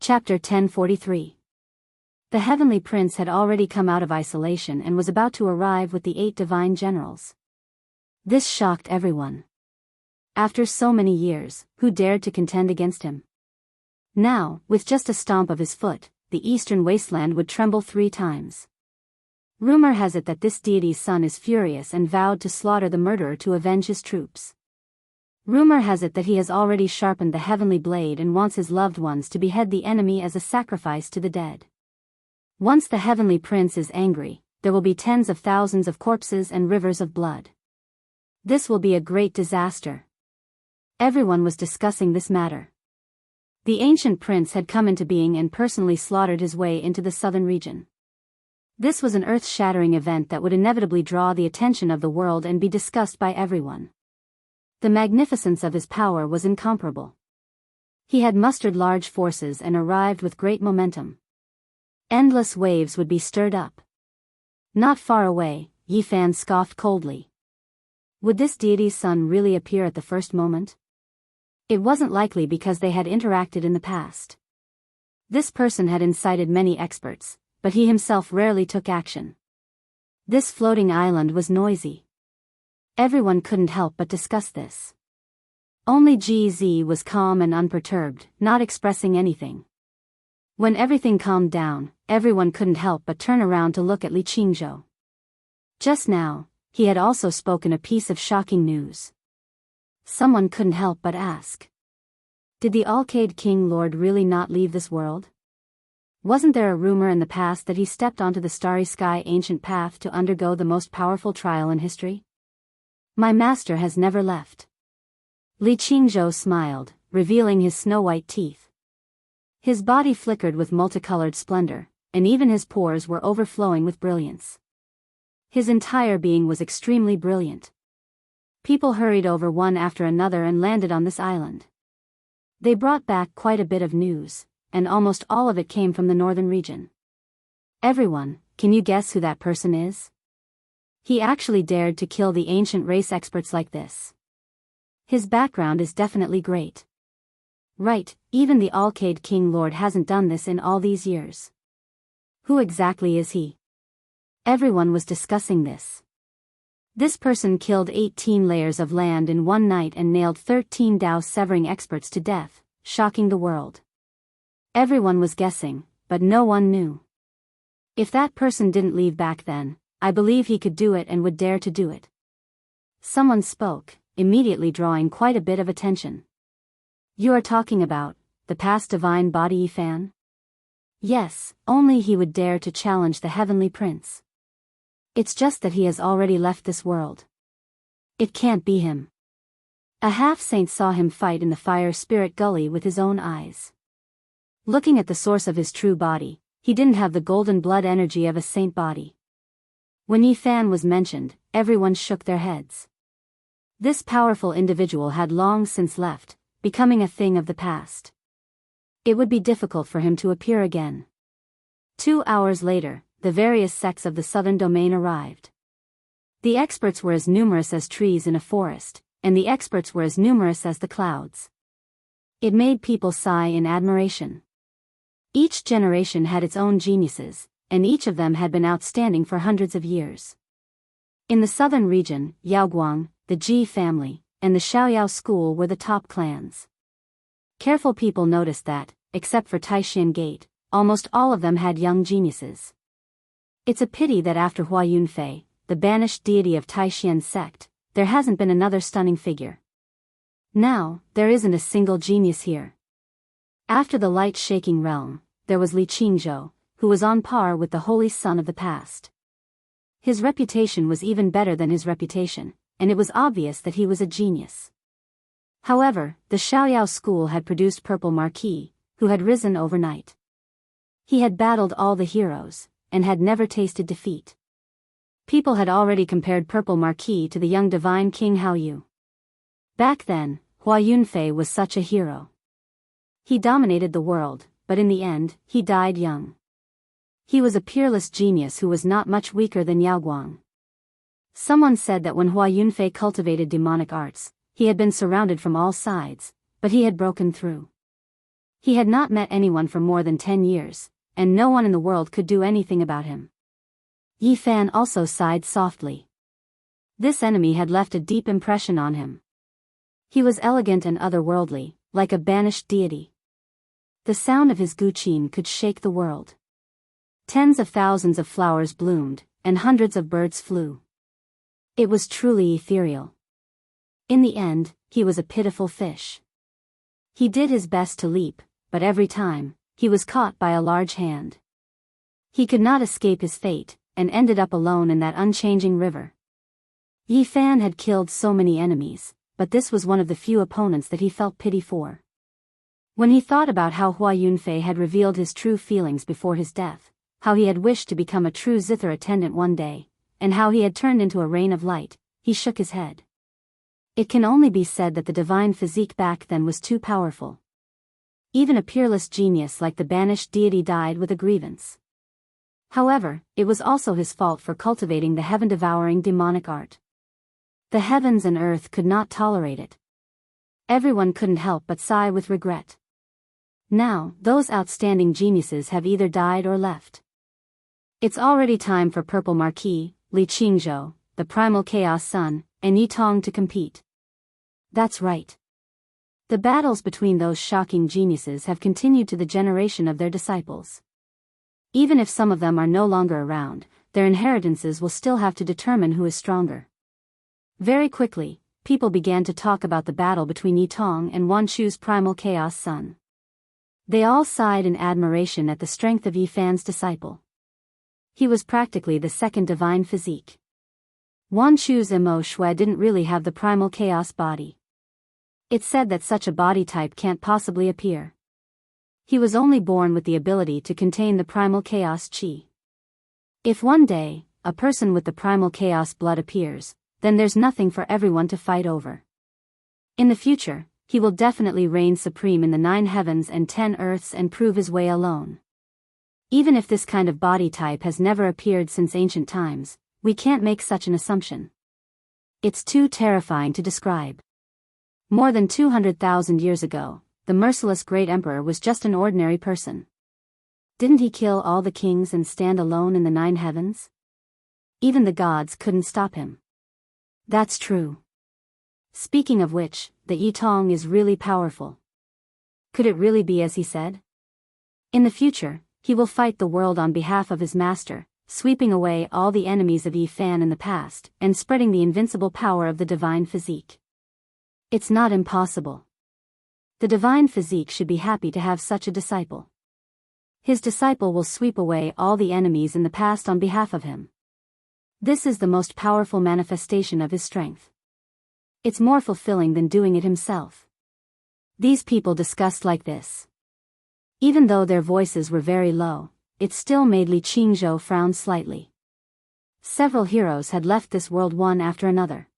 Chapter 1043. The Heavenly Prince had already come out of isolation and was about to arrive with the 8 divine generals. This shocked everyone. After so many years, who dared to contend against him? Now, with just a stomp of his foot, the eastern wasteland would tremble 3 times. Rumor has it that this deity's son is furious and vowed to slaughter the murderer to avenge his troops. Rumor has it that he has already sharpened the heavenly blade and wants his loved ones to behead the enemy as a sacrifice to the dead. Once the Heavenly Prince is angry, there will be tens of thousands of corpses and rivers of blood. This will be a great disaster. Everyone was discussing this matter. The ancient prince had come into being and personally slaughtered his way into the southern region. This was an earth-shattering event that would inevitably draw the attention of the world and be discussed by everyone. The magnificence of his power was incomparable. He had mustered large forces and arrived with great momentum. Endless waves would be stirred up. Not far away, Yi Fan scoffed coldly. Would this deity's son really appear at the first moment? It wasn't likely because they had interacted in the past. This person had incited many experts, but he himself rarely took action. This floating island was noisy. Everyone couldn't help but discuss this. Only GZ was calm and unperturbed, not expressing anything. When everything calmed down, everyone couldn't help but turn around to look at Li Qingzhou. Just now, he had also spoken a piece of shocking news. Someone couldn't help but ask. Did the Alcade King Lord really not leave this world? Wasn't there a rumor in the past that he stepped onto the starry sky ancient path to undergo the most powerful trial in history? My master has never left. Li Qingzhou smiled, revealing his snow-white teeth. His body flickered with multicolored splendor, and even his pores were overflowing with brilliance. His entire being was extremely brilliant. People hurried over one after another and landed on this island. They brought back quite a bit of news, and almost all of it came from the northern region. Everyone, can you guess who that person is? He actually dared to kill the ancient race experts like this. His background is definitely great. Right, even the Alcade King Lord hasn't done this in all these years. Who exactly is he? Everyone was discussing this. This person killed 18 layers of land in one night and nailed 13 Dao-severing experts to death, shocking the world. Everyone was guessing, but no one knew. If that person didn't leave back then, I believe he could do it and would dare to do it. Someone spoke, immediately drawing quite a bit of attention. You are talking about the past divine body Yi Fan? Yes, only he would dare to challenge the Heavenly Prince. It's just that he has already left this world. It can't be him. A half-saint saw him fight in the fire spirit gully with his own eyes. Looking at the source of his true body, he didn't have the golden blood energy of a saint body. When Yi Fan was mentioned, everyone shook their heads. This powerful individual had long since left, becoming a thing of the past. It would be difficult for him to appear again. 2 hours later, the various sects of the southern domain arrived. The experts were as numerous as trees in a forest, and the experts were as numerous as the clouds. It made people sigh in admiration. Each generation had its own geniuses, and each of them had been outstanding for hundreds of years. In the southern region, Yaoguang, the Ji family, and the Xiaoyao school were the top clans. Careful people noticed that, except for Taishan Gate, almost all of them had young geniuses. It's a pity that after Hua Yunfei, the banished deity of Taishan's sect, there hasn't been another stunning figure. Now, there isn't a single genius here. After the light-shaking realm, there was Li Qingzhou, who was on par with the holy son of the past. His reputation was even better than his reputation, and it was obvious that he was a genius. However, the Xiaoyao school had produced Purple Marquis, who had risen overnight. He had battled all the heroes, and had never tasted defeat. People had already compared Purple Marquis to the young divine King Haoyu. Back then, Hua Yunfei was such a hero. He dominated the world, but in the end, he died young. He was a peerless genius who was not much weaker than Yaoguang. Someone said that when Hua Yunfei cultivated demonic arts, he had been surrounded from all sides, but he had broken through. He had not met anyone for more than 10 years, and no one in the world could do anything about him. Yi Fan also sighed softly. This enemy had left a deep impression on him. He was elegant and otherworldly, like a banished deity. The sound of his guqin could shake the world. Tens of thousands of flowers bloomed, and hundreds of birds flew. It was truly ethereal. In the end, he was a pitiful fish. He did his best to leap, but every time, he was caught by a large hand. He could not escape his fate, and ended up alone in that unchanging river. Yi Fan had killed so many enemies, but this was one of the few opponents that he felt pity for. When he thought about how Hua Yunfei had revealed his true feelings before his death, how he had wished to become a true zither attendant one day, and how he had turned into a rain of light, he shook his head. It can only be said that the divine physique back then was too powerful. Even a peerless genius like the banished deity died with a grievance. However, it was also his fault for cultivating the heaven-devouring demonic art. The heavens and earth could not tolerate it. Everyone couldn't help but sigh with regret. Now, those outstanding geniuses have either died or left. It's already time for Purple Marquis, Li Qingzhou, the Primal Chaos Sun, and Yi Tong to compete. That's right. The battles between those shocking geniuses have continued to the generation of their disciples. Even if some of them are no longer around, their inheritances will still have to determine who is stronger. Very quickly, people began to talk about the battle between Yi Tong and Wan Chu's Primal Chaos Sun. They all sighed in admiration at the strength of Yi Fan's disciple. He was practically the second divine physique. Wan Chu's Emo Shui didn't really have the primal chaos body. It's said that such a body type can't possibly appear. He was only born with the ability to contain the primal chaos chi. If one day, a person with the primal chaos blood appears, then there's nothing for everyone to fight over. In the future, he will definitely reign supreme in the 9 heavens and 10 earths and prove his way alone. Even if this kind of body type has never appeared since ancient times, we can't make such an assumption. It's too terrifying to describe. More than 200,000 years ago, the merciless great emperor was just an ordinary person. Didn't he kill all the kings and stand alone in the 9 heavens? Even the gods couldn't stop him. That's true. Speaking of which, the Yi Tong is really powerful. Could it really be as he said? In the future, he will fight the world on behalf of his master, sweeping away all the enemies of Yi Fan in the past and spreading the invincible power of the divine physique. It's not impossible. The divine physique should be happy to have such a disciple. His disciple will sweep away all the enemies in the past on behalf of him. This is the most powerful manifestation of his strength. It's more fulfilling than doing it himself. These people discussed like this. Even though their voices were very low, it still made Li Qingzhou frown slightly. Several heroes had left this world one after another.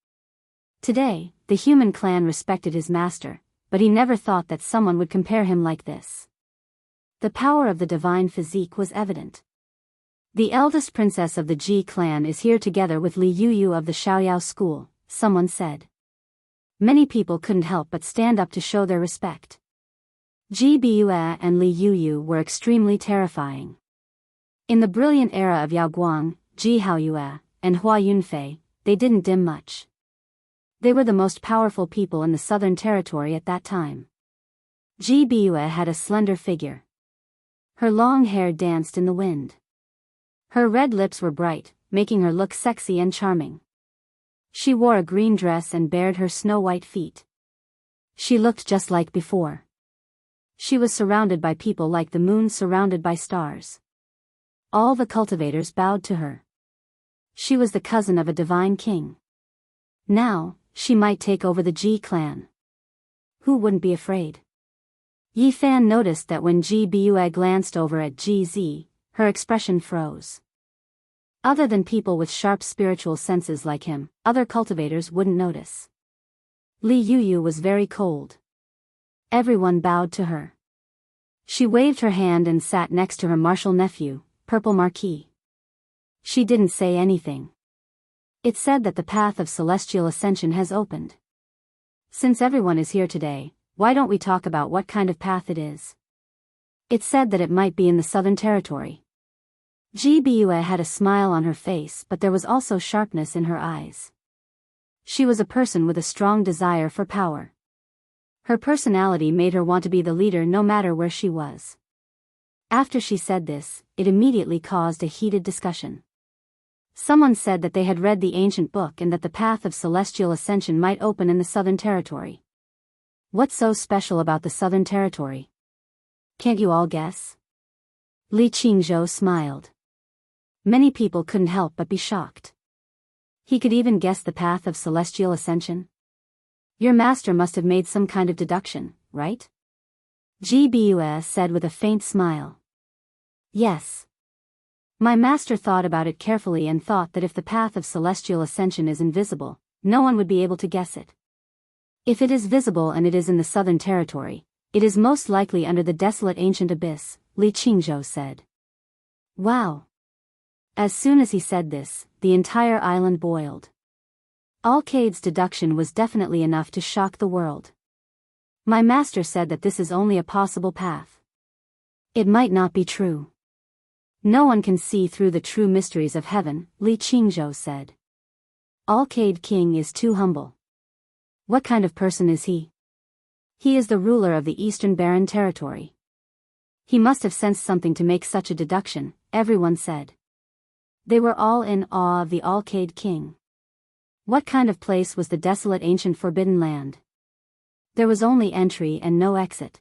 Today, the human clan respected his master, but he never thought that someone would compare him like this. The power of the divine physique was evident. The eldest princess of the Ji clan is here together with Li Yuyu of the Xiaoyao school, someone said. Many people couldn't help but stand up to show their respect. Ji Biyue and Li Yuyu were extremely terrifying. In the brilliant era of Yao Guang, Ji Haoyue, and Hua Yunfei, they didn't dim much. They were the most powerful people in the Southern Territory at that time. Ji Biyue had a slender figure. Her long hair danced in the wind. Her red lips were bright, making her look sexy and charming. She wore a green dress and bared her snow-white feet. She looked just like before. She was surrounded by people like the moon surrounded by stars. All the cultivators bowed to her. She was the cousin of a divine king. Now, she might take over the Ji clan. Who wouldn't be afraid? Yi Fan noticed that when Ji Biyue glanced over at Ji Zi, her expression froze. Other than people with sharp spiritual senses like him, other cultivators wouldn't notice. Li Yuyu was very cold. Everyone bowed to her. She waved her hand and sat next to her martial nephew, Purple Marquis. She didn't say anything. It's said that the path of celestial ascension has opened. Since everyone is here today, why don't we talk about what kind of path it is? It said that it might be in the Southern Territory. Gbue had a smile on her face, but there was also sharpness in her eyes. She was a person with a strong desire for power. Her personality made her want to be the leader no matter where she was. After she said this, it immediately caused a heated discussion. Someone said that they had read the ancient book and that the path of celestial ascension might open in the Southern Territory. What's so special about the Southern Territory? Can't you all guess? Li Qingzhou smiled. Many people couldn't help but be shocked. He could even guess the path of celestial ascension. Your master must have made some kind of deduction, right? Gbue said with a faint smile. Yes. My master thought about it carefully and thought that if the path of celestial ascension is invisible, no one would be able to guess it. If it is visible and it is in the Southern Territory, it is most likely under the desolate ancient abyss, Li Qingzhou said. Wow. As soon as he said this, the entire island boiled. Alcade's deduction was definitely enough to shock the world. My master said that this is only a possible path. It might not be true. No one can see through the true mysteries of heaven, Li Qingzhou said. Alcade King is too humble. What kind of person is he? He is the ruler of the Eastern Barren Territory. He must have sensed something to make such a deduction, everyone said. They were all in awe of the Alcade King. What kind of place was the desolate ancient forbidden land? There was only entry and no exit.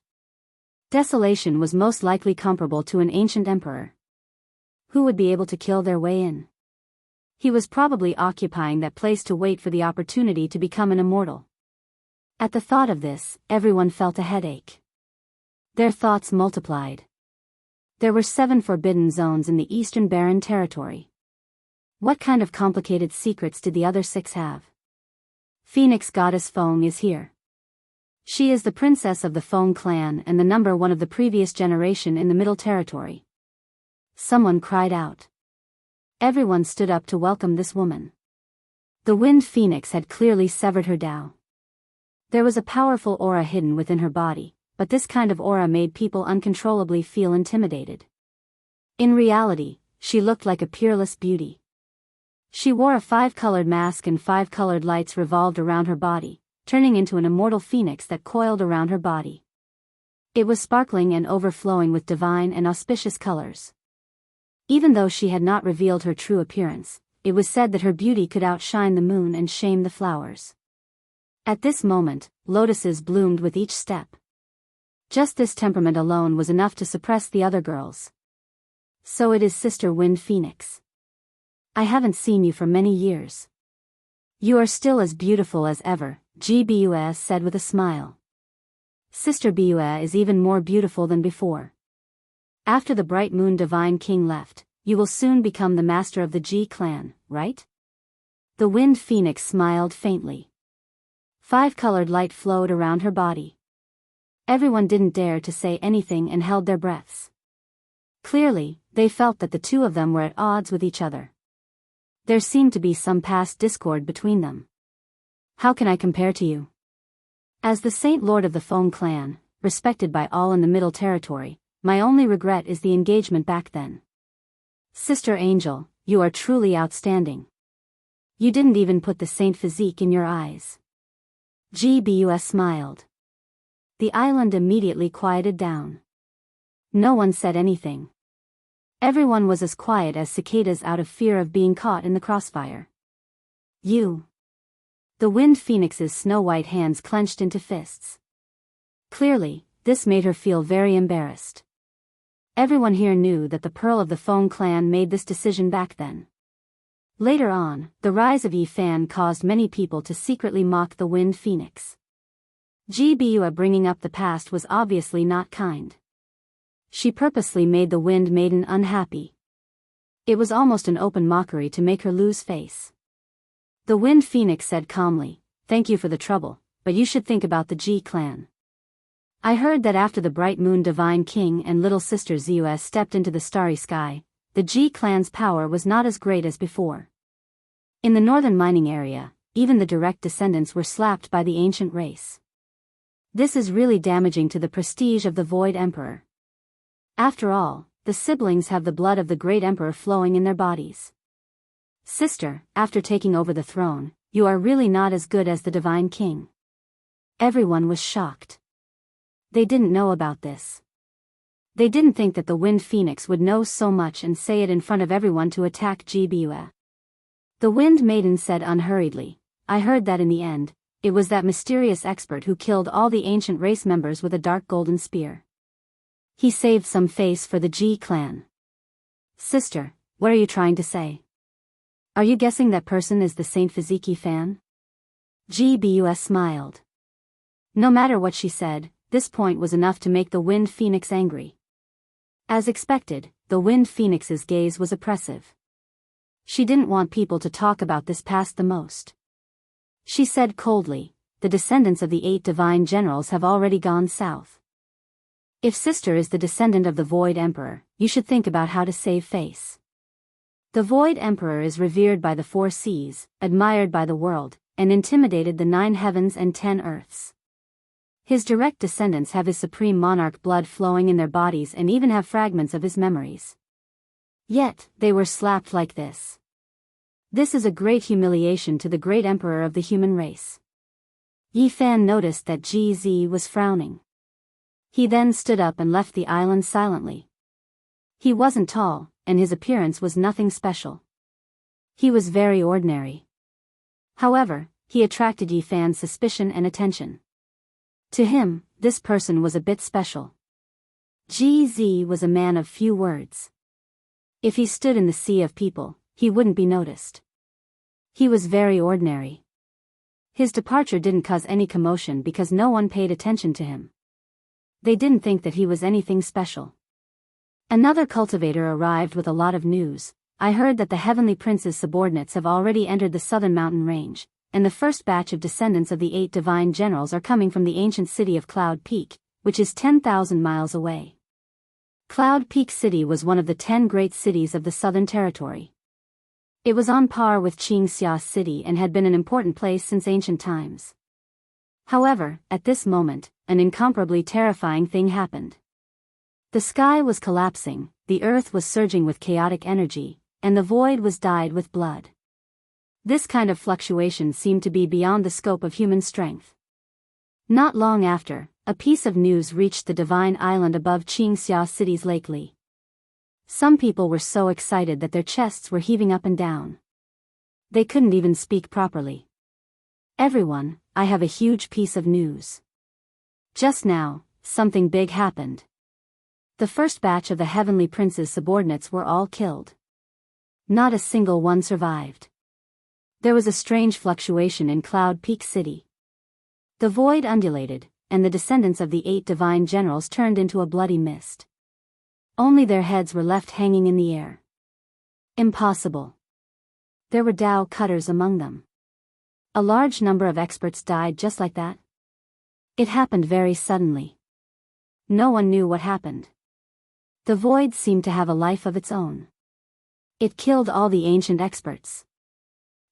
Desolation was most likely comparable to an ancient emperor. Who would be able to kill their way in? He was probably occupying that place to wait for the opportunity to become an immortal. At the thought of this, everyone felt a headache. Their thoughts multiplied. There were 7 forbidden zones in the Eastern Barren Territory. What kind of complicated secrets did the other 6 have? Phoenix Goddess Feng is here. She is the princess of the Feng clan and the number 1 of the previous generation in the Middle Territory. Someone cried out. Everyone stood up to welcome this woman. The Wind Phoenix had clearly severed her Tao. There was a powerful aura hidden within her body, but this kind of aura made people uncontrollably feel intimidated. In reality, she looked like a peerless beauty. She wore a 5-colored mask and 5 colored lights revolved around her body, turning into an immortal phoenix that coiled around her body. It was sparkling and overflowing with divine and auspicious colors. Even though she had not revealed her true appearance, it was said that her beauty could outshine the moon and shame the flowers. At this moment, lotuses bloomed with each step. Just this temperament alone was enough to suppress the other girls. So it is Sister Wind Phoenix. I haven't seen you for many years. You are still as beautiful as ever, Gbue said with a smile. Sister Bue is even more beautiful than before. After the Bright Moon Divine King left, you will soon become the master of the G clan, right? The Wind Phoenix smiled faintly. 5-colored light flowed around her body. Everyone didn't dare to say anything and held their breaths. Clearly, they felt that the two of them were at odds with each other. There seemed to be some past discord between them. How can I compare to you? As the Saint Lord of the Feng clan, respected by all in the Middle Territory, my only regret is the engagement back then. Sister Angel, you are truly outstanding. You didn't even put the saint physique in your eyes. Gbue smiled. The island immediately quieted down. No one said anything. Everyone was as quiet as cicadas out of fear of being caught in the crossfire. You. The Wind Phoenix's snow-white hands clenched into fists. Clearly, this made her feel very embarrassed. Everyone here knew that the Pearl of the Feng clan made this decision back then. Later on, the rise of Yi Fan caused many people to secretly mock the Wind Phoenix. Gbue bringing up the past was obviously not kind. She purposely made the Wind Maiden unhappy. It was almost an open mockery to make her lose face. The Wind Phoenix said calmly, "Thank you for the trouble, but you should think about the G clan. I heard that after the Bright Moon Divine King and Little Sister Zeus stepped into the starry sky, the G clan's power was not as great as before. In the northern mining area, even the direct descendants were slapped by the ancient race. This is really damaging to the prestige of the Void Emperor. After all, the siblings have the blood of the great emperor flowing in their bodies. Sister, after taking over the throne, you are really not as good as the divine king. Everyone was shocked. They didn't know about this. They didn't think that the Wind Phoenix would know so much and say it in front of everyone to attack Gbue. The Wind Maiden said unhurriedly, I heard that in the end, it was that mysterious expert who killed all the ancient race members with a dark golden spear. He saved some face for the G clan. Sister, what are you trying to say? Are you guessing that person is the Saint Fiziki fan? Gbue smiled. No matter what she said, this point was enough to make the Wind Phoenix angry. As expected, the Wind Phoenix's gaze was oppressive. She didn't want people to talk about this past the most. She said coldly, the descendants of the 8 divine generals have already gone south. If sister is the descendant of the Void Emperor, you should think about how to save face. The Void Emperor is revered by the 4 seas, admired by the world, and intimidated the 9 heavens and 10 earths. His direct descendants have his supreme monarch blood flowing in their bodies and even have fragments of his memories. Yet, they were slapped like this. This is a great humiliation to the great emperor of the human race. Yi Fan noticed that GZ was frowning. He then stood up and left the island silently. He wasn't tall, and his appearance was nothing special. He was very ordinary. However, he attracted Yi Fan's suspicion and attention. To him, this person was a bit special. GZ was a man of few words. If he stood in the sea of people, he wouldn't be noticed. He was very ordinary. His departure didn't cause any commotion because no one paid attention to him. They didn't think that he was anything special. Another cultivator arrived with a lot of news. I heard that the Heavenly Prince's subordinates have already entered the southern mountain range, and the first batch of descendants of the 8 divine generals are coming from the ancient city of Cloud Peak, which is 10,000 miles away. Cloud Peak City was one of the 10 great cities of the Southern Territory. It was on par with Qingxia City and had been an important place since ancient times. However, at this moment, an incomparably terrifying thing happened. The sky was collapsing, the earth was surging with chaotic energy, and the void was dyed with blood. This kind of fluctuation seemed to be beyond the scope of human strength. Not long after, a piece of news reached the divine island above Qingxia City's Lake Li. Some people were so excited that their chests were heaving up and down. They couldn't even speak properly. Everyone, I have a huge piece of news. Just now, something big happened. The first batch of the Heavenly Prince's subordinates were all killed. Not a single one survived. There was a strange fluctuation in Cloud Peak City. The void undulated, and the descendants of the 8 divine generals turned into a bloody mist. Only their heads were left hanging in the air. Impossible. There were Dao cutters among them. A large number of experts died just like that. It happened very suddenly. No one knew what happened. The void seemed to have a life of its own. It killed all the ancient experts.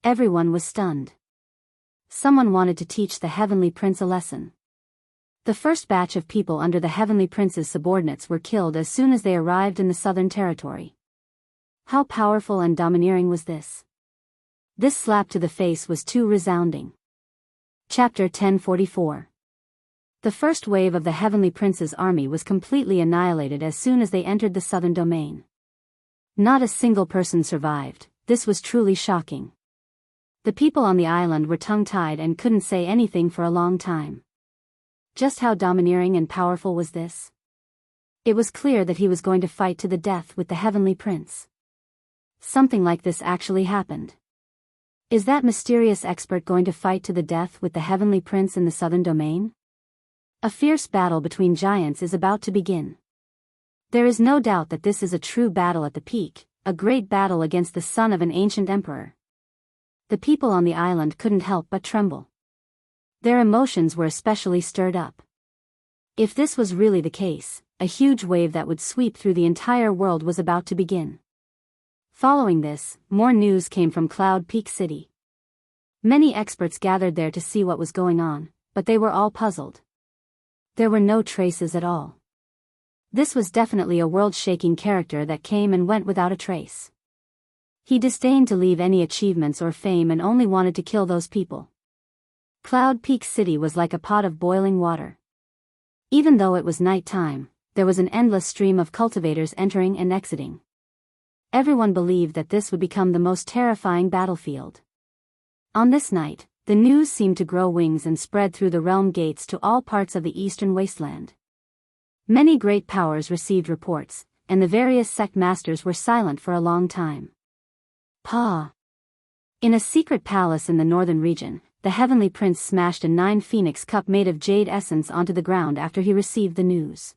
Everyone was stunned. Someone wanted to teach the Heavenly Prince a lesson. The first batch of people under the Heavenly Prince's subordinates were killed as soon as they arrived in the Southern Territory. How powerful and domineering was this? This slap to the face was too resounding. Chapter 1044. The first wave of the Heavenly Prince's army was completely annihilated as soon as they entered the southern domain. Not a single person survived. This was truly shocking. The people on the island were tongue-tied and couldn't say anything for a long time. Just how domineering and powerful was this? It was clear that he was going to fight to the death with the Heavenly Prince. Something like this actually happened. Is that mysterious expert going to fight to the death with the Heavenly Prince in the southern domain? A fierce battle between giants is about to begin. There is no doubt that this is a true battle at the peak, a great battle against the son of an ancient emperor. The people on the island couldn't help but tremble. Their emotions were especially stirred up. If this was really the case, a huge wave that would sweep through the entire world was about to begin. Following this, more news came from Cloud Peak City. Many experts gathered there to see what was going on, but they were all puzzled. There were no traces at all. This was definitely a world-shaking character that came and went without a trace. He disdained to leave any achievements or fame and only wanted to kill those people. Cloud Peak City was like a pot of boiling water. Even though it was night time, there was an endless stream of cultivators entering and exiting. Everyone believed that this would become the most terrifying battlefield. On this night, the news seemed to grow wings and spread through the realm gates to all parts of the eastern wasteland. Many great powers received reports, and the various sect masters were silent for a long time. In a secret palace in the northern region, the Heavenly Prince smashed a 9-phoenix cup made of jade essence onto the ground after he received the news.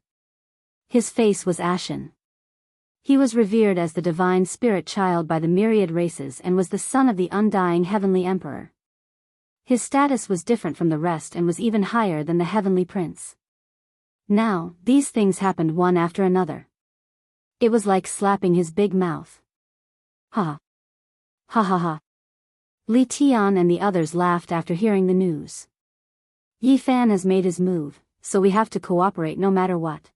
His face was ashen. He was revered as the divine spirit child by the myriad races and was the son of the undying Heavenly Emperor. His status was different from the rest and was even higher than the Heavenly Prince. Now, these things happened one after another. It was like slapping his big mouth. Ha. Ha ha ha. Li Tian and the others laughed after hearing the news. Yi Fan has made his move, so we have to cooperate no matter what.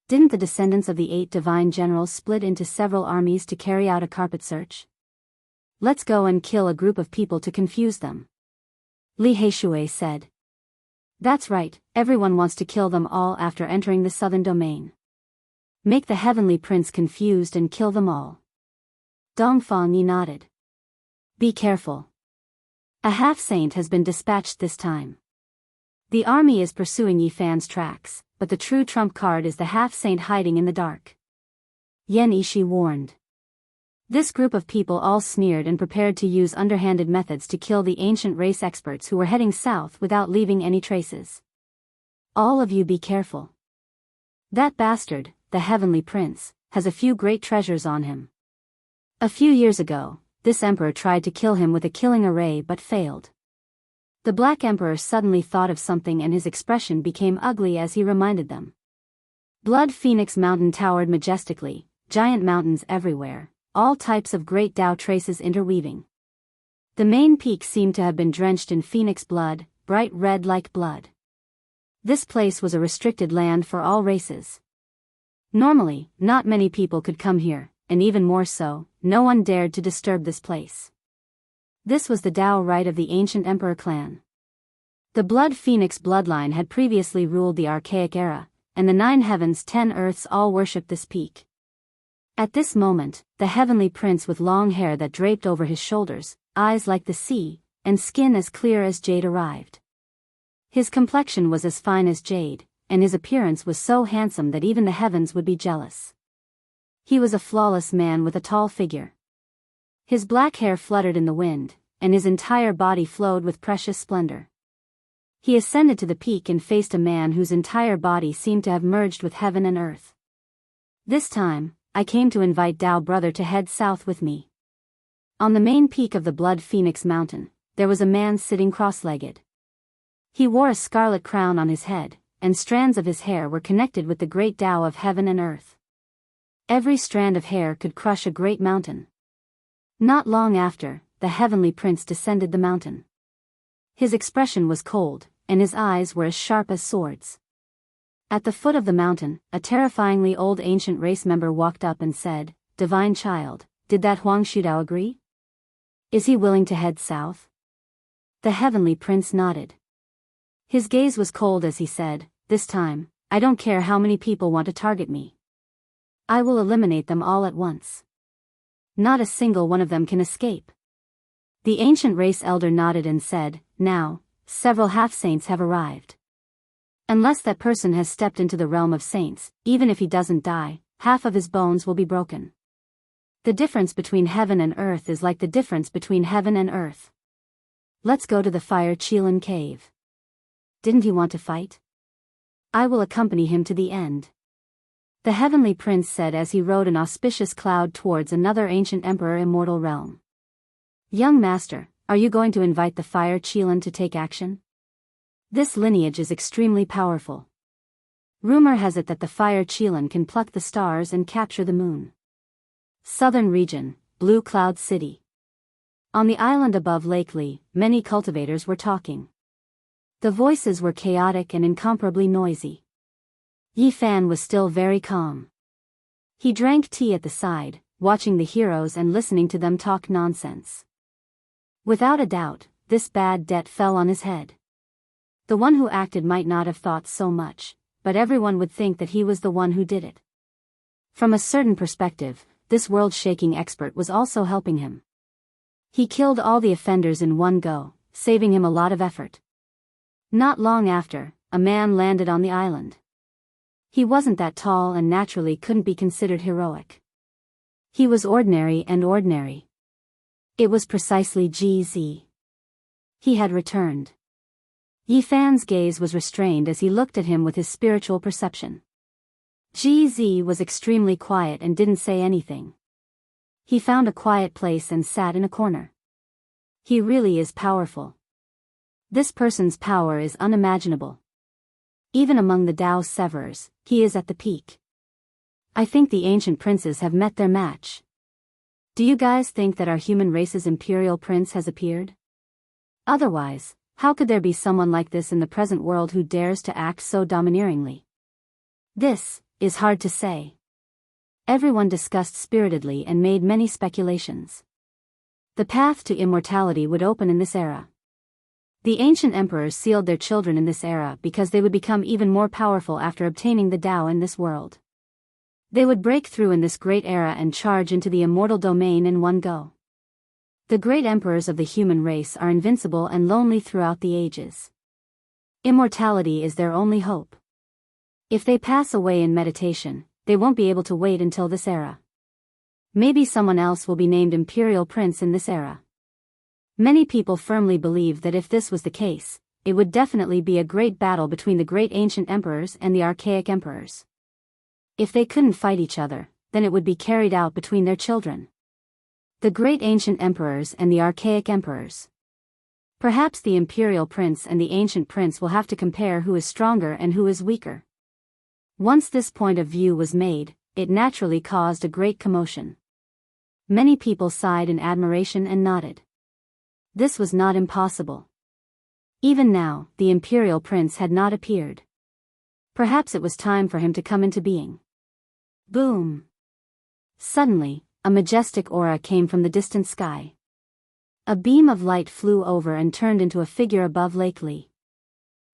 Didn't the descendants of the 8 divine generals split into several armies to carry out a carpet search? Let's go and kill a group of people to confuse them. Li Heishui said. That's right, everyone wants to kill them all after entering the southern domain. Make the Heavenly Prince confused and kill them all. Dongfang Yi nodded. Be careful. A half-saint has been dispatched this time. The army is pursuing Yi Fan's tracks, but the true trump card is the half-saint hiding in the dark. Yan Ishi warned. This group of people all sneered and prepared to use underhanded methods to kill the ancient race experts who were heading south without leaving any traces. All of you be careful. That bastard, the Heavenly Prince, has a few great treasures on him. A few years ago, this emperor tried to kill him with a killing array but failed. The Black Emperor suddenly thought of something and his expression became ugly as he reminded them. Blood Phoenix Mountain towered majestically, giant mountains everywhere, all types of great Tao traces interweaving. The main peak seemed to have been drenched in phoenix blood, bright red like blood. This place was a restricted land for all races. Normally, not many people could come here, and even more so, no one dared to disturb this place. This was the Tao right of the ancient Emperor clan. The Blood Phoenix bloodline had previously ruled the Archaic era, and the 9 heavens 10 earths all worshipped this peak. At this moment, the Heavenly Prince with long hair that draped over his shoulders, eyes like the sea, and skin as clear as jade arrived. His complexion was as fine as jade, and his appearance was so handsome that even the heavens would be jealous. He was a flawless man with a tall figure. His black hair fluttered in the wind, and his entire body flowed with precious splendor. He ascended to the peak and faced a man whose entire body seemed to have merged with heaven and earth. This time, I came to invite Tao brother to head south with me. On the main peak of the Blood Phoenix Mountain, there was a man sitting cross-legged. He wore a scarlet crown on his head, and strands of his hair were connected with the great Tao of heaven and earth. Every strand of hair could crush a great mountain. Not long after, the Heavenly Prince descended the mountain. His expression was cold, and his eyes were as sharp as swords. At the foot of the mountain, a terrifyingly old ancient race member walked up and said, "Divine child, did that Huang Shudao agree? Is he willing to head south?" The Heavenly Prince nodded. His gaze was cold as he said, "This time, I don't care how many people want to target me. I will eliminate them all at once. Not a single one of them can escape." The ancient race elder nodded and said, "Now, several half-saints have arrived. Unless that person has stepped into the realm of saints, even if he doesn't die, half of his bones will be broken. The difference between heaven and earth is like the difference between heaven and earth. Let's go to the Fire Qilin cave. Didn't he want to fight? I will accompany him to the end." The Heavenly Prince said as he rode an auspicious cloud towards another ancient emperor immortal realm. "Young master, are you going to invite the Fire Qilin to take action? This lineage is extremely powerful. Rumor has it that the Fire Qilin can pluck the stars and capture the moon." Southern region, Blue Cloud City. On the island above Lake Li, many cultivators were talking. The voices were chaotic and incomparably noisy. Yi Fan was still very calm. He drank tea at the side, watching the heroes and listening to them talk nonsense. Without a doubt, this bad debt fell on his head. The one who acted might not have thought so much, but everyone would think that he was the one who did it. From a certain perspective, this world-shaking expert was also helping him. He killed all the offenders in one go, saving him a lot of effort. Not long after, a man landed on the island. He wasn't that tall and naturally couldn't be considered heroic. He was ordinary and ordinary. It was precisely GZ. He had returned. Yi Fan's gaze was restrained as he looked at him with his spiritual perception. GZ was extremely quiet and didn't say anything. He found a quiet place and sat in a corner. He really is powerful. This person's power is unimaginable. Even among the Tao Severers, he is at the peak. I think the ancient princes have met their match. Do you guys think that our human race's imperial prince has appeared? Otherwise, how could there be someone like this in the present world who dares to act so domineeringly? This is hard to say. Everyone discussed spiritedly and made many speculations. The path to immortality would open in this era. The ancient emperors sealed their children in this era because they would become even more powerful after obtaining the Tao in this world. They would break through in this great era and charge into the immortal domain in one go. The great emperors of the human race are invincible and lonely throughout the ages. Immortality is their only hope. If they pass away in meditation, they won't be able to wait until this era. Maybe someone else will be named Imperial Prince in this era. Many people firmly believe that if this was the case, it would definitely be a great battle between the great ancient emperors and the archaic emperors. If they couldn't fight each other, then it would be carried out between their children. The great ancient emperors and the archaic emperors. Perhaps the imperial prince and the ancient prince will have to compare who is stronger and who is weaker. Once this point of view was made, it naturally caused a great commotion. Many people sighed in admiration and nodded. This was not impossible. Even now, the imperial prince had not appeared. Perhaps it was time for him to come into being. Boom! Suddenly, a majestic aura came from the distant sky. A beam of light flew over and turned into a figure above Lake Li.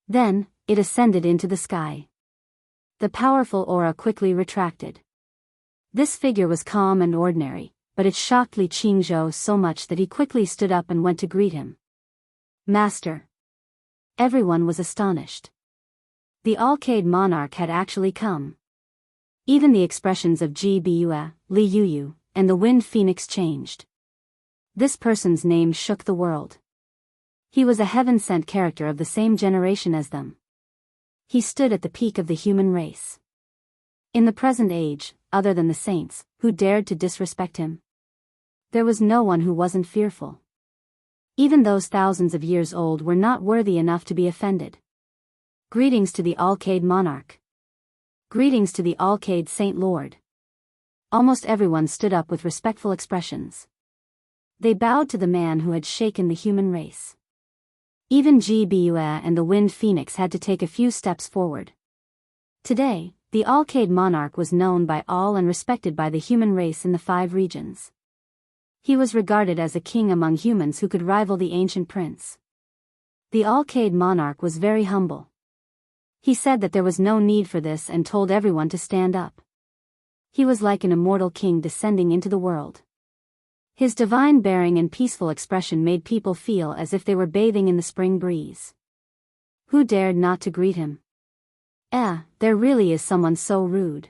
Then, it ascended into the sky. The powerful aura quickly retracted. This figure was calm and ordinary, but it shocked Li Qingzhou so much that he quickly stood up and went to greet him. Master! Everyone was astonished. The Alcade monarch had actually come. Even the expressions of Ji Biyue, Li Yuyu, and the Wind Phoenix changed. This person's name shook the world. He was a heaven-sent character of the same generation as them. He stood at the peak of the human race. In the present age, other than the saints, who dared to disrespect him? There was no one who wasn't fearful. Even those thousands of years old were not worthy enough to be offended. Greetings to the Alcade monarch. Greetings to the Alcade Saint Lord. Almost everyone stood up with respectful expressions. They bowed to the man who had shaken the human race. Even Ji Biyue and the Wind Phoenix had to take a few steps forward. Today, the Alcade monarch was known by all and respected by the human race in the 5 regions. He was regarded as a king among humans who could rival the ancient prince. The Alcade monarch was very humble. He said that there was no need for this and told everyone to stand up. He was like an immortal king descending into the world. His divine bearing and peaceful expression made people feel as if they were bathing in the spring breeze. Who dared not to greet him? There really is someone so rude.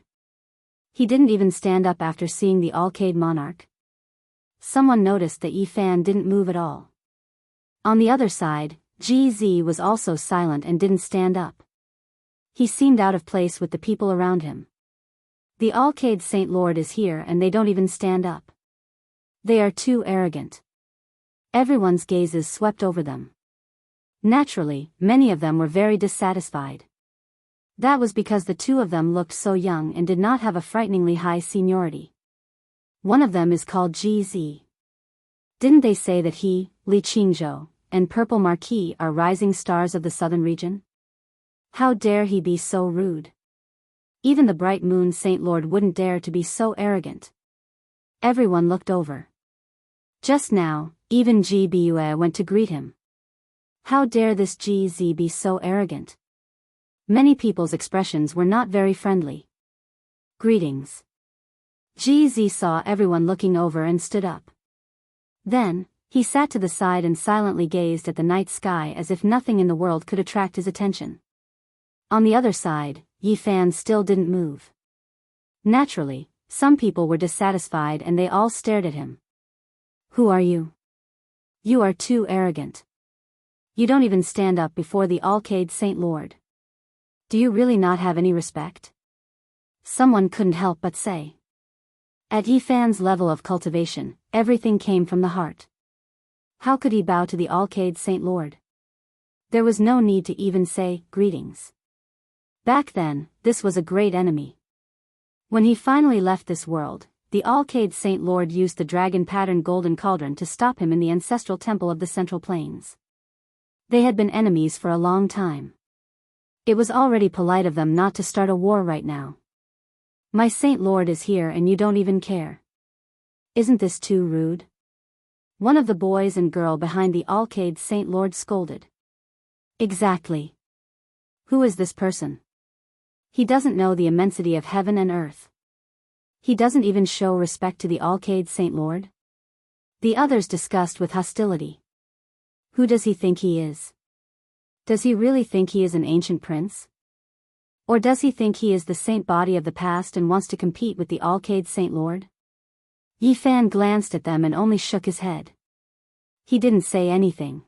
He didn't even stand up after seeing the Alcade monarch. Someone noticed that Yi Fan didn't move at all. On the other side, GZ was also silent and didn't stand up. He seemed out of place with the people around him. The Alcade Saint Lord is here and they don't even stand up. They are too arrogant. Everyone's gazes swept over them. Naturally, many of them were very dissatisfied. That was because the two of them looked so young and did not have a frighteningly high seniority. One of them is called GZ. Didn't they say that he, Li Qingzhou, and Purple Marquis are rising stars of the southern region? How dare he be so rude? Even the bright moon Saint Lord wouldn't dare to be so arrogant. Everyone looked over. Just now, even Gbue went to greet him. How dare this GZ be so arrogant? Many people's expressions were not very friendly. Greetings. GZ saw everyone looking over and stood up. Then, he sat to the side and silently gazed at the night sky as if nothing in the world could attract his attention. On the other side, Yi Fan still didn't move. Naturally, some people were dissatisfied and they all stared at him. Who are you? You are too arrogant. You don't even stand up before the Alcade Saint Lord. Do you really not have any respect? Someone couldn't help but say. At Yi Fan's level of cultivation, everything came from the heart. How could he bow to the Alcade Saint Lord? There was no need to even say, greetings. Back then, this was a great enemy. When he finally left this world, the Alcade Saint Lord used the dragon-patterned golden cauldron to stop him in the ancestral temple of the Central Plains. They had been enemies for a long time. It was already polite of them not to start a war right now. My Saint Lord is here and you don't even care. Isn't this too rude? One of the boys and girl behind the Alcade Saint Lord scolded. Exactly. Who is this person? He doesn't know the immensity of heaven and earth. He doesn't even show respect to the Alcade Saint Lord? The others discussed with hostility. Who does he think he is? Does he really think he is an ancient prince? Or does he think he is the saint body of the past and wants to compete with the Alcade Saint Lord? Yi Fan glanced at them and only shook his head. He didn't say anything.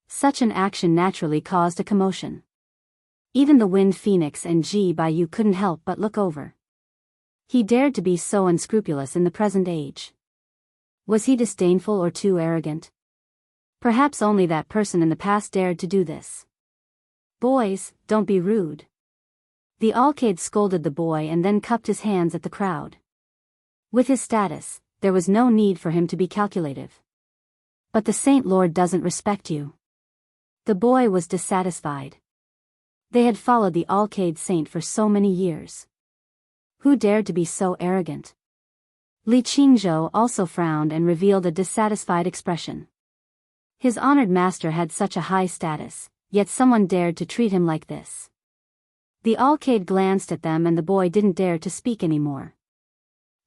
Such an action naturally caused a commotion. Even the Wind Phoenix and Ji Baiyu couldn't help but look over. He dared to be so unscrupulous in the present age. Was he disdainful or too arrogant? Perhaps only that person in the past dared to do this. Boys, don't be rude. The Alcade scolded the boy and then cupped his hands at the crowd. With his status, there was no need for him to be calculative. But the Saint Lord doesn't respect you. The boy was dissatisfied. They had followed the Alcade Saint for so many years. Who dared to be so arrogant? Li Qingzhou also frowned and revealed a dissatisfied expression. His honored master had such a high status, yet someone dared to treat him like this. The Alcade glanced at them and the boy didn't dare to speak anymore.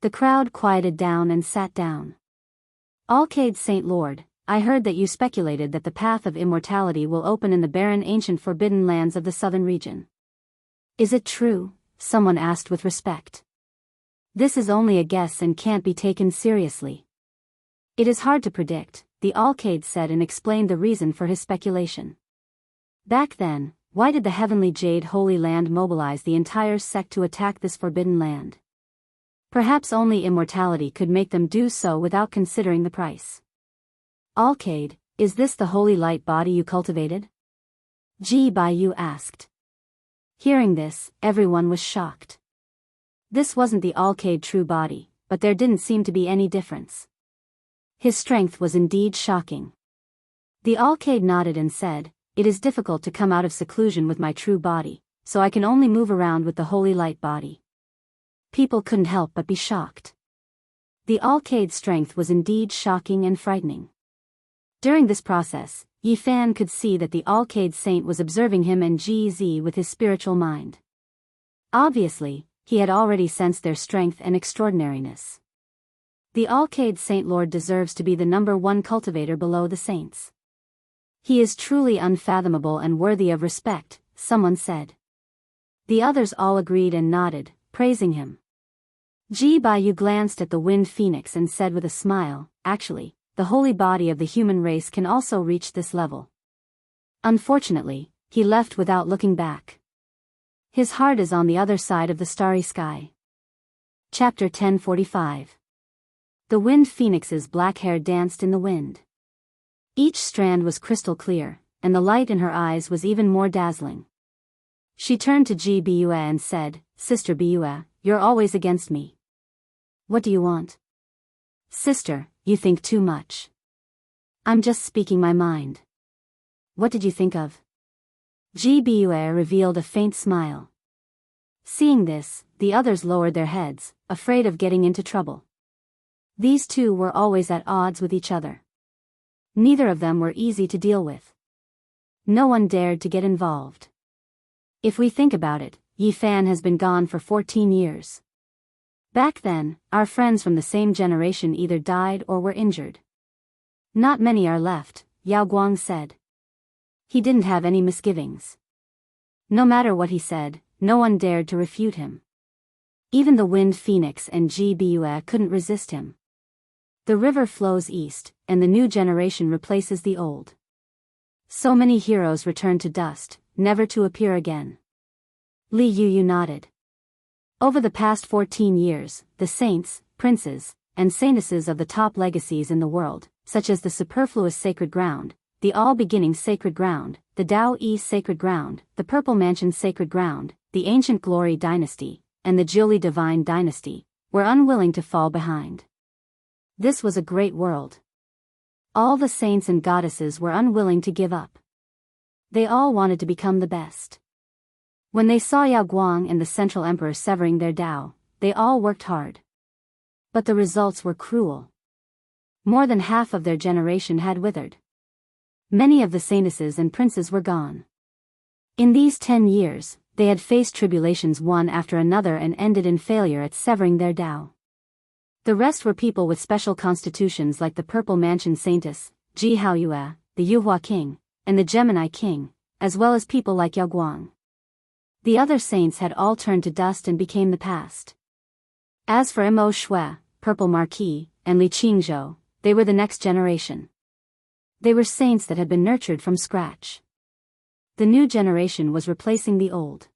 The crowd quieted down and sat down. Alcade Saint Lord, I heard that you speculated that the path of immortality will open in the barren ancient forbidden lands of the southern region. Is it true? Someone asked with respect. This is only a guess and can't be taken seriously. It is hard to predict, the Alcade said and explained the reason for his speculation. Back then, why did the Heavenly Jade Holy Land mobilize the entire sect to attack this forbidden land? Perhaps only immortality could make them do so without considering the price. Alcade, is this the holy light body you cultivated? Ji Baiyu asked. Hearing this, everyone was shocked. This wasn't the Alcade true body, but there didn't seem to be any difference. His strength was indeed shocking. The Alcade nodded and said, it is difficult to come out of seclusion with my true body, so I can only move around with the holy light body. People couldn't help but be shocked. The Alcade's strength was indeed shocking and frightening. During this process, Yi Fan could see that the Alcade Saint was observing him and GZ with his spiritual mind. Obviously, he had already sensed their strength and extraordinariness. The Alcade Saint Lord deserves to be the #1 cultivator below the saints. He is truly unfathomable and worthy of respect, someone said. The others all agreed and nodded, praising him. Ji Baiyu glanced at the Wind Phoenix and said with a smile, actually, the holy body of the human race can also reach this level. Unfortunately, he left without looking back. His heart is on the other side of the starry sky. Chapter 1045. The Wind Phoenix's black hair danced in the wind. Each strand was crystal clear, and the light in her eyes was even more dazzling. She turned to Ji Bue and said, Sister Bue, you're always against me. What do you want? Sister, you think too much. I'm just speaking my mind. What did you think of? Ji Bue revealed a faint smile. Seeing this, the others lowered their heads, afraid of getting into trouble. These two were always at odds with each other. Neither of them were easy to deal with. No one dared to get involved. If we think about it, Yi Fan has been gone for 14 years. Back then, our friends from the same generation either died or were injured. Not many are left, Yao Guang said. He didn't have any misgivings. No matter what he said, no one dared to refute him. Even the Wind Phoenix and Ji Bue couldn't resist him. The river flows east, and the new generation replaces the old. So many heroes return to dust, never to appear again. Li Yu nodded. Over the past 14 years, the saints, princes, and saintesses of the top legacies in the world, such as the superfluous sacred ground, the all-beginning sacred ground, the Dao Yi sacred ground, the Purple Mansion sacred ground, the Ancient Glory dynasty, and the Jiuli divine dynasty, were unwilling to fall behind. This was a great world. All the saints and goddesses were unwilling to give up. They all wanted to become the best. When they saw Yao Guang and the Central Emperor severing their Dao, they all worked hard. But the results were cruel. More than half of their generation had withered. Many of the saintesses and princes were gone. In these 10 years, they had faced tribulations one after another and ended in failure at severing their Dao. The rest were people with special constitutions like the Purple Mansion Saintess, Ji Haoyue, the Yuhua King, and the Gemini King, as well as people like Yao Guang. The other saints had all turned to dust and became the past. As for Mo Shui, Purple Marquis, and Li Qingzhou, they were the next generation. They were saints that had been nurtured from scratch. The new generation was replacing the old.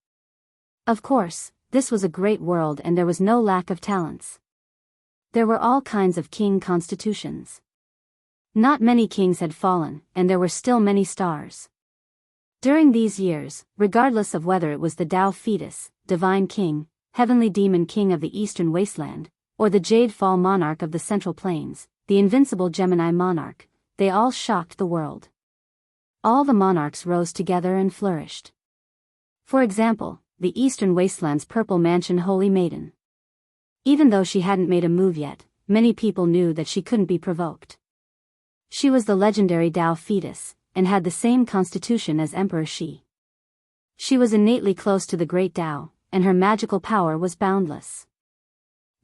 Of course, this was a great world and there was no lack of talents. There were all kinds of king constitutions. Not many kings had fallen, and there were still many stars. During these years, regardless of whether it was the Dao Fetus, Divine King, Heavenly Demon King of the Eastern Wasteland, or the Jade Fall Monarch of the Central Plains, the Invincible Gemini Monarch, they all shocked the world. All the monarchs rose together and flourished. For example, the Eastern Wasteland's Purple Mansion Holy Maiden. Even though she hadn't made a move yet, many people knew that she couldn't be provoked. She was the legendary Dao Fetus, and had the same constitution as Emperor Shi. She was innately close to the great Dao, and her magical power was boundless.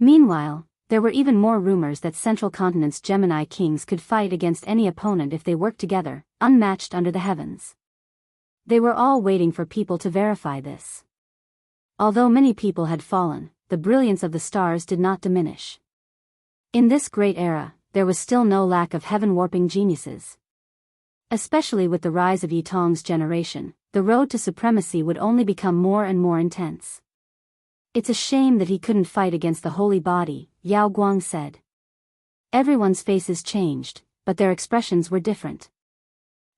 Meanwhile, there were even more rumors that Central Continent's Gemini kings could fight against any opponent if they worked together, unmatched under the heavens. They were all waiting for people to verify this. Although many people had fallen, the brilliance of the stars did not diminish. In this great era, there was still no lack of heaven-warping geniuses. Especially with the rise of Yi Tong's generation, the road to supremacy would only become more and more intense. It's a shame that he couldn't fight against the holy body, Yao Guang said. Everyone's faces changed, but their expressions were different.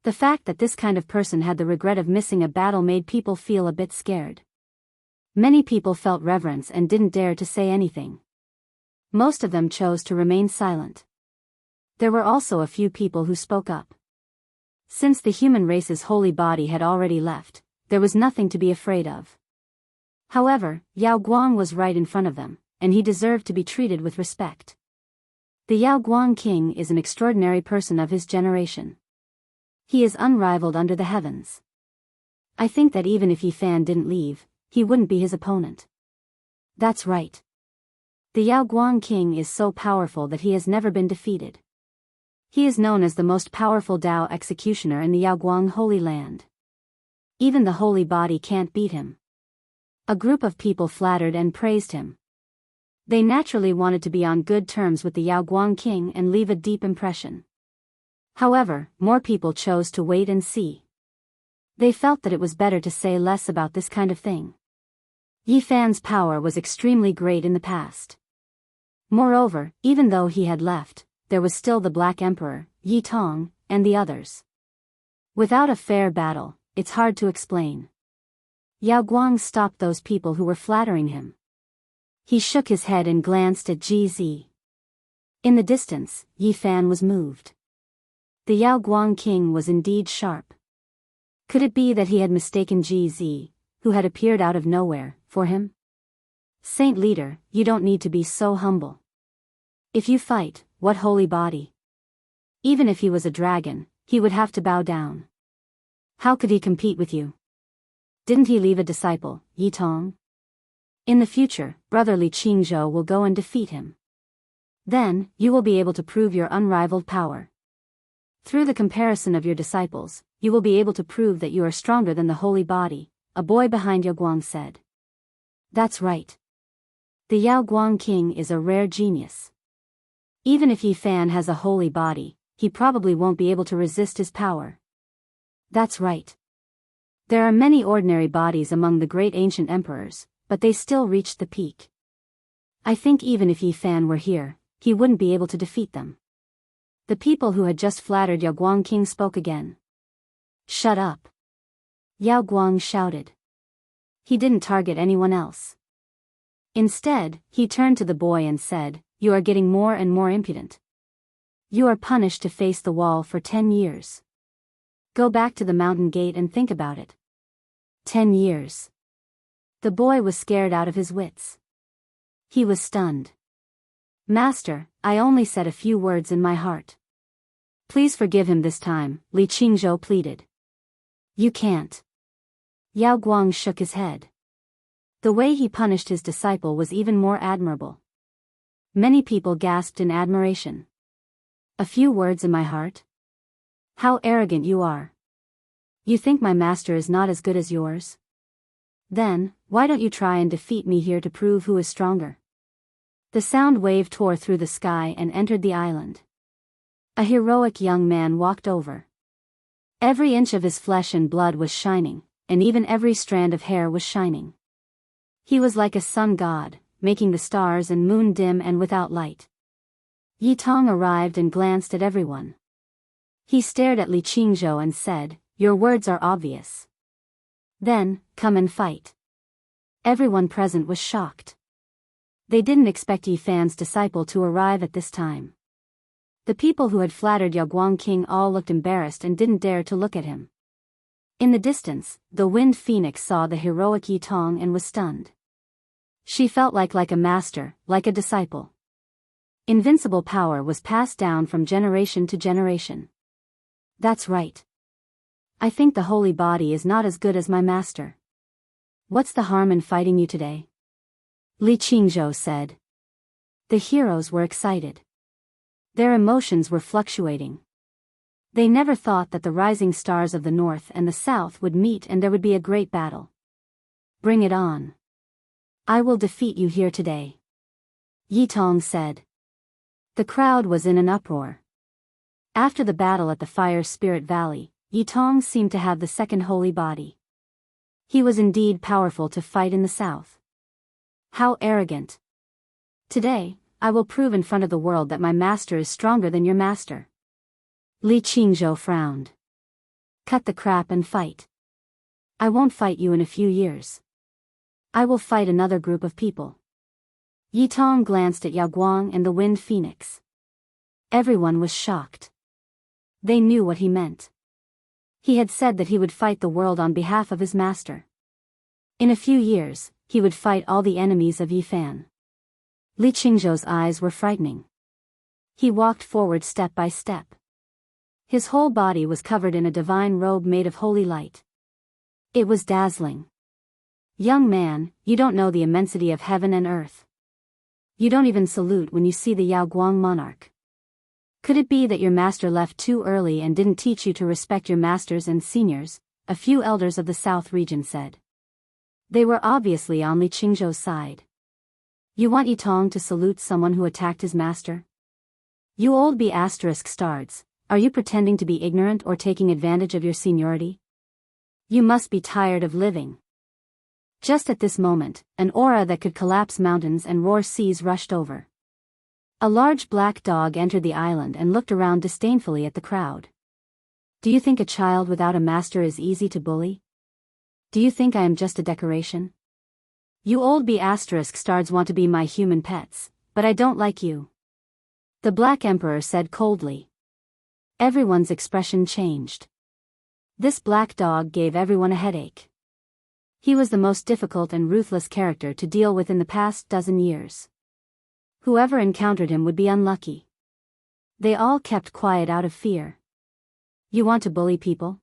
The fact that this kind of person had the regret of missing a battle made people feel a bit scared. Many people felt reverence and didn't dare to say anything. Most of them chose to remain silent. There were also a few people who spoke up. Since the human race's holy body had already left, there was nothing to be afraid of. However, Yao Guang was right in front of them, and he deserved to be treated with respect. The Yao Guang King is an extraordinary person of his generation. He is unrivaled under the heavens. I think that even if Yi Fan didn't leave, he wouldn't be his opponent. That's right. The Yao Guang King is so powerful that he has never been defeated. He is known as the most powerful Dao executioner in the Yao Guang Holy Land. Even the holy body can't beat him. A group of people flattered and praised him. They naturally wanted to be on good terms with the Yao Guang King and leave a deep impression. However, more people chose to wait and see. They felt that it was better to say less about this kind of thing. Yi Fan's power was extremely great in the past. Moreover, even though he had left, there was still the Black Emperor, Yi Tong, and the others. Without a fair battle, it's hard to explain. Yao Guang stopped those people who were flattering him. He shook his head and glanced at Ji Zi. In the distance, Yi Fan was moved. The Yao Guang King was indeed sharp. Could it be that he had mistaken Ji Zi, who had appeared out of nowhere, for him? Saint leader, you don't need to be so humble. If you fight, what holy body? Even if he was a dragon, he would have to bow down. How could he compete with you? Didn't he leave a disciple, Yi Tong? In the future, brother Li Qingzhou will go and defeat him. Then, you will be able to prove your unrivaled power. Through the comparison of your disciples, you will be able to prove that you are stronger than the holy body, a boy behind Yaoguang said. That's right. The Yaoguang king is a rare genius. Even if Yi Fan has a holy body, he probably won't be able to resist his power. That's right. There are many ordinary bodies among the great ancient emperors, but they still reached the peak. I think even if Yi Fan were here, he wouldn't be able to defeat them. The people who had just flattered Yaoguang king spoke again. Shut up. Yaoguang shouted. He didn't target anyone else. Instead, he turned to the boy and said, "You are getting more and more impudent. You are punished to face the wall for 10 years. Go back to the mountain gate and think about it." 10 years. The boy was scared out of his wits. He was stunned. "Master, I only said a few words in my heart. Please forgive him this time," Li Qingzhou pleaded. "You can't." Yaoguang shook his head. The way he punished his disciple was even more admirable. Many people gasped in admiration. "A few words in my heart? How arrogant you are. You think my master is not as good as yours? Then, why don't you try and defeat me here to prove who is stronger?" The sound wave tore through the sky and entered the island. A heroic young man walked over. Every inch of his flesh and blood was shining, and even every strand of hair was shining. He was like a sun god, making the stars and moon dim and without light. Yi Tong arrived and glanced at everyone. He stared at Li Qingzhou and said, "Your words are obvious. Then, come and fight." Everyone present was shocked. They didn't expect Yi Fan's disciple to arrive at this time. The people who had flattered Yaoguang king all looked embarrassed and didn't dare to look at him. In the distance, the wind phoenix saw the heroic Yi Tong and was stunned. She felt like a master, like a disciple. Invincible power was passed down from generation to generation. That's right. I think the holy body is not as good as my master. What's the harm in fighting you today? Li Qingzhou said. The heroes were excited. Their emotions were fluctuating. They never thought that the rising stars of the north and the south would meet and there would be a great battle. Bring it on. I will defeat you here today. Yi Tong said. The crowd was in an uproar. After the battle at the Fire Spirit Valley, Yi Tong seemed to have the second holy body. He was indeed powerful to fight in the south. How arrogant. Today, I will prove in front of the world that my master is stronger than your master. Li Qingzhou frowned. Cut the crap and fight. I won't fight you in a few years. I will fight another group of people. Yi Tong glanced at Yaoguang and the wind phoenix. Everyone was shocked. They knew what he meant. He had said that he would fight the world on behalf of his master. In a few years, he would fight all the enemies of Yi Fan. Li Qingzhou's eyes were frightening. He walked forward step by step. His whole body was covered in a divine robe made of holy light. It was dazzling. Young man, you don't know the immensity of heaven and earth. You don't even salute when you see the Yaoguang monarch. Could it be that your master left too early and didn't teach you to respect your masters and seniors? A few elders of the south region said. They were obviously on Li Qingzhou's side. You want Yi Tong to salute someone who attacked his master? You old B***stards, are you pretending to be ignorant or taking advantage of your seniority? You must be tired of living. Just at this moment, an aura that could collapse mountains and roar seas rushed over. A large black dog entered the island and looked around disdainfully at the crowd. Do you think a child without a master is easy to bully? Do you think I am just a decoration? You old B***stards want to be my human pets, but I don't like you. The Black Emperor said coldly. Everyone's expression changed. This black dog gave everyone a headache. He was the most difficult and ruthless character to deal with in the past dozen years. Whoever encountered him would be unlucky. They all kept quiet out of fear. You want to bully people?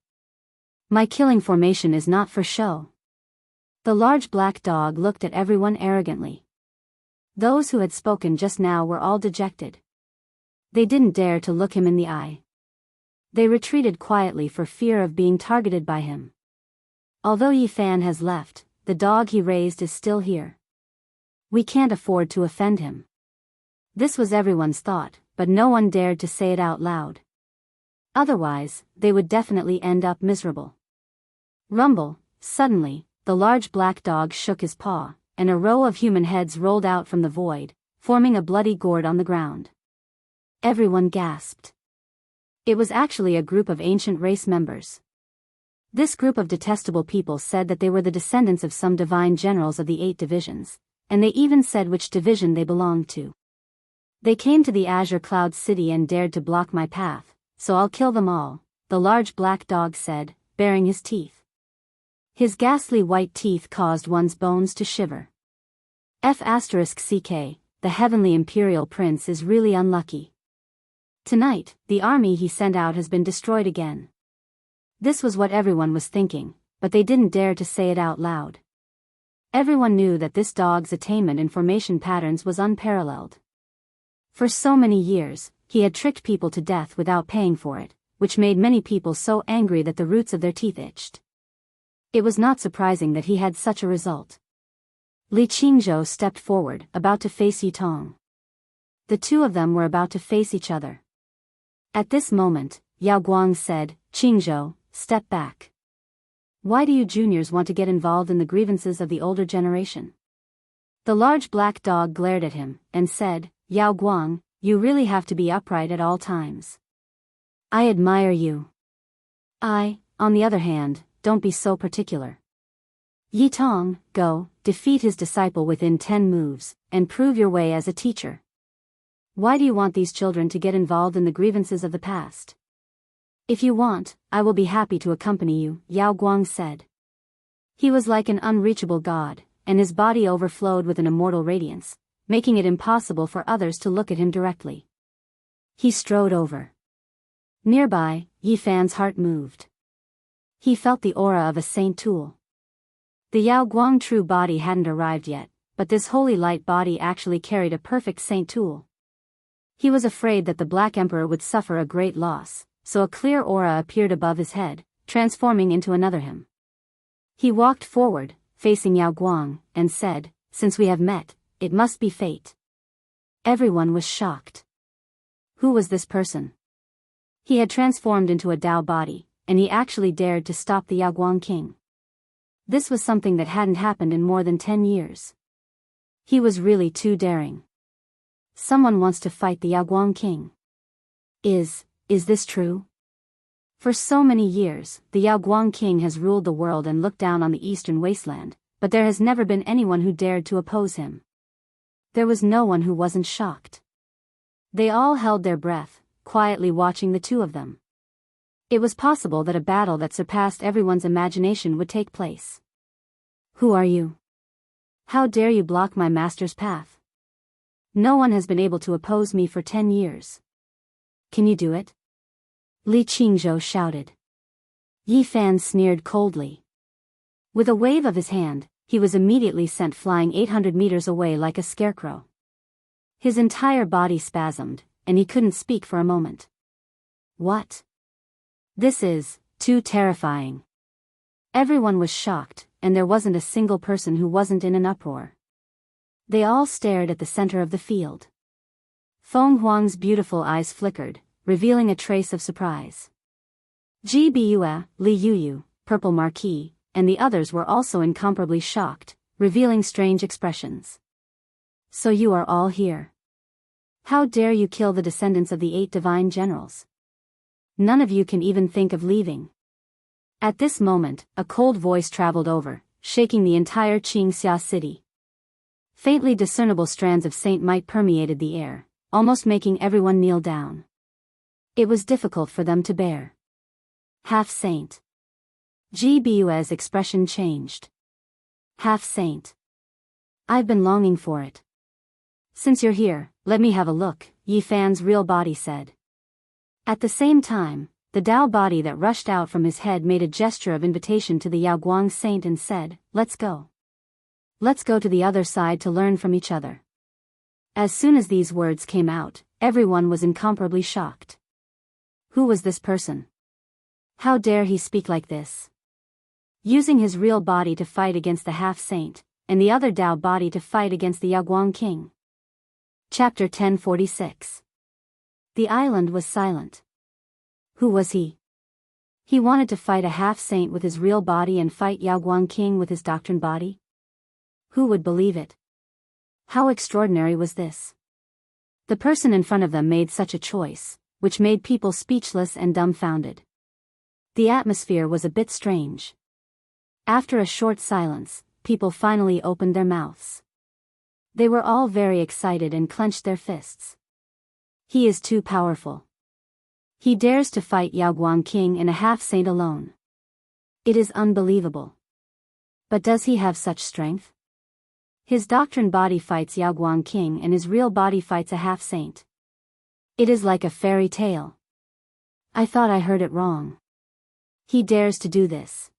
My killing formation is not for show. The large black dog looked at everyone arrogantly. Those who had spoken just now were all dejected. They didn't dare to look him in the eye. They retreated quietly for fear of being targeted by him. Although Yi Fan has left, the dog he raised is still here. We can't afford to offend him. This was everyone's thought, but no one dared to say it out loud. Otherwise, they would definitely end up miserable. Rumble, suddenly, the large black dog shook his paw, and a row of human heads rolled out from the void, forming a bloody gourd on the ground. Everyone gasped. It was actually a group of ancient race members. This group of detestable people said that they were the descendants of some divine generals of the 8 divisions, and they even said which division they belonged to. They came to the Azure Cloud City and dared to block my path, so I'll kill them all, the large black dog said, baring his teeth. His ghastly white teeth caused one's bones to shiver. *CK, the Heavenly Imperial Prince is really unlucky. Tonight, the army he sent out has been destroyed again. This was what everyone was thinking, but they didn't dare to say it out loud. Everyone knew that this dog's attainment in formation patterns was unparalleled. For so many years, he had tricked people to death without paying for it, which made many people so angry that the roots of their teeth itched. It was not surprising that he had such a result. Li Qingzhou stepped forward, about to face Yi Tong. The two of them were about to face each other. At this moment, Yao Guang said, "Qingzhou, step back. Why do you juniors want to get involved in the grievances of the older generation?" The large black dog glared at him, and said, "Yao Guang, you really have to be upright at all times. I admire you. I, on the other hand, don't be so particular. Yi Tong, go, defeat his disciple within 10 moves, and prove your way as a teacher. Why do you want these children to get involved in the grievances of the past? If you want, I will be happy to accompany you," Yao Guang said. He was like an unreachable god, and his body overflowed with an immortal radiance, making it impossible for others to look at him directly. He strode over. Nearby, Yi Fan's heart moved. He felt the aura of a saint tool. The Yao Guang true body hadn't arrived yet, but this holy light body actually carried a perfect saint tool. He was afraid that the Black Emperor would suffer a great loss, so a clear aura appeared above his head, transforming into another him. He walked forward, facing Yao Guang, and said, "Since we have met, it must be fate." Everyone was shocked. Who was this person? He had transformed into a Dao body, and he actually dared to stop the Yao Guang king. This was something that hadn't happened in more than 10 years. He was really too daring. Someone wants to fight the Yao Guang king. Is this true? For so many years, the Yao Guang king has ruled the world and looked down on the eastern wasteland, but there has never been anyone who dared to oppose him. There was no one who wasn't shocked. They all held their breath, quietly watching the two of them. It was possible that a battle that surpassed everyone's imagination would take place. "Who are you? How dare you block my master's path? No one has been able to oppose me for 10 years. Can you do it?" Li Qingzhou shouted. Yi Fan sneered coldly. With a wave of his hand, he was immediately sent flying 800 meters away like a scarecrow. His entire body spasmed, and he couldn't speak for a moment. What? This is too terrifying. Everyone was shocked, and there wasn't a single person who wasn't in an uproar. They all stared at the center of the field. Feng Huang's beautiful eyes flickered, revealing a trace of surprise. Ji Bua, Li Yuyu, Purple Marquis, and the others were also incomparably shocked, revealing strange expressions. "So you are all here. How dare you kill the descendants of the 8 divine generals? None of you can even think of leaving." At this moment, a cold voice traveled over, shaking the entire Qingxia city. Faintly discernible strands of saint might permeated the air, almost making everyone kneel down. It was difficult for them to bear. Half saint. Ji Bua's expression changed. Half-saint. I've been longing for it. Since you're here, let me have a look, Yi Fan's real body said. At the same time, the Dao body that rushed out from his head made a gesture of invitation to the Yaoguang saint and said, "Let's go. Let's go to the other side to learn from each other." As soon as these words came out, everyone was incomparably shocked. Who was this person? How dare he speak like this? Using his real body to fight against the half-saint, and the other Dao body to fight against the Yaoguang king. Chapter 1046. The island was silent. Who was he? He wanted to fight a half-saint with his real body and fight Yaoguang king with his doctrine body? Who would believe it? How extraordinary was this? The person in front of them made such a choice, which made people speechless and dumbfounded. The atmosphere was a bit strange. After a short silence, people finally opened their mouths. They were all very excited and clenched their fists. He is too powerful. He dares to fight Yaoguang king and a half-saint alone. It is unbelievable. But does he have such strength? His doctrine body fights Yaoguang king and his real body fights a half-saint. It is like a fairy tale. I thought I heard it wrong. He dares to do this.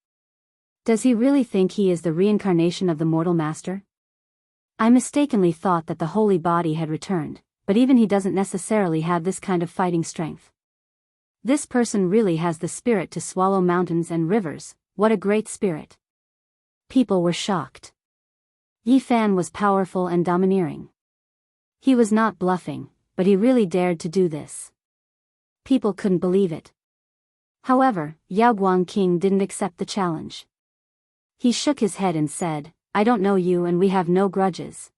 Does he really think he is the reincarnation of the mortal master? I mistakenly thought that the holy body had returned, but even he doesn't necessarily have this kind of fighting strength. This person really has the spirit to swallow mountains and rivers. What a great spirit. People were shocked. Yi Fan was powerful and domineering. He was not bluffing, but he really dared to do this. People couldn't believe it. However, Yaoguang king didn't accept the challenge. He shook his head and said, "I don't know you and we have no grudges.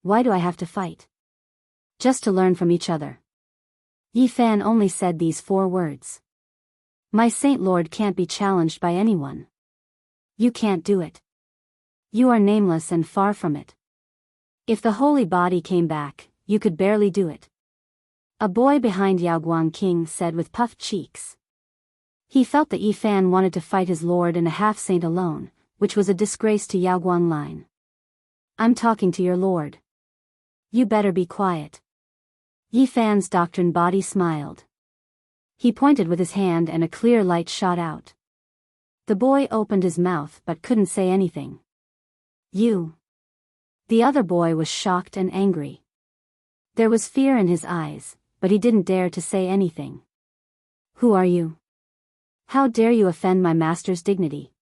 Why do I have to fight? Just to learn from each other." Yi Fan only said these 4 words. "My Saint Lord can't be challenged by anyone. You can't do it. You are nameless and far from it. If the holy body came back, you could barely do it." A boy behind Yaoguang king said with puffed cheeks. He felt that Yi Fan wanted to fight his lord and a half-saint alone, which was a disgrace to Yaoguang line. "I'm talking to your lord. You better be quiet." Yi Fan's doctrine body smiled. He pointed with his hand and a clear light shot out. The boy opened his mouth but couldn't say anything. "You." The other boy was shocked and angry. There was fear in his eyes, but he didn't dare to say anything. "Who are you? How dare you offend my master's dignity?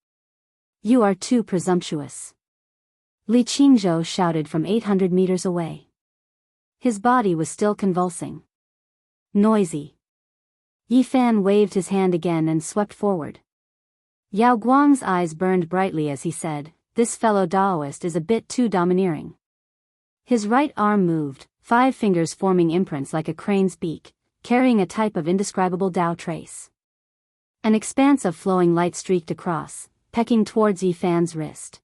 You are too presumptuous." Li Qingzhou shouted from 800 meters away. His body was still convulsing. "Noisy." Yi Fan waved his hand again and swept forward. Yao Guang's eyes burned brightly as he said, "This fellow Daoist is a bit too domineering." His right arm moved, 5 fingers forming imprints like a crane's beak, carrying a type of indescribable Dao trace. An expanse of flowing light streaked across, pecking towards Yi Fan's wrist.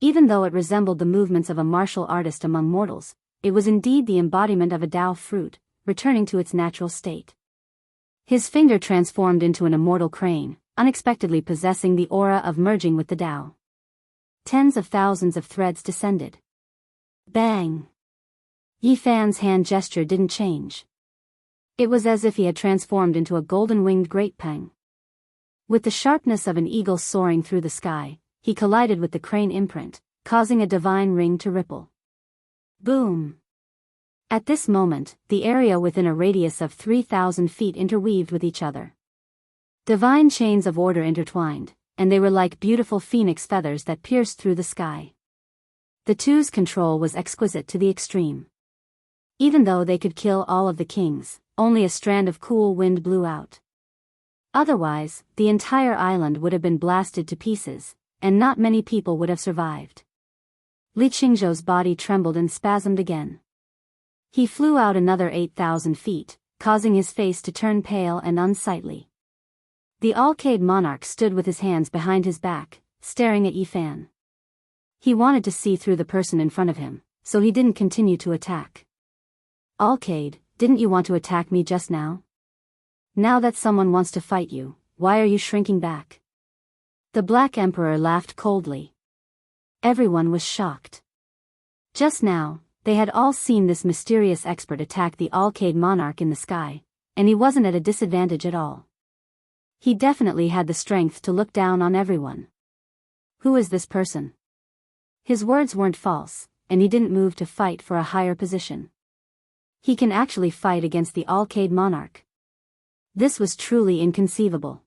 Even though it resembled the movements of a martial artist among mortals, it was indeed the embodiment of a Dao fruit, returning to its natural state. His finger transformed into an immortal crane, unexpectedly possessing the aura of merging with the Dao. Tens of thousands of threads descended. Bang! Yi Fan's hand gesture didn't change. It was as if he had transformed into a golden-winged great peng. With the sharpness of an eagle soaring through the sky, he collided with the crane imprint, causing a divine ring to ripple. Boom! At this moment, the area within a radius of 3,000 feet interweaved with each other. Divine chains of order intertwined, and they were like beautiful phoenix feathers that pierced through the sky. The two's control was exquisite to the extreme. Even though they could kill all of the kings, only a strand of cool wind blew out. Otherwise, the entire island would have been blasted to pieces, and not many people would have survived. Li Qingzhou's body trembled and spasmed again. He flew out another 8,000 feet, causing his face to turn pale and unsightly. The Alcade monarch stood with his hands behind his back, staring at Yi Fan. He wanted to see through the person in front of him, so he didn't continue to attack. "Alcade, didn't you want to attack me just now? Now that someone wants to fight you, why are you shrinking back?" The Black Emperor laughed coldly. Everyone was shocked. Just now, they had all seen this mysterious expert attack the Alcade monarch in the sky, and he wasn't at a disadvantage at all. He definitely had the strength to look down on everyone. Who is this person? His words weren't false, and he didn't move to fight for a higher position. He can actually fight against the Alcade monarch. This was truly inconceivable.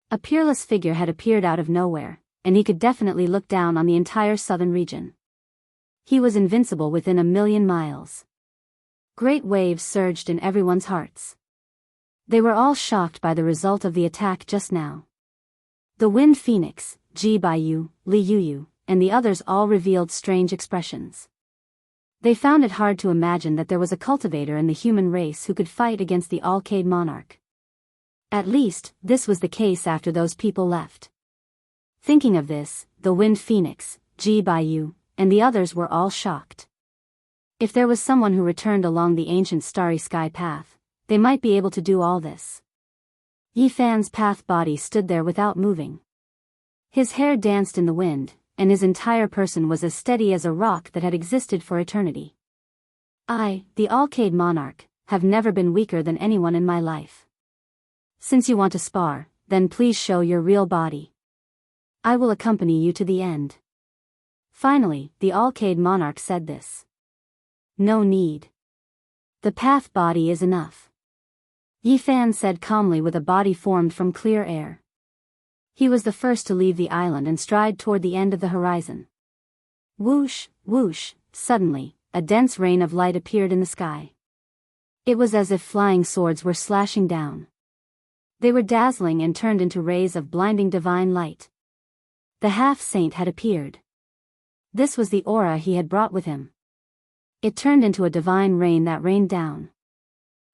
A peerless figure had appeared out of nowhere, and he could definitely look down on the entire southern region. He was invincible within 1,000,000 miles. Great waves surged in everyone's hearts. They were all shocked by the result of the attack just now. The Wind Phoenix, Ji Baiyu, Li Yuyu, and the others all revealed strange expressions. They found it hard to imagine that there was a cultivator in the human race who could fight against the Alcade monarch. At least, this was the case after those people left. Thinking of this, the Wind Phoenix, Ji Baiyu, and the others were all shocked. If there was someone who returned along the ancient starry sky path, they might be able to do all this. Yi Fan's path body stood there without moving. His hair danced in the wind, and his entire person was as steady as a rock that had existed for eternity. I, the Alcade monarch, have never been weaker than anyone in my life. Since you want to spar, then please show your real body. I will accompany you to the end. Finally, the Alcade monarch said this. No need. The path body is enough. Yi Fan said calmly with a body formed from clear air. He was the first to leave the island and stride toward the end of the horizon. Whoosh, whoosh, suddenly, a dense rain of light appeared in the sky. It was as if flying swords were slashing down. They were dazzling and turned into rays of blinding divine light. The half-saint had appeared. This was the aura he had brought with him. It turned into a divine rain that rained down.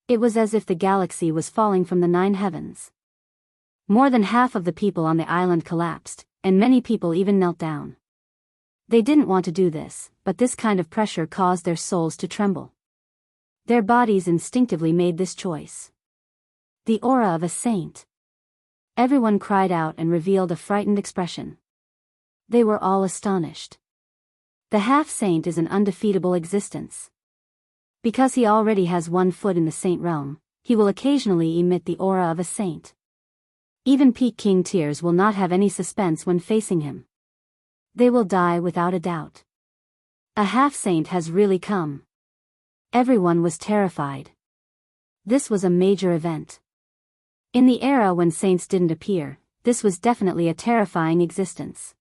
It was as if the galaxy was falling from the 9 heavens. More than half of the people on the island collapsed, and many people even knelt down. They didn't want to do this, but this kind of pressure caused their souls to tremble. Their bodies instinctively made this choice. The aura of a saint. Everyone cried out and revealed a frightened expression. They were all astonished. The half-saint is an undefeatable existence. Because he already has one foot in the saint realm, he will occasionally emit the aura of a saint. Even peak King Tears will not have any suspense when facing him. They will die without a doubt. A half-saint has really come. Everyone was terrified. This was a major event. In the era when saints didn't appear, this was definitely a terrifying existence.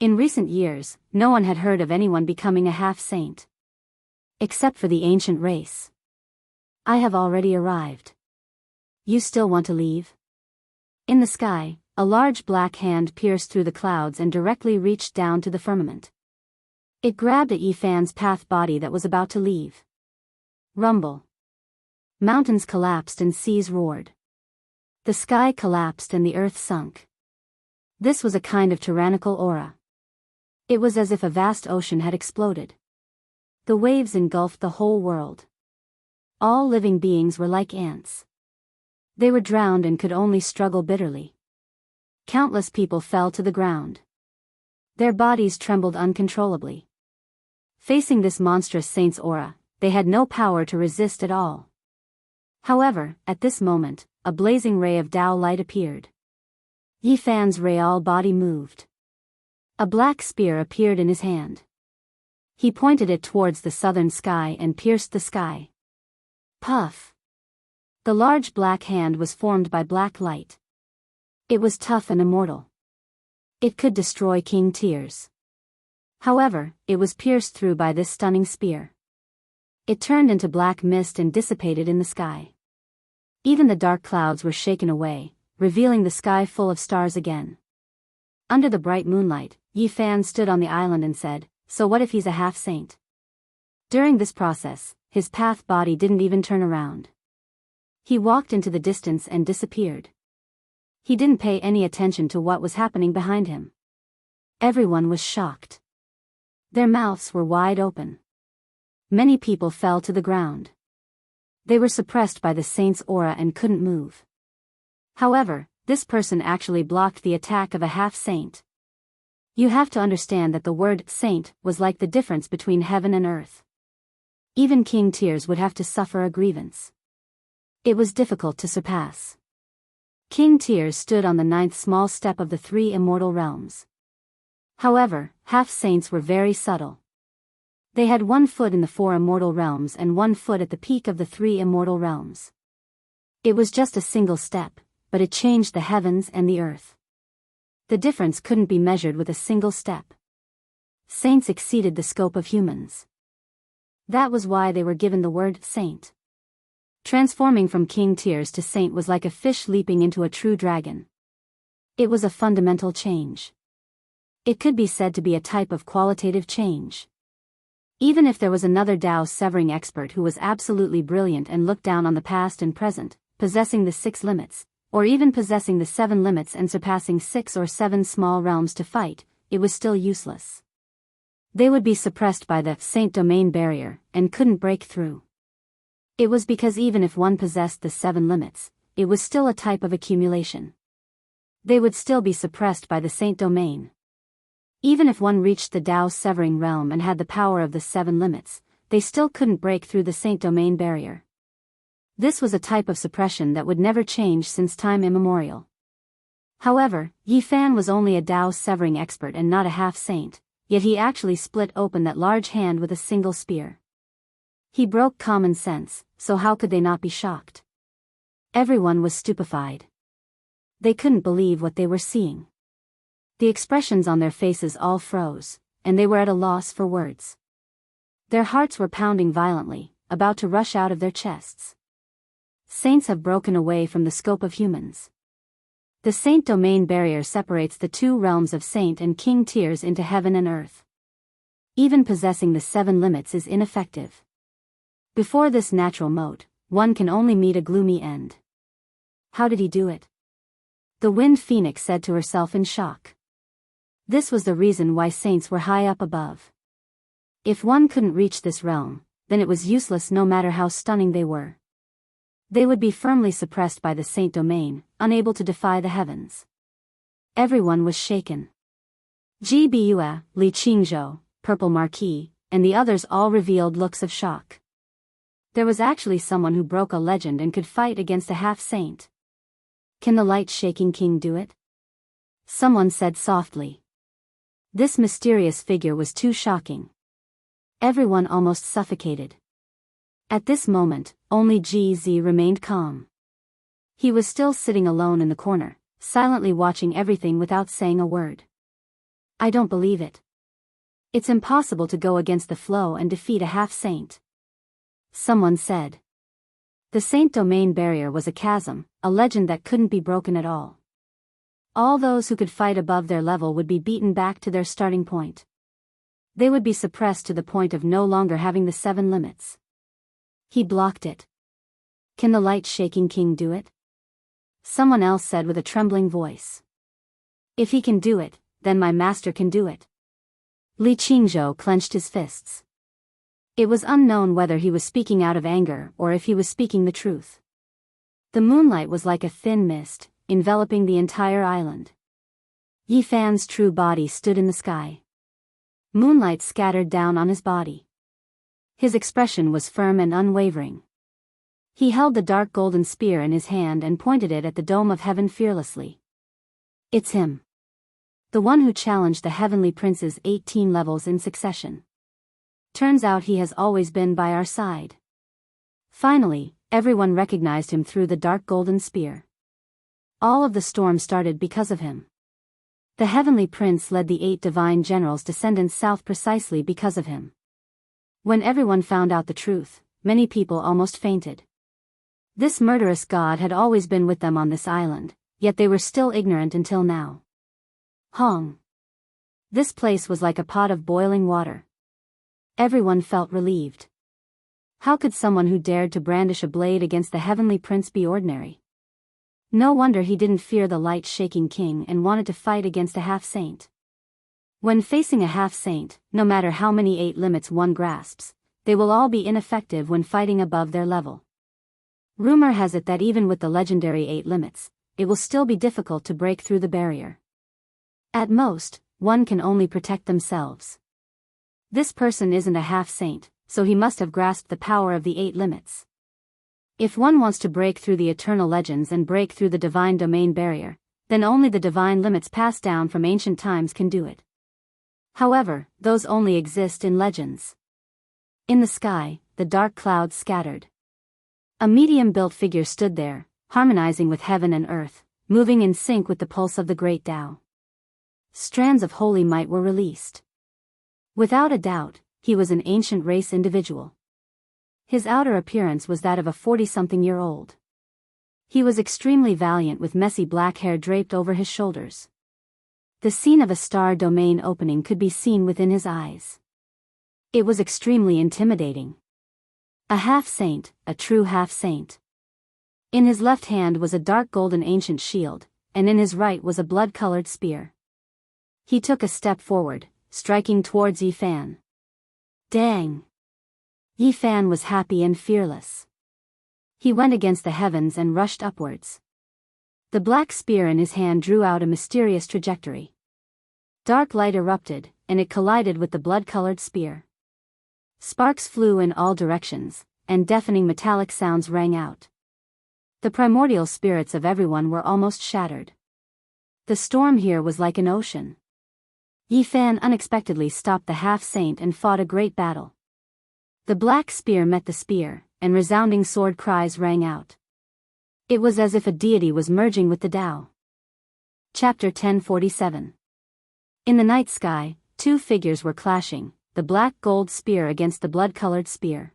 In recent years, no one had heard of anyone becoming a half-saint. Except for the ancient race. I have already arrived. You still want to leave? In the sky, a large black hand pierced through the clouds and directly reached down to the firmament. It grabbed at Yi Fan's path body that was about to leave. Rumble. Mountains collapsed and seas roared. The sky collapsed and the earth sunk. This was a kind of tyrannical aura. It was as if a vast ocean had exploded. The waves engulfed the whole world. All living beings were like ants. They were drowned and could only struggle bitterly. Countless people fell to the ground. Their bodies trembled uncontrollably. Facing this monstrous saint's aura, they had no power to resist at all. However, at this moment, a blazing ray of Tao light appeared. Yi Fan's real body moved. A black spear appeared in his hand. He pointed it towards the southern sky and pierced the sky. Puff! The large black hand was formed by black light. It was tough and immortal. It could destroy King Tears. However, it was pierced through by this stunning spear. It turned into black mist and dissipated in the sky. Even the dark clouds were shaken away, revealing the sky full of stars again. Under the bright moonlight, Yi Fan stood on the island and said, "So what if he's a half-saint?" During this process, his path body didn't even turn around. He walked into the distance and disappeared. He didn't pay any attention to what was happening behind him. Everyone was shocked. Their mouths were wide open. Many people fell to the ground. They were suppressed by the saint's aura and couldn't move. However, this person actually blocked the attack of a half-saint. You have to understand that the word saint was like the difference between heaven and earth. Even King Tears would have to suffer a grievance. It was difficult to surpass. King Tears stood on the 9th small step of the 3 immortal realms. However, half-saints were very subtle. They had 1 foot in the 4 immortal realms and 1 foot at the peak of the 3 immortal realms. It was just a single step, but it changed the heavens and the earth. The difference couldn't be measured with a single step. Saints exceeded the scope of humans. That was why they were given the word saint. Transforming from King Tears to saint was like a fish leaping into a true dragon. It was a fundamental change. It could be said to be a type of qualitative change. Even if there was another Tao severing expert who was absolutely brilliant and looked down on the past and present, possessing the 6 limits, or even possessing the 7 limits and surpassing 6 or 7 small realms to fight, it was still useless. They would be suppressed by the Saint Domain barrier, and couldn't break through. It was because even if one possessed the 7 limits, it was still a type of accumulation. They would still be suppressed by the Saint Domain. Even if one reached the Tao severing realm and had the power of the 7 limits, they still couldn't break through the Saint Domain barrier. This was a type of suppression that would never change since time immemorial. However, Yi Fan was only a Tao severing expert and not a half-saint, yet he actually split open that large hand with a single spear. He broke common sense, so how could they not be shocked? Everyone was stupefied. They couldn't believe what they were seeing. The expressions on their faces all froze, and they were at a loss for words. Their hearts were pounding violently, about to rush out of their chests. Saints have broken away from the scope of humans. The Saint Domain barrier separates the 2 realms of Saint and King Tears into heaven and earth. Even possessing the 7 limits is ineffective. Before this natural moat, one can only meet a gloomy end. How did he do it? The Wind Phoenix said to herself in shock. This was the reason why saints were high up above. If one couldn't reach this realm, then it was useless no matter how stunning they were. They would be firmly suppressed by the Saint Domain, unable to defy the heavens. Everyone was shaken. Ji Bua, Li Qingzhou, Purple Marquis, and the others all revealed looks of shock. There was actually someone who broke a legend and could fight against a half-saint. Can the light-shaking king do it? Someone said softly. This mysterious figure was too shocking. Everyone almost suffocated. At this moment, only GZ remained calm. He was still sitting alone in the corner, silently watching everything without saying a word. I don't believe it. It's impossible to go against the flow and defeat a half-saint. Someone said. The Saint Domain barrier was a chasm, a legend that couldn't be broken at all. All those who could fight above their level would be beaten back to their starting point. They would be suppressed to the point of no longer having the 7 limits. He blocked it. Can the light-shaking king do it? Someone else said with a trembling voice. If he can do it, then my master can do it. Li Qingzhou clenched his fists. It was unknown whether he was speaking out of anger or if he was speaking the truth. The moonlight was like a thin mist, enveloping the entire island. Yi Fan's true body stood in the sky. Moonlight scattered down on his body. His expression was firm and unwavering. He held the dark golden spear in his hand and pointed it at the dome of heaven fearlessly. It's him. The one who challenged the heavenly princes 18 levels in succession. Turns out he has always been by our side. Finally, everyone recognized him through the dark golden spear. All of the storm started because of him. The heavenly prince led the 8 divine generals' descendants south precisely because of him. When everyone found out the truth, many people almost fainted. This murderous god had always been with them on this island, yet they were still ignorant until now. Hong. This place was like a pot of boiling water. Everyone felt relieved. How could someone who dared to brandish a blade against the heavenly prince be ordinary? No wonder he didn't fear the light-shaking king and wanted to fight against a half-saint. When facing a half-saint, no matter how many 8 limits one grasps, they will all be ineffective when fighting above their level. Rumor has it that even with the legendary 8 limits, it will still be difficult to break through the barrier. At most, one can only protect themselves. This person isn't a half-saint, so he must have grasped the power of the 8 limits. If one wants to break through the eternal legends and break through the divine domain barrier, then only the divine limits passed down from ancient times can do it. However, those only exist in legends. In the sky, the dark clouds scattered. A medium-built figure stood there, harmonizing with heaven and earth, moving in sync with the pulse of the great Tao. Strands of holy might were released. Without a doubt, he was an ancient race individual. His outer appearance was that of a 40-something-year-old. He was extremely valiant with messy black hair draped over his shoulders. The scene of a star domain opening could be seen within his eyes. It was extremely intimidating. A half-saint, a true half-saint. In his left hand was a dark golden ancient shield, and in his right was a blood-colored spear. He took a step forward, striking towards Yi Fan. Dang! Yi Fan was happy and fearless. He went against the heavens and rushed upwards. The black spear in his hand drew out a mysterious trajectory. Dark light erupted, and it collided with the blood-colored spear. Sparks flew in all directions, and deafening metallic sounds rang out. The primordial spirits of everyone were almost shattered. The storm here was like an ocean. Yi Fan unexpectedly stopped the half-saint and fought a great battle. The black spear met the spear, and resounding sword cries rang out. It was as if a deity was merging with the Tao. Chapter 1047. In the night sky, 2 figures were clashing, the black gold spear against the blood-colored spear.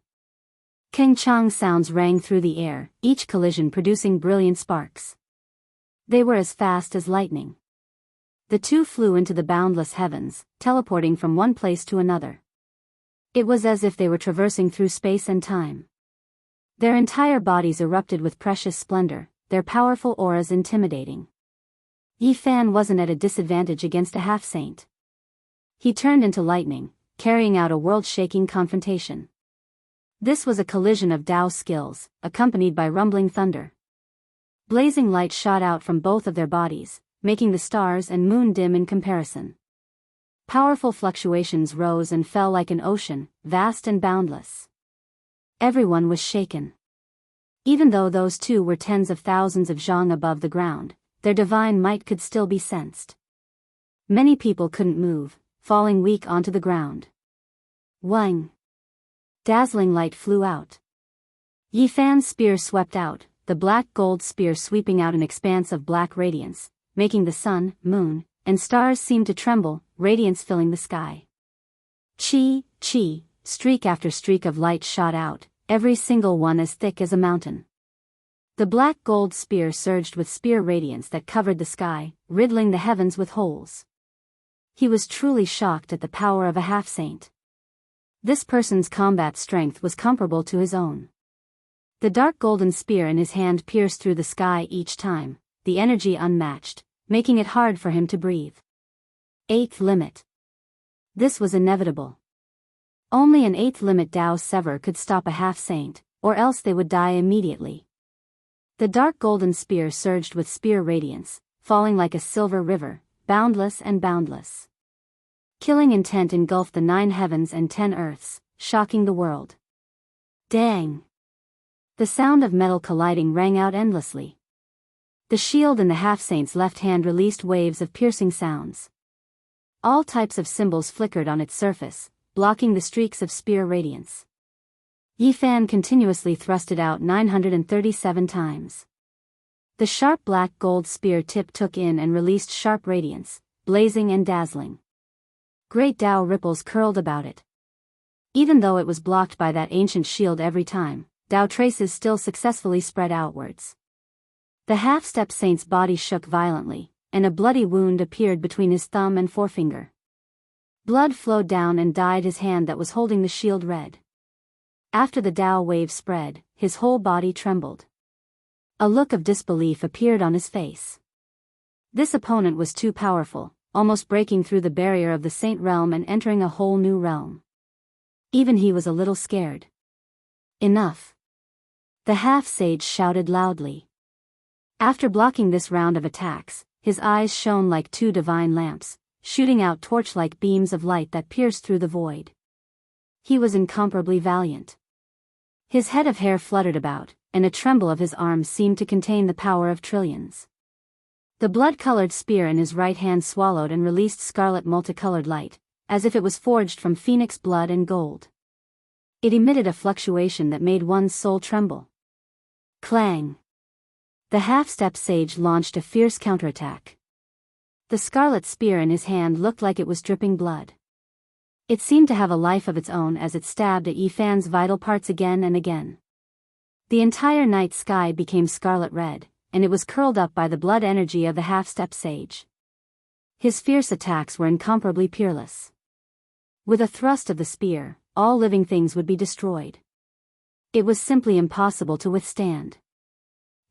Keng-chang sounds rang through the air, each collision producing brilliant sparks. They were as fast as lightning. The 2 flew into the boundless heavens, teleporting from one place to another. It was as if they were traversing through space and time. Their entire bodies erupted with precious splendor, their powerful auras intimidating. Yi Fan wasn't at a disadvantage against a half-saint. He turned into lightning, carrying out a world-shaking confrontation. This was a collision of Tao skills, accompanied by rumbling thunder. Blazing light shot out from both of their bodies, making the stars and moon dim in comparison. Powerful fluctuations rose and fell like an ocean, vast and boundless. Everyone was shaken. Even though those 2 were tens of thousands of zhang above the ground, their divine might could still be sensed. Many people couldn't move, falling weak onto the ground. Wang! Dazzling light flew out. Yi Fan's spear swept out, the black gold spear sweeping out an expanse of black radiance, making the sun, moon, and stars seem to tremble, radiance filling the sky. Chi, streak after streak of light shot out, every single one as thick as a mountain. The black gold spear surged with spear radiance that covered the sky, riddling the heavens with holes. He was truly shocked at the power of a half-saint. This person's combat strength was comparable to his own. The dark golden spear in his hand pierced through the sky each time, the energy unmatched, making it hard for him to breathe. 8th limit. This was inevitable. Only an 8th limit Tao sever could stop a half-saint, or else they would die immediately. The dark golden spear surged with spear radiance, falling like a silver river, boundless and boundless. Killing intent engulfed the 9 heavens and 10 earths, shocking the world. Dang! The sound of metal colliding rang out endlessly. The shield in the half-saint's left hand released waves of piercing sounds. All types of symbols flickered on its surface, blocking the streaks of spear radiance. Yi Fan continuously thrust it out 937 times. The sharp black gold spear tip took in and released sharp radiance, blazing and dazzling. Great Tao ripples curled about it. Even though it was blocked by that ancient shield every time, Tao traces still successfully spread outwards. The half-step saint's body shook violently, and a bloody wound appeared between his thumb and forefinger. Blood flowed down and dyed his hand that was holding the shield red. After the Tao wave spread, his whole body trembled. A look of disbelief appeared on his face. This opponent was too powerful, almost breaking through the barrier of the saint realm and entering a whole new realm. Even he was a little scared. Enough! The half-sage shouted loudly. After blocking this round of attacks, his eyes shone like 2 divine lamps, shooting out torch-like beams of light that pierced through the void. He was incomparably valiant. His head of hair fluttered about, and a tremble of his arms seemed to contain the power of trillions. The blood-colored spear in his right hand swallowed and released scarlet multicolored light, as if it was forged from phoenix blood and gold. It emitted a fluctuation that made one's soul tremble. Clang! The half-step sage launched a fierce counterattack. The scarlet spear in his hand looked like it was dripping blood. It seemed to have a life of its own as it stabbed at Yifan's vital parts again and again. The entire night sky became scarlet red, and it was curled up by the blood energy of the half-step sage. His fierce attacks were incomparably peerless. With a thrust of the spear, all living things would be destroyed. It was simply impossible to withstand.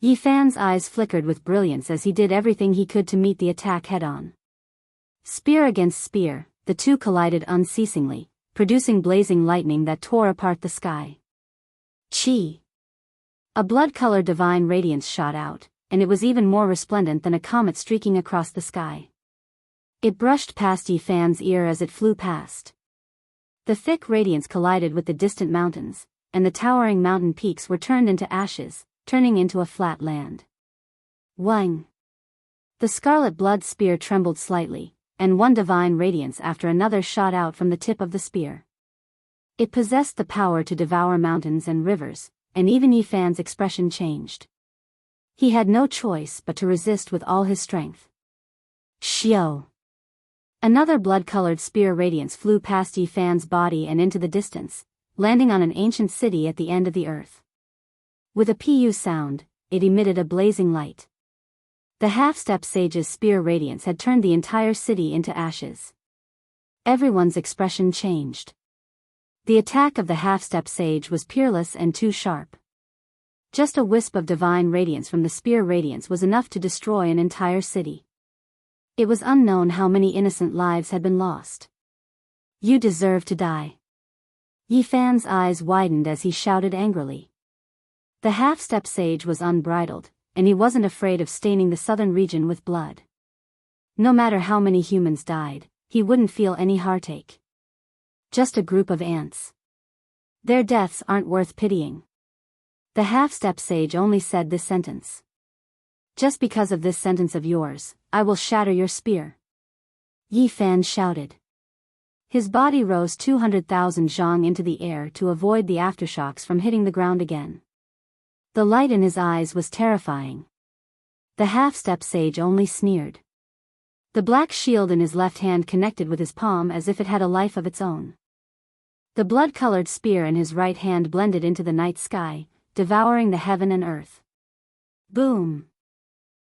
Yifan's eyes flickered with brilliance as he did everything he could to meet the attack head-on. Spear against spear, the two collided unceasingly, producing blazing lightning that tore apart the sky. Chi! A blood-colored divine radiance shot out, and it was even more resplendent than a comet streaking across the sky. It brushed past Yifan's ear as it flew past. The thick radiance collided with the distant mountains, and the towering mountain peaks were turned into ashes, turning into a flat land. Wang! The scarlet blood spear trembled slightly, and one divine radiance after another shot out from the tip of the spear. It possessed the power to devour mountains and rivers, and even Yifan's expression changed. He had no choice but to resist with all his strength. Xiao! Another blood-colored spear radiance flew past Yifan's body and into the distance, landing on an ancient city at the end of the earth. With a pu sound, it emitted a blazing light. The half-step sage's spear radiance had turned the entire city into ashes. Everyone's expression changed. The attack of the half-step sage was peerless and too sharp. Just a wisp of divine radiance from the spear radiance was enough to destroy an entire city. It was unknown how many innocent lives had been lost. You deserve to die. Yifan's eyes widened as he shouted angrily. The half-step sage was unbridled, and he wasn't afraid of staining the southern region with blood. No matter how many humans died, he wouldn't feel any heartache. Just a group of ants. Their deaths aren't worth pitying. The half-step sage only said this sentence. Just because of this sentence of yours, I will shatter your spear. Yifan shouted. His body rose 200,000 zhang into the air to avoid the aftershocks from hitting the ground again. The light in his eyes was terrifying. The half-step sage only sneered. The black shield in his left hand connected with his palm as if it had a life of its own. The blood-colored spear in his right hand blended into the night sky, devouring the heaven and earth. Boom!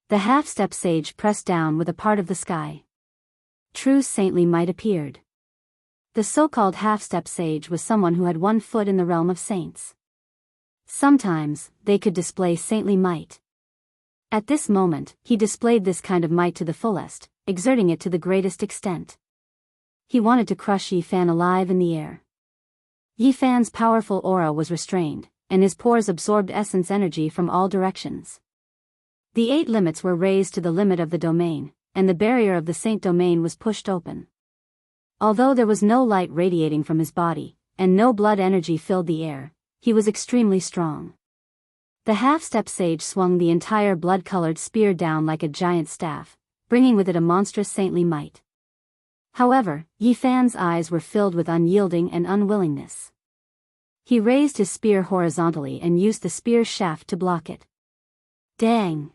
The half-step sage pressed down with a part of the sky. True saintly might appeared. The so-called half-step sage was someone who had 1 foot in the realm of saints. Sometimes, they could display saintly might. At this moment, he displayed this kind of might to the fullest, exerting it to the greatest extent. He wanted to crush Yifan alive in the air. Yifan's powerful aura was restrained, and his pores absorbed essence energy from all directions. The 8 limits were raised to the limit of the domain, and the barrier of the saint domain was pushed open. Although there was no light radiating from his body, and no blood energy filled the air, he was extremely strong. The half-step sage swung the entire blood-colored spear down like a giant staff, bringing with it a monstrous saintly might. However, Yifan's eyes were filled with unyielding and unwillingness. He raised his spear horizontally and used the spear's shaft to block it. Dang!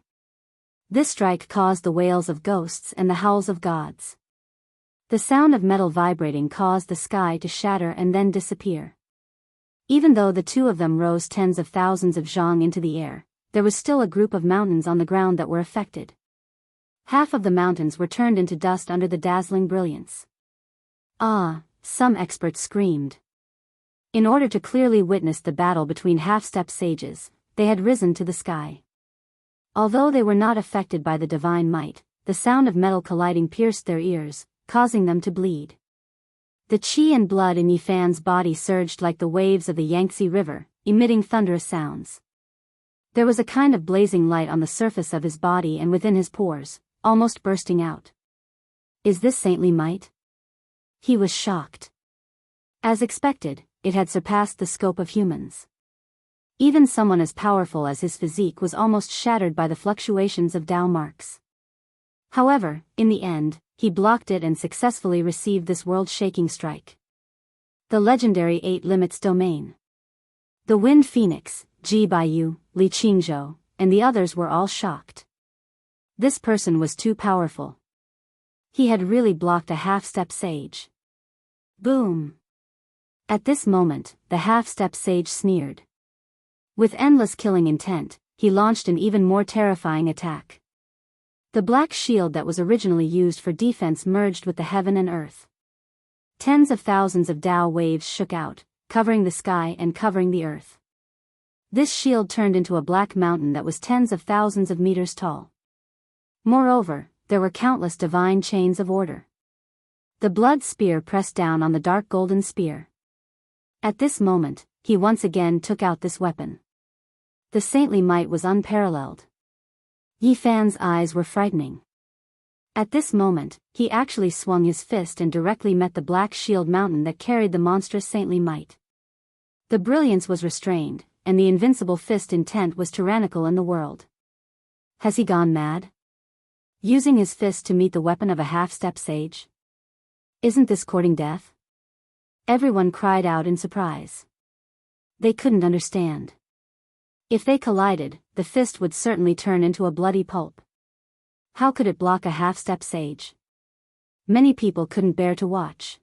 This strike caused the wails of ghosts and the howls of gods. The sound of metal vibrating caused the sky to shatter and then disappear. Even though the two of them rose tens of thousands of zhang into the air, there was still a group of mountains on the ground that were affected. Half of the mountains were turned into dust under the dazzling brilliance. Ah, some experts screamed. In order to clearly witness the battle between half-step sages, they had risen to the sky. Although they were not affected by the divine might, the sound of metal colliding pierced their ears, causing them to bleed. The qi and blood in Yifan's body surged like the waves of the Yangtze River, emitting thunderous sounds. There was a kind of blazing light on the surface of his body and within his pores, almost bursting out. Is this saintly might? He was shocked. As expected, it had surpassed the scope of humans. Even someone as powerful as his physique was almost shattered by the fluctuations of Tao marks. However, in the end, he blocked it and successfully received this world-shaking strike. The legendary 8 Limits Domain. The Wind Phoenix, Ji Baiyu, Li Qingzhou, and the others were all shocked. This person was too powerful. He had really blocked a half-step sage. Boom! At this moment, the half-step sage sneered. With endless killing intent, he launched an even more terrifying attack. The black shield that was originally used for defense merged with the heaven and earth. Tens of thousands of Tao waves shook out, covering the sky and covering the earth. This shield turned into a black mountain that was tens of thousands of meters tall. Moreover, there were countless divine chains of order. The blood spear pressed down on the dark golden spear. At this moment, he once again took out this weapon. The saintly might was unparalleled. Yi Fan's eyes were frightening. At this moment, he actually swung his fist and directly met the black shield mountain that carried the monstrous saintly might. The brilliance was restrained, and the invincible fist intent was tyrannical in the world. Has he gone mad? Using his fist to meet the weapon of a half-step sage? Isn't this courting death? Everyone cried out in surprise. They couldn't understand. If they collided, the fist would certainly turn into a bloody pulp. How could it block a half-step sage? Many people couldn't bear to watch.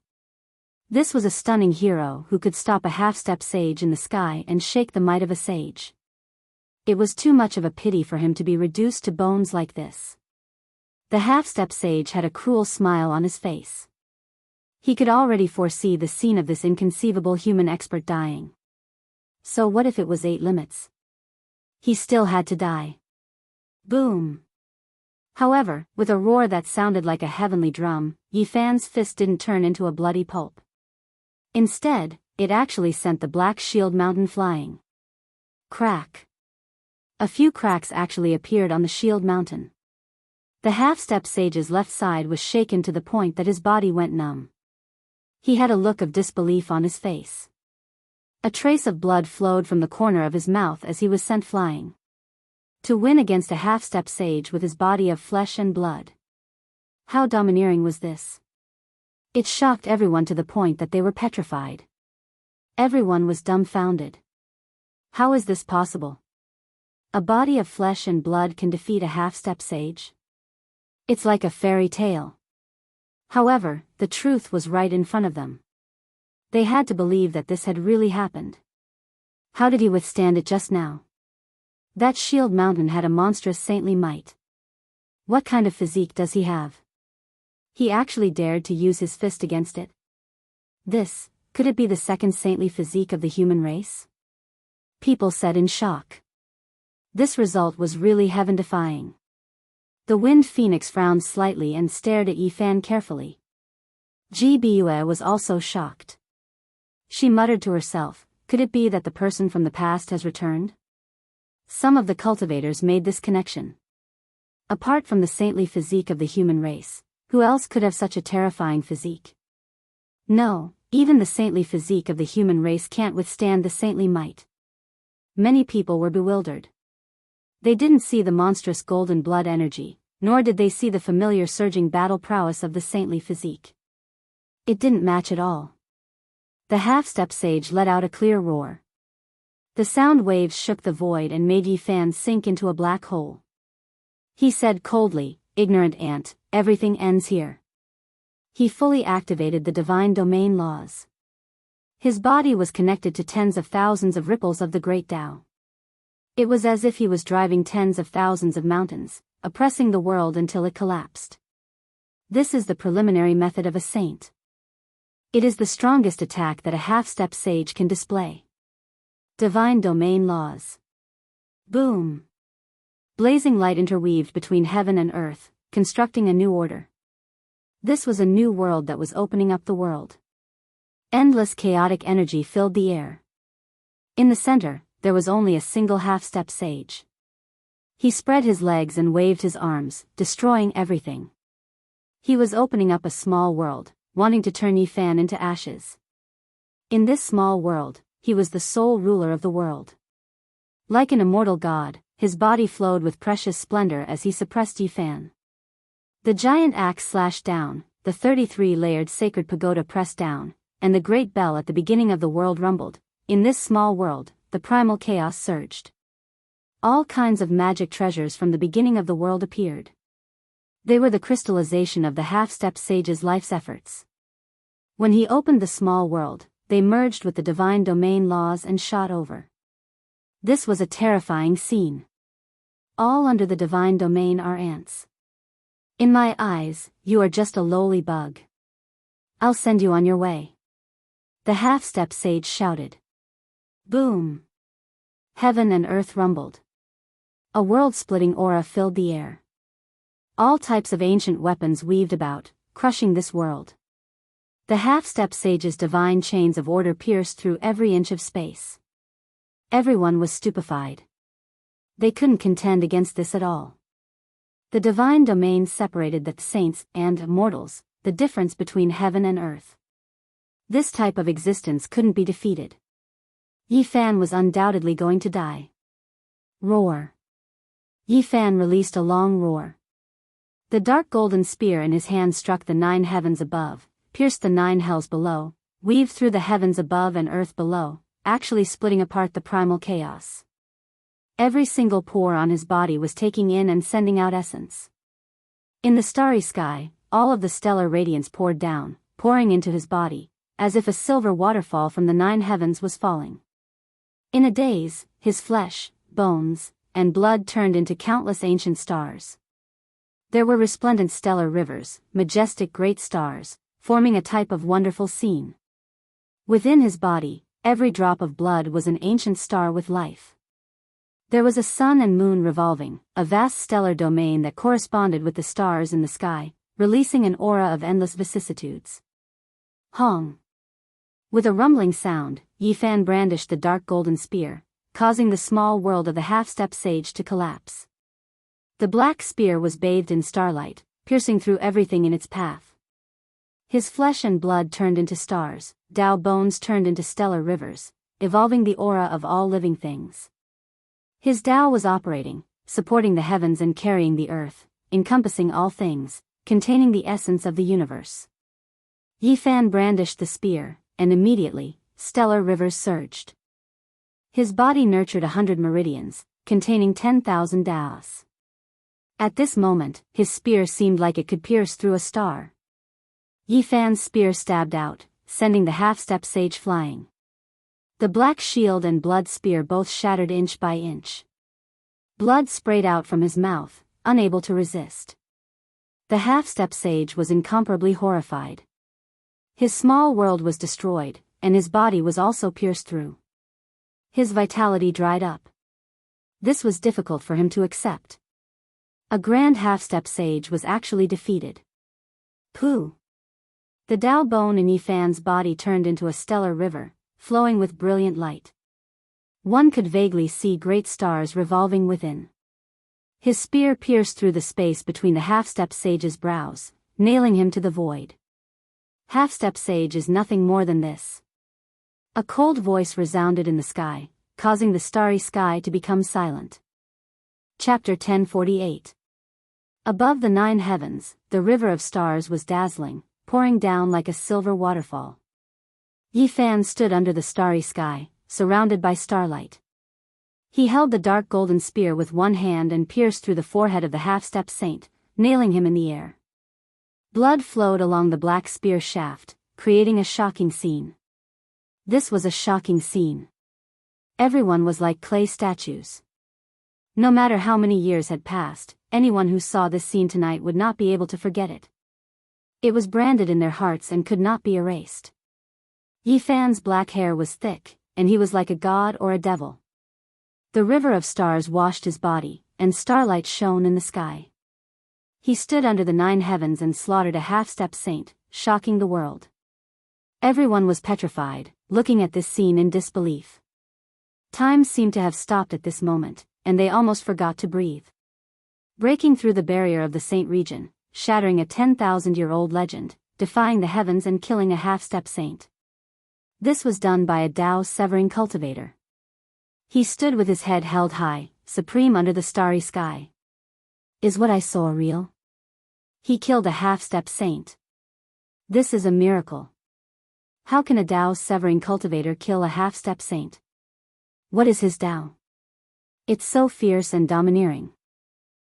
This was a stunning hero who could stop a half-step sage in the sky and shake the might of a sage. It was too much of a pity for him to be reduced to bones like this. The half-step sage had a cruel smile on his face. He could already foresee the scene of this inconceivable human expert dying. So what if it was 8 limits? He still had to die. Boom! However, with a roar that sounded like a heavenly drum, Yi Fan's fist didn't turn into a bloody pulp. Instead, it actually sent the black shield mountain flying. Crack! A few cracks actually appeared on the shield mountain. The half-step sage's left side was shaken to the point that his body went numb. He had a look of disbelief on his face. A trace of blood flowed from the corner of his mouth as he was sent flying. To win against a half-step sage with his body of flesh and blood. How domineering was this? It shocked everyone to the point that they were petrified. Everyone was dumbfounded. How is this possible? A body of flesh and blood can defeat a half-step sage? It's like a fairy tale. However, the truth was right in front of them. They had to believe that this had really happened. How did he withstand it just now? That shield mountain had a monstrous saintly might. What kind of physique does he have? He actually dared to use his fist against it. Could it be the second saintly physique of the human race? People said in shock. This result was really heaven-defying. The Wind Phoenix frowned slightly and stared at Yi Fan carefully. Ji Baiyu was also shocked. She muttered to herself, could it be that the person from the past has returned? Some of the cultivators made this connection. Apart from the saintly physique of the human race, who else could have such a terrifying physique? No, even the saintly physique of the human race can't withstand the saintly might. Many people were bewildered. They didn't see the monstrous golden blood energy, nor did they see the familiar surging battle prowess of the saintly physique. It didn't match at all. The half-step sage let out a clear roar. The sound waves shook the void and made Yi Fan sink into a black hole. He said coldly, ignorant ant, everything ends here. He fully activated the divine domain laws. His body was connected to tens of thousands of ripples of the great Tao. It was as if he was driving tens of thousands of mountains, oppressing the world until it collapsed. This is the preliminary method of a saint. It is the strongest attack that a half-step sage can display. Divine domain laws. Boom! Blazing light interweaved between heaven and earth, constructing a new order. This was a new world that was opening up the world. Endless chaotic energy filled the air. In the center, there was only a single half-step sage. He spread his legs and waved his arms, destroying everything. He was opening up a small world, wanting to turn Yifan into ashes. In this small world, he was the sole ruler of the world. Like an immortal god, his body flowed with precious splendor as he suppressed Yifan. The giant axe slashed down, the 33-layered sacred pagoda pressed down, and the great bell at the beginning of the world rumbled. In this small world, the primal chaos surged. All kinds of magic treasures from the beginning of the world appeared. They were the crystallization of the half-step sage's life's efforts. When he opened the small world, they merged with the divine domain laws and shot over. This was a terrifying scene. All under the divine domain are ants. In my eyes, you are just a lowly bug. I'll send you on your way. The half-step sage shouted. Boom! Heaven and earth rumbled. A world-splitting aura filled the air. All types of ancient weapons weaved about, crushing this world. The half-step sage's divine chains of order pierced through every inch of space. Everyone was stupefied. They couldn't contend against this at all. The divine domain separated the saints and mortals, the difference between heaven and earth. This type of existence couldn't be defeated. Yifan was undoubtedly going to die. Roar. Yifan released a long roar. The dark golden spear in his hand struck the 9 heavens above, pierced the 9 hells below, weaved through the heavens above and earth below, actually splitting apart the primal chaos. Every single pore on his body was taking in and sending out essence. In the starry sky, all of the stellar radiance poured down, pouring into his body, as if a silver waterfall from the 9 heavens was falling. In a daze, his flesh, bones, and blood turned into countless ancient stars. There were resplendent stellar rivers, majestic great stars, forming a type of wonderful scene. Within his body, every drop of blood was an ancient star with life. There was a sun and moon revolving, a vast stellar domain that corresponded with the stars in the sky, releasing an aura of endless vicissitudes. Hong! With a rumbling sound, Yifan brandished the dark golden spear, causing the small world of the half-step sage to collapse. The black spear was bathed in starlight, piercing through everything in its path. His flesh and blood turned into stars, Tao bones turned into stellar rivers, evolving the aura of all living things. His Tao was operating, supporting the heavens and carrying the earth, encompassing all things, containing the essence of the universe. Yifan brandished the spear, and immediately, stellar rivers surged. His body nurtured 100 meridians, containing 10,000 Taos. At this moment, his spear seemed like it could pierce through a star. Yifan's spear stabbed out, sending the half-step sage flying. The black shield and blood spear both shattered inch by inch. Blood sprayed out from his mouth, unable to resist. The half-step sage was incomparably horrified. His small world was destroyed, and his body was also pierced through. His vitality dried up. This was difficult for him to accept. A grand half-step sage was actually defeated. Pooh! The Tao bone in Yifan's body turned into a stellar river, flowing with brilliant light. One could vaguely see great stars revolving within. His spear pierced through the space between the half-step sage's brows, nailing him to the void. Half-step sage is nothing more than this. A cold voice resounded in the sky, causing the starry sky to become silent. Chapter 1048. Above the 9 heavens, the river of stars was dazzling, pouring down like a silver waterfall. Yifan stood under the starry sky, surrounded by starlight. He held the dark golden spear with one hand and pierced through the forehead of the half-step saint, nailing him in the air. Blood flowed along the black spear shaft, creating a shocking scene. This was a shocking scene. Everyone was like clay statues. No matter how many years had passed, anyone who saw this scene tonight would not be able to forget it. It was branded in their hearts and could not be erased. Yifan's black hair was thick, and he was like a god or a devil. The river of stars washed his body, and starlight shone in the sky. He stood under the 9 heavens and slaughtered a half-step saint, shocking the world. Everyone was petrified, looking at this scene in disbelief. Time seemed to have stopped at this moment, and they almost forgot to breathe. Breaking through the barrier of the saint region, shattering a 10,000-year-old legend, defying the heavens and killing a half-step saint. This was done by a Tao-severing cultivator. He stood with his head held high, supreme under the starry sky. Is what I saw real? He killed a half-step saint. This is a miracle. How can a Tao-severing cultivator kill a half-step saint? What is his Tao? It's so fierce and domineering.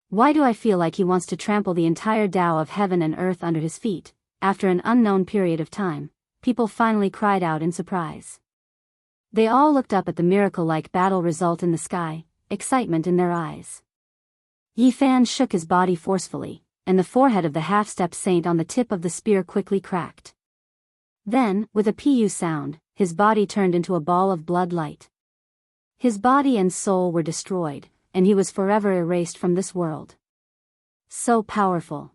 Why do I feel like he wants to trample the entire Tao of heaven and earth under his feet? After an unknown period of time, people finally cried out in surprise. They all looked up at the miracle-like battle result in the sky, excitement in their eyes. Yi Fan shook his body forcefully, and the forehead of the half-step saint on the tip of the spear quickly cracked. Then, with a pu sound, his body turned into a ball of blood light. His body and soul were destroyed, and he was forever erased from this world. So powerful.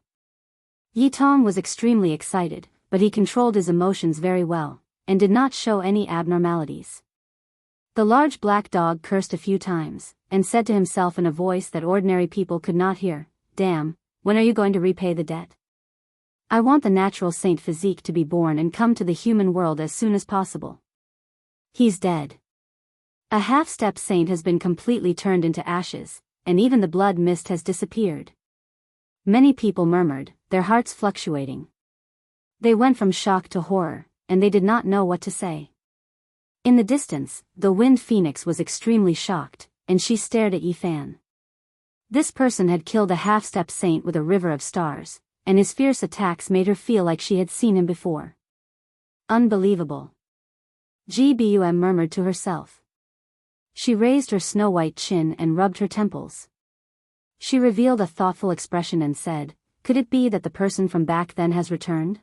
Yi Tong was extremely excited, but he controlled his emotions very well, and did not show any abnormalities. The large black dog cursed a few times, and said to himself in a voice that ordinary people could not hear, "Damn, when are you going to repay the debt? I want the natural saint physique to be born and come to the human world as soon as possible." He's dead. A half-step saint has been completely turned into ashes, and even the blood mist has disappeared. Many people murmured, their hearts fluctuating. They went from shock to horror, and they did not know what to say. In the distance, the Wind Phoenix was extremely shocked, and she stared at Yi Fan. This person had killed a half-step saint with a river of stars, and his fierce attacks made her feel like she had seen him before. Unbelievable. Gbum murmured to herself. She raised her snow-white chin and rubbed her temples. She revealed a thoughtful expression and said, "Could it be that the person from back then has returned?"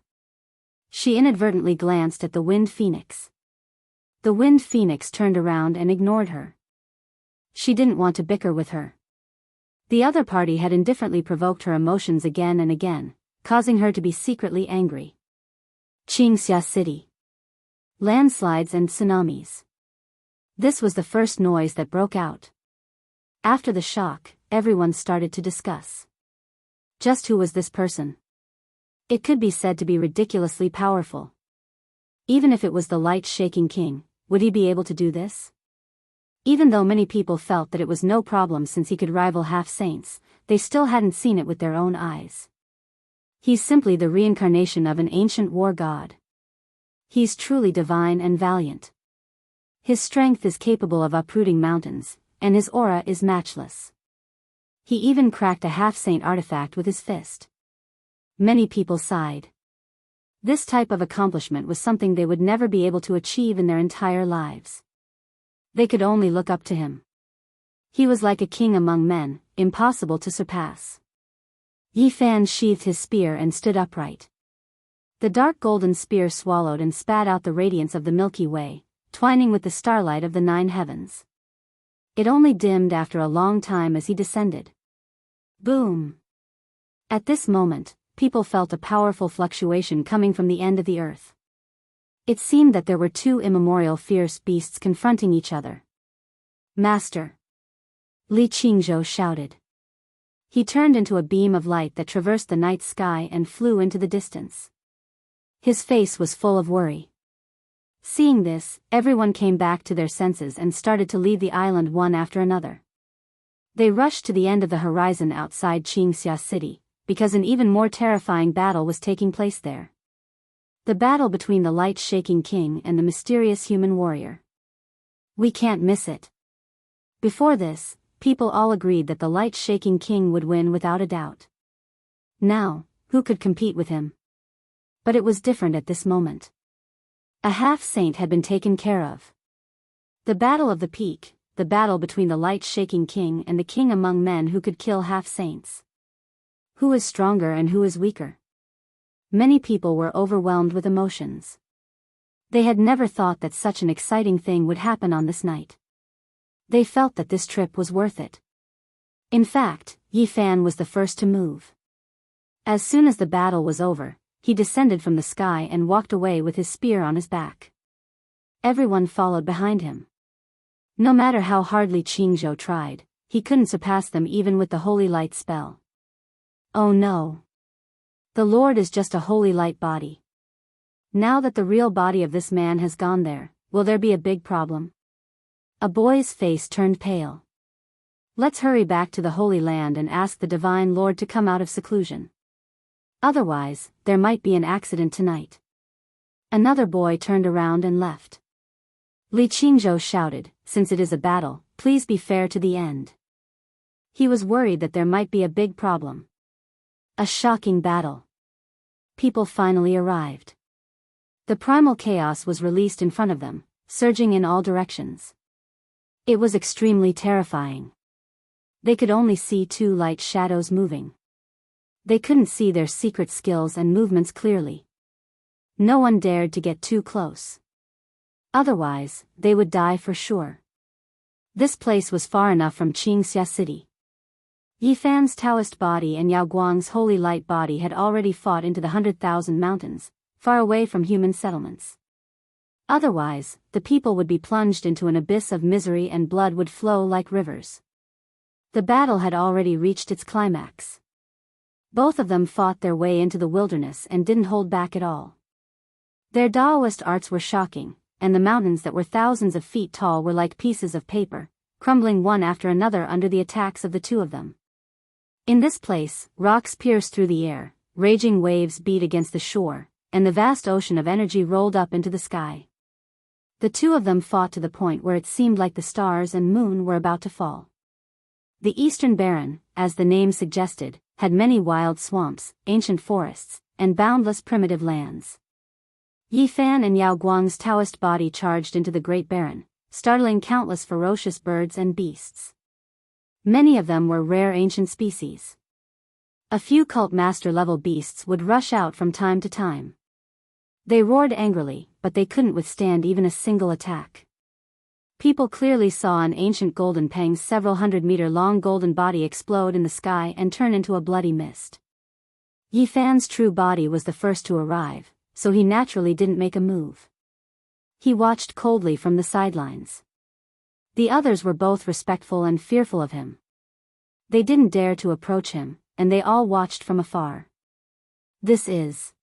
She inadvertently glanced at the Wind Phoenix. The Wind Phoenix turned around and ignored her. She didn't want to bicker with her. The other party had indifferently provoked her emotions again and again, causing her to be secretly angry. Qingxia City. Landslides and tsunamis. This was the first noise that broke out. After the shock, everyone started to discuss. Just who was this person? It could be said to be ridiculously powerful. Even if it was the light-shaking king, would he be able to do this? Even though many people felt that it was no problem since he could rival half-saints, they still hadn't seen it with their own eyes. He's simply the reincarnation of an ancient war god. He's truly divine and valiant. His strength is capable of uprooting mountains, and his aura is matchless. He even cracked a half-saint artifact with his fist. Many people sighed. This type of accomplishment was something they would never be able to achieve in their entire lives. They could only look up to him. He was like a king among men, impossible to surpass. Yi Fan sheathed his spear and stood upright. The dark golden spear swallowed and spat out the radiance of the Milky Way, twining with the starlight of the 9 heavens. It only dimmed after a long time as he descended. Boom! At this moment, people felt a powerful fluctuation coming from the end of the earth. It seemed that there were 2 immemorial fierce beasts confronting each other. "Master!" Li Qingzhou shouted. He turned into a beam of light that traversed the night sky and flew into the distance. His face was full of worry. Seeing this, everyone came back to their senses and started to leave the island one after another. They rushed to the end of the horizon outside Qingxia City, because an even more terrifying battle was taking place there. The battle between the light-shaking king and the mysterious human warrior. We can't miss it. Before this, people all agreed that the light-shaking king would win without a doubt. Now, who could compete with him? But it was different at this moment. A half-saint had been taken care of. The Battle of the Peak, the battle between the light-shaking king and the king among men who could kill half-saints. Who is stronger and who is weaker? Many people were overwhelmed with emotions. They had never thought that such an exciting thing would happen on this night. They felt that this trip was worth it. In fact, Yi Fan was the first to move. As soon as the battle was over, he descended from the sky and walked away with his spear on his back. Everyone followed behind him. No matter how hard Li Qingzhou tried, he couldn't surpass them even with the holy light spell. Oh no! The Lord is just a holy light body. Now that the real body of this man has gone there, will there be a big problem? A boy's face turned pale. Let's hurry back to the Holy Land and ask the Divine Lord to come out of seclusion. Otherwise, there might be an accident tonight. Another boy turned around and left. Li Qingzhou shouted, since it is a battle, please be fair to the end. He was worried that there might be a big problem. A shocking battle. People finally arrived. The primal chaos was released in front of them, surging in all directions. It was extremely terrifying. They could only see two light shadows moving. They couldn't see their secret skills and movements clearly. No one dared to get too close. Otherwise, they would die for sure. This place was far enough from Qingxia City. Yifan's Taoist body and Yao Guang's holy light body had already fought into the 100,000 mountains, far away from human settlements. Otherwise, the people would be plunged into an abyss of misery and blood would flow like rivers. The battle had already reached its climax. Both of them fought their way into the wilderness and didn't hold back at all. Their Taoist arts were shocking, and the mountains that were thousands of feet tall were like pieces of paper, crumbling one after another under the attacks of the two of them. In this place, rocks pierced through the air, raging waves beat against the shore, and the vast ocean of energy rolled up into the sky. The two of them fought to the point where it seemed like the stars and moon were about to fall. The Eastern Barren, as the name suggested, had many wild swamps, ancient forests, and boundless primitive lands. Yifan and Yao Guang's Taoist body charged into the Great Barren, startling countless ferocious birds and beasts. Many of them were rare ancient species. A few cult master-level beasts would rush out from time to time. They roared angrily, but they couldn't withstand even a single attack. People clearly saw an ancient golden pang's several 100-meter-long golden body explode in the sky and turn into a bloody mist. Yifan's true body was the first to arrive, so he naturally didn't make a move. He watched coldly from the sidelines. The others were both respectful and fearful of him. They didn't dare to approach him, and they all watched from afar. This is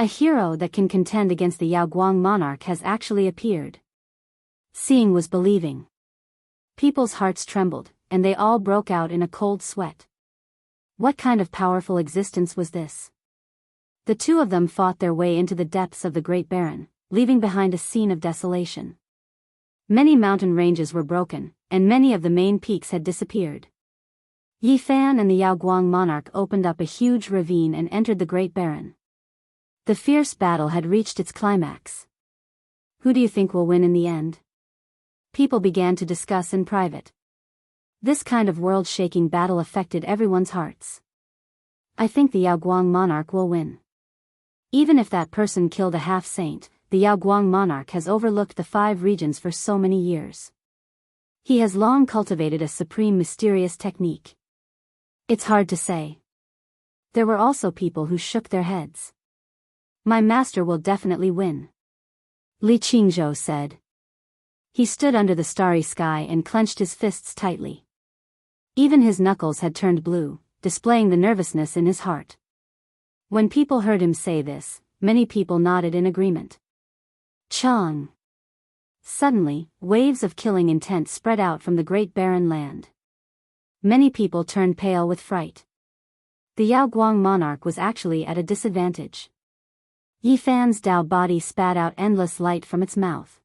a hero that can contend against the Yao Guang monarch has actually appeared. Seeing was believing. People's hearts trembled, and they all broke out in a cold sweat. What kind of powerful existence was this? The two of them fought their way into the depths of the Great Barren, leaving behind a scene of desolation. Many mountain ranges were broken, and many of the main peaks had disappeared. Yifan and the Yao Guang monarch opened up a huge ravine and entered the Great Barren. The fierce battle had reached its climax. Who do you think will win in the end? People began to discuss in private. This kind of world-shaking battle affected everyone's hearts. I think the Yao Guang monarch will win. Even if that person killed a half-saint, the Yao Guang monarch has overlooked the 5 regions for so many years. He has long cultivated a supreme mysterious technique. It's hard to say. There were also people who shook their heads. My master will definitely win, Li Qingzhou said. He stood under the starry sky and clenched his fists tightly. Even his knuckles had turned blue, displaying the nervousness in his heart. When people heard him say this, many people nodded in agreement. Chang. Suddenly, waves of killing intent spread out from the Great Barren Land. Many people turned pale with fright. The Yao Guang monarch was actually at a disadvantage. Yifan's Dao body spat out endless light from its mouth.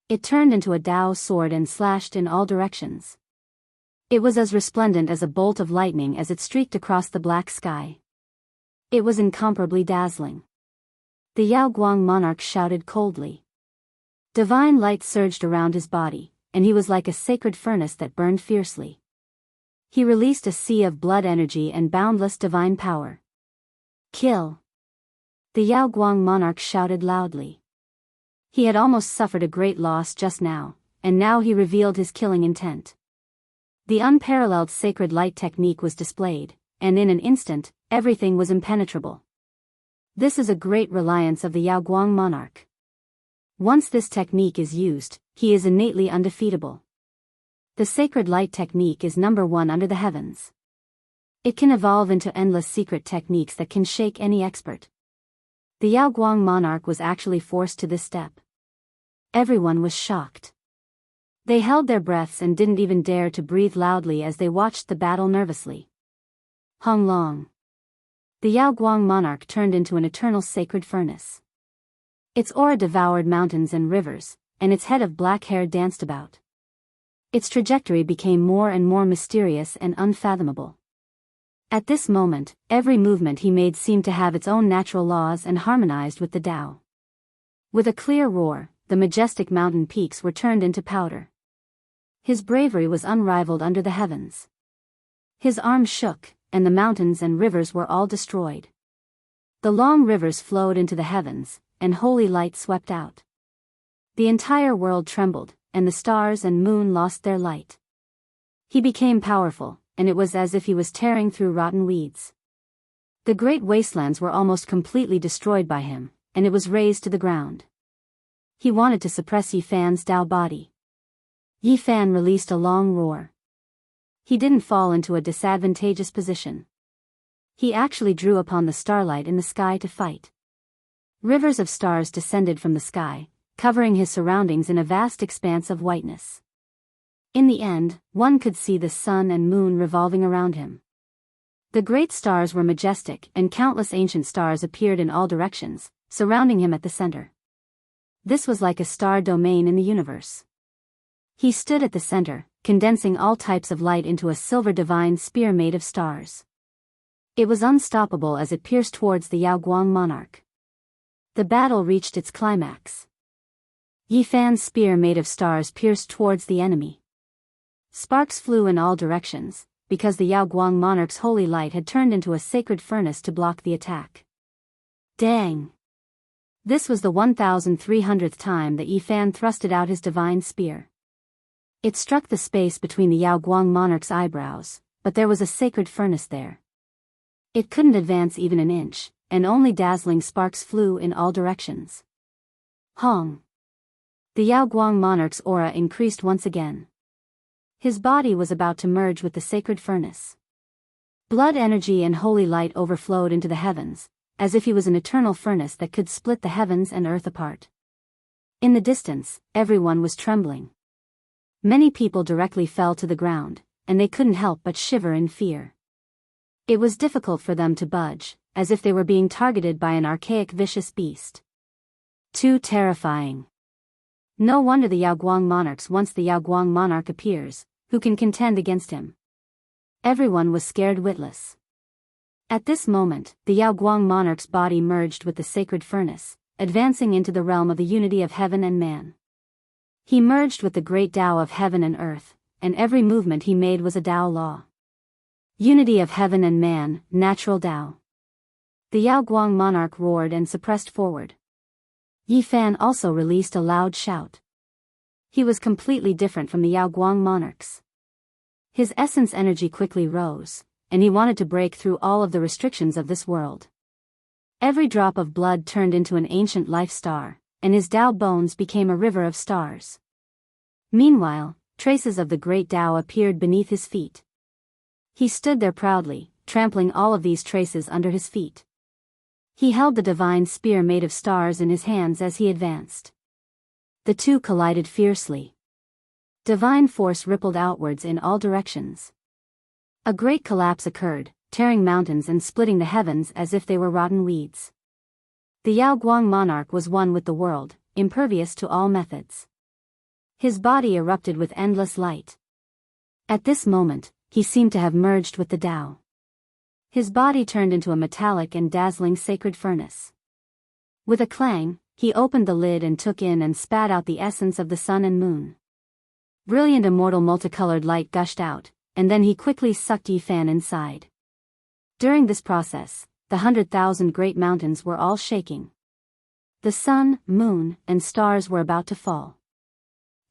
It turned into a Dao sword and slashed in all directions. It was as resplendent as a bolt of lightning as it streaked across the black sky. It was incomparably dazzling. The Yao Guang monarch shouted coldly. Divine light surged around his body, and he was like a sacred furnace that burned fiercely. He released a sea of blood energy and boundless divine power. Kill! The Yao Guang monarch shouted loudly. He had almost suffered a great loss just now, and now he revealed his killing intent. The unparalleled sacred light technique was displayed, and in an instant, everything was impenetrable. This is a great reliance of the Yao Guang monarch. Once this technique is used, he is innately undefeatable. The sacred light technique is number 1 under the heavens. It can evolve into endless secret techniques that can shake any expert. The Yaoguang monarch was actually forced to this step. Everyone was shocked. They held their breaths and didn't even dare to breathe loudly as they watched the battle nervously. Hong Long. The Yaoguang monarch turned into an eternal sacred furnace. Its aura devoured mountains and rivers, and its head of black hair danced about. Its trajectory became more and more mysterious and unfathomable. At this moment, every movement he made seemed to have its own natural laws and harmonized with the Tao. With a clear roar, the majestic mountain peaks were turned into powder. His bravery was unrivaled under the heavens. His arms shook, and the mountains and rivers were all destroyed. The long rivers flowed into the heavens, and holy light swept out. The entire world trembled, and the stars and moon lost their light. He became powerful, and it was as if he was tearing through rotten weeds. The great wastelands were almost completely destroyed by him, and it was razed to the ground. He wanted to suppress Yi Fan's Tao body. Yi Fan released a long roar. He didn't fall into a disadvantageous position. He actually drew upon the starlight in the sky to fight. Rivers of stars descended from the sky, covering his surroundings in a vast expanse of whiteness. In the end, one could see the sun and moon revolving around him. The great stars were majestic, and countless ancient stars appeared in all directions, surrounding him at the center. This was like a star domain in the universe. He stood at the center, condensing all types of light into a silver divine spear made of stars. It was unstoppable as it pierced towards the Yaoguang monarch. The battle reached its climax. Yi Fan's spear made of stars pierced towards the enemy. Sparks flew in all directions, because the Yaoguang monarch's holy light had turned into a sacred furnace to block the attack. Dang! This was the 1,300th time that Yi Fan thrusted out his divine spear. It struck the space between the Yaoguang monarch's eyebrows, but there was a sacred furnace there. It couldn't advance even an inch, and only dazzling sparks flew in all directions. Hong! The Yaoguang monarch's aura increased once again. His body was about to merge with the sacred furnace. Blood energy and holy light overflowed into the heavens, as if he was an eternal furnace that could split the heavens and earth apart. In the distance, everyone was trembling. Many people directly fell to the ground, and they couldn't help but shiver in fear. It was difficult for them to budge, as if they were being targeted by an archaic vicious beast. Too terrifying. No wonder the Yaoguang monarchs once the Yaoguang monarch appears, who can contend against him. Everyone was scared witless. At this moment, the Yaoguang monarch's body merged with the sacred furnace, advancing into the realm of the unity of heaven and man. He merged with the great Tao of heaven and earth, and every movement he made was a Tao law. Unity of heaven and man, natural Tao. The Yaoguang monarch roared and suppressed forward. Yi Fan also released a loud shout. He was completely different from the Yaoguang monarchs. His essence energy quickly rose, and he wanted to break through all of the restrictions of this world. Every drop of blood turned into an ancient life star, and his Tao bones became a river of stars. Meanwhile, traces of the great Tao appeared beneath his feet. He stood there proudly, trampling all of these traces under his feet. He held the divine spear made of stars in his hands as he advanced. The two collided fiercely. Divine force rippled outwards in all directions. A great collapse occurred, tearing mountains and splitting the heavens as if they were rotten weeds. The Yaoguang monarch was one with the world, impervious to all methods. His body erupted with endless light. At this moment, he seemed to have merged with the Tao. His body turned into a metallic and dazzling sacred furnace. With a clang, he opened the lid and took in and spat out the essence of the sun and moon. Brilliant immortal multicolored light gushed out, and then he quickly sucked Yi Fan inside. During this process, the 100,000 great mountains were all shaking. The sun, moon, and stars were about to fall.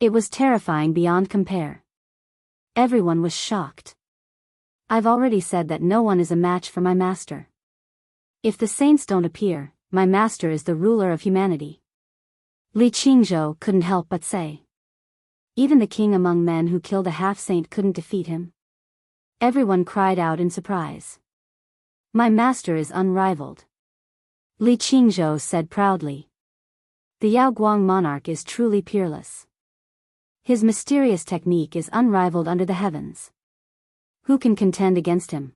It was terrifying beyond compare. Everyone was shocked. I've already said that no one is a match for my master. If the saints don't appear, my master is the ruler of humanity. Li Qingzhou couldn't help but say. Even the king among men who killed a half-saint couldn't defeat him. Everyone cried out in surprise. My master is unrivaled. Li Qingzhou said proudly. The Yaoguang monarch is truly peerless. His mysterious technique is unrivaled under the heavens. Who can contend against him?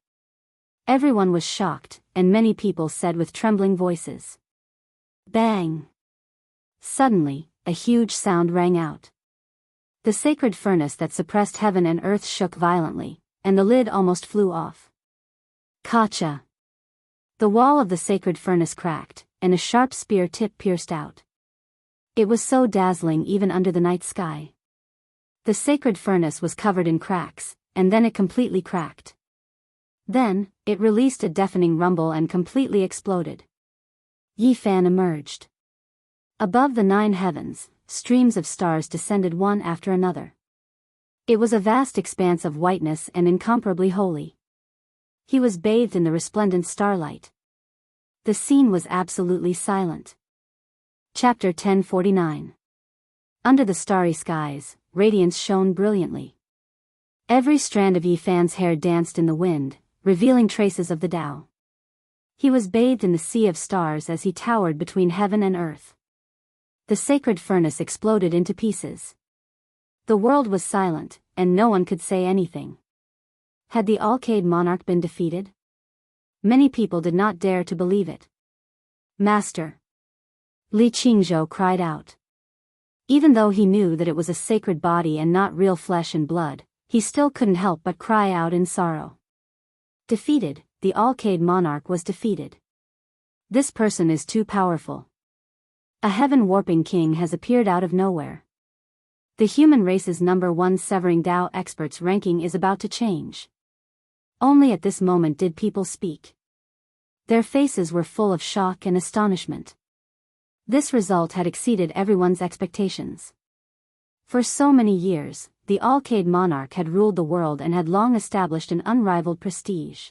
Everyone was shocked, and many people said with trembling voices. Bang! Suddenly, a huge sound rang out. The sacred furnace that suppressed heaven and earth shook violently, and the lid almost flew off. Kacha! The wall of the sacred furnace cracked, and a sharp spear tip pierced out. It was so dazzling even under the night sky. The sacred furnace was covered in cracks, and then it completely cracked. Then, it released a deafening rumble and completely exploded. Yi Fan emerged. Above the 9 heavens, streams of stars descended one after another. It was a vast expanse of whiteness and incomparably holy. He was bathed in the resplendent starlight. The scene was absolutely silent. Chapter 1049. Under the starry skies, radiance shone brilliantly. Every strand of Yi Fan's hair danced in the wind, revealing traces of the Tao. He was bathed in the sea of stars as he towered between heaven and earth. The sacred furnace exploded into pieces. The world was silent, and no one could say anything. Had the Alcade monarch been defeated? Many people did not dare to believe it. Master! Li Qingzhou cried out. Even though he knew that it was a sacred body and not real flesh and blood, he still couldn't help but cry out in sorrow. Defeated, the Alcade monarch was defeated. This person is too powerful. A heaven-warping king has appeared out of nowhere. The human race's #1 severing Tao experts ranking is about to change. Only at this moment did people speak. Their faces were full of shock and astonishment. This result had exceeded everyone's expectations. For so many years, the Alcade monarch had ruled the world and had long established an unrivaled prestige.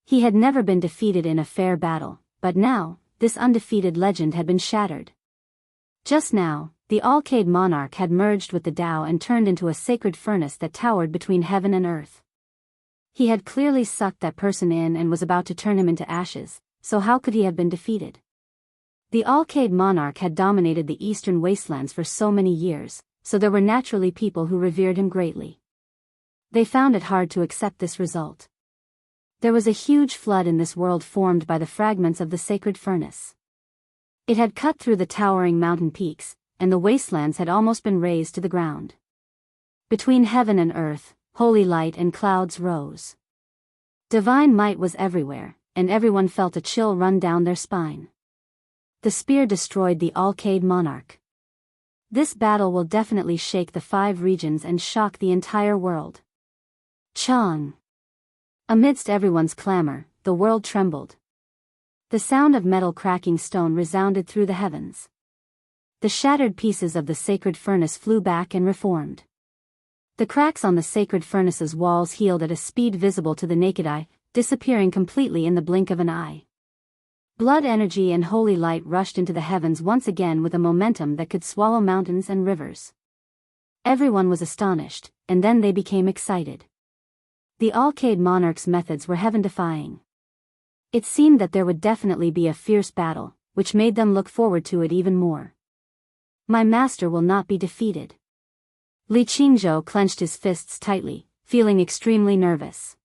He had never been defeated in a fair battle, but now, this undefeated legend had been shattered. Just now, the Alcade monarch had merged with the Tao and turned into a sacred furnace that towered between heaven and earth. He had clearly sucked that person in and was about to turn him into ashes, so how could he have been defeated? The Alcade monarch had dominated the eastern wastelands for so many years, so there were naturally people who revered him greatly. They found it hard to accept this result. There was a huge flood in this world formed by the fragments of the sacred furnace. It had cut through the towering mountain peaks, and the wastelands had almost been razed to the ground. Between heaven and earth, holy light and clouds rose. Divine might was everywhere, and everyone felt a chill run down their spine. The spear destroyed the Alcade monarch. This battle will definitely shake the 5 regions and shock the entire world. Chang! Amidst everyone's clamor, the world trembled. The sound of metal cracking stone resounded through the heavens. The shattered pieces of the sacred furnace flew back and reformed. The cracks on the sacred furnace's walls healed at a speed visible to the naked eye, disappearing completely in the blink of an eye. Blood energy and holy light rushed into the heavens once again with a momentum that could swallow mountains and rivers. Everyone was astonished, and then they became excited. The Alcade monarch's methods were heaven-defying. It seemed that there would definitely be a fierce battle, which made them look forward to it even more. My master will not be defeated. Li Qingzhou clenched his fists tightly, feeling extremely nervous.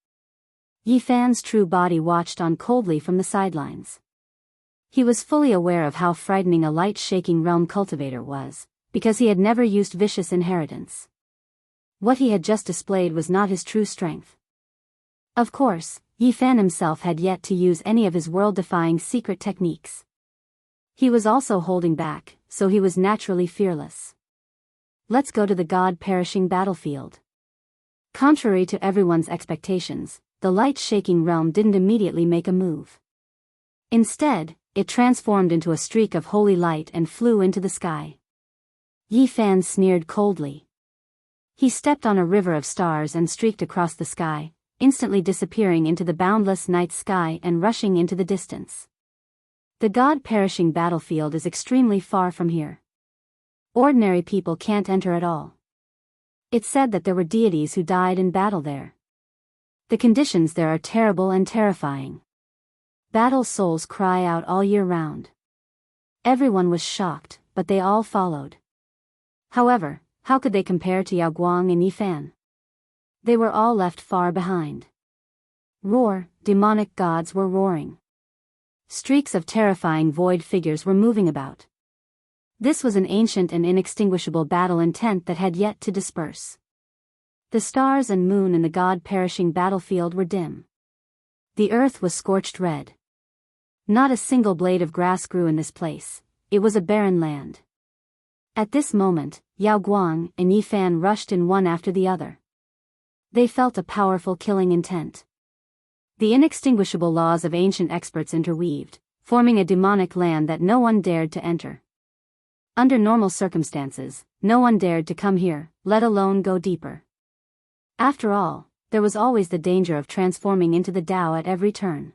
Yi Fan's true body watched on coldly from the sidelines. He was fully aware of how frightening a light-shaking realm cultivator was, because he had never used vicious inheritance. What he had just displayed was not his true strength. Of course, Yi Fan himself had yet to use any of his world-defying secret techniques. He was also holding back, so he was naturally fearless. Let's go to the god-perishing battlefield. Contrary to everyone's expectations, the light-shaking realm didn't immediately make a move. Instead, it transformed into a streak of holy light and flew into the sky. Yi Fan sneered coldly. He stepped on a river of stars and streaked across the sky, instantly disappearing into the boundless night sky and rushing into the distance. The god-perishing battlefield is extremely far from here. Ordinary people can't enter at all. It's said that there were deities who died in battle there. The conditions there are terrible and terrifying. Battle souls cry out all year round. Everyone was shocked, but they all followed. However, how could they compare to Yao Guang and Yifan? They were all left far behind. Roar, demonic gods were roaring. Streaks of terrifying void figures were moving about. This was an ancient and inextinguishable battle intent that had yet to disperse. The stars and moon in the god-perishing battlefield were dim. The earth was scorched red. Not a single blade of grass grew in this place. It was a barren land. At this moment, Yao Guang and Yifan rushed in one after the other. They felt a powerful killing intent. The inextinguishable laws of ancient experts interweaved, forming a demonic land that no one dared to enter. Under normal circumstances, no one dared to come here, let alone go deeper. After all, there was always the danger of transforming into the Tao at every turn.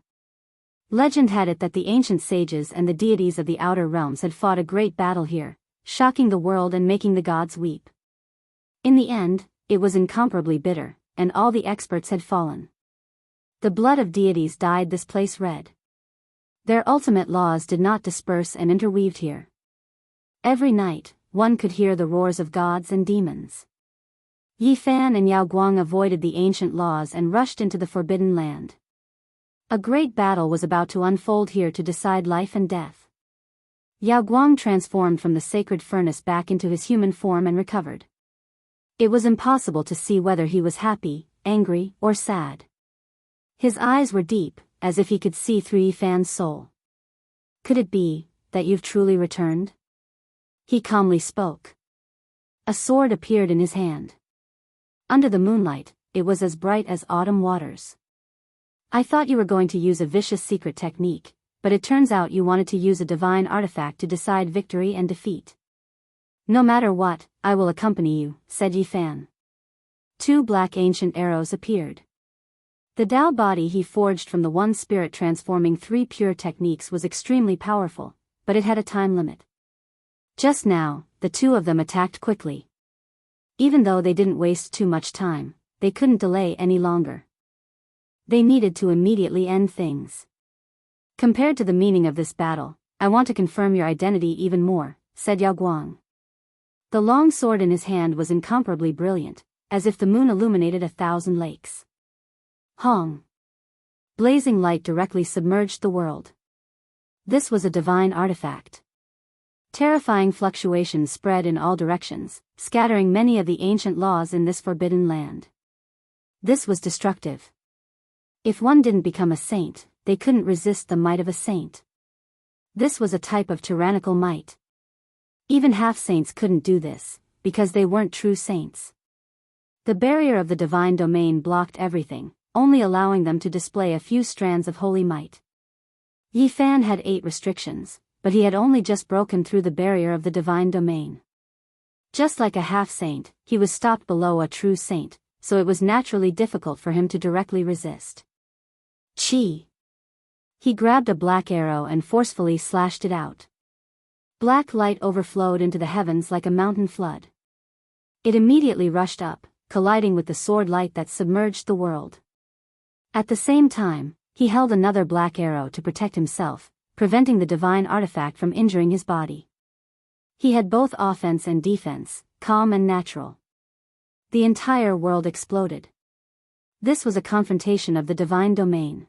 Legend had it that the ancient sages and the deities of the outer realms had fought a great battle here, shocking the world and making the gods weep. In the end, it was incomparably bitter, and all the experts had fallen. The blood of deities dyed this place red. Their ultimate laws did not disperse and interweaved here. Every night, one could hear the roars of gods and demons. Yifan and Yao Guang avoided the ancient laws and rushed into the forbidden land. A great battle was about to unfold here to decide life and death. Yao Guang transformed from the sacred furnace back into his human form and recovered. It was impossible to see whether he was happy, angry, or sad. His eyes were deep, as if he could see through Yifan's soul. Could it be that you've truly returned? He calmly spoke. A sword appeared in his hand. Under the moonlight, it was as bright as autumn waters. I thought you were going to use a vicious secret technique, but it turns out you wanted to use a divine artifact to decide victory and defeat. No matter what, I will accompany you, said Yifan. 2 black ancient arrows appeared. The Tao body he forged from the one spirit transforming 3 pure techniques was extremely powerful, but it had a time limit. Just now, the 2 of them attacked quickly. Even though they didn't waste too much time, they couldn't delay any longer. They needed to immediately end things. Compared to the meaning of this battle, I want to confirm your identity even more, said Yao Guang. The long sword in his hand was incomparably brilliant, as if the moon illuminated 1,000 lakes. Hong! Blazing light directly submerged the world. This was a divine artifact. Terrifying fluctuations spread in all directions, scattering many of the ancient laws in this forbidden land. This was destructive. If one didn't become a saint, they couldn't resist the might of a saint. This was a type of tyrannical might. Even half-saints couldn't do this, because they weren't true saints. The barrier of the divine domain blocked everything, only allowing them to display a few strands of holy might. Yifan had 8 restrictions, but he had only just broken through the barrier of the divine domain. Just like a half-saint, he was stopped below a true saint, so it was naturally difficult for him to directly resist. Chi! He grabbed a black arrow and forcefully slashed it out. Black light overflowed into the heavens like a mountain flood. It immediately rushed up, colliding with the sword light that submerged the world. At the same time, he held another black arrow to protect himself, preventing the divine artifact from injuring his body. He had both offense and defense, calm and natural. The entire world exploded. This was a confrontation of the divine domain.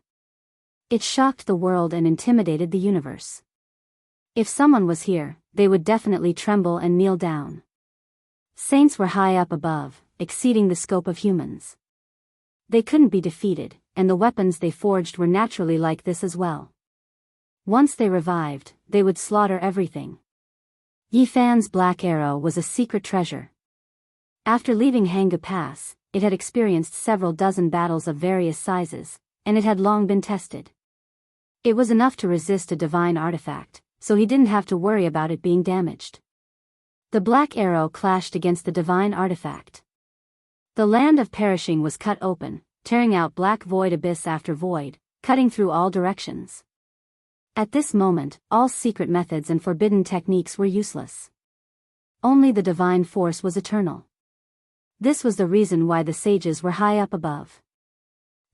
It shocked the world and intimidated the universe. If someone was here, they would definitely tremble and kneel down. Saints were high up above, exceeding the scope of humans. They couldn't be defeated, and the weapons they forged were naturally like this as well. Once they revived, they would slaughter everything. Yifan's black arrow was a secret treasure. After leaving Hanga Pass, it had experienced several dozen battles of various sizes, and it had long been tested. It was enough to resist a divine artifact, so he didn't have to worry about it being damaged. The black arrow clashed against the divine artifact. The land of perishing was cut open, tearing out black void abyss after void, cutting through all directions. At this moment, all secret methods and forbidden techniques were useless. Only the divine force was eternal. This was the reason why the sages were high up above.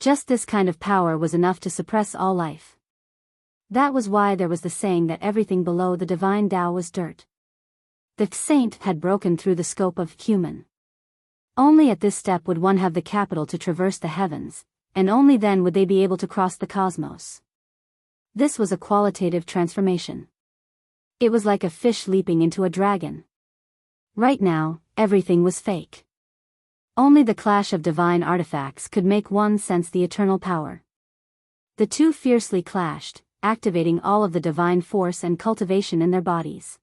Just this kind of power was enough to suppress all life. That was why there was the saying that everything below the divine Tao was dirt. The saint had broken through the scope of human. Only at this step would one have the capital to traverse the heavens, and only then would they be able to cross the cosmos. This was a qualitative transformation. It was like a fish leaping into a dragon. Right now, everything was fake. Only the clash of divine artifacts could make one sense the eternal power. The two fiercely clashed, activating all of the divine force and cultivation in their bodies.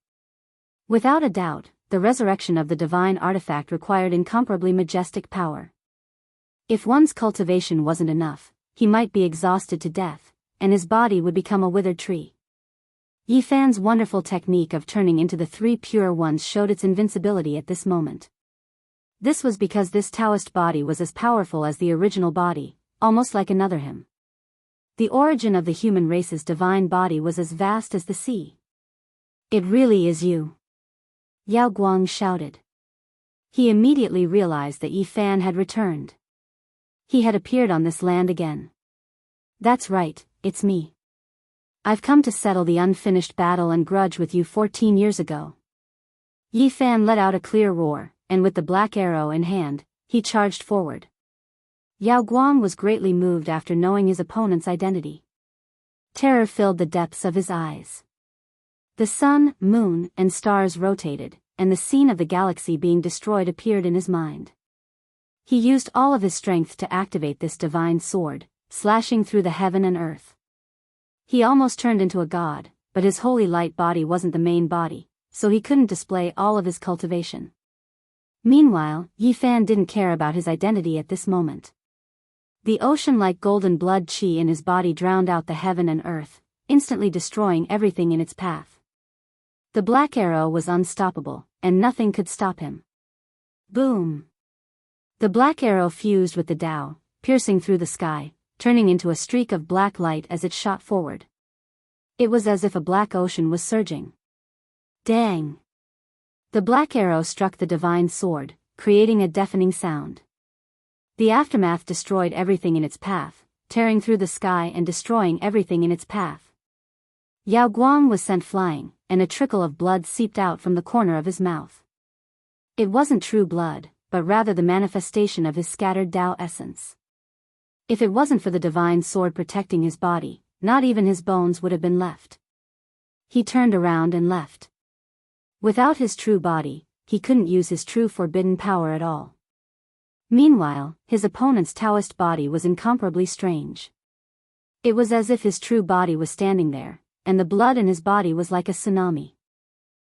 Without a doubt, the resurrection of the divine artifact required incomparably majestic power. If one's cultivation wasn't enough, he might be exhausted to death, and his body would become a withered tree. Yifan's wonderful technique of turning into the three pure ones showed its invincibility at this moment. This was because this Taoist body was as powerful as the original body, almost like another him. The origin of the human race's divine body was as vast as the sea. It really is you. Yao Guang shouted. He immediately realized that Yifan had returned. He had appeared on this land again. That's right, it's me. I've come to settle the unfinished battle and grudge with you 14 years ago. Yifan let out a clear roar, and with the black arrow in hand, he charged forward. Yao Guang was greatly moved after knowing his opponent's identity. Terror filled the depths of his eyes. The sun, moon, and stars rotated, and the scene of the galaxy being destroyed appeared in his mind. He used all of his strength to activate this divine sword, slashing through the heaven and earth. He almost turned into a god, but his holy light body wasn't the main body, so he couldn't display all of his cultivation. Meanwhile, Yifan didn't care about his identity at this moment. The ocean-like golden blood qi in his body drowned out the heaven and earth, instantly destroying everything in its path. The black arrow was unstoppable, and nothing could stop him. Boom! The black arrow fused with the Tao, piercing through the sky, turning into a streak of black light as it shot forward. It was as if a black ocean was surging. Dang! The black arrow struck the divine sword, creating a deafening sound. The aftermath destroyed everything in its path, tearing through the sky and destroying everything in its path. Yao Guang was sent flying, and a trickle of blood seeped out from the corner of his mouth. It wasn't true blood, but rather the manifestation of his scattered Tao essence. If it wasn't for the divine sword protecting his body, not even his bones would have been left. He turned around and left. Without his true body, he couldn't use his true forbidden power at all. Meanwhile, his opponent's Taoist body was incomparably strange. It was as if his true body was standing there, and the blood in his body was like a tsunami.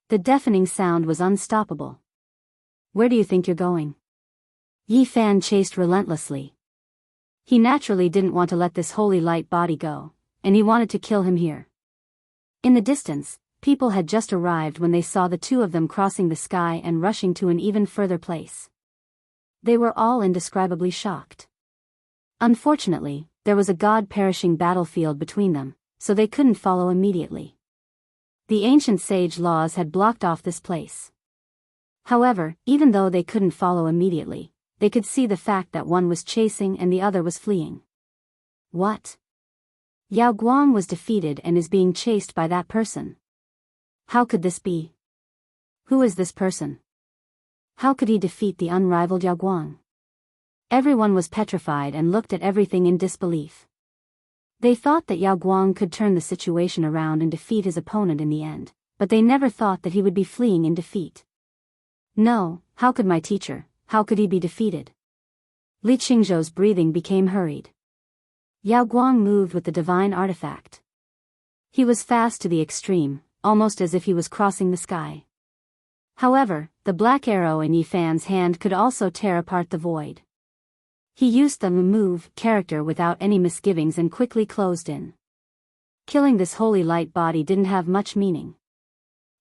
The deafening sound was unstoppable. Where do you think you're going? Yifan chased relentlessly. He naturally didn't want to let this holy light body go, and he wanted to kill him here. In the distance, people had just arrived when they saw the two of them crossing the sky and rushing to an even further place. They were all indescribably shocked. Unfortunately, there was a god-perishing battlefield between them, so they couldn't follow immediately. The ancient sage laws had blocked off this place. However, even though they couldn't follow immediately, they could see the fact that one was chasing and the other was fleeing. What? Yao Guang was defeated and is being chased by that person. How could this be? Who is this person? How could he defeat the unrivaled Yao Guang? Everyone was petrified and looked at everything in disbelief. They thought that Yao Guang could turn the situation around and defeat his opponent in the end, but they never thought that he would be fleeing in defeat. No, how could my teacher, how could he be defeated? Li Qingzhou's breathing became hurried. Yao Guang moved with the divine artifact. He was fast to the extreme, almost as if he was crossing the sky. However, the black arrow in Yifan's hand could also tear apart the void. He used the move character without any misgivings and quickly closed in. Killing this holy light body didn't have much meaning.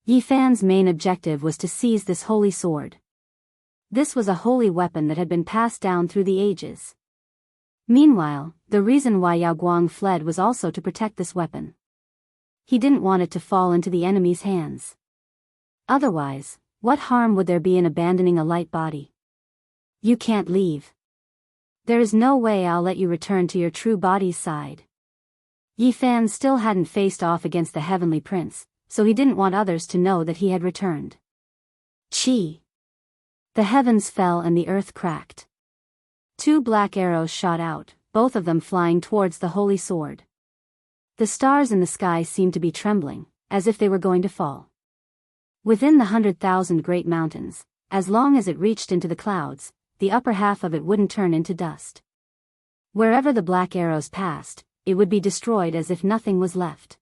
Yifan's main objective was to seize this holy sword. This was a holy weapon that had been passed down through the ages. Meanwhile, the reason why Yao Guang fled was also to protect this weapon. He didn't want it to fall into the enemy's hands. Otherwise, what harm would there be in abandoning a light body? You can't leave. There is no way I'll let you return to your true body's side. Yi Fan still hadn't faced off against the Heavenly Prince, so he didn't want others to know that he had returned. Chi! The heavens fell and the earth cracked. 2 black arrows shot out, both of them flying towards the holy sword. The stars in the sky seemed to be trembling, as if they were going to fall. Within the 100,000 great mountains, as long as it reached into the clouds, the upper half of it wouldn't turn into dust. Wherever the black arrows passed, it would be destroyed as if nothing was left.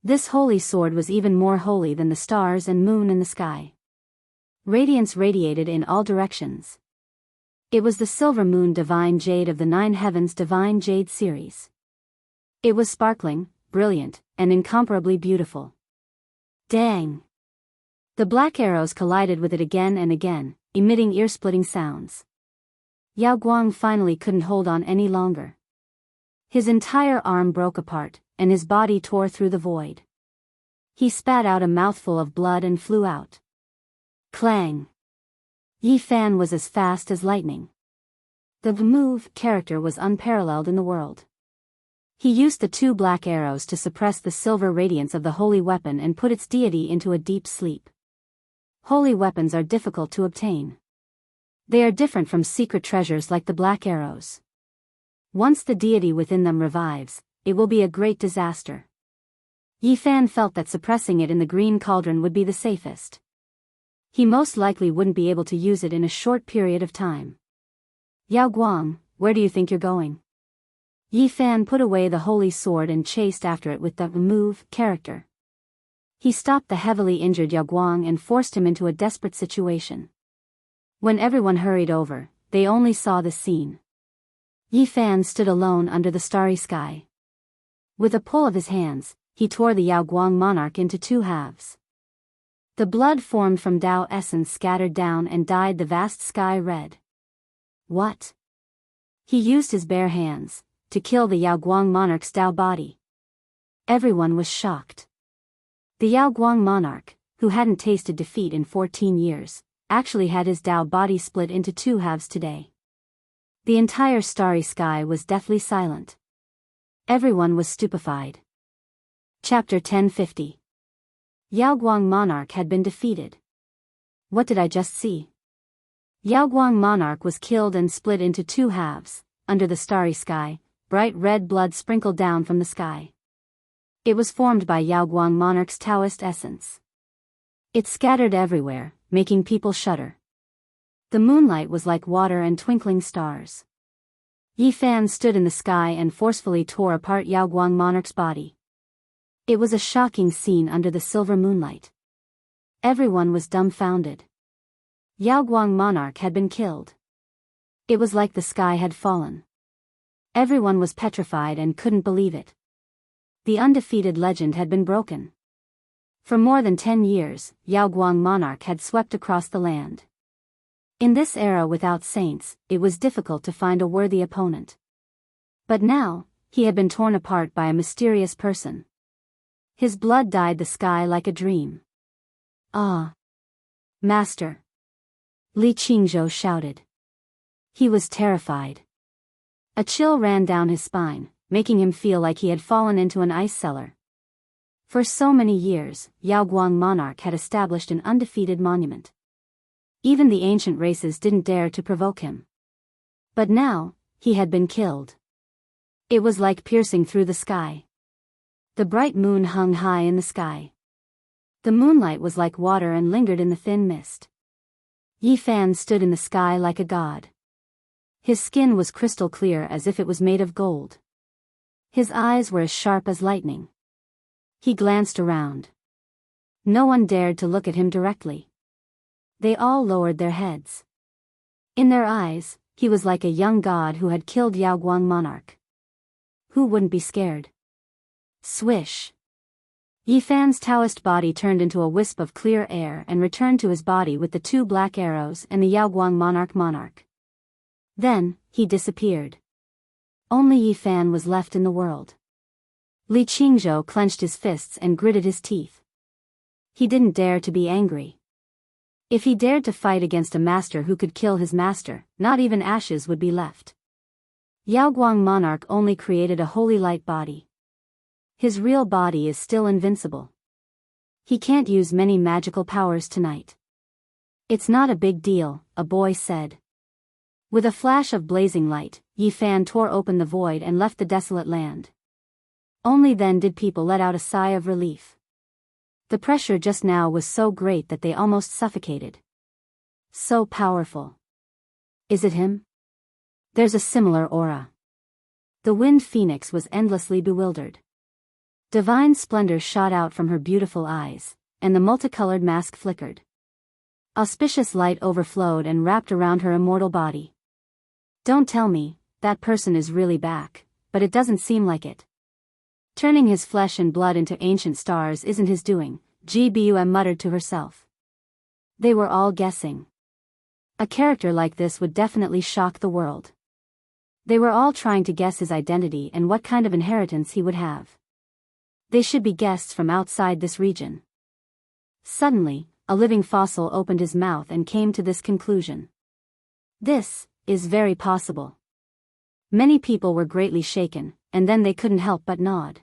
This holy sword was even more holy than the stars and moon in the sky. Radiance radiated in all directions. It was the silver moon divine jade of the 9 heavens divine jade series. It was sparkling, brilliant, and incomparably beautiful. Dang! The black arrows collided with it again and again, emitting ear-splitting sounds. Yao Guang finally couldn't hold on any longer. His entire arm broke apart, and his body tore through the void. He spat out a mouthful of blood and flew out. Clang! Yi Fan was as fast as lightning. The move character was unparalleled in the world. He used the 2 black arrows to suppress the silver radiance of the holy weapon and put its deity into a deep sleep. Holy weapons are difficult to obtain. They are different from secret treasures like the black arrows. Once the deity within them revives, it will be a great disaster. Yi Fan felt that suppressing it in the green cauldron would be the safest. He most likely wouldn't be able to use it in a short period of time. Yao Guang, where do you think you're going? Yi Fan put away the holy sword and chased after it with the move character. He stopped the heavily injured Yao Guang and forced him into a desperate situation. When everyone hurried over, they only saw the scene. Yi Fan stood alone under the starry sky. With a pull of his hands, he tore the Yao Guang monarch into 2 halves. The blood formed from Tao essence scattered down and dyed the vast sky red. What? He used his bare hands to kill the Yao Guang monarch's Tao body. Everyone was shocked. The Yao Guang monarch, who hadn't tasted defeat in 14 years, actually had his Tao body split into 2 halves today. The entire starry sky was deathly silent. Everyone was stupefied. Chapter 1050. Yao Guang monarch had been defeated. What did I just see? Yao Guang monarch was killed and split into 2 halves. Under the starry sky, bright red blood sprinkled down from the sky. It was formed by Yao Guang monarch's Taoist essence. It scattered everywhere, making people shudder. The moonlight was like water and twinkling stars. Yi Fan stood in the sky and forcefully tore apart Yao Guang monarch's body. It was a shocking scene under the silver moonlight. Everyone was dumbfounded. Yao Guang monarch had been killed. It was like the sky had fallen. Everyone was petrified and couldn't believe it. The undefeated legend had been broken. For more than 10 years, Yao Guang monarch had swept across the land. In this era without saints, it was difficult to find a worthy opponent. But now, he had been torn apart by a mysterious person. His blood dyed the sky like a dream. Ah! Master! Li Qingzhou shouted. He was terrified. A chill ran down his spine, making him feel like he had fallen into an ice cellar. For so many years, Yao Guang monarch had established an undefeated monument. Even the ancient races didn't dare to provoke him. But now, he had been killed. It was like piercing through the sky. The bright moon hung high in the sky. The moonlight was like water and lingered in the thin mist. Yi Fan stood in the sky like a god. His skin was crystal clear as if it was made of gold. His eyes were as sharp as lightning. He glanced around. No one dared to look at him directly. They all lowered their heads. In their eyes, he was like a young god who had killed Yao Guang monarch. Who wouldn't be scared? Swish! Yi Fan's Taoist body turned into a wisp of clear air and returned to his body with the 2 black arrows and the Yao Guang monarch. Then, he disappeared. Only Yi Fan was left in the world. Li Qingzhou clenched his fists and gritted his teeth. He didn't dare to be angry. If he dared to fight against a master who could kill his master, not even ashes would be left. Yaoguang monarch only created a holy light body. His real body is still invincible. He can't use many magical powers tonight. It's not a big deal, a boy said. With a flash of blazing light, Yi Fan tore open the void and left the desolate land. Only then did people let out a sigh of relief. The pressure just now was so great that they almost suffocated. So powerful. Is it him? There's a similar aura. The wind phoenix was endlessly bewildered. Divine splendor shot out from her beautiful eyes, and the multicolored mask flickered. Auspicious light overflowed and wrapped around her immortal body. Don't tell me, that person is really back, but it doesn't seem like it. Turning his flesh and blood into ancient stars isn't his doing, Gbum muttered to herself. They were all guessing. A character like this would definitely shock the world. They were all trying to guess his identity and what kind of inheritance he would have. They should be guests from outside this region. Suddenly, a living fossil opened his mouth and came to this conclusion. This is very possible. Many people were greatly shaken, and then they couldn't help but nod.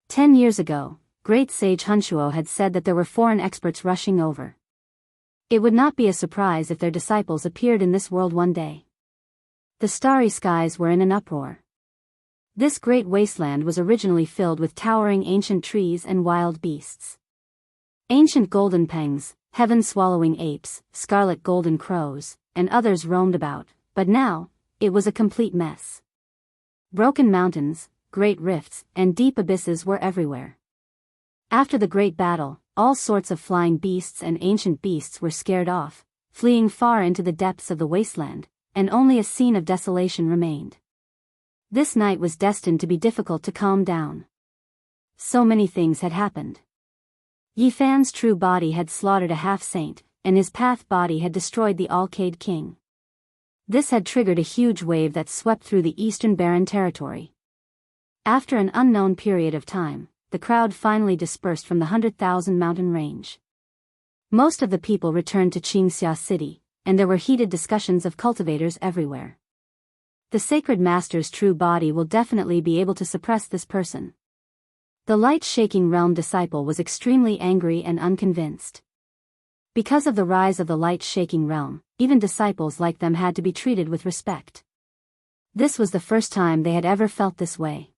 10 years ago, great sage Hunshuo had said that there were foreign experts rushing over. It would not be a surprise if their disciples appeared in this world one day. The starry skies were in an uproar. This great wasteland was originally filled with towering ancient trees and wild beasts. Ancient golden pengs, heaven-swallowing apes, scarlet golden crows, and others roamed about, but now, it was a complete mess. Broken mountains, great rifts, and deep abysses were everywhere. After the great battle, all sorts of flying beasts and ancient beasts were scared off, fleeing far into the depths of the wasteland, and only a scene of desolation remained. This night was destined to be difficult to calm down. So many things had happened. Yi Fan's true body had slaughtered a half-saint, and his path body had destroyed the Alcade King. This had triggered a huge wave that swept through the eastern barren territory. After an unknown period of time, the crowd finally dispersed from the 100,000 mountain range. Most of the people returned to Qingxia City, and there were heated discussions of cultivators everywhere. The sacred master's true body will definitely be able to suppress this person. The light-shaking realm disciple was extremely angry and unconvinced. Because of the rise of the light-shaking realm, even disciples like them had to be treated with respect. This was the first time they had ever felt this way.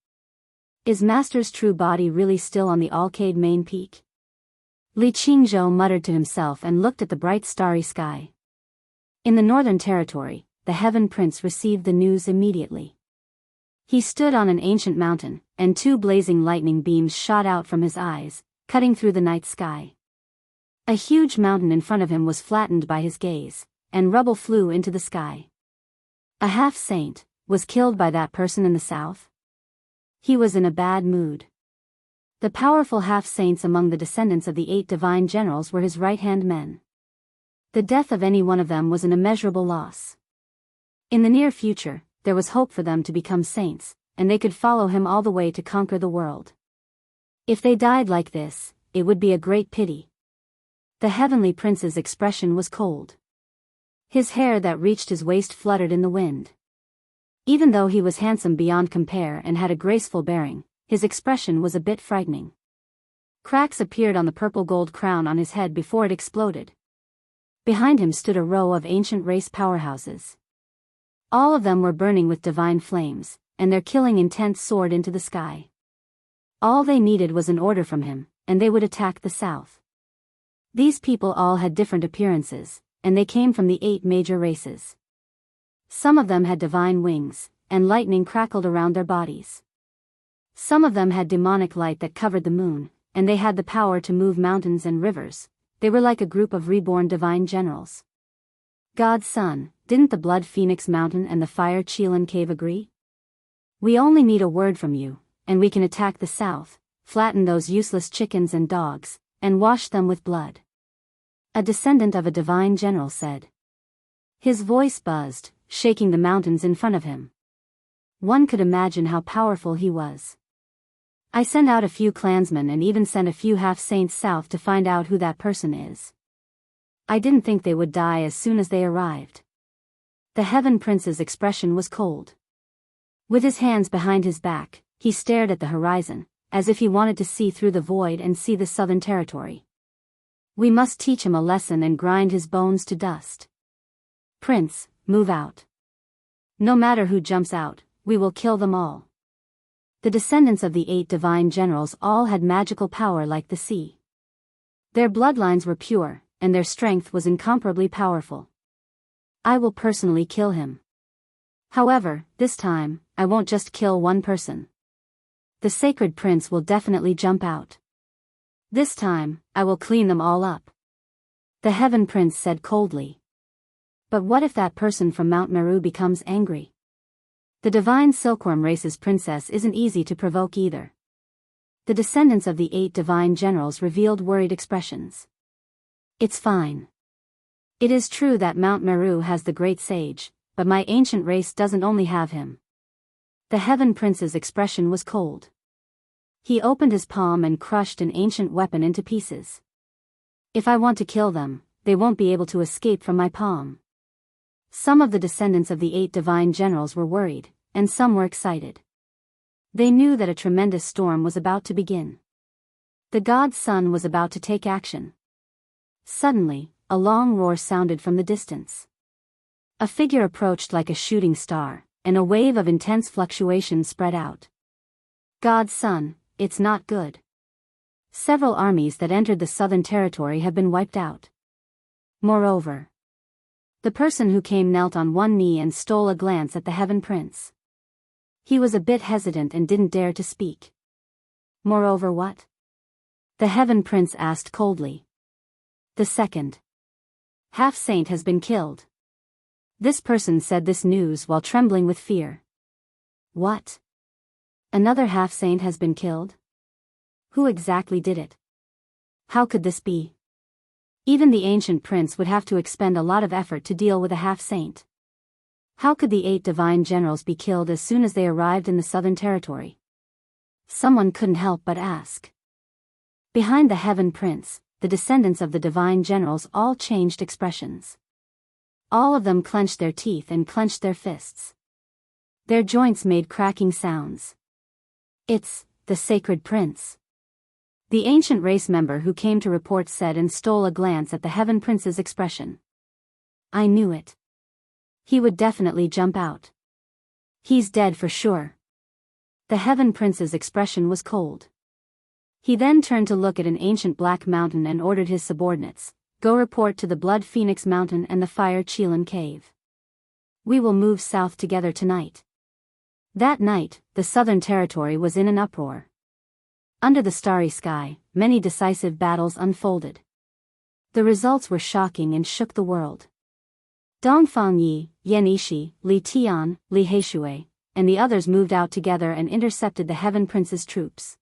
Is Master's true body really still on the Alcade main peak? Li Qingzhou muttered to himself and looked at the bright starry sky. In the northern territory, the Heaven Prince received the news immediately. He stood on an ancient mountain, and 2 blazing lightning beams shot out from his eyes, cutting through the night sky. A huge mountain in front of him was flattened by his gaze, and rubble flew into the sky. A half-saint was killed by that person in the south? He was in a bad mood. The powerful half-saints among the descendants of the 8 divine generals were his right-hand men. The death of any one of them was an immeasurable loss. In the near future, there was hope for them to become saints, and they could follow him all the way to conquer the world. If they died like this, it would be a great pity. The heavenly prince's expression was cold. His hair that reached his waist fluttered in the wind. Even though he was handsome beyond compare and had a graceful bearing, his expression was a bit frightening. Cracks appeared on the purple gold crown on his head before it exploded. Behind him stood a row of ancient race powerhouses. All of them were burning with divine flames, and their killing intent soared into the sky. All they needed was an order from him, and they would attack the south. These people all had different appearances, and they came from the 8 major races. Some of them had divine wings, and lightning crackled around their bodies. Some of them had demonic light that covered the moon, and they had the power to move mountains and rivers. They were like a group of reborn divine generals. God's son, didn't the Blood Phoenix Mountain and the Fire Qilin Cave agree? We only need a word from you, and we can attack the south, flatten those useless chickens and dogs, and wash them with blood. A descendant of a divine general said. His voice buzzed, shaking the mountains in front of him. One could imagine how powerful he was. I sent out a few clansmen and even sent a few half-saints south to find out who that person is. I didn't think they would die as soon as they arrived. The Heaven Prince's expression was cold. With his hands behind his back, he stared at the horizon, as if he wanted to see through the void and see the southern territory. We must teach him a lesson and grind his bones to dust. Prince, move out. No matter who jumps out, we will kill them all. The descendants of the 8 divine generals all had magical power like the sea. Their bloodlines were pure, and their strength was incomparably powerful. I will personally kill him. However, this time, I won't just kill one person. The sacred prince will definitely jump out. This time, I will clean them all up. The heaven prince said coldly. But what if that person from Mount Meru becomes angry? The divine silkworm race's princess isn't easy to provoke either. The descendants of the 8 divine generals revealed worried expressions. It's fine. It is true that Mount Meru has the great sage, but my ancient race doesn't only have him. The heaven prince's expression was cold. He opened his palm and crushed an ancient weapon into pieces. If I want to kill them, they won't be able to escape from my palm. Some of the descendants of the 8 divine generals were worried, and some were excited. They knew that a tremendous storm was about to begin. The god's son was about to take action. Suddenly, a long roar sounded from the distance. A figure approached like a shooting star, and a wave of intense fluctuation spread out. God's son, it's not good. Several armies that entered the southern territory have been wiped out. Moreover, the person who came knelt on one knee and stole a glance at the heaven prince. He was a bit hesitant and didn't dare to speak. Moreover what? The heaven prince asked coldly. The second half-saint has been killed. This person said this news while trembling with fear. What? Another half-saint has been killed? Who exactly did it? How could this be? Even the ancient prince would have to expend a lot of effort to deal with a half-saint. How could the 8 divine generals be killed as soon as they arrived in the southern territory? Someone couldn't help but ask. Behind the heaven prince, the descendants of the divine generals all changed expressions. All of them clenched their teeth and clenched their fists. Their joints made cracking sounds. It's the sacred prince. The ancient race member who came to report said and stole a glance at the heaven prince's expression. I knew it. He would definitely jump out. He's dead for sure. The heaven prince's expression was cold. He then turned to look at an ancient black mountain and ordered his subordinates, go report to the Blood Phoenix Mountain and the Fire Chelan Cave. We will move south together tonight. That night, the southern territory was in an uproar. Under the starry sky, many decisive battles unfolded. The results were shocking and shook the world. Dongfang Yi, Yan Ishi, Li Tian, Li Heishui, and the others moved out together and intercepted the Heaven Prince's troops.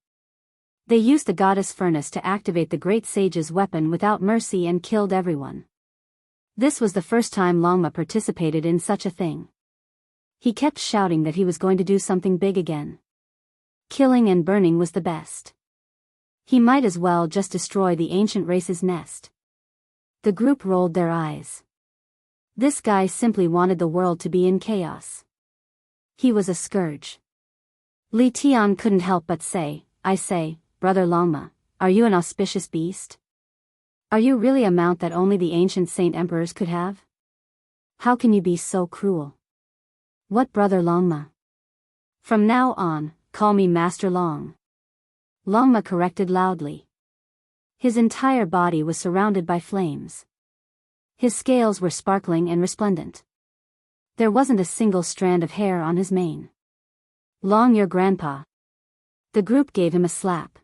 They used the goddess furnace to activate the great sage's weapon without mercy and killed everyone. This was the first time Longma participated in such a thing. He kept shouting that he was going to do something big again. Killing and burning was the best. He might as well just destroy the ancient race's nest. The group rolled their eyes. This guy simply wanted the world to be in chaos. He was a scourge. Li Tian couldn't help but say, I say, Brother Longma, are you an auspicious beast? Are you really a mount that only the ancient saint emperors could have? How can you be so cruel? What Brother Longma? From now on, call me Master Long. Longma corrected loudly. His entire body was surrounded by flames. His scales were sparkling and resplendent. There wasn't a single strand of hair on his mane. Long your grandpa. The group gave him a slap.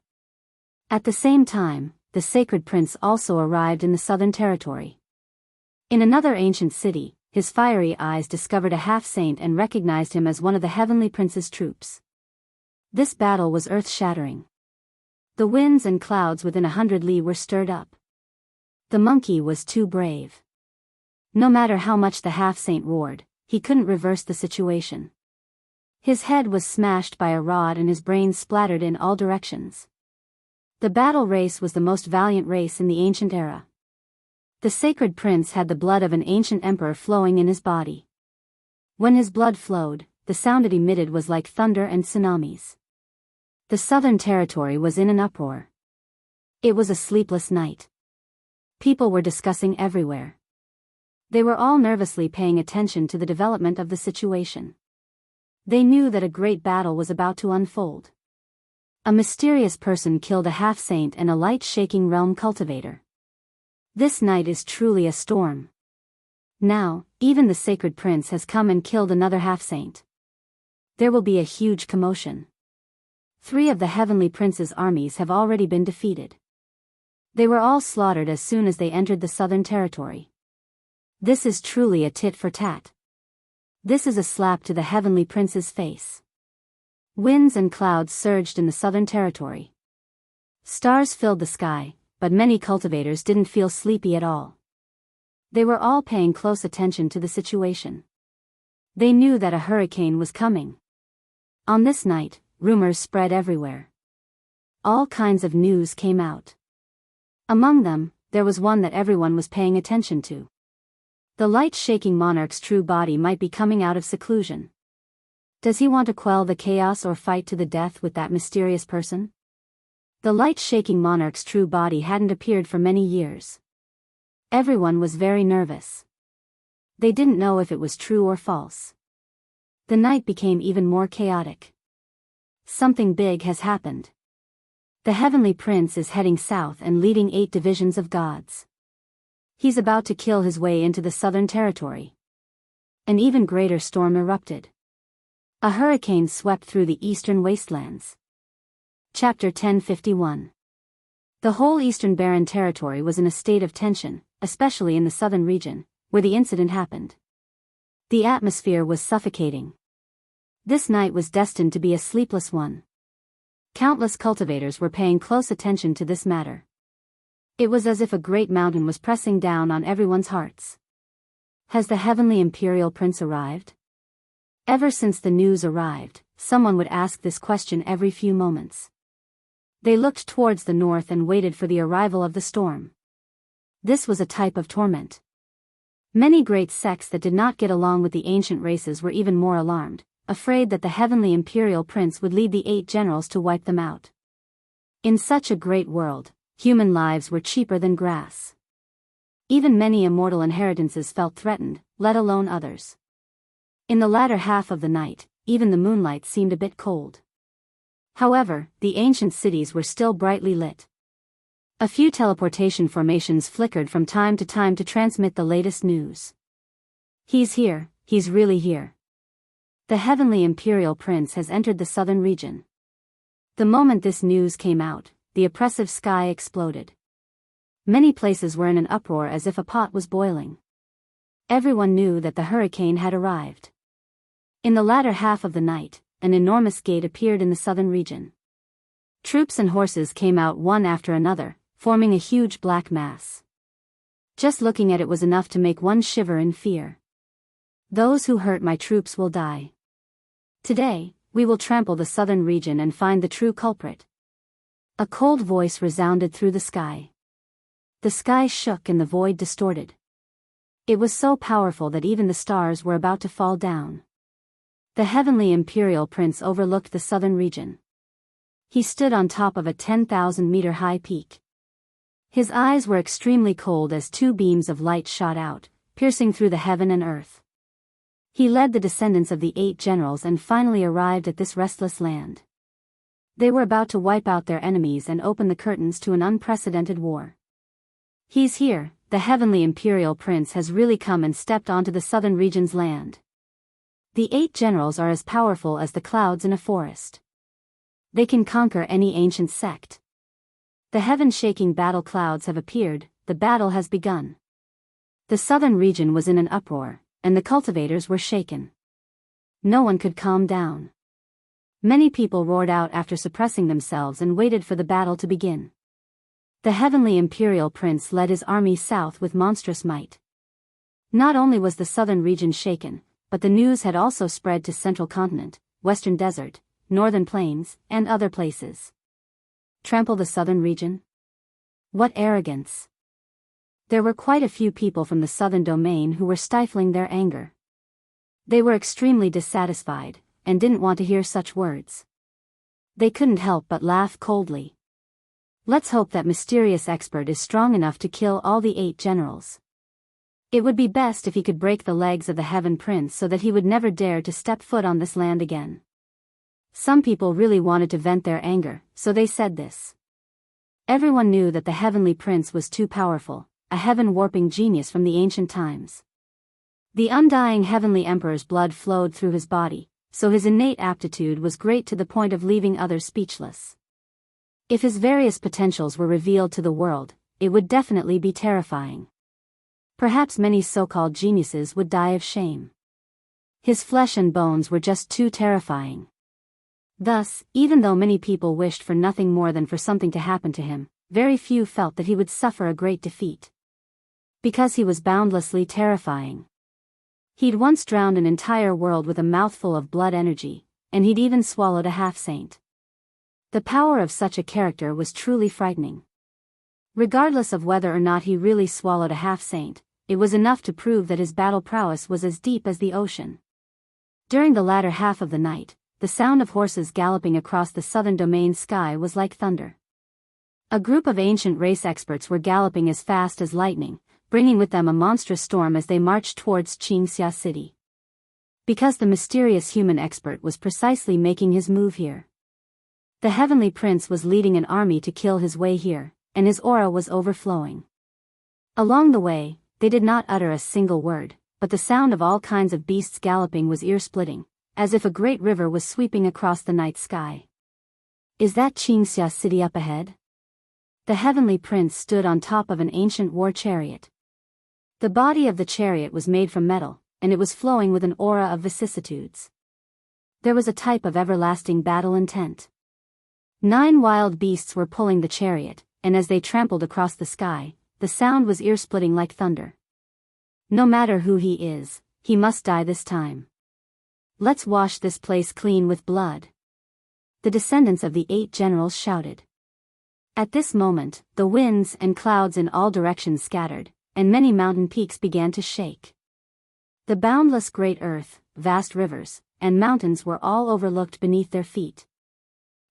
At the same time, the sacred prince also arrived in the southern territory. In another ancient city, his fiery eyes discovered a half-saint and recognized him as one of the heavenly prince's troops. This battle was earth-shattering. The winds and clouds within 100 li were stirred up. The monkey was too brave. No matter how much the half-saint roared, he couldn't reverse the situation. His head was smashed by a rod and his brains splattered in all directions. The battle race was the most valiant race in the ancient era. The sacred prince had the blood of an ancient emperor flowing in his body. When his blood flowed, the sound it emitted was like thunder and tsunamis. The Southern Territory was in an uproar. It was a sleepless night. People were discussing everywhere. They were all nervously paying attention to the development of the situation. They knew that a great battle was about to unfold. A mysterious person killed a half-saint and a light-shaking realm cultivator. This night is truly a storm. Now, even the sacred prince has come and killed another half-saint. There will be a huge commotion. 3 of the heavenly prince's armies have already been defeated. They were all slaughtered as soon as they entered the Southern Territory. This is truly a tit for tat. This is a slap to the heavenly prince's face. Winds and clouds surged in the Southern Territory. Stars filled the sky, but many cultivators didn't feel sleepy at all. They were all paying close attention to the situation. They knew that a hurricane was coming. On this night, rumors spread everywhere. All kinds of news came out. Among them, there was one that everyone was paying attention to. The light-shaking monarch's true body might be coming out of seclusion. Does he want to quell the chaos or fight to the death with that mysterious person? The light-shaking monarch's true body hadn't appeared for many years. Everyone was very nervous. They didn't know if it was true or false. The night became even more chaotic. Something big has happened. The heavenly prince is heading south and leading 8 divisions of gods. He's about to kill his way into the Southern Territory. An even greater storm erupted. A hurricane swept through the eastern wastelands. Chapter 1051. The whole eastern barren territory was in a state of tension, especially in the southern region, where the incident happened. The atmosphere was suffocating. This night was destined to be a sleepless one. Countless cultivators were paying close attention to this matter. It was as if a great mountain was pressing down on everyone's hearts. Has the heavenly imperial prince arrived? Ever since the news arrived, someone would ask this question every few moments. They looked towards the north and waited for the arrival of the storm. This was a type of torment. Many great sects that did not get along with the ancient races were even more alarmed, afraid that the heavenly imperial prince would lead the 8 generals to wipe them out. In such a great world, human lives were cheaper than grass. Even many immortal inheritances felt threatened, let alone others. In the latter half of the night, even the moonlight seemed a bit cold. However, the ancient cities were still brightly lit. A few teleportation formations flickered from time to time to transmit the latest news. He's here, he's really here. The heavenly imperial prince has entered the southern region. The moment this news came out, the oppressive sky exploded. Many places were in an uproar as if a pot was boiling. Everyone knew that the hurricane had arrived. In the latter half of the night, an enormous gate appeared in the southern region. Troops and horses came out one after another, forming a huge black mass. Just looking at it was enough to make one shiver in fear. Those who hurt my troops will die. Today, we will trample the southern region and find the true culprit. A cold voice resounded through the sky. The sky shook and the void distorted. It was so powerful that even the stars were about to fall down. The heavenly imperial prince overlooked the southern region. He stood on top of a 10,000-meter-high peak. His eyes were extremely cold as 2 beams of light shot out, piercing through the heaven and earth. He led the descendants of the 8 generals and finally arrived at this restless land. They were about to wipe out their enemies and open the curtains to an unprecedented war. He's here, the heavenly imperial prince has really come and stepped onto the southern region's land. The 8 generals are as powerful as the clouds in a forest. They can conquer any ancient sect. The heaven-shaking battle clouds have appeared, the battle has begun. The southern region was in an uproar, and the cultivators were shaken. No one could calm down. Many people roared out after suppressing themselves and waited for the battle to begin. The heavenly imperial prince led his army south with monstrous might. Not only was the southern region shaken, but the news had also spread to central continent, western desert, northern plains, and other places. Trample the southern region? What arrogance! There were quite a few people from the southern domain who were stifling their anger. They were extremely dissatisfied, and didn't want to hear such words. They couldn't help but laugh coldly. Let's hope that mysterious expert is strong enough to kill all the 8 generals. It would be best if he could break the legs of the Heaven Prince so that he would never dare to step foot on this land again. Some people really wanted to vent their anger, so they said this. Everyone knew that the Heavenly Prince was too powerful, a heaven-warping genius from the ancient times. The undying Heavenly Emperor's blood flowed through his body, so his innate aptitude was great to the point of leaving others speechless. If his various potentials were revealed to the world, it would definitely be terrifying. Perhaps many so-called geniuses would die of shame. His flesh and bones were just too terrifying. Thus, even though many people wished for nothing more than for something to happen to him, very few felt that he would suffer a great defeat. Because he was boundlessly terrifying. He'd once drowned an entire world with a mouthful of blood energy, and he'd even swallowed a half-saint. The power of such a character was truly frightening. Regardless of whether or not he really swallowed a half-saint, it was enough to prove that his battle prowess was as deep as the ocean. During the latter half of the night, the sound of horses galloping across the southern domain sky was like thunder. A group of ancient race experts were galloping as fast as lightning, bringing with them a monstrous storm as they marched towards Qingxia City. Because the mysterious human expert was precisely making his move here. The Heavenly Prince was leading an army to kill his way here, and his aura was overflowing. Along the way, they did not utter a single word, but the sound of all kinds of beasts galloping was ear-splitting, as if a great river was sweeping across the night sky. Is that Qingxia City up ahead? The Heavenly Prince stood on top of an ancient war chariot. The body of the chariot was made from metal, and it was flowing with an aura of vicissitudes. There was a type of everlasting battle intent. 9 wild beasts were pulling the chariot, and as they trampled across the sky, the sound was ear-splitting like thunder. No matter who he is, he must die this time. Let's wash this place clean with blood. The descendants of the 8 generals shouted. At this moment, the winds and clouds in all directions scattered, and many mountain peaks began to shake. The boundless great earth, vast rivers, and mountains were all overlooked beneath their feet.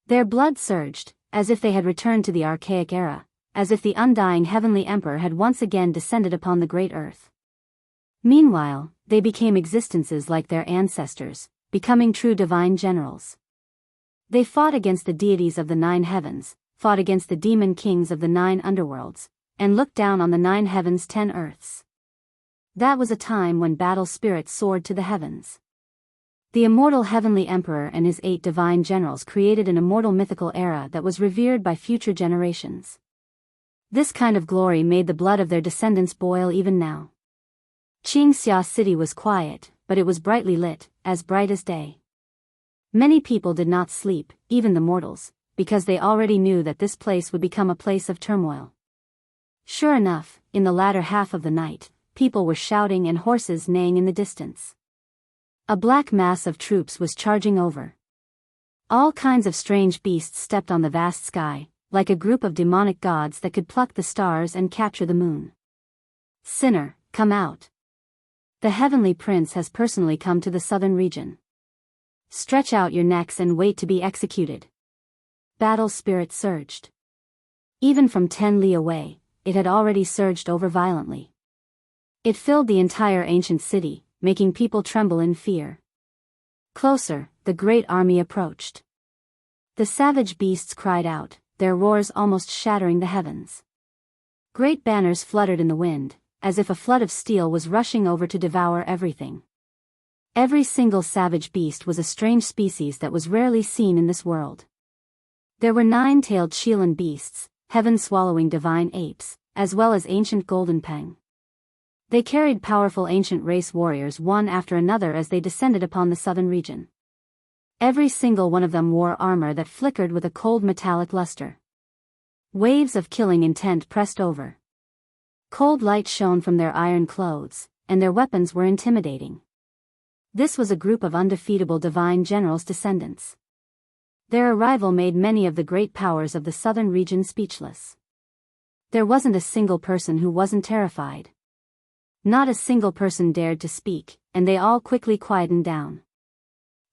Their blood surged, as if they had returned to the archaic era, as if the undying Heavenly Emperor had once again descended upon the great earth. Meanwhile, they became existences like their ancestors, becoming true divine generals. They fought against the deities of the 9 heavens, fought against the demon kings of the 9 underworlds, and looked down on the 9 heavens' 10 earths. That was a time when battle spirits soared to the heavens. The immortal Heavenly Emperor and his 8 divine generals created an immortal mythical era that was revered by future generations. This kind of glory made the blood of their descendants boil even now. Qingxia City was quiet, but it was brightly lit, as bright as day. Many people did not sleep, even the mortals, because they already knew that this place would become a place of turmoil. Sure enough, in the latter half of the night, people were shouting and horses neighing in the distance. A black mass of troops was charging over. All kinds of strange beasts stepped on the vast sky, like a group of demonic gods that could pluck the stars and capture the moon. Sinner, come out. The Heavenly Prince has personally come to the southern region. Stretch out your necks and wait to be executed. Battle spirit surged. Even from 10 li away, it had already surged over violently. It filled the entire ancient city, making people tremble in fear. Closer, the great army approached. The savage beasts cried out, their roars almost shattering the heavens. Great banners fluttered in the wind, as if a flood of steel was rushing over to devour everything. Every single savage beast was a strange species that was rarely seen in this world. There were 9-tailed Shielan beasts, heaven-swallowing divine apes, as well as ancient golden peng. They carried powerful ancient race warriors one after another as they descended upon the southern region. Every single one of them wore armor that flickered with a cold metallic luster. Waves of killing intent pressed over. Cold light shone from their iron clothes, and their weapons were intimidating. This was a group of undefeatable divine generals' descendants. Their arrival made many of the great powers of the southern region speechless. There wasn't a single person who wasn't terrified. Not a single person dared to speak, and they all quickly quietened down.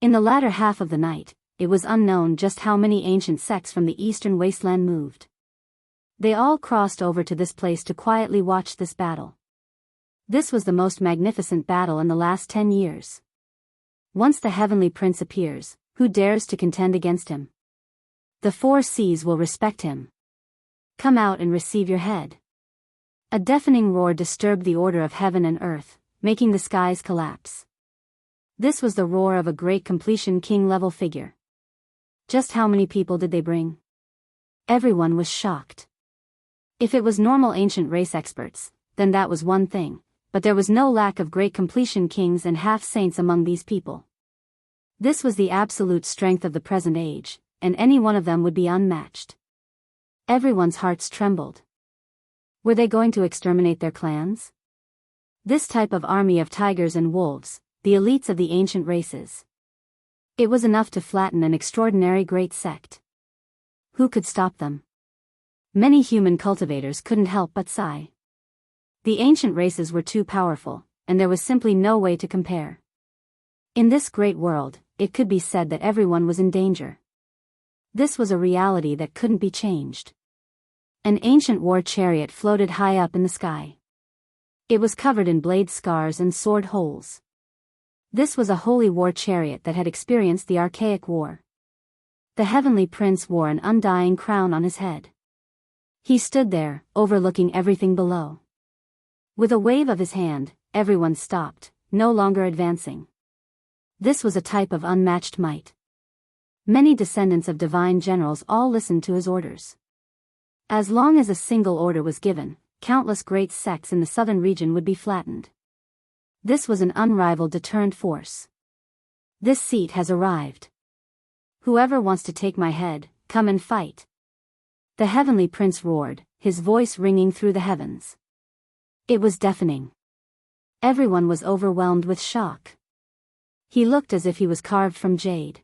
In the latter half of the night, it was unknown just how many ancient sects from the eastern wasteland moved. They all crossed over to this place to quietly watch this battle. This was the most magnificent battle in the last 10 years. Once the Heavenly Prince appears, who dares to contend against him? The 4 seas will respect him. Come out and receive your head. A deafening roar disturbed the order of heaven and earth, making the skies collapse. This was the roar of a great completion king-level figure. Just how many people did they bring? Everyone was shocked. If it was normal ancient race experts, then that was one thing, but there was no lack of great completion kings and half-saints among these people. This was the absolute strength of the present age, and any one of them would be unmatched. Everyone's hearts trembled. Were they going to exterminate their clans? This type of army of tigers and wolves, the elites of the ancient races. It was enough to flatten an extraordinary great sect. Who could stop them? Many human cultivators couldn't help but sigh. The ancient races were too powerful, and there was simply no way to compare. In this great world, it could be said that everyone was in danger. This was a reality that couldn't be changed. An ancient war chariot floated high up in the sky. It was covered in blade scars and sword holes. This was a holy war chariot that had experienced the archaic war. The Heavenly Prince wore an undying crown on his head. He stood there, overlooking everything below. With a wave of his hand, everyone stopped, no longer advancing. This was a type of unmatched might. Many descendants of divine generals all listened to his orders. As long as a single order was given, countless great sects in the southern region would be flattened. This was an unrivaled deterrent force. This seat has arrived. Whoever wants to take my head, come and fight. The Heavenly Prince roared, his voice ringing through the heavens. It was deafening. Everyone was overwhelmed with shock. He looked as if he was carved from jade.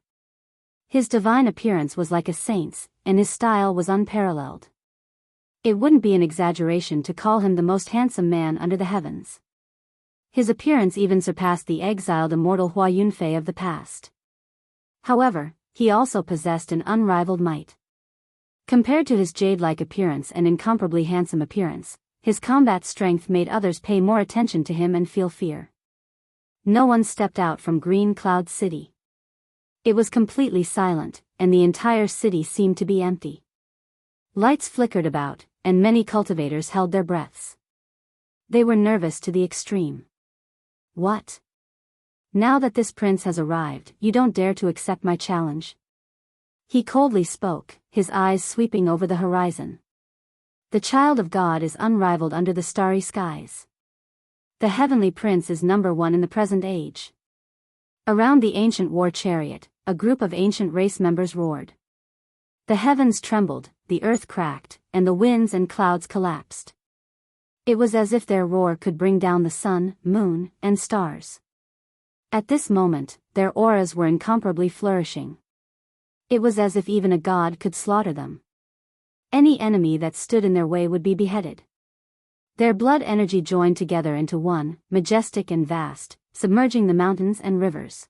His divine appearance was like a saint's, and his style was unparalleled. It wouldn't be an exaggeration to call him the most handsome man under the heavens. His appearance even surpassed the exiled immortal Hua Yunfei of the past. However, he also possessed an unrivaled might. Compared to his jade-like appearance and incomparably handsome appearance, his combat strength made others pay more attention to him and feel fear. No one stepped out from Green Cloud City. It was completely silent, and the entire city seemed to be empty. Lights flickered about, and many cultivators held their breaths. They were nervous to the extreme. What? Now that this prince has arrived, you don't dare to accept my challenge? He coldly spoke, his eyes sweeping over the horizon. The child of God is unrivaled under the starry skies. The Heavenly Prince is number 1 in the present age. Around the ancient war chariot, a group of ancient race members roared. The heavens trembled, the earth cracked, and the winds and clouds collapsed. It was as if their roar could bring down the sun, moon, and stars. At this moment, their auras were incomparably flourishing. It was as if even a god could slaughter them. Any enemy that stood in their way would be beheaded. Their blood energy joined together into one, majestic and vast, submerging the mountains and rivers.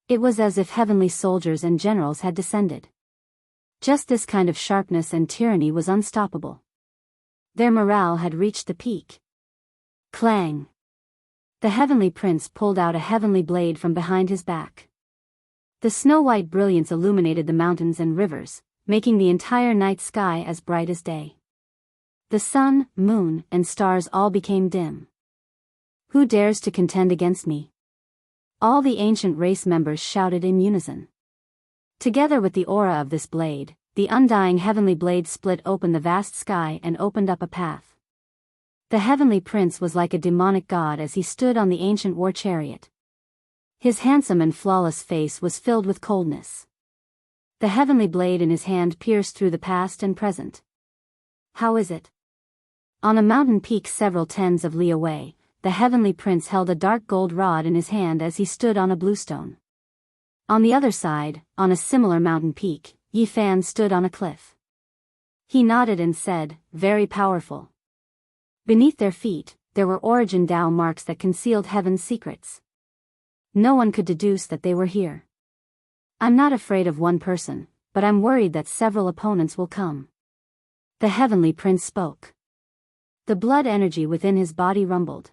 It was as if heavenly soldiers and generals had descended. Just this kind of sharpness and tyranny was unstoppable. Their morale had reached the peak. Clang! The Heavenly Prince pulled out a heavenly blade from behind his back. The snow-white brilliance illuminated the mountains and rivers, making the entire night sky as bright as day. The sun, moon, and stars all became dim. Who dares to contend against me? All the ancient race members shouted in unison. Together with the aura of this blade, the undying heavenly blade split open the vast sky and opened up a path. The Heavenly Prince was like a demonic god as he stood on the ancient war chariot. His handsome and flawless face was filled with coldness. The heavenly blade in his hand pierced through the past and present. How is it? On a mountain peak several tens of li away, the Heavenly Prince held a dark gold rod in his hand as he stood on a bluestone. On the other side, on a similar mountain peak, Yi Fan stood on a cliff. He nodded and said, "Very powerful." Beneath their feet, there were origin Tao marks that concealed heaven's secrets. No one could deduce that they were here. I'm not afraid of one person, but I'm worried that several opponents will come. The Heavenly Prince spoke. The blood energy within his body rumbled.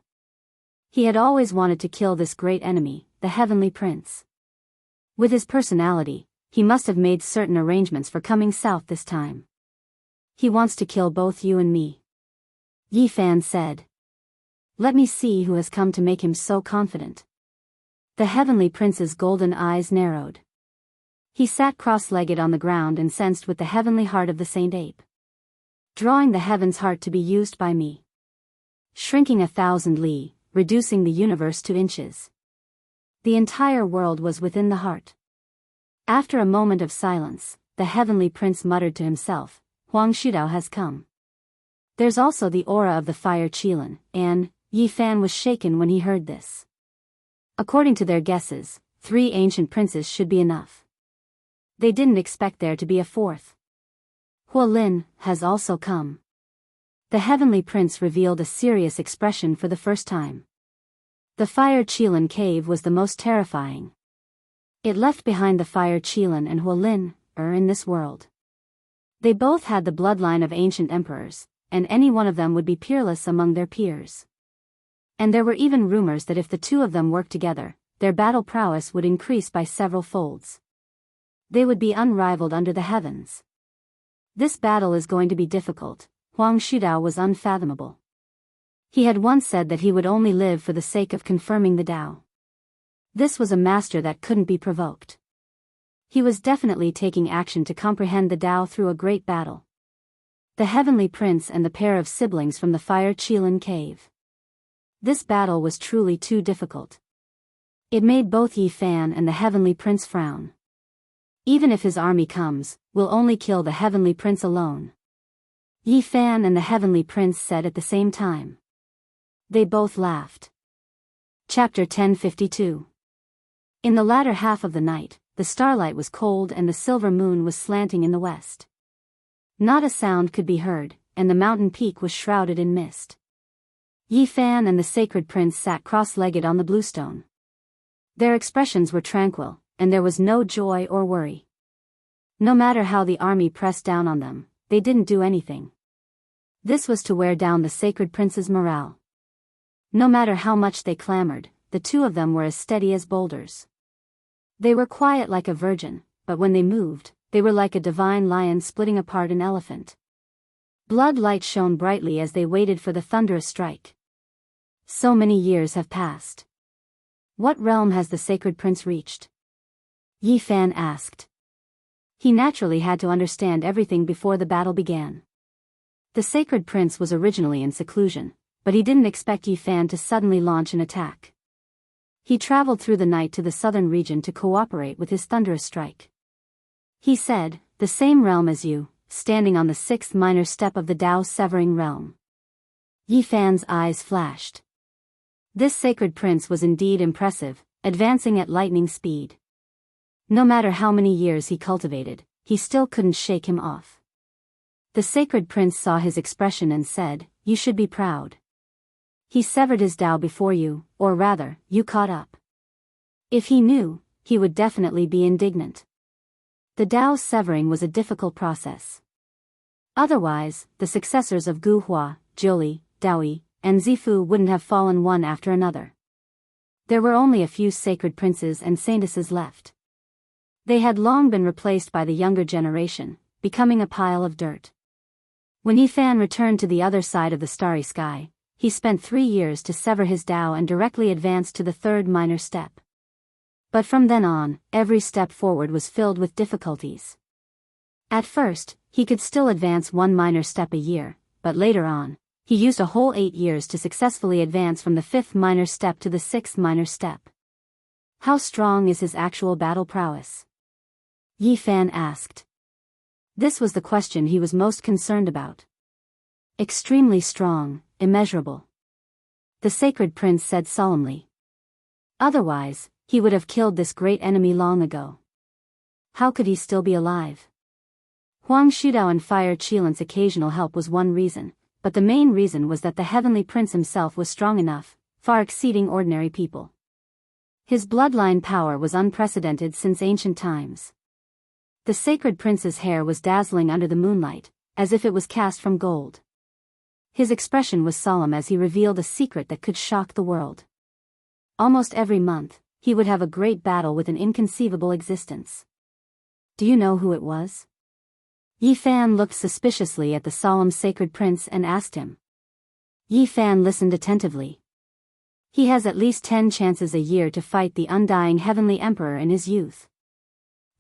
He had always wanted to kill this great enemy, the Heavenly Prince. With his personality, he must have made certain arrangements for coming south this time. He wants to kill both you and me. Yi Fan said. Let me see who has come to make him so confident. The Heavenly Prince's golden eyes narrowed. He sat cross-legged on the ground and sensed with the heavenly heart of the Saint Ape. Drawing the heaven's heart to be used by me. Shrinking 1,000 li, reducing the universe to inches. The entire world was within the heart. After a moment of silence, the Heavenly Prince muttered to himself, Huang Shudao has come. There's also the aura of the fire Qilin, and Yi Fan was shaken when he heard this. According to their guesses, 3 ancient princes should be enough. They didn't expect there to be a 4th. Huolin has also come. The Heavenly Prince revealed a serious expression for the first time. The fire Qilin cave was the most terrifying. It left behind the fire Qilin and Huolin, in this world. They both had the bloodline of ancient emperors, and any one of them would be peerless among their peers. And there were even rumors that if the two of them worked together, their battle prowess would increase by several folds. They would be unrivaled under the heavens. This battle is going to be difficult. Huang Shudao was unfathomable. He had once said that he would only live for the sake of confirming the Tao. This was a master that couldn't be provoked. He was definitely taking action to comprehend the Tao through a great battle. The Heavenly Prince and the pair of siblings from the fire Qilin cave. This battle was truly too difficult. It made both Yi Fan and the Heavenly Prince frown. Even if his army comes, we'll only kill the Heavenly Prince alone. Yi Fan and the Heavenly Prince said at the same time. They both laughed. Chapter 1052. In the latter half of the night, the starlight was cold and the silver moon was slanting in the west. Not a sound could be heard, and the mountain peak was shrouded in mist. Yi Fan and the Sacred Prince sat cross-legged on the bluestone. Their expressions were tranquil, and there was no joy or worry. No matter how the army pressed down on them, they didn't do anything. This was to wear down the Sacred Prince's morale. No matter how much they clamored, the two of them were as steady as boulders. They were quiet like a virgin, but when they moved, they were like a divine lion splitting apart an elephant. Blood light shone brightly as they waited for the thunderous strike. So many years have passed. What realm has the Sacred Prince reached? Yi Fan asked. He naturally had to understand everything before the battle began. The Sacred Prince was originally in seclusion, but he didn't expect Yi Fan to suddenly launch an attack. He traveled through the night to the southern region to cooperate with his thunderous strike. He said, the same realm as you, standing on the 6th minor step of the Tao severing realm. Yi Fan's eyes flashed. This Sacred Prince was indeed impressive, advancing at lightning speed. No matter how many years he cultivated, he still couldn't shake him off. The Sacred Prince saw his expression and said, you should be proud. He severed his Tao before you, or rather, you caught up. If he knew, he would definitely be indignant. The Tao's severing was a difficult process. Otherwise, the successors of Gu Hua, Jiuli, Daoi, and Zifu wouldn't have fallen one after another. There were only a few Sacred Princes and Saintesses left. They had long been replaced by the younger generation, becoming a pile of dirt. When Yi Fan returned to the other side of the starry sky, he spent 3 years to sever his Tao and directly advanced to the 3rd minor step. But from then on, every step forward was filled with difficulties. At first, he could still advance 1 minor step a year, but later on, he used a whole 8 years to successfully advance from the 5th minor step to the 6th minor step. How strong is his actual battle prowess? Yi Fan asked. This was the question he was most concerned about. Extremely strong, immeasurable. The Sacred Prince said solemnly. Otherwise, he would have killed this great enemy long ago. How could he still be alive? Huang Shudao and Fire Qilin's occasional help was one reason, but the main reason was that the Heavenly Prince himself was strong enough, far exceeding ordinary people. His bloodline power was unprecedented since ancient times. The Sacred Prince's hair was dazzling under the moonlight, as if it was cast from gold. His expression was solemn as he revealed a secret that could shock the world. Almost every month, he would have a great battle with an inconceivable existence. Do you know who it was? Yi Fan looked suspiciously at the solemn Sacred Prince and asked him. Yi Fan listened attentively. He has at least 10 chances a year to fight the undying Heavenly Emperor in his youth.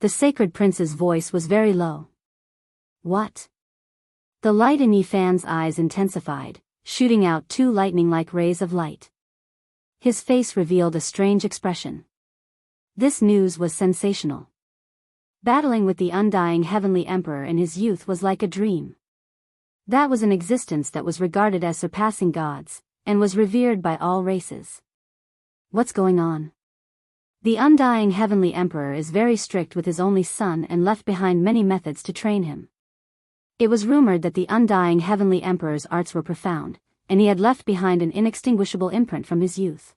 The Sacred Prince's voice was very low. What? The light in Yi Fan's eyes intensified, shooting out 2 lightning-like rays of light. His face revealed a strange expression. This news was sensational. Battling with the undying Heavenly Emperor in his youth was like a dream. That was an existence that was regarded as surpassing gods, and was revered by all races. What's going on? The undying Heavenly Emperor is very strict with his only son and left behind many methods to train him. It was rumored that the undying Heavenly Emperor's arts were profound, and he had left behind an inextinguishable imprint from his youth.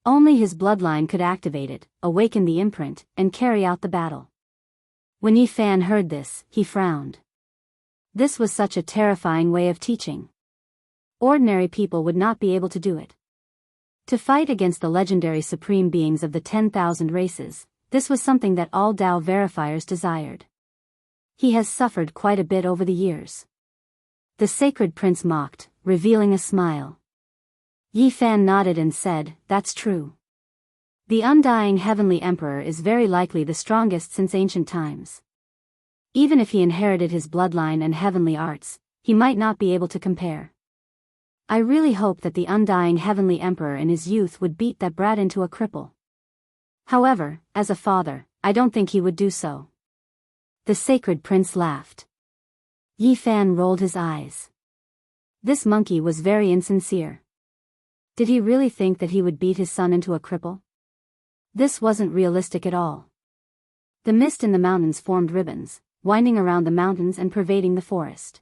Only his bloodline could activate it, awaken the imprint, and carry out the battle. When Yi Fan heard this, he frowned. This was such a terrifying way of teaching. Ordinary people would not be able to do it. To fight against the legendary supreme beings of the 10,000 races, this was something that all Tao verifiers desired. He has suffered quite a bit over the years. The Sacred Prince mocked, revealing a smile. Yi Fan nodded and said, "That's true. The undying Heavenly Emperor is very likely the strongest since ancient times. Even if he inherited his bloodline and heavenly arts, he might not be able to compare. I really hope that the undying Heavenly Emperor in his youth would beat that brat into a cripple. However, as a father, I don't think he would do so." The Sacred Prince laughed. Yi Fan rolled his eyes. This monkey was very insincere. Did he really think that he would beat his son into a cripple? This wasn't realistic at all. The mist in the mountains formed ribbons, winding around the mountains and pervading the forest.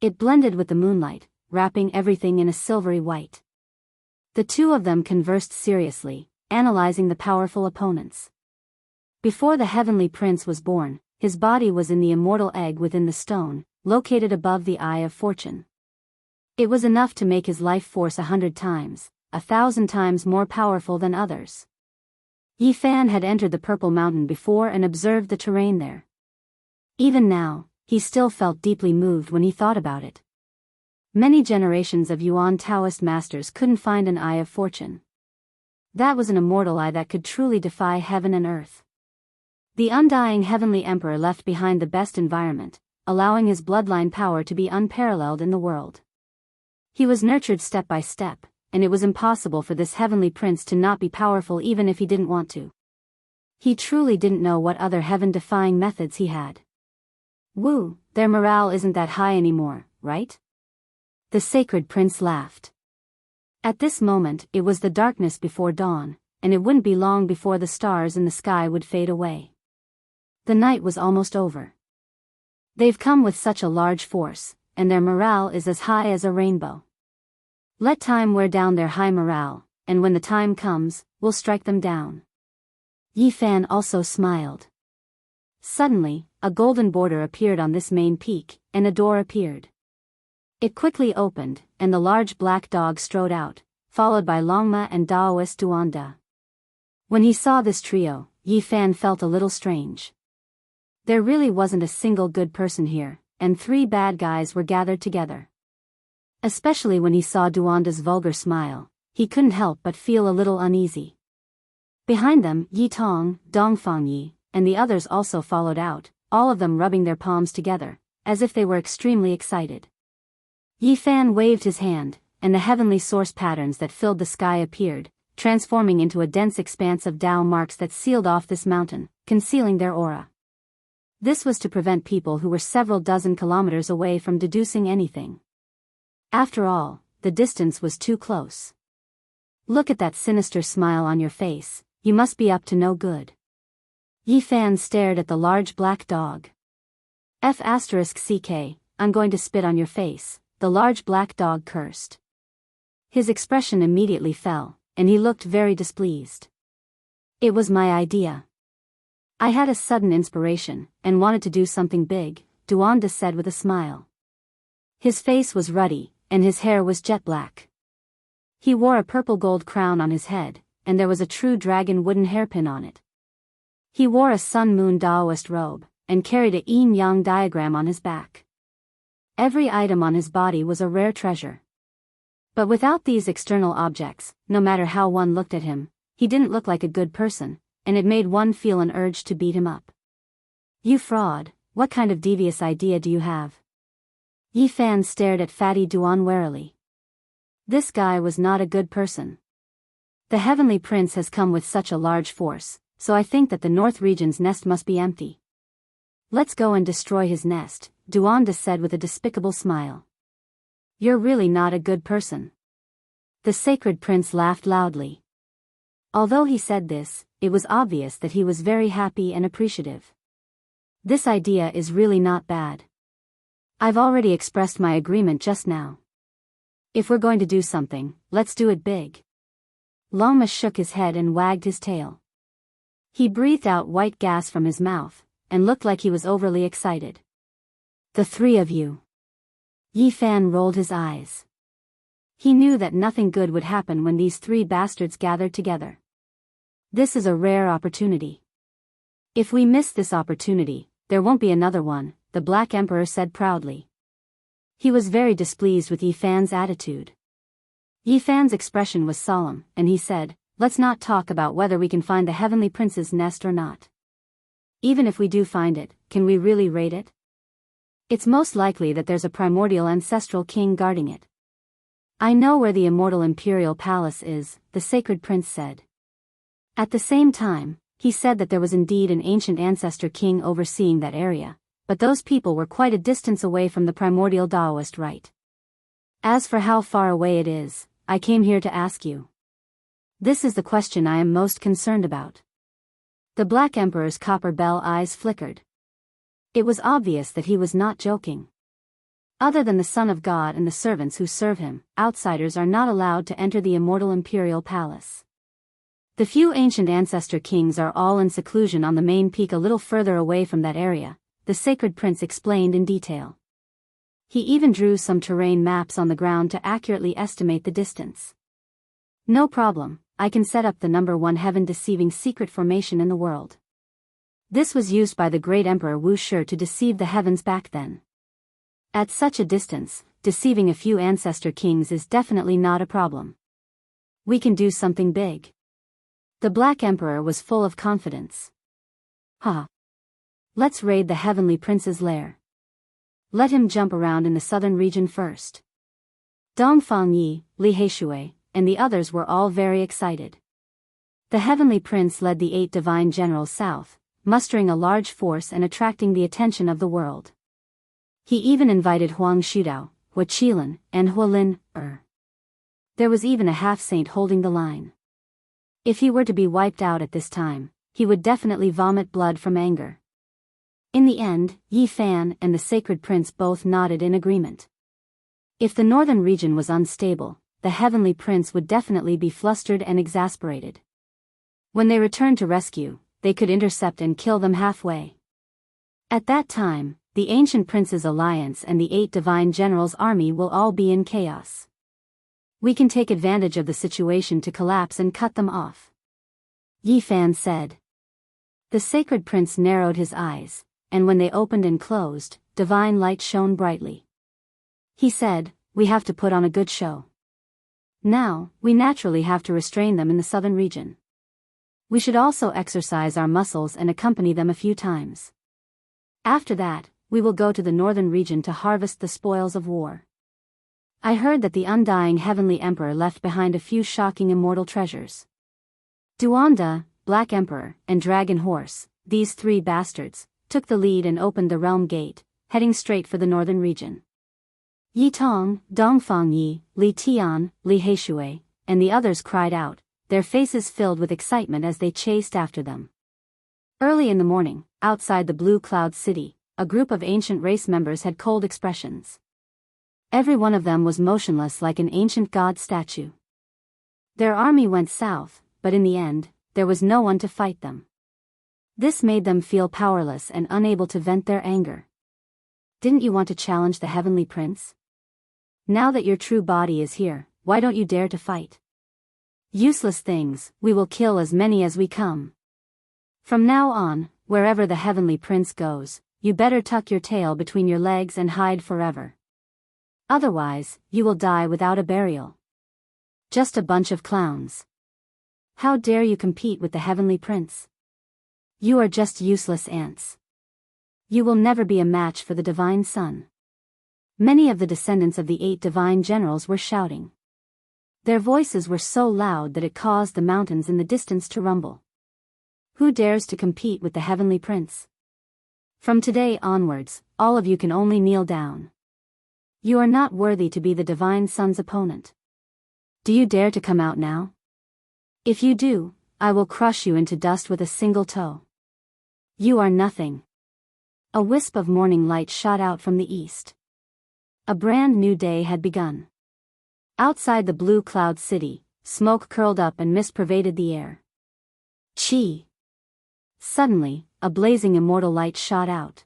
It blended with the moonlight, wrapping everything in a silvery white. The two of them conversed seriously, analyzing the powerful opponents. Before the Heavenly Prince was born, his body was in the immortal egg within the stone, located above the Eye of Fortune. It was enough to make his life force 100 times, 1,000 times more powerful than others. Yi Fan had entered the Purple Mountain before and observed the terrain there. Even now, he still felt deeply moved when he thought about it. Many generations of Yuan Taoist masters couldn't find an Eye of Fortune. That was an immortal eye that could truly defy heaven and earth. The undying Heavenly Emperor left behind the best environment, allowing his bloodline power to be unparalleled in the world. He was nurtured step by step, and it was impossible for this Heavenly Prince to not be powerful even if he didn't want to. He truly didn't know what other heaven-defying methods he had. Woo, their morale isn't that high anymore, right? The Sacred Prince laughed. At this moment, it was the darkness before dawn, and it wouldn't be long before the stars in the sky would fade away. The night was almost over. They've come with such a large force, and their morale is as high as a rainbow. Let time wear down their high morale, and when the time comes, we'll strike them down. Yi Fan also smiled. Suddenly, a golden border appeared on this main peak, and a door appeared. It quickly opened, and the large black dog strode out, followed by Longma and Daoist Duanda. When he saw this trio, Yi Fan felt a little strange. There really wasn't a single good person here, and 3 bad guys were gathered together. Especially when he saw Duanda's vulgar smile, he couldn't help but feel a little uneasy. Behind them, Yi Tong, Dongfang Yi, and the others also followed out, all of them rubbing their palms together, as if they were extremely excited. Yi Fan waved his hand, and the heavenly source patterns that filled the sky appeared, transforming into a dense expanse of Tao marks that sealed off this mountain, concealing their aura. This was to prevent people who were several dozen kilometers away from deducing anything. After all, the distance was too close. Look at that sinister smile on your face, you must be up to no good. Yi Fan stared at the large black dog. "F***ck, I'm going to spit on your face," the large black dog cursed. His expression immediately fell, and he looked very displeased. It was my idea. I had a sudden inspiration, and wanted to do something big, Duanda said with a smile. His face was ruddy, and his hair was jet black. He wore a purple gold crown on his head, and there was a true dragon wooden hairpin on it. He wore a sun-moon Taoist robe, and carried a yin-yang diagram on his back. Every item on his body was a rare treasure. But without these external objects, no matter how one looked at him, he didn't look like a good person, and it made one feel an urge to beat him up. You fraud, what kind of devious idea do you have? Yi Fan stared at Fatty Duan warily. This guy was not a good person. The Heavenly Prince has come with such a large force, so I think that the North region's nest must be empty. Let's go and destroy his nest, Duanda said with a despicable smile. You're really not a good person. The Sacred Prince laughed loudly. Although he said this, it was obvious that he was very happy and appreciative. This idea is really not bad. I've already expressed my agreement just now. If we're going to do something, let's do it big. Lama shook his head and wagged his tail. He breathed out white gas from his mouth, and looked like he was overly excited. The three of you. Yi Fan rolled his eyes. He knew that nothing good would happen when these three bastards gathered together. This is a rare opportunity. If we miss this opportunity, there won't be another one, the Black Emperor said proudly. He was very displeased with Yi Fan's attitude. Yi Fan's expression was solemn, and he said, let's not talk about whether we can find the Heavenly Prince's nest or not. Even if we do find it, can we really raid it? It's most likely that there's a primordial ancestral king guarding it. I know where the immortal imperial palace is, the Sacred Prince said. At the same time, he said that there was indeed an ancient ancestor king overseeing that area, but those people were quite a distance away from the primordial Taoist rite. As for how far away it is, I came here to ask you. This is the question I am most concerned about. The Black Emperor's copper bell eyes flickered. It was obvious that he was not joking. Other than the Son of God and the servants who serve him, outsiders are not allowed to enter the immortal imperial palace. The few ancient ancestor kings are all in seclusion on the main peak a little further away from that area, the Sacred Prince explained in detail. He even drew some terrain maps on the ground to accurately estimate the distance. No problem, I can set up the number one heaven-deceiving secret formation in the world. This was used by the great Emperor Wu Shi to deceive the heavens back then. At such a distance, deceiving a few ancestor kings is definitely not a problem. We can do something big. The Black Emperor was full of confidence. Let's raid the Heavenly Prince's lair. Let him jump around in the southern region first. Dongfang Yi, Li Heishui, and the others were all very excited. The Heavenly Prince led the 8 divine generals south, mustering a large force and attracting the attention of the world. He even invited Huang Shudao, Hua Qilin, and Hualin. There was even a half-saint holding the line. If he were to be wiped out at this time, he would definitely vomit blood from anger. In the end, Yi Fan and the Sacred Prince both nodded in agreement. If the northern region was unstable, the Heavenly Prince would definitely be flustered and exasperated. When they returned to rescue, they could intercept and kill them halfway. At that time, the Ancient Prince's alliance and the 8 divine generals' army will all be in chaos. We can take advantage of the situation to collapse and cut them off. Yi Fan said. The Sacred Prince narrowed his eyes, and when they opened and closed, divine light shone brightly. He said, we have to put on a good show. Now, we naturally have to restrain them in the southern region. We should also exercise our muscles and accompany them a few times. After that, we will go to the northern region to harvest the spoils of war. I heard that the undying Heavenly Emperor left behind a few shocking immortal treasures. Duanda, Black Emperor, and Dragon Horse, these 3 bastards, took the lead and opened the realm gate, heading straight for the northern region. Yi Tong, Dongfang Yi, Li Tian, Li Heishui, and the others cried out, their faces filled with excitement as they chased after them. Early in the morning, outside the Blue Cloud City, a group of ancient race members had cold expressions. Every one of them was motionless like an ancient god statue. Their army went south, but in the end, there was no one to fight them. This made them feel powerless and unable to vent their anger. Didn't you want to challenge the Heavenly Prince? Now that your true body is here, why don't you dare to fight? Useless things, we will kill as many as we come. From now on, wherever the Heavenly Prince goes, you better tuck your tail between your legs and hide forever. Otherwise, you will die without a burial. Just a bunch of clowns. How dare you compete with the Heavenly Prince? You are just useless ants. You will never be a match for the Divine Son. Many of the descendants of the 8 divine generals were shouting. Their voices were so loud that it caused the mountains in the distance to rumble. Who dares to compete with the Heavenly Prince? From today onwards, all of you can only kneel down. You are not worthy to be the Divine Son's opponent. Do you dare to come out now? If you do, I will crush you into dust with a single toe. You are nothing. A wisp of morning light shot out from the east. A brand new day had begun. Outside the blue cloud city, smoke curled up and mist pervaded the air. Chi! Suddenly, a blazing immortal light shot out.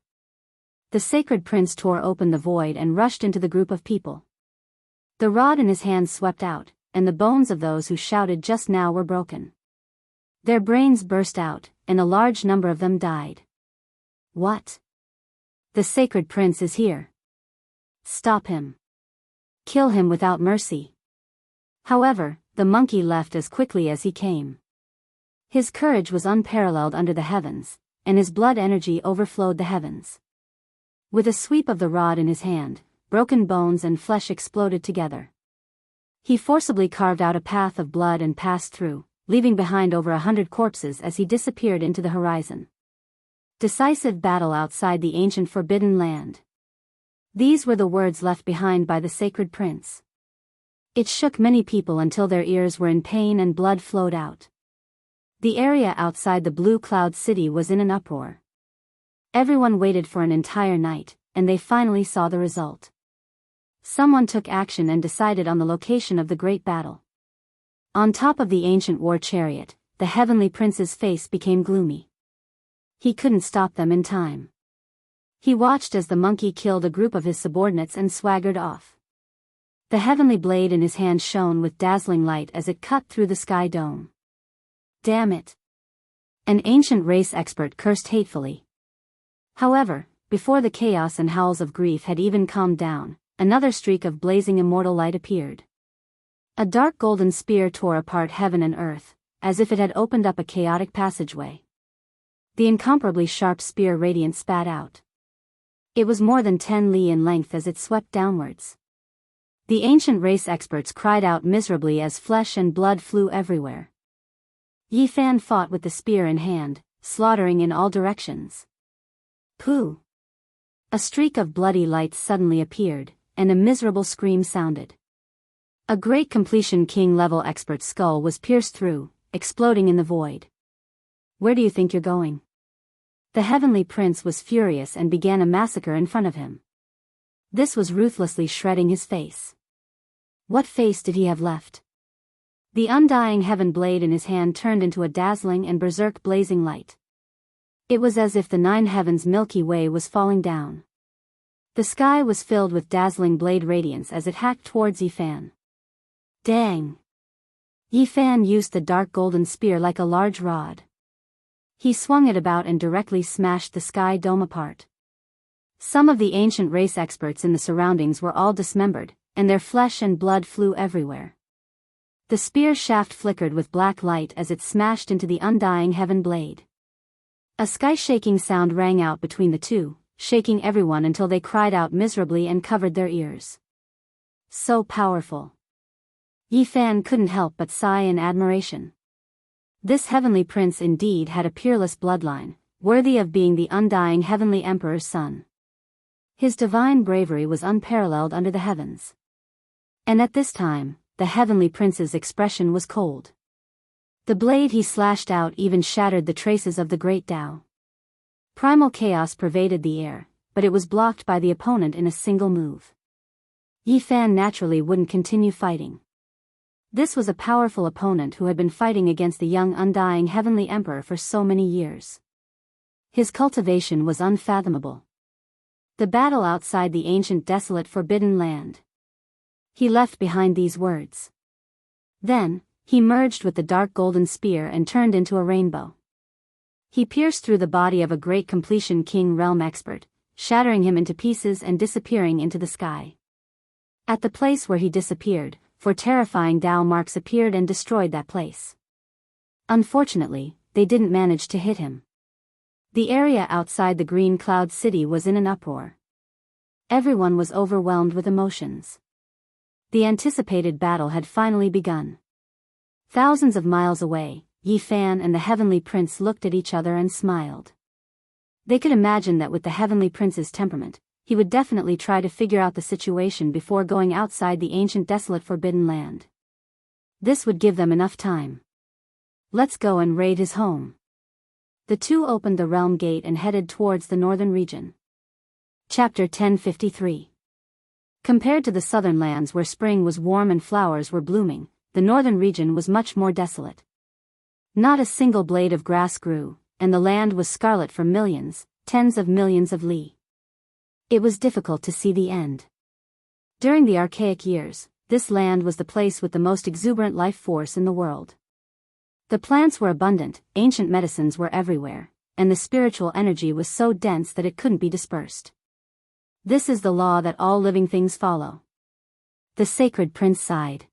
The sacred prince tore open the void and rushed into the group of people. The rod in his hand swept out, and the bones of those who shouted just now were broken. Their brains burst out, and a large number of them died. What? The sacred prince is here. Stop him. Kill him without mercy. However, the monkey left as quickly as he came. His courage was unparalleled under the heavens, and his blood energy overflowed the heavens. With a sweep of the rod in his hand, broken bones and flesh exploded together. He forcibly carved out a path of blood and passed through, leaving behind over 100 corpses as he disappeared into the horizon. Decisive battle outside the ancient forbidden land. These were the words left behind by the sacred prince. It shook many people until their ears were in pain and blood flowed out. The area outside the blue cloud city was in an uproar. Everyone waited for an entire night, and they finally saw the result. Someone took action and decided on the location of the great battle. On top of the ancient war chariot, the Heavenly Prince's face became gloomy. He couldn't stop them in time. He watched as the monkey killed a group of his subordinates and swaggered off. The heavenly blade in his hand shone with dazzling light as it cut through the sky dome. Damn it! An ancient race expert cursed hatefully. However, before the chaos and howls of grief had even calmed down, another streak of blazing immortal light appeared. A dark golden spear tore apart heaven and earth, as if it had opened up a chaotic passageway. The incomparably sharp spear radiance spat out. It was more than 10 li in length as it swept downwards. The ancient race experts cried out miserably as flesh and blood flew everywhere. Yi Fan fought with the spear in hand, slaughtering in all directions. Pooh! A streak of bloody light suddenly appeared, and a miserable scream sounded. A great completion king-level expert's skull was pierced through, exploding in the void. Where do you think you're going? The Heavenly Prince was furious and began a massacre in front of him. This was ruthlessly shredding his face. What face did he have left? The undying heaven blade in his hand turned into a dazzling and berserk blazing light. It was as if the 9 heavens Milky Way was falling down. The sky was filled with dazzling blade radiance as it hacked towards Yi Fan. Dang! Yi Fan used the dark golden spear like a large rod. He swung it about and directly smashed the sky dome apart. Some of the ancient race experts in the surroundings were all dismembered, and their flesh and blood flew everywhere. The spear shaft flickered with black light as it smashed into the undying heaven blade. A sky-shaking sound rang out between the two, shaking everyone until they cried out miserably and covered their ears. So powerful. Yi Fan couldn't help but sigh in admiration. This heavenly prince indeed had a peerless bloodline, worthy of being the undying heavenly emperor's son. His divine bravery was unparalleled under the heavens. And at this time, the heavenly prince's expression was cold. The blade he slashed out even shattered the traces of the great Tao. Primal chaos pervaded the air, but it was blocked by the opponent in a single move. Yi Fan naturally wouldn't continue fighting. This was a powerful opponent who had been fighting against the young undying heavenly emperor for so many years. His cultivation was unfathomable. The battle outside the ancient desolate forbidden land. He left behind these words. Then, he merged with the dark golden spear and turned into a rainbow. He pierced through the body of a great completion king realm expert, shattering him into pieces and disappearing into the sky. At the place where he disappeared, four terrifying Dao marks appeared and destroyed that place. Unfortunately, they didn't manage to hit him. The area outside the Green Cloud City was in an uproar. Everyone was overwhelmed with emotions. The anticipated battle had finally begun. Thousands of miles away, Yi Fan and the Heavenly Prince looked at each other and smiled. They could imagine that with the Heavenly Prince's temperament, he would definitely try to figure out the situation before going outside the ancient desolate forbidden land. This would give them enough time. Let's go and raid his home. The two opened the realm gate and headed towards the northern region. Chapter 1053. Compared to the southern lands where spring was warm and flowers were blooming, the northern region was much more desolate. Not a single blade of grass grew, and the land was scarlet for millions, tens of millions of li. It was difficult to see the end. During the archaic years, this land was the place with the most exuberant life force in the world. The plants were abundant, ancient medicines were everywhere, and the spiritual energy was so dense that it couldn't be dispersed. This is the law that all living things follow. The sacred prince sighed.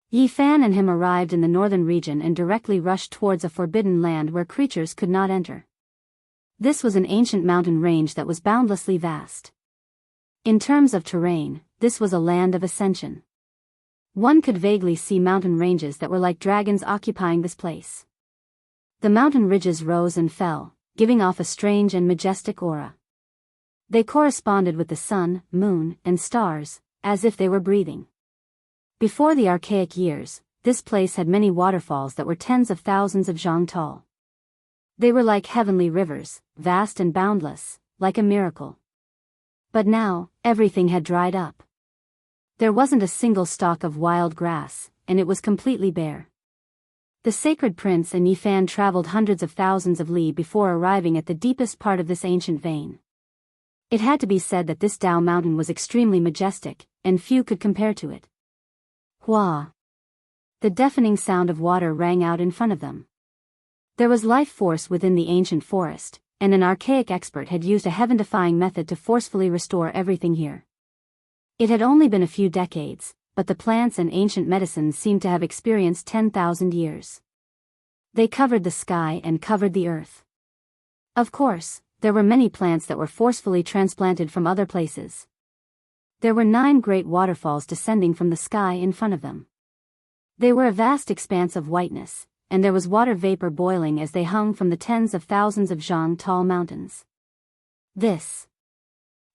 Yi Fan and him arrived in the northern region and directly rushed towards a forbidden land where creatures could not enter. This was an ancient mountain range that was boundlessly vast. In terms of terrain, this was a land of ascension. One could vaguely see mountain ranges that were like dragons occupying this place. The mountain ridges rose and fell, giving off a strange and majestic aura. They corresponded with the sun, moon, and stars, as if they were breathing. Before the archaic years, this place had many waterfalls that were tens of thousands of zhang tall. They were like heavenly rivers, vast and boundless, like a miracle. But now, everything had dried up. There wasn't a single stalk of wild grass, and it was completely bare. The sacred prince and Yi Fan traveled hundreds of thousands of li before arriving at the deepest part of this ancient vein. It had to be said that this Dao mountain was extremely majestic, and few could compare to it. Hua! The deafening sound of water rang out in front of them. There was life force within the ancient forest, and an archaic expert had used a heaven-defying method to forcefully restore everything here. It had only been a few decades, but the plants and ancient medicines seemed to have experienced 10,000 years. They covered the sky and covered the earth. Of course, there were many plants that were forcefully transplanted from other places. There were 9 great waterfalls descending from the sky in front of them. They were a vast expanse of whiteness, and there was water vapor boiling as they hung from the tens of thousands of zhang tall mountains. This.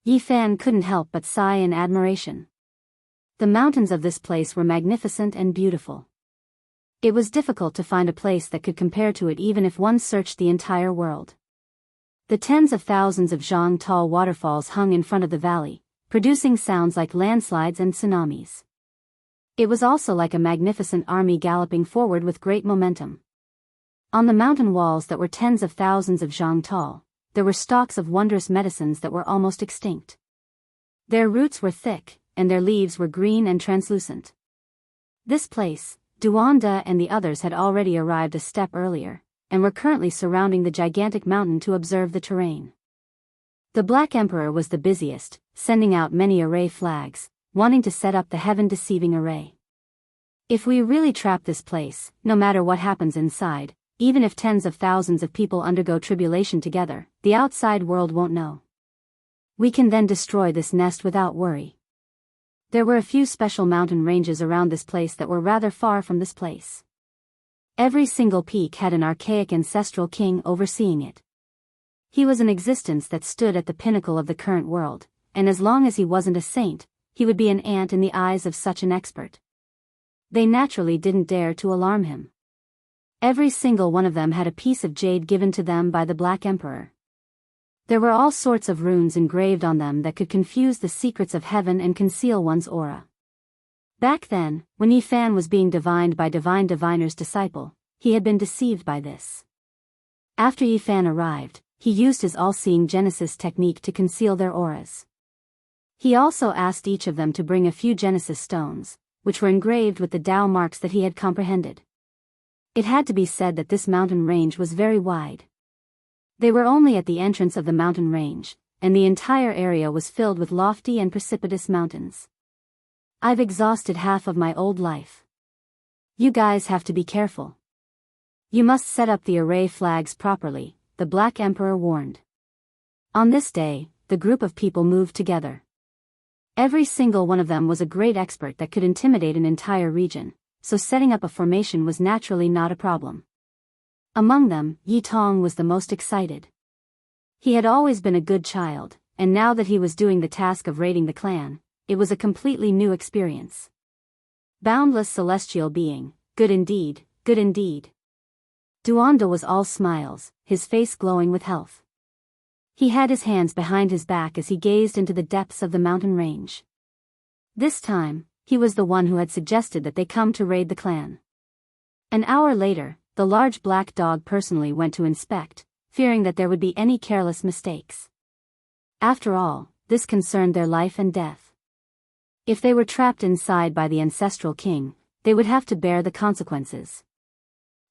Yi Fan couldn't help but sigh in admiration. The mountains of this place were magnificent and beautiful. It was difficult to find a place that could compare to it even if one searched the entire world. The tens of thousands of zhang tall waterfalls hung in front of the valley, producing sounds like landslides and tsunamis. It was also like a magnificent army galloping forward with great momentum. On the mountain walls that were tens of thousands of zhang tall, there were stalks of wondrous medicines that were almost extinct. Their roots were thick, and their leaves were green and translucent. This place, Duanda and the others had already arrived a step earlier, and were currently surrounding the gigantic mountain to observe the terrain. The Black Emperor was the busiest, sending out many array flags, wanting to set up the heaven-deceiving array. If we really trap this place, no matter what happens inside, even if tens of thousands of people undergo tribulation together, the outside world won't know. We can then destroy this nest without worry. There were a few special mountain ranges around this place that were rather far from this place. Every single peak had an archaic ancestral king overseeing it. He was an existence that stood at the pinnacle of the current world, and as long as he wasn't a saint, he would be an ant in the eyes of such an expert. They naturally didn't dare to alarm him. Every single one of them had a piece of jade given to them by the Black Emperor. There were all sorts of runes engraved on them that could confuse the secrets of heaven and conceal one's aura. Back then, when Yi Fan was being divined by Divine Diviner's disciple, he had been deceived by this. After Yi Fan arrived, he used his all-seeing Genesis technique to conceal their auras. He also asked each of them to bring a few Genesis stones, which were engraved with the Tao marks that he had comprehended. It had to be said that this mountain range was very wide. They were only at the entrance of the mountain range, and the entire area was filled with lofty and precipitous mountains. I've exhausted half of my old life. You guys have to be careful. You must set up the array flags properly, the Black Emperor warned. On this day, the group of people moved together. Every single one of them was a great expert that could intimidate an entire region, so setting up a formation was naturally not a problem. Among them, Yi Tong was the most excited. He had always been a good child, and now that he was doing the task of raiding the clan, it was a completely new experience. Boundless celestial being, good indeed, good indeed. Duanda was all smiles, his face glowing with health. He had his hands behind his back as he gazed into the depths of the mountain range. This time, he was the one who had suggested that they come to raid the clan. An hour later, the large black dog personally went to inspect, fearing that there would be any careless mistakes. After all, this concerned their life and death. If they were trapped inside by the ancestral king, they would have to bear the consequences.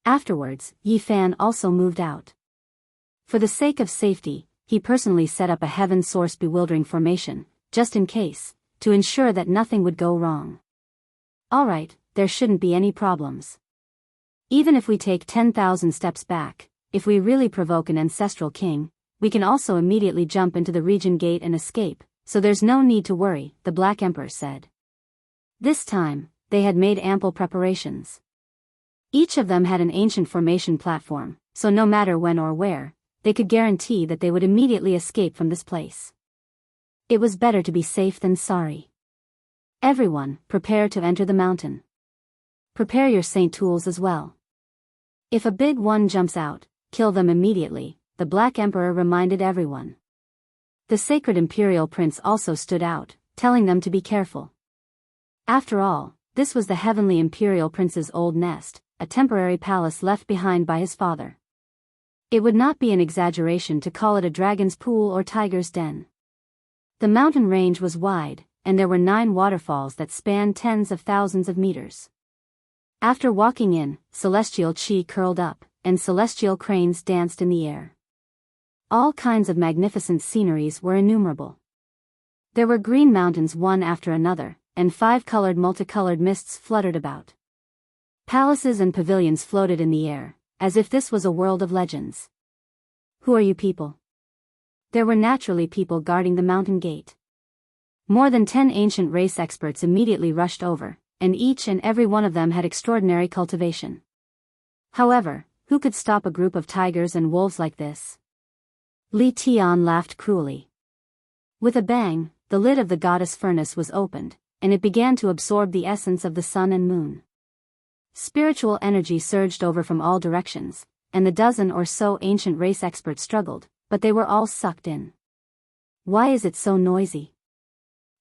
Afterwards, Yi Fan also moved out. For the sake of safety, he personally set up a heaven source bewildering formation, just in case, to ensure that nothing would go wrong. Alright, there shouldn't be any problems. Even if we take 10,000 steps back, if we really provoke an ancestral king, we can also immediately jump into the region gate and escape, so there's no need to worry, the Black Emperor said. This time, they had made ample preparations. Each of them had an ancient formation platform, so no matter when or where, they could guarantee that they would immediately escape from this place. It was better to be safe than sorry. Everyone, prepare to enter the mountain. Prepare your saint tools as well. If a big one jumps out, kill them immediately, the Black Emperor reminded everyone. The sacred imperial prince also stood out, telling them to be careful. After all, this was the heavenly imperial prince's old nest, a temporary palace left behind by his father. It would not be an exaggeration to call it a dragon's pool or tiger's den. The mountain range was wide, and there were 9 waterfalls that spanned tens of thousands of meters. After walking in, celestial chi curled up, and celestial cranes danced in the air. All kinds of magnificent sceneries were innumerable. There were green mountains one after another, and 5-colored multicolored mists fluttered about. Palaces and pavilions floated in the air, as if this was a world of legends. Who are you people? There were naturally people guarding the mountain gate. More than 10 ancient race experts immediately rushed over, and each and every one of them had extraordinary cultivation. However, who could stop a group of tigers and wolves like this? Li Tian laughed cruelly. With a bang, the lid of the goddess furnace was opened, and it began to absorb the essence of the sun and moon. Spiritual energy surged over from all directions, and the dozen or so ancient race experts struggled, but they were all sucked in. Why is it so noisy?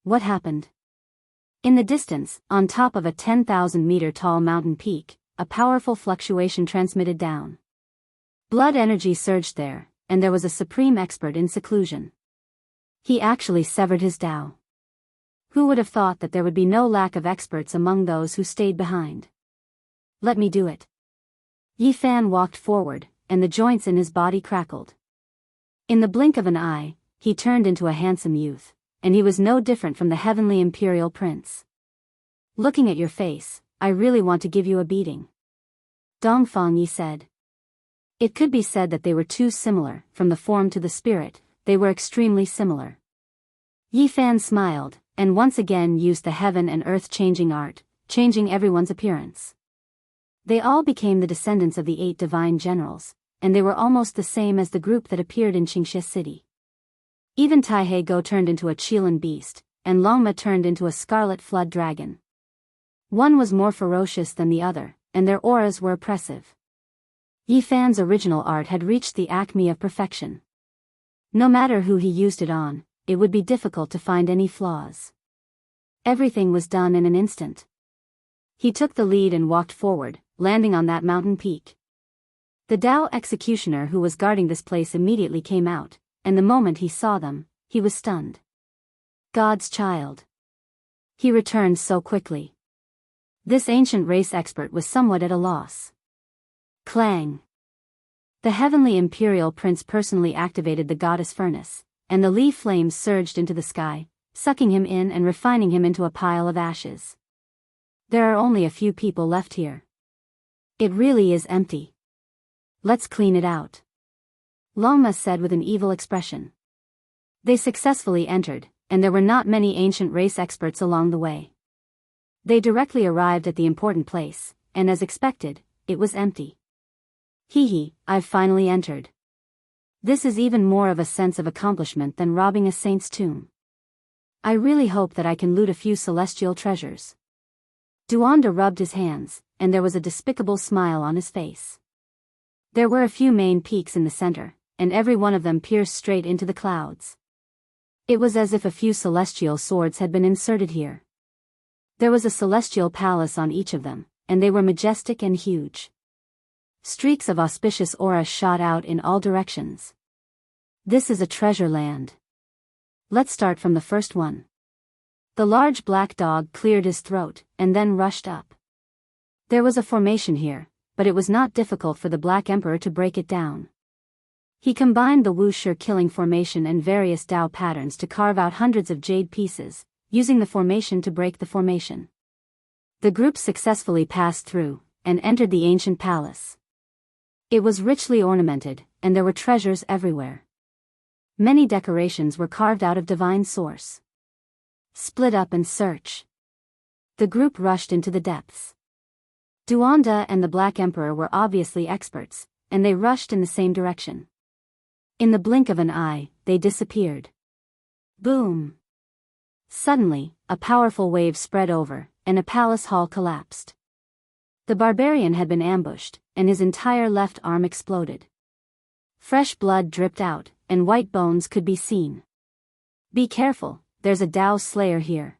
What happened? In the distance, on top of a 10,000-meter tall mountain peak, a powerful fluctuation transmitted down. Blood energy surged there, and there was a supreme expert in seclusion. He actually severed his Tao. Who would have thought that there would be no lack of experts among those who stayed behind? Let me do it. Yi Fan walked forward, and the joints in his body crackled. In the blink of an eye, he turned into a handsome youth, and he was no different from the heavenly imperial prince. Looking at your face, I really want to give you a beating. Dongfang Yi said. It could be said that they were too similar, from the form to the spirit, they were extremely similar. Yi Fan smiled, and once again used the heaven and earth changing art, changing everyone's appearance. They all became the descendants of the 8 divine generals, and they were almost the same as the group that appeared in Qingxia City. Even Taihei Go turned into a Qilin beast, and Longma turned into a scarlet flood dragon. One was more ferocious than the other, and their auras were oppressive. Yi Fan's original art had reached the acme of perfection. No matter who he used it on, it would be difficult to find any flaws. Everything was done in an instant. He took the lead and walked forward, landing on that mountain peak. The Tao executioner who was guarding this place immediately came out, and the moment he saw them, he was stunned. God's child. He returned so quickly. This ancient race expert was somewhat at a loss. Clang. The heavenly imperial prince personally activated the goddess furnace, and the leaf flames surged into the sky, sucking him in and refining him into a pile of ashes. There are only a few people left here. It really is empty. Let's clean it out, Longma said with an evil expression. They successfully entered, and there were not many ancient race experts along the way. They directly arrived at the important place, and as expected, it was empty. Hee, I've finally entered. This is even more of a sense of accomplishment than robbing a saint's tomb. I really hope that I can loot a few celestial treasures. Duanda rubbed his hands, and there was a despicable smile on his face. There were a few main peaks in the center, and every one of them pierced straight into the clouds. It was as if a few celestial swords had been inserted here. There was a celestial palace on each of them, and they were majestic and huge. Streaks of auspicious aura shot out in all directions. This is a treasure land. Let's start from the first one. The large black dog cleared his throat, and then rushed up. There was a formation here, but it was not difficult for the Black Emperor to break it down. He combined the Wuxia killing formation and various Tao patterns to carve out hundreds of jade pieces, using the formation to break the formation. The group successfully passed through, and entered the ancient palace. It was richly ornamented, and there were treasures everywhere. Many decorations were carved out of divine source. Split up and search. The group rushed into the depths. Duanda and the Black Emperor were obviously experts, and they rushed in the same direction. In the blink of an eye, they disappeared. Boom! Suddenly, a powerful wave spread over, and a palace hall collapsed. The barbarian had been ambushed, and his entire left arm exploded. Fresh blood dripped out, and white bones could be seen. Be careful, there's a Tao slayer here.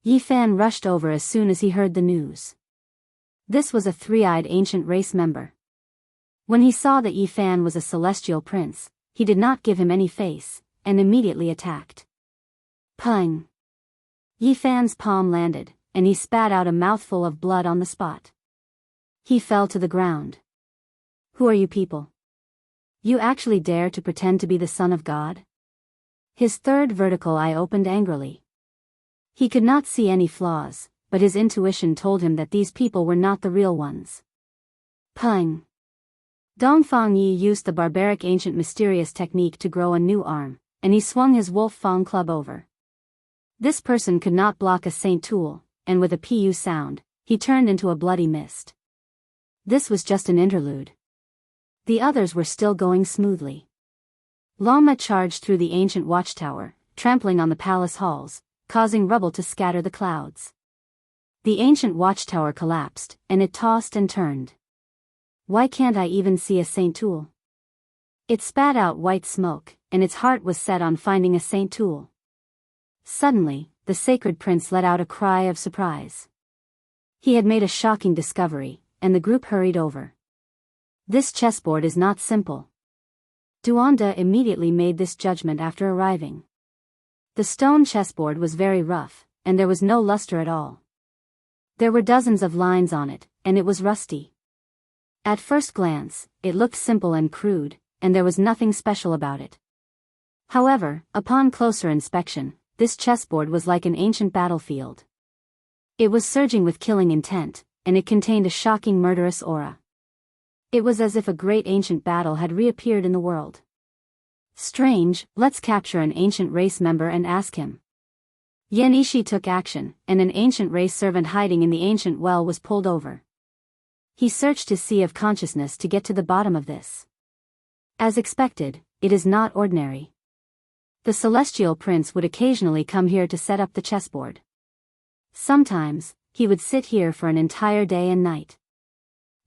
Yi Fan rushed over as soon as he heard the news. This was a three-eyed ancient race member. When he saw that Yi Fan was a celestial prince, he did not give him any face, and immediately attacked. Pung! Yi Fan's palm landed, and he spat out a mouthful of blood on the spot. He fell to the ground. Who are you people? You actually dare to pretend to be the son of God? His third vertical eye opened angrily. He could not see any flaws, but his intuition told him that these people were not the real ones. Pung! Dongfang Yi used the barbaric ancient mysterious technique to grow a new arm, and he swung his Wolf Fang club over. This person could not block a saint tool, and with a pu sound, he turned into a bloody mist. This was just an interlude. The others were still going smoothly. Lama charged through the ancient watchtower, trampling on the palace halls, causing rubble to scatter the clouds. The ancient watchtower collapsed, and it tossed and turned. Why can't I even see a saint tool? It spat out white smoke, and its heart was set on finding a saint tool. Suddenly, the sacred prince let out a cry of surprise. He had made a shocking discovery, and the group hurried over. This chessboard is not simple. Duanda immediately made this judgment after arriving. The stone chessboard was very rough, and there was no luster at all. There were dozens of lines on it, and it was rusty. At first glance, it looked simple and crude, and there was nothing special about it. However, upon closer inspection, this chessboard was like an ancient battlefield. It was surging with killing intent, and it contained a shocking murderous aura. It was as if a great ancient battle had reappeared in the world. Strange, let's capture an ancient race member and ask him. Yen Ishi took action, and an ancient race servant hiding in the ancient well was pulled over. He searched his sea of consciousness to get to the bottom of this. As expected, it is not ordinary. The celestial prince would occasionally come here to set up the chessboard. Sometimes, he would sit here for an entire day and night.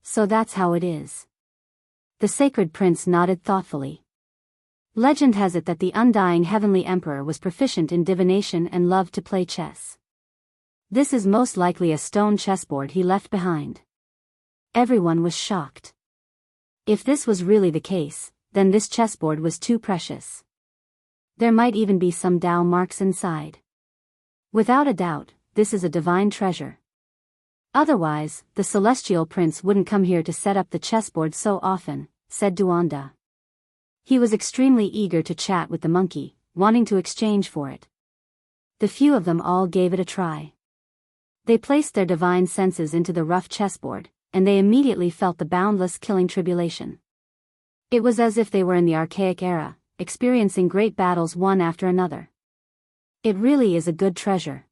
So that's how it is. The sacred prince nodded thoughtfully. Legend has it that the undying Heavenly Emperor was proficient in divination and loved to play chess. This is most likely a stone chessboard he left behind. Everyone was shocked. If this was really the case, then this chessboard was too precious. There might even be some Tao marks inside. Without a doubt, this is a divine treasure. Otherwise, the celestial prince wouldn't come here to set up the chessboard so often, said Duanda. He was extremely eager to chat with the monkey, wanting to exchange for it. The few of them all gave it a try. They placed their divine senses into the rough chessboard, and they immediately felt the boundless killing tribulation. It was as if they were in the archaic era, experiencing great battles one after another. It really is a good treasure.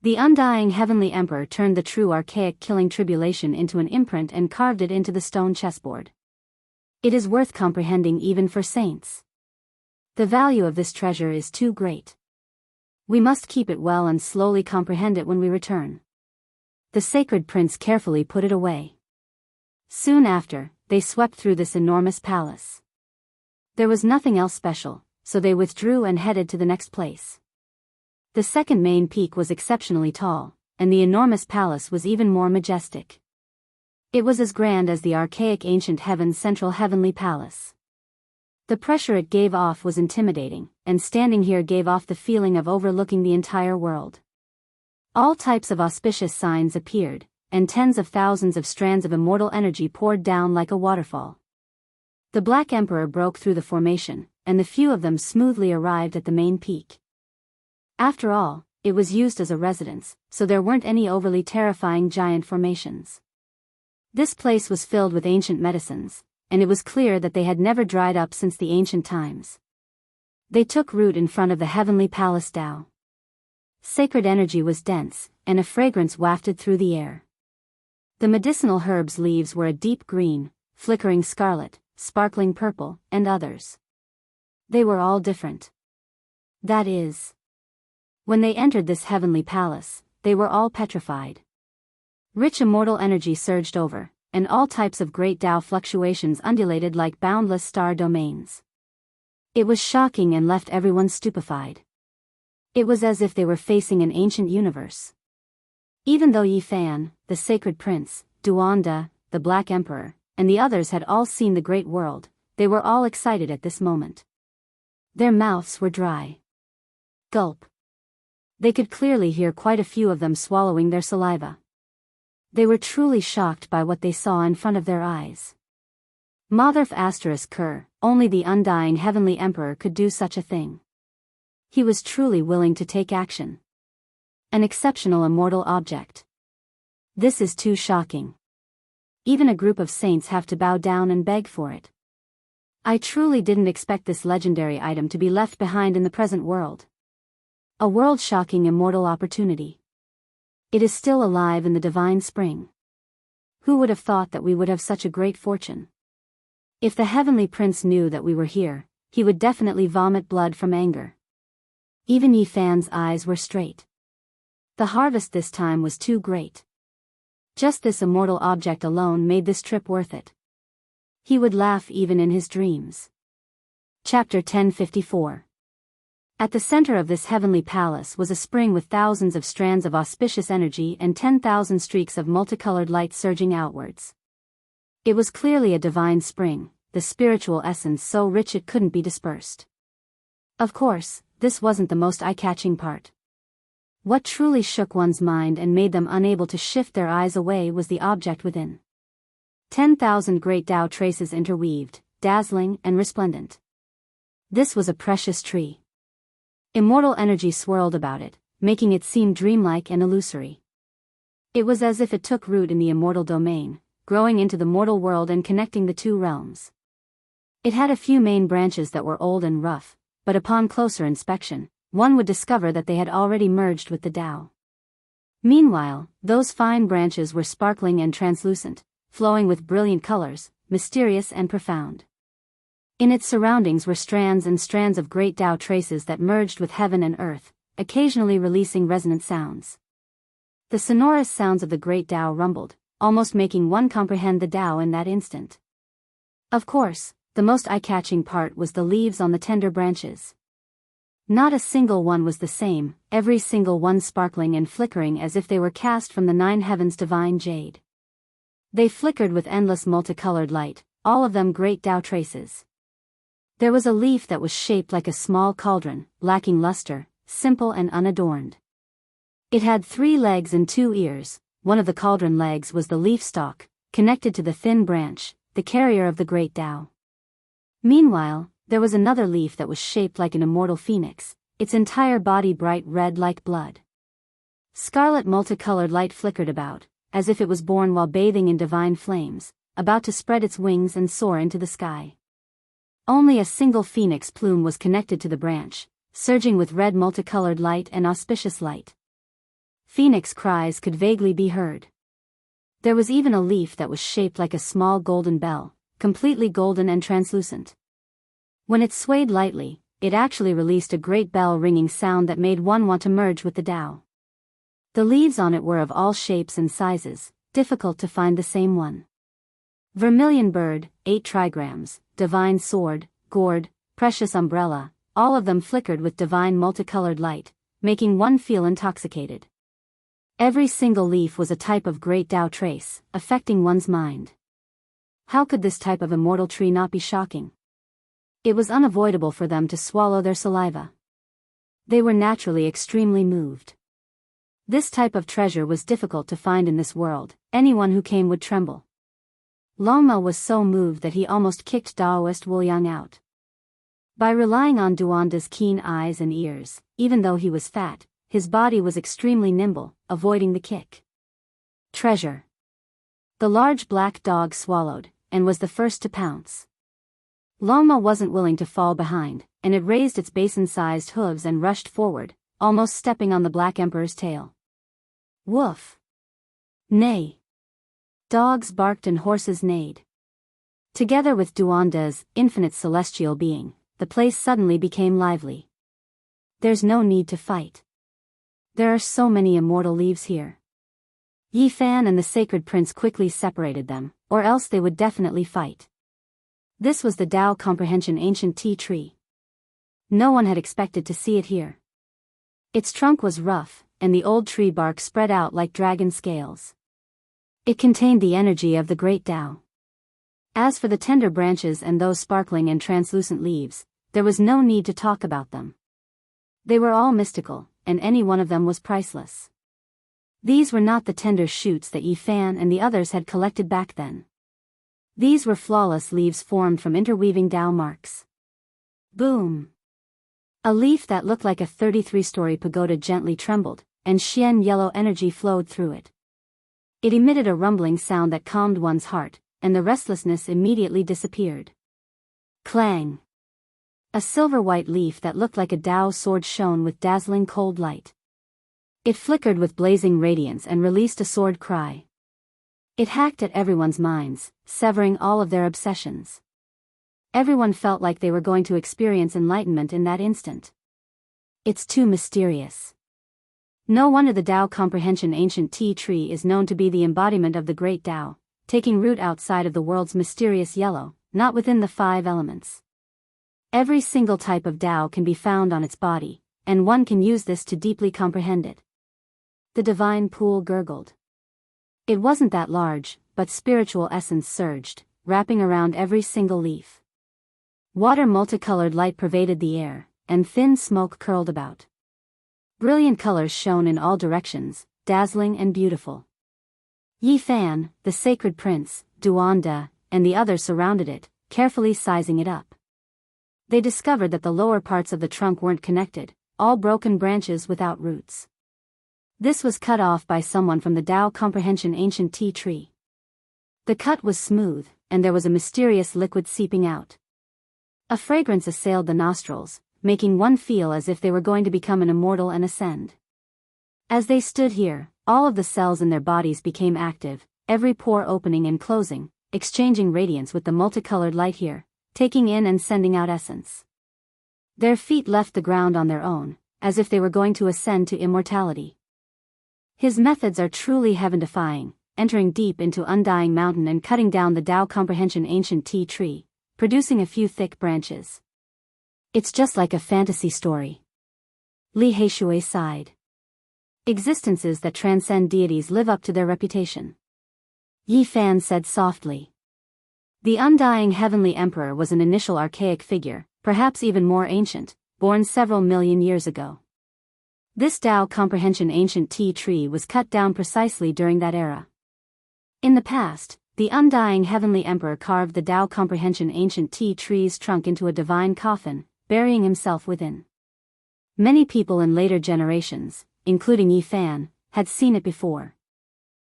The undying Heavenly Emperor turned the true archaic killing tribulation into an imprint and carved it into the stone chessboard. It is worth comprehending even for saints. The value of this treasure is too great. We must keep it well and slowly comprehend it when we return. The sacred prince carefully put it away. Soon after, they swept through this enormous palace. There was nothing else special, so they withdrew and headed to the next place. The second main peak was exceptionally tall, and the enormous palace was even more majestic. It was as grand as the archaic ancient heaven's central heavenly palace. The pressure it gave off was intimidating, and standing here gave off the feeling of overlooking the entire world. All types of auspicious signs appeared, and tens of thousands of strands of immortal energy poured down like a waterfall. The Black Emperor broke through the formation, and the few of them smoothly arrived at the main peak. After all, it was used as a residence, so there weren't any overly terrifying giant formations. This place was filled with ancient medicines, and it was clear that they had never dried up since the ancient times. They took root in front of the heavenly palace Tao. Sacred energy was dense, and a fragrance wafted through the air. The medicinal herbs' leaves were a deep green, flickering scarlet, sparkling purple, and others. They were all different. That is, when they entered this heavenly palace, they were all petrified. Rich immortal energy surged over, and all types of great Tao fluctuations undulated like boundless star domains. It was shocking and left everyone stupefied. It was as if they were facing an ancient universe. Even though Yi Fan, the sacred prince, Duanda, the Black Emperor, and the others had all seen the great world, they were all excited at this moment. Their mouths were dry. Gulp. They could clearly hear quite a few of them swallowing their saliva. They were truly shocked by what they saw in front of their eyes. Motherf *Ker, only the undying Heavenly Emperor could do such a thing. He was truly willing to take action. An exceptional immortal object. This is too shocking. Even a group of saints have to bow down and beg for it. I truly didn't expect this legendary item to be left behind in the present world. A world-shocking immortal opportunity. It is still alive in the divine spring. Who would have thought that we would have such a great fortune? If the heavenly prince knew that we were here, he would definitely vomit blood from anger. Even Yi Fan's eyes were straight. The harvest this time was too great. Just this immortal object alone made this trip worth it. He would laugh even in his dreams. Chapter 1054. At the center of this heavenly palace was a spring with thousands of strands of auspicious energy and 10,000 streaks of multicolored light surging outwards. It was clearly a divine spring, the spiritual essence so rich it couldn't be dispersed. Of course, this wasn't the most eye-catching part. What truly shook one's mind and made them unable to shift their eyes away was the object within. 10,000 great Tao traces interweaved, dazzling and resplendent. This was a precious tree. Immortal energy swirled about it, making it seem dreamlike and illusory. It was as if it took root in the immortal domain, growing into the mortal world and connecting the two realms. It had a few main branches that were old and rough, but upon closer inspection, one would discover that they had already merged with the Tao. Meanwhile, those fine branches were sparkling and translucent, flowing with brilliant colors, mysterious and profound. In its surroundings were strands and strands of great Tao traces that merged with heaven and earth, occasionally releasing resonant sounds. The sonorous sounds of the great Tao rumbled, almost making one comprehend the Tao in that instant. Of course, the most eye-catching part was the leaves on the tender branches. Not a single one was the same, every single one sparkling and flickering as if they were cast from the 9 heavens' divine jade. They flickered with endless multicolored light, all of them great Tao traces. There was a leaf that was shaped like a small cauldron, lacking luster, simple and unadorned. It had 3 legs and 2 ears. One of the cauldron legs was the leaf stalk, connected to the thin branch, the carrier of the great Tao. Meanwhile, there was another leaf that was shaped like an immortal phoenix, its entire body bright red like blood. Scarlet multicolored light flickered about, as if it was born while bathing in divine flames, about to spread its wings and soar into the sky. Only a single phoenix plume was connected to the branch, surging with red multicolored light and auspicious light. Phoenix cries could vaguely be heard. There was even a leaf that was shaped like a small golden bell, completely golden and translucent. When it swayed lightly, it actually released a great bell-ringing sound that made one want to merge with the Tao. The leaves on it were of all shapes and sizes, difficult to find the same one. Vermilion bird, 8 trigrams, divine sword, gourd, precious umbrella, all of them flickered with divine multicolored light, making one feel intoxicated. Every single leaf was a type of great Tao trace, affecting one's mind. How could this type of immortal tree not be shocking? It was unavoidable for them to swallow their saliva. They were naturally extremely moved. This type of treasure was difficult to find in this world, anyone who came would tremble. Longma was so moved that he almost kicked Daoist Wuliang out. By relying on Duanda's keen eyes and ears, even though he was fat, his body was extremely nimble, avoiding the kick. Treasure. The large black dog swallowed, and was the first to pounce. Longma wasn't willing to fall behind, and it raised its basin-sized hooves and rushed forward, almost stepping on the Black Emperor's tail. Woof! Neigh! Dogs barked and horses neighed. Together with Duanda's infinite celestial being, the place suddenly became lively. There's no need to fight. There are so many immortal leaves here. Yi Fan and the sacred prince quickly separated them, or else they would definitely fight. This was the Tao Comprehension ancient tea tree. No one had expected to see it here. Its trunk was rough, and the old tree bark spread out like dragon scales. It contained the energy of the great Tao. As for the tender branches and those sparkling and translucent leaves, there was no need to talk about them. They were all mystical, and any one of them was priceless. These were not the tender shoots that Yi Fan and the others had collected back then. These were flawless leaves formed from interweaving Tao marks. Boom! A leaf that looked like a 33-story pagoda gently trembled, and Xian yellow energy flowed through it. It emitted a rumbling sound that calmed one's heart, and the restlessness immediately disappeared. Clang! A silver-white leaf that looked like a Tao sword shone with dazzling cold light. It flickered with blazing radiance and released a sword cry. It hacked at everyone's minds, severing all of their obsessions. Everyone felt like they were going to experience enlightenment in that instant. It's too mysterious. No wonder the Tao Comprehension ancient tea tree is known to be the embodiment of the great Tao, taking root outside of the world's mysterious yellow, not within the 5 elements. Every single type of Tao can be found on its body, and one can use this to deeply comprehend it. The divine pool gurgled. It wasn't that large, but spiritual essence surged, wrapping around every single leaf. Water multicolored light pervaded the air, and thin smoke curled about. Brilliant colors shone in all directions, dazzling and beautiful. Yi Fan, the sacred prince, Duanda, and the others surrounded it, carefully sizing it up. They discovered that the lower parts of the trunk weren't connected, all broken branches without roots. This was cut off by someone from the Tao Comprehension ancient tea tree. The cut was smooth, and there was a mysterious liquid seeping out. A fragrance assailed the nostrils, making one feel as if they were going to become an immortal and ascend. As they stood here, all of the cells in their bodies became active, every pore opening and closing, exchanging radiance with the multicolored light here, taking in and sending out essence. Their feet left the ground on their own, as if they were going to ascend to immortality. His methods are truly heaven-defying, entering deep into Undying Mountain and cutting down the Tao Comprehension ancient tea tree, producing a few thick branches. It's just like a fantasy story. Li Heishui sighed. Existences that transcend deities live up to their reputation. Yi Fan said softly. The undying heavenly emperor was an initial archaic figure, perhaps even more ancient, born several million years ago. This Tao Comprehension ancient tea tree was cut down precisely during that era. In the past, the undying heavenly emperor carved the Tao Comprehension ancient tea tree's trunk into a divine coffin, burying himself within. Many people in later generations, including Yi Fan, had seen it before.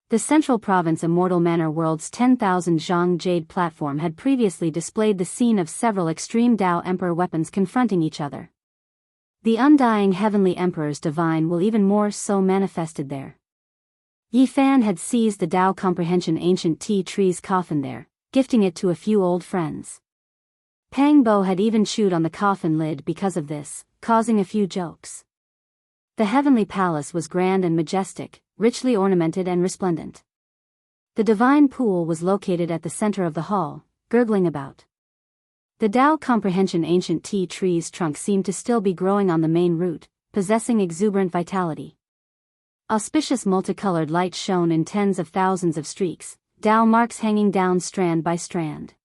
The Central Province Immortal Manor World's 10,000 Zhang Jade platform had previously displayed the scene of several extreme Tao Emperor weapons confronting each other. The undying heavenly emperor's divine will even more so manifested there. Yi Fan had seized the Tao Comprehension ancient tea tree's coffin there, gifting it to a few old friends. Pang Bo had even chewed on the coffin lid because of this, causing a few jokes. The heavenly palace was grand and majestic, richly ornamented and resplendent. The divine pool was located at the center of the hall, gurgling about. The Tao Comprehension ancient tea tree's trunk seemed to still be growing on the main root, possessing exuberant vitality. Auspicious multicolored light shone in tens of thousands of streaks, Tao marks hanging down strand by strand.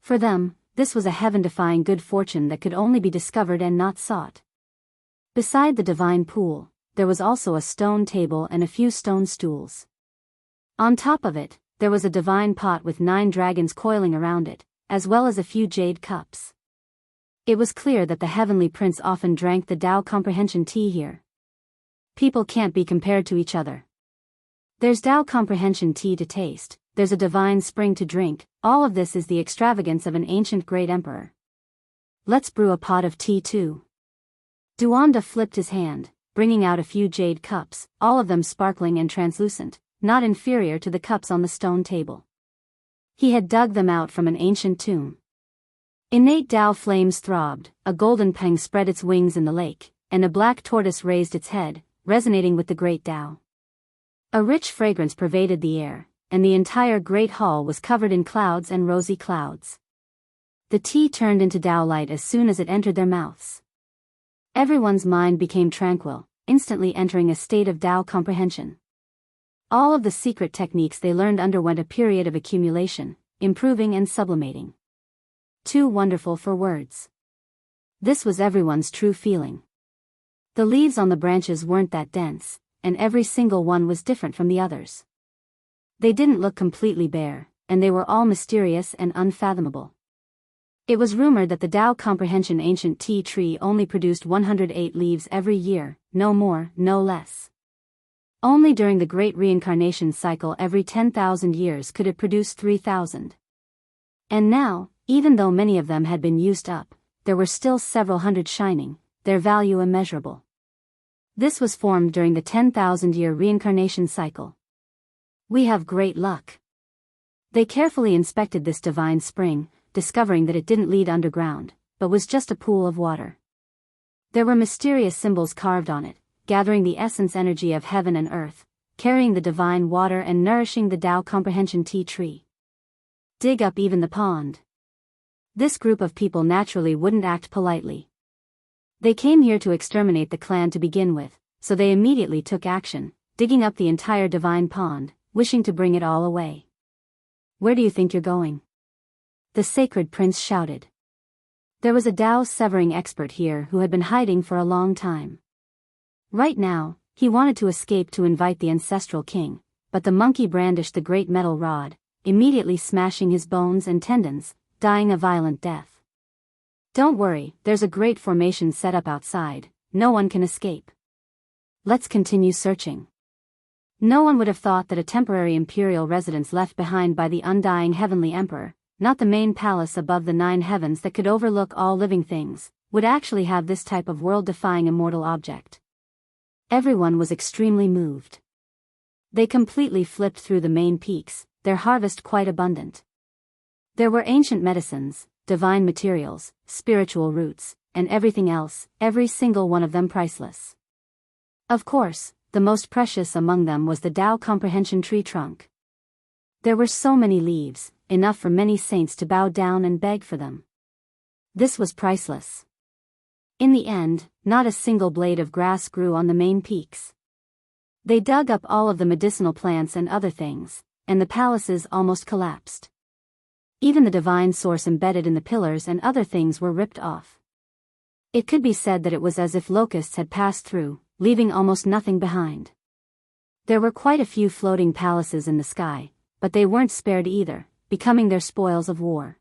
For them, this was a heaven-defying good fortune that could only be discovered and not sought. Beside the divine pool, there was also a stone table and a few stone stools. On top of it, there was a divine pot with 9 dragons coiling around it, as well as a few jade cups. It was clear that the heavenly prince often drank the Tao Comprehension tea here. People can't be compared to each other. There's Tao Comprehension tea to taste, there's a divine spring to drink, all of this is the extravagance of an ancient great emperor. Let's brew a pot of tea too. Duanda flipped his hand, bringing out a few jade cups, all of them sparkling and translucent, not inferior to the cups on the stone table. He had dug them out from an ancient tomb. Innate Tao flames throbbed, a golden peng spread its wings in the lake, and a black tortoise raised its head, resonating with the great Tao. A rich fragrance pervaded the air, and the entire great hall was covered in clouds and rosy clouds. The tea turned into Tao light as soon as it entered their mouths. Everyone's mind became tranquil, instantly entering a state of Tao comprehension. All of the secret techniques they learned underwent a period of accumulation, improving and sublimating. Too wonderful for words. This was everyone's true feeling. The leaves on the branches weren't that dense, and every single one was different from the others. They didn't look completely bare, and they were all mysterious and unfathomable. It was rumored that the Tao Comprehension ancient tea tree only produced 108 leaves every year, no more, no less. Only during the Great Reincarnation cycle every 10,000 years could it produce 3,000. And now, even though many of them had been used up, there were still several hundred shining, their value immeasurable. This was formed during the 10,000-year reincarnation cycle. We have great luck. They carefully inspected this divine spring, discovering that it didn't lead underground, but was just a pool of water. There were mysterious symbols carved on it, gathering the essence energy of heaven and earth, carrying the divine water and nourishing the Tao Comprehension tea tree. Dig up even the pond. This group of people naturally wouldn't act politely. They came here to exterminate the clan to begin with, so they immediately took action, digging up the entire divine pond, wishing to bring it all away. Where do you think you're going? The sacred prince shouted. There was a Tao severing expert here who had been hiding for a long time. Right now, he wanted to escape to invite the ancestral king, but the monkey brandished the great metal rod, immediately smashing his bones and tendons, dying a violent death. Don't worry, there's a great formation set up outside, no one can escape. Let's continue searching. No one would have thought that a temporary imperial residence left behind by the undying heavenly emperor, not the main palace above the 9 heavens that could overlook all living things, would actually have this type of world-defying immortal object. Everyone was extremely moved. They completely flipped through the main peaks, their harvest quite abundant. There were ancient medicines, divine materials, spiritual roots, and everything else, every single one of them priceless. Of course, the most precious among them was the Tao Comprehension tree trunk. There were so many leaves, enough for many saints to bow down and beg for them. This was priceless. In the end, not a single blade of grass grew on the main peaks. They dug up all of the medicinal plants and other things, and the palaces almost collapsed. Even the divine source embedded in the pillars and other things were ripped off. It could be said that it was as if locusts had passed through, leaving almost nothing behind. There were quite a few floating palaces in the sky, but they weren't spared either, becoming their spoils of war.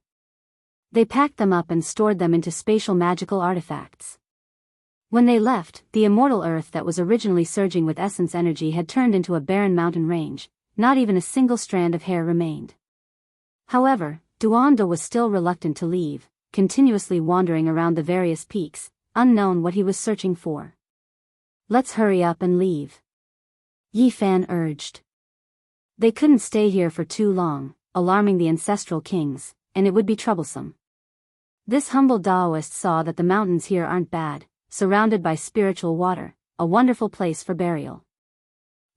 They packed them up and stored them into spatial magical artifacts. When they left, the immortal earth that was originally surging with essence energy had turned into a barren mountain range. Not even a single strand of hair remained. However, Duondo was still reluctant to leave, continuously wandering around the various peaks, unknown what he was searching for. Let's hurry up and leave, Yi Fan urged. They couldn't stay here for too long, alarming the ancestral kings, and it would be troublesome. This humble Taoist saw that the mountains here aren't bad, surrounded by spiritual water, a wonderful place for burial.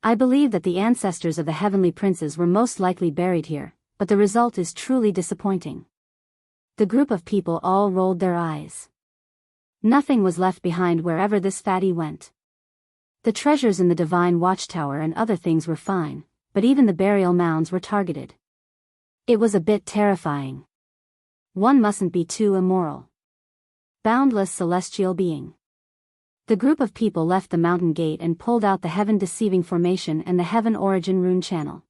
I believe that the ancestors of the heavenly princes were most likely buried here, but the result is truly disappointing. The group of people all rolled their eyes. Nothing was left behind wherever this fatty went. The treasures in the divine watchtower and other things were fine, but even the burial mounds were targeted. It was a bit terrifying. One mustn't be too immoral. Boundless celestial being. The group of people left the mountain gate and pulled out the heaven-deceiving formation and the heaven origin rune channel.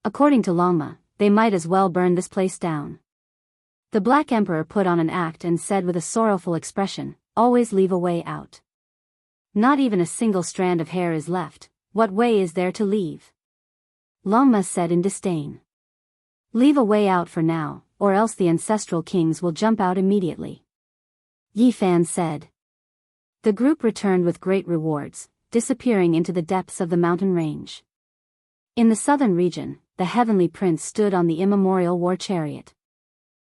According to Longma, they might as well burn this place down. The Black Emperor put on an act and said with a sorrowful expression, "Always leave a way out." Not even a single strand of hair is left, what way is there to leave? Longma said in disdain. Leave a way out for now, or else the ancestral kings will jump out immediately. Yi Fan said. The group returned with great rewards, disappearing into the depths of the mountain range. In the southern region, the heavenly prince stood on the immemorial war chariot.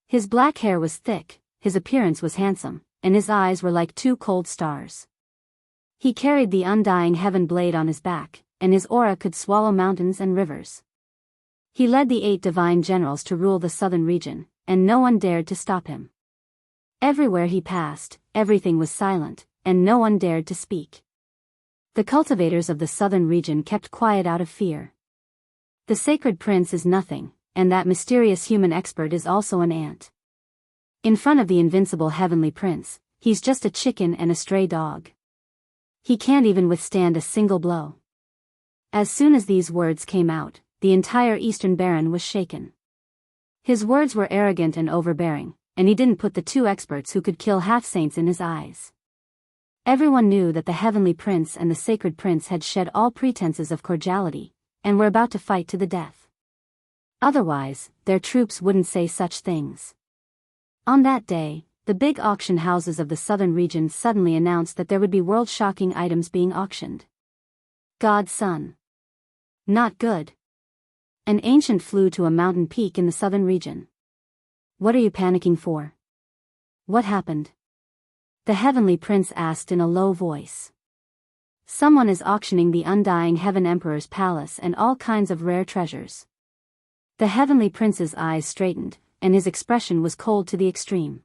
His black hair was thick, his appearance was handsome, and his eyes were like two cold stars. He carried the undying heaven blade on his back, and his aura could swallow mountains and rivers. He led the 8 divine generals to rule the southern region, and no one dared to stop him. Everywhere he passed, everything was silent, and no one dared to speak. The cultivators of the southern region kept quiet out of fear. The sacred prince is nothing, and that mysterious human expert is also an ant. In front of the invincible heavenly prince, he's just a chicken and a stray dog. He can't even withstand a single blow. As soon as these words came out, the entire Eastern Baron was shaken. His words were arrogant and overbearing, and he didn't put the 2 experts who could kill half-saints in his eyes. Everyone knew that the heavenly prince and the sacred prince had shed all pretenses of cordiality, and were about to fight to the death. Otherwise, their troops wouldn't say such things. On that day, the big auction houses of the southern region suddenly announced that there would be world-shocking items being auctioned. God's son. Not good. An ancient flew to a mountain peak in the southern region. What are you panicking for? What happened? The heavenly prince asked in a low voice. Someone is auctioning the undying heaven emperor's palace and all kinds of rare treasures. The heavenly prince's eyes straightened, and his expression was cold to the extreme.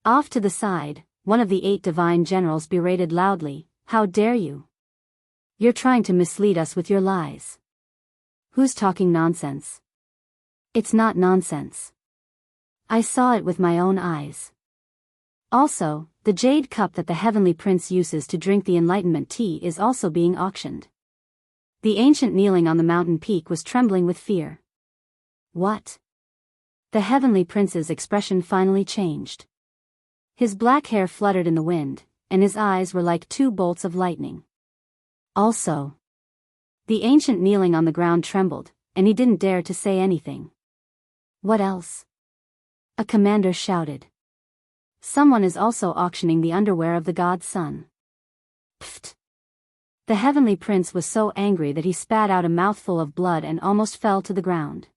Off to the side, one of the 8 divine generals berated loudly, "How dare you? You're trying to mislead us with your lies." Who's talking nonsense? It's not nonsense. I saw it with my own eyes. Also, the jade cup that the heavenly prince uses to drink the enlightenment tea is also being auctioned. The ancient kneeling on the mountain peak was trembling with fear. What? The heavenly prince's expression finally changed. His black hair fluttered in the wind, and his eyes were like 2 bolts of lightning. Also, the ancient kneeling on the ground trembled, and he didn't dare to say anything. What else? A commander shouted. Someone is also auctioning the underwear of the god's son. Pfft! The heavenly prince was so angry that he spat out a mouthful of blood and almost fell to the ground.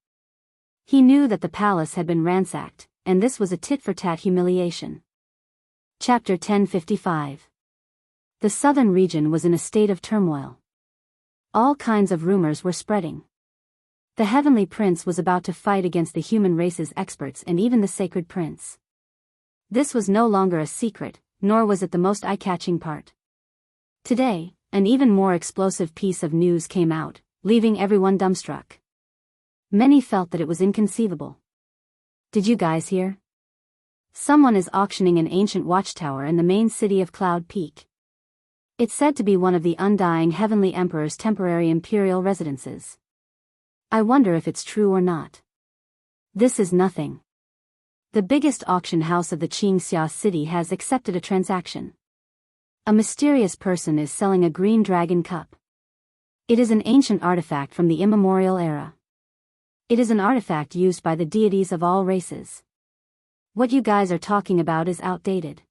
He knew that the palace had been ransacked, and this was a tit-for-tat humiliation. Chapter 1055. The southern region was in a state of turmoil. All kinds of rumors were spreading. The Heavenly Prince was about to fight against the human race's experts and even the Sacred Prince. This was no longer a secret, nor was it the most eye-catching part. Today, an even more explosive piece of news came out, leaving everyone dumbstruck. Many felt that it was inconceivable. Did you guys hear? Someone is auctioning an ancient watchtower in the main city of Cloud Peak. It's said to be one of the undying Heavenly Emperor's temporary imperial residences. I wonder if it's true or not. This is nothing. The biggest auction house of the Qingxia city has accepted a transaction. A mysterious person is selling a green dragon cup. It is an ancient artifact from the immemorial era. It is an artifact used by the deities of all races. What you guys are talking about is outdated.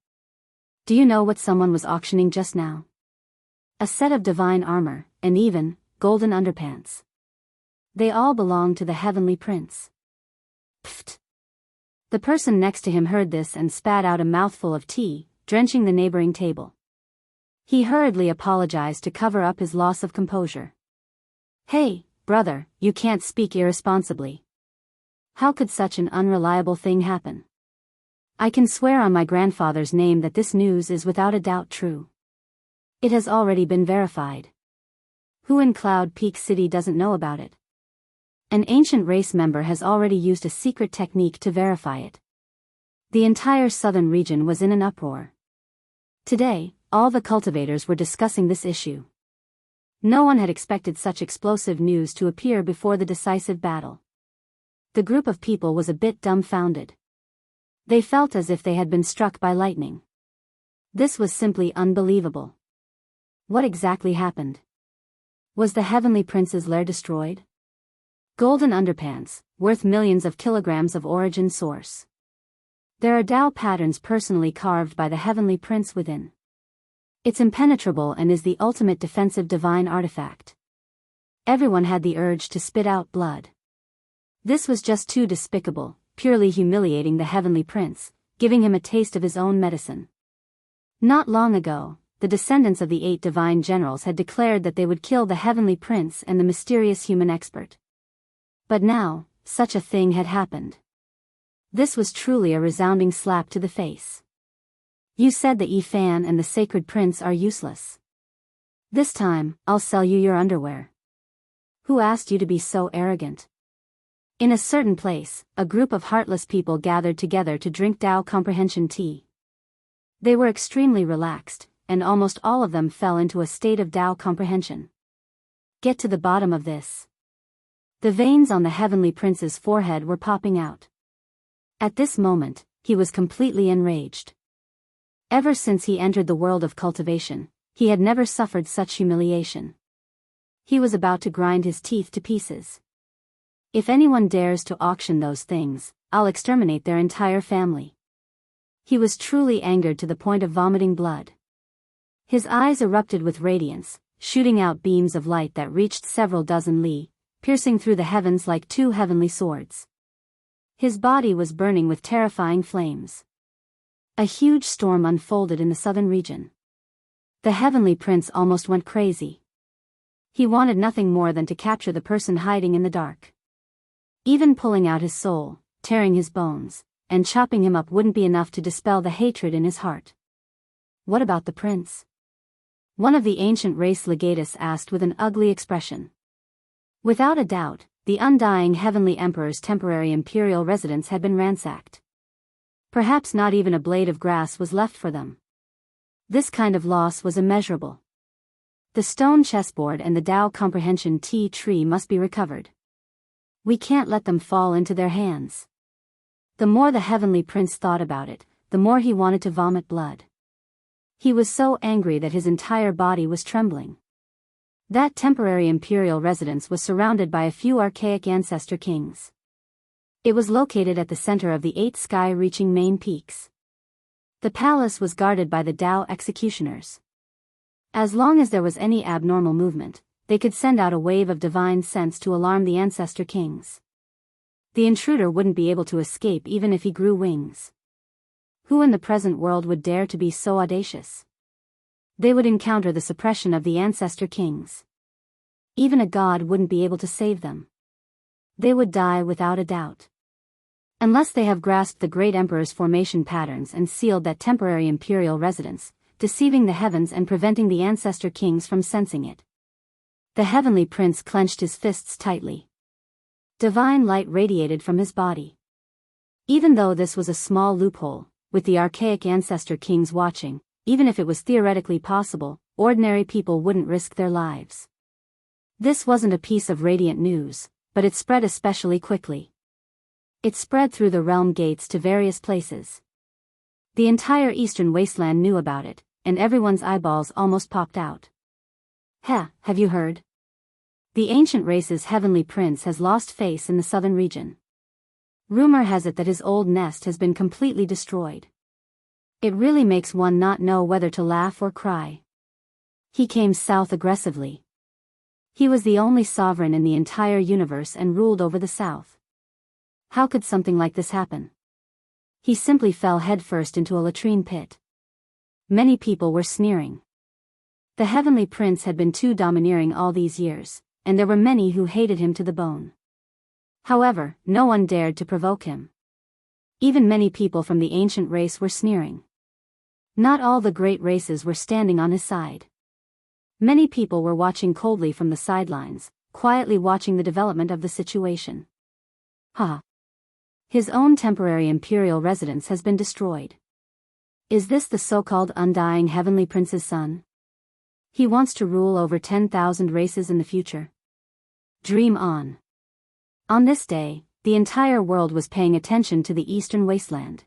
Do you know what someone was auctioning just now? A set of divine armor, and even golden underpants. They all belong to the Heavenly Prince. Pfft. The person next to him heard this and spat out a mouthful of tea, drenching the neighboring table. He hurriedly apologized to cover up his loss of composure. Hey, brother, you can't speak irresponsibly. How could such an unreliable thing happen? I can swear on my grandfather's name that this news is without a doubt true. It has already been verified. Who in Cloud Peak City doesn't know about it? An ancient race member has already used a secret technique to verify it. The entire southern region was in an uproar. Today, all the cultivators were discussing this issue. No one had expected such explosive news to appear before the decisive battle. The group of people was a bit dumbfounded. They felt as if they had been struck by lightning. This was simply unbelievable. What exactly happened? Was the Heavenly Prince's lair destroyed? Golden underpants, worth millions of kilograms of origin source. There are Tao patterns personally carved by the Heavenly Prince within. It's impenetrable and is the ultimate defensive divine artifact. Everyone had the urge to spit out blood. This was just too despicable, purely humiliating the Heavenly Prince, giving him a taste of his own medicine. Not long ago, the descendants of the 8 divine generals had declared that they would kill the Heavenly Prince and the mysterious human expert. But now, such a thing had happened. This was truly a resounding slap to the face. You said that Yifan and the Sacred Prince are useless. This time, I'll sell you your underwear. Who asked you to be so arrogant? In a certain place, a group of heartless people gathered together to drink Tao comprehension tea. They were extremely relaxed, and almost all of them fell into a state of Tao comprehension. Get to the bottom of this. The veins on the Heavenly Prince's forehead were popping out. At this moment, he was completely enraged. Ever since he entered the world of cultivation, he had never suffered such humiliation. He was about to grind his teeth to pieces. If anyone dares to auction those things, I'll exterminate their entire family. He was truly angered to the point of vomiting blood. His eyes erupted with radiance, shooting out beams of light that reached several dozen li, piercing through the heavens like 2 heavenly swords. His body was burning with terrifying flames. A huge storm unfolded in the southern region. The Heavenly Prince almost went crazy. He wanted nothing more than to capture the person hiding in the dark. Even pulling out his soul, tearing his bones, and chopping him up wouldn't be enough to dispel the hatred in his heart. What about the prince? One of the ancient race legatus asked with an ugly expression. Without a doubt, the undying Heavenly Emperor's temporary imperial residence had been ransacked. Perhaps not even a blade of grass was left for them. This kind of loss was immeasurable. The stone chessboard and the Tao comprehension tea tree must be recovered. We can't let them fall into their hands. The more the Heavenly Prince thought about it, the more he wanted to vomit blood. He was so angry that his entire body was trembling. That temporary imperial residence was surrounded by a few archaic ancestor kings. It was located at the center of the 8 sky-reaching main peaks. The palace was guarded by the Tao executioners. As long as there was any abnormal movement, they could send out a wave of divine sense to alarm the ancestor kings. The intruder wouldn't be able to escape even if he grew wings. Who in the present world would dare to be so audacious? They would encounter the suppression of the ancestor kings. Even a god wouldn't be able to save them. They would die without a doubt. Unless they have grasped the great emperor's formation patterns and sealed that temporary imperial residence, deceiving the heavens and preventing the ancestor kings from sensing it. The heavenly prince clenched his fists tightly. Divine light radiated from his body. Even though this was a small loophole, with the archaic ancestor kings watching, even if it was theoretically possible, ordinary people wouldn't risk their lives. This wasn't a piece of radiant news, but it spread especially quickly. It spread through the realm gates to various places. The entire eastern wasteland knew about it, and everyone's eyeballs almost popped out. Have you heard? The ancient race's heavenly prince has lost face in the southern region. Rumor has it that his old nest has been completely destroyed. It really makes one not know whether to laugh or cry. He came south aggressively. He was the only sovereign in the entire universe and ruled over the south. How could something like this happen? He simply fell headfirst into a latrine pit. Many people were sneering. The heavenly prince had been too domineering all these years, and there were many who hated him to the bone. However, no one dared to provoke him. Even many people from the ancient race were sneering. Not all the great races were standing on his side. Many people were watching coldly from the sidelines, quietly watching the development of the situation. His own temporary imperial residence has been destroyed. Is this the so-called undying heavenly prince's son? He wants to rule over 10,000 races in the future. Dream on. On this day, the entire world was paying attention to the eastern wasteland.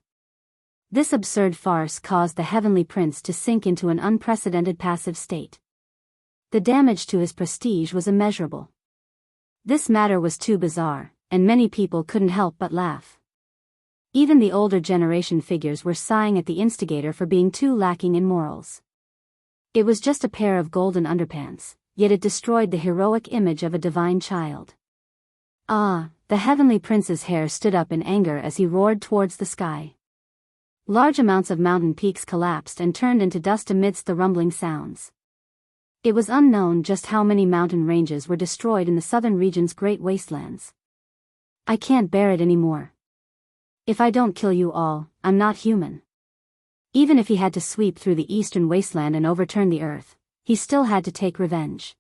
This absurd farce caused the heavenly prince to sink into an unprecedented passive state. The damage to his prestige was immeasurable. This matter was too bizarre, and many people couldn't help but laugh. Even the older generation figures were sighing at the instigator for being too lacking in morals. It was just a pair of golden underpants, yet it destroyed the heroic image of a divine child. The heavenly prince's hair stood up in anger as he roared towards the sky. Large amounts of mountain peaks collapsed and turned into dust amidst the rumbling sounds. It was unknown just how many mountain ranges were destroyed in the southern region's great wastelands. I can't bear it anymore. If I don't kill you all, I'm not human. Even if he had to sweep through the eastern wasteland and overturn the earth, he still had to take revenge.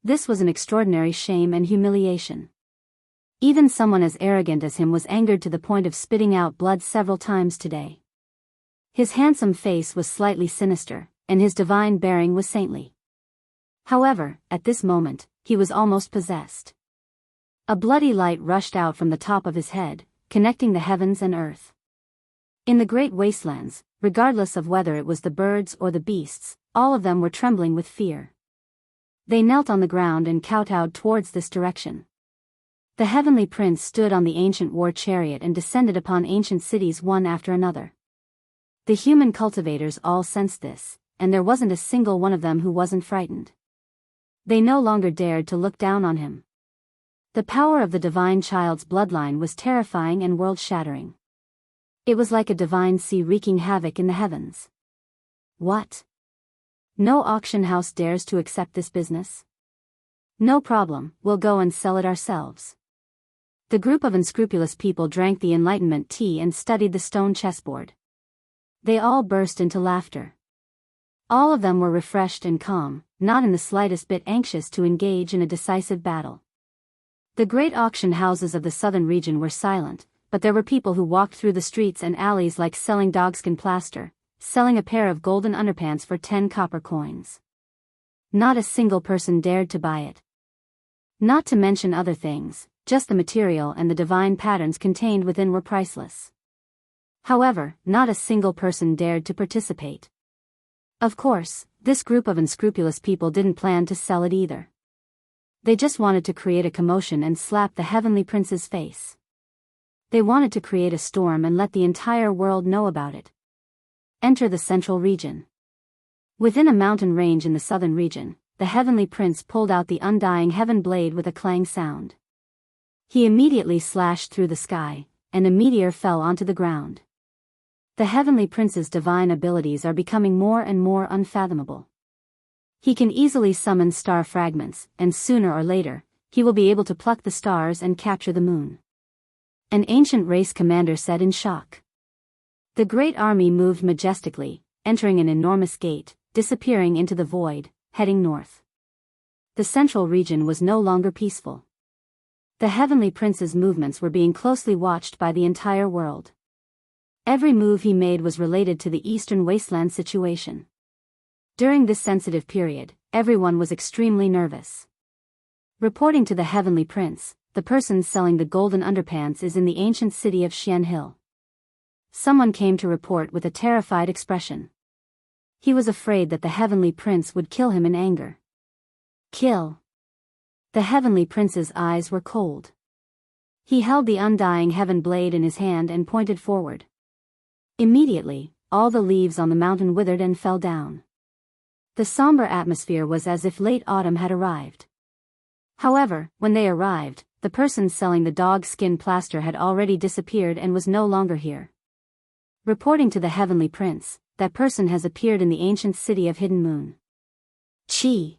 This was an extraordinary shame and humiliation. Even someone as arrogant as him was angered to the point of spitting out blood several times today. His handsome face was slightly sinister, and his divine bearing was saintly. However, at this moment, he was almost possessed. A bloody light rushed out from the top of his head, connecting the heavens and earth. In the great wastelands, regardless of whether it was the birds or the beasts, all of them were trembling with fear. They knelt on the ground and kowtowed towards this direction. The heavenly prince stood on the ancient war chariot and descended upon ancient cities one after another. The human cultivators all sensed this, and there wasn't a single one of them who wasn't frightened. They no longer dared to look down on him. The power of the divine child's bloodline was terrifying and world-shattering. It was like a divine sea wreaking havoc in the heavens. What? No auction house dares to accept this business? No problem, we'll go and sell it ourselves. The group of unscrupulous people drank the Enlightenment tea and studied the stone chessboard. They all burst into laughter. All of them were refreshed and calm, not in the slightest bit anxious to engage in a decisive battle. The great auction houses of the southern region were silent, but there were people who walked through the streets and alleys like selling dogskin plaster, selling a pair of golden underpants for 10 copper coins. Not a single person dared to buy it. Not to mention other things, just the material and the divine patterns contained within were priceless. However, not a single person dared to participate. Of course, this group of unscrupulous people didn't plan to sell it either. They just wanted to create a commotion and slap the heavenly prince's face. They wanted to create a storm and let the entire world know about it. Enter the central region. Within a mountain range in the southern region, the heavenly prince pulled out the undying heaven blade with a clang sound. He immediately slashed through the sky, and a meteor fell onto the ground. The heavenly prince's divine abilities are becoming more and more unfathomable. He can easily summon star fragments, and sooner or later, he will be able to pluck the stars and capture the moon. An ancient race commander said in shock. The great army moved majestically, entering an enormous gate, disappearing into the void, heading north. The central region was no longer peaceful. The Heavenly Prince's movements were being closely watched by the entire world. Every move he made was related to the Eastern Wasteland situation. During this sensitive period, everyone was extremely nervous. Reporting to the Heavenly Prince, the person selling the golden underpants is in the ancient city of Xian Hill. Someone came to report with a terrified expression. He was afraid that the Heavenly Prince would kill him in anger. Kill. The Heavenly Prince's eyes were cold. He held the undying heaven blade in his hand and pointed forward. Immediately, all the leaves on the mountain withered and fell down. The somber atmosphere was as if late autumn had arrived. However, when they arrived, the person selling the dog skin plaster had already disappeared and was no longer here. Reporting to the Heavenly Prince, that person has appeared in the ancient city of Hidden Moon. Chi.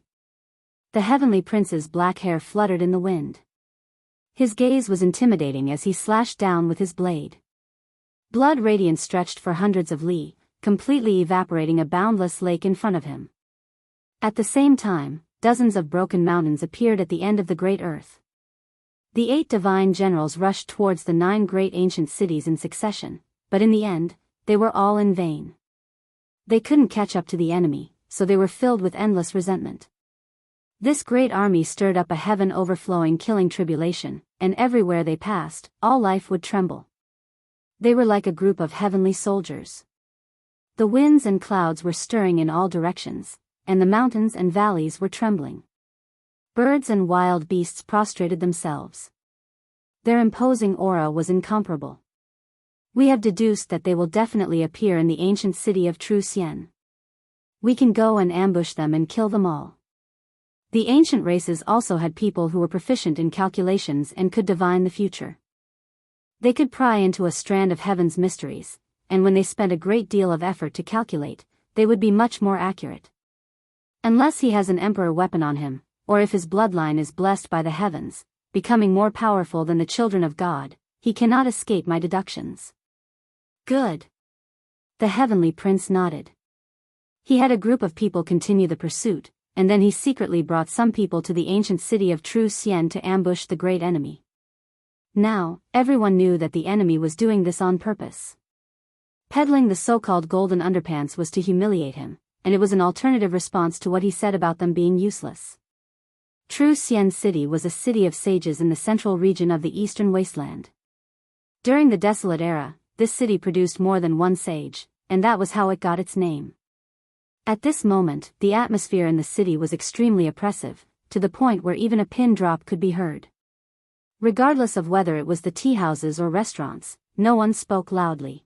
The Heavenly Prince's black hair fluttered in the wind. His gaze was intimidating as he slashed down with his blade. Blood radiance stretched for hundreds of li, completely evaporating a boundless lake in front of him. At the same time, dozens of broken mountains appeared at the end of the great earth. The 8 divine generals rushed towards the 9 great ancient cities in succession, but in the end, they were all in vain. They couldn't catch up to the enemy, so they were filled with endless resentment. This great army stirred up a heaven-overflowing killing tribulation, and everywhere they passed, all life would tremble. They were like a group of heavenly soldiers. The winds and clouds were stirring in all directions, and the mountains and valleys were trembling. Birds and wild beasts prostrated themselves. Their imposing aura was incomparable. We have deduced that they will definitely appear in the ancient city of True Xian. We can go and ambush them and kill them all. The ancient races also had people who were proficient in calculations and could divine the future. They could pry into a strand of heaven's mysteries, and when they spent a great deal of effort to calculate, they would be much more accurate. Unless he has an emperor weapon on him, or if his bloodline is blessed by the heavens, becoming more powerful than the children of God, he cannot escape my deductions. Good. The Heavenly Prince nodded. He had a group of people continue the pursuit, and then he secretly brought some people to the ancient city of True Xian to ambush the great enemy. Now, everyone knew that the enemy was doing this on purpose. Peddling the so-called golden underpants was to humiliate him, and it was an alternative response to what he said about them being useless. True Xian City was a city of sages in the central region of the Eastern Wasteland. During the Desolate Era, this city produced more than one sage, and that was how it got its name. At this moment, the atmosphere in the city was extremely oppressive, to the point where even a pin drop could be heard. Regardless of whether it was the tea houses or restaurants, no one spoke loudly.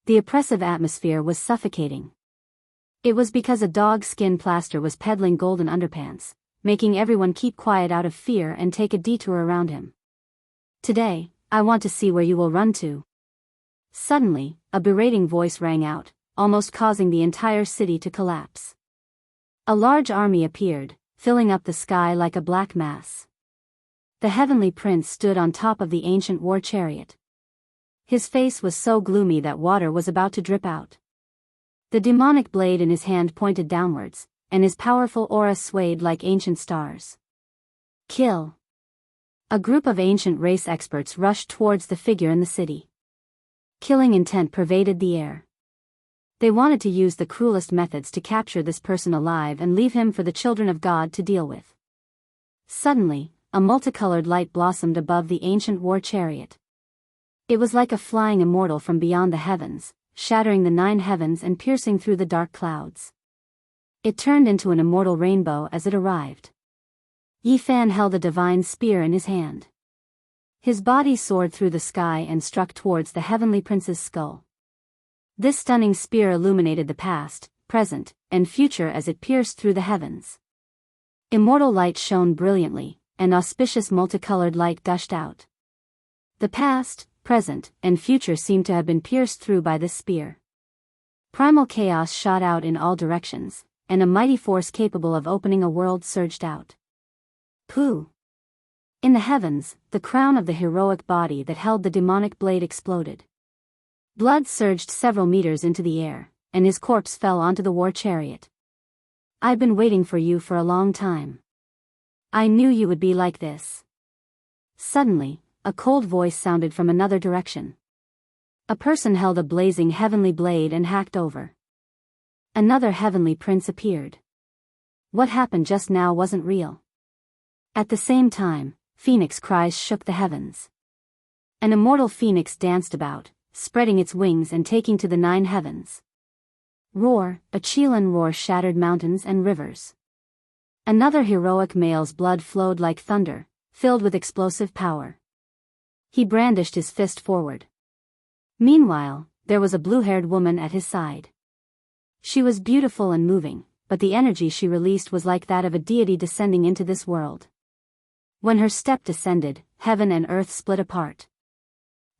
The oppressive atmosphere was suffocating. It was because a dog skin plaster was peddling golden underpants, making everyone keep quiet out of fear and take a detour around him. Today, I want to see where you will run to. Suddenly, a berating voice rang out, almost causing the entire city to collapse. A large army appeared, filling up the sky like a black mass. The Heavenly Prince stood on top of the ancient war chariot. His face was so gloomy that water was about to drip out. The demonic blade in his hand pointed downwards, and his powerful aura swayed like ancient stars. Kill. A group of ancient race experts rushed towards the figure in the city. Killing intent pervaded the air. They wanted to use the cruelest methods to capture this person alive and leave him for the children of God to deal with. Suddenly, a multicolored light blossomed above the ancient war chariot. It was like a flying immortal from beyond the heavens, shattering the 9 heavens and piercing through the dark clouds. It turned into an immortal rainbow as it arrived. Yi Fan held a divine spear in his hand. His body soared through the sky and struck towards the Heavenly Prince's skull. This stunning spear illuminated the past, present, and future as it pierced through the heavens. Immortal light shone brilliantly, and auspicious multicolored light gushed out. The past, present, and future seemed to have been pierced through by this spear. Primal chaos shot out in all directions, and a mighty force capable of opening a world surged out. Pooh! In the heavens, the crown of the heroic body that held the demonic blade exploded. Blood surged several meters into the air, and his corpse fell onto the war chariot. "I've been waiting for you for a long time. I knew you would be like this." Suddenly, a cold voice sounded from another direction. A person held a blazing heavenly blade and hacked over. Another heavenly prince appeared. What happened just now wasn't real. At the same time, phoenix cries shook the heavens. An immortal phoenix danced about, spreading its wings and taking to the 9 heavens. Roar, a Chilean roar shattered mountains and rivers. Another heroic male's blood flowed like thunder, filled with explosive power. He brandished his fist forward. Meanwhile, there was a blue-haired woman at his side. She was beautiful and moving, but the energy she released was like that of a deity descending into this world. When her step descended, heaven and earth split apart.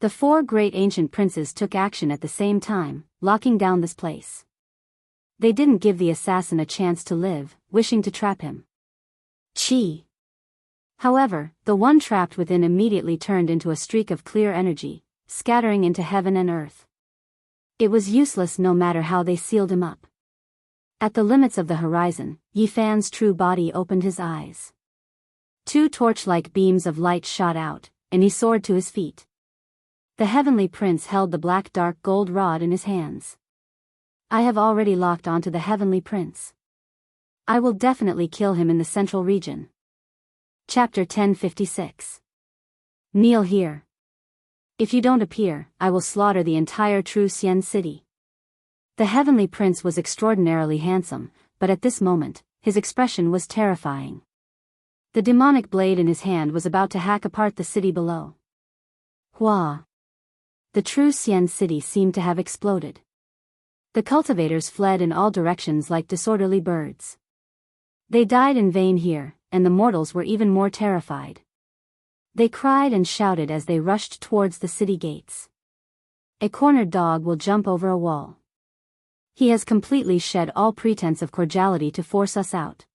The 4 great ancient princes took action at the same time, locking down this place. They didn't give the assassin a chance to live, wishing to trap him. Chi. However, the one trapped within immediately turned into a streak of clear energy, scattering into heaven and earth. It was useless no matter how they sealed him up. At the limits of the horizon, Yifan's true body opened his eyes. 2 torch-like beams of light shot out, and he soared to his feet. The heavenly prince held the black dark gold rod in his hands. "I have already locked onto the heavenly prince. I will definitely kill him in the central region." Chapter 1056. Kneel here. If you don't appear, I will slaughter the entire True Xian city. The heavenly prince was extraordinarily handsome, but at this moment, his expression was terrifying. The demonic blade in his hand was about to hack apart the city below. Hua! The True Xian city seemed to have exploded. The cultivators fled in all directions like disorderly birds. They died in vain here, and the mortals were even more terrified. They cried and shouted as they rushed towards the city gates. A cornered dog will jump over a wall. He has completely shed all pretense of cordiality to force us out.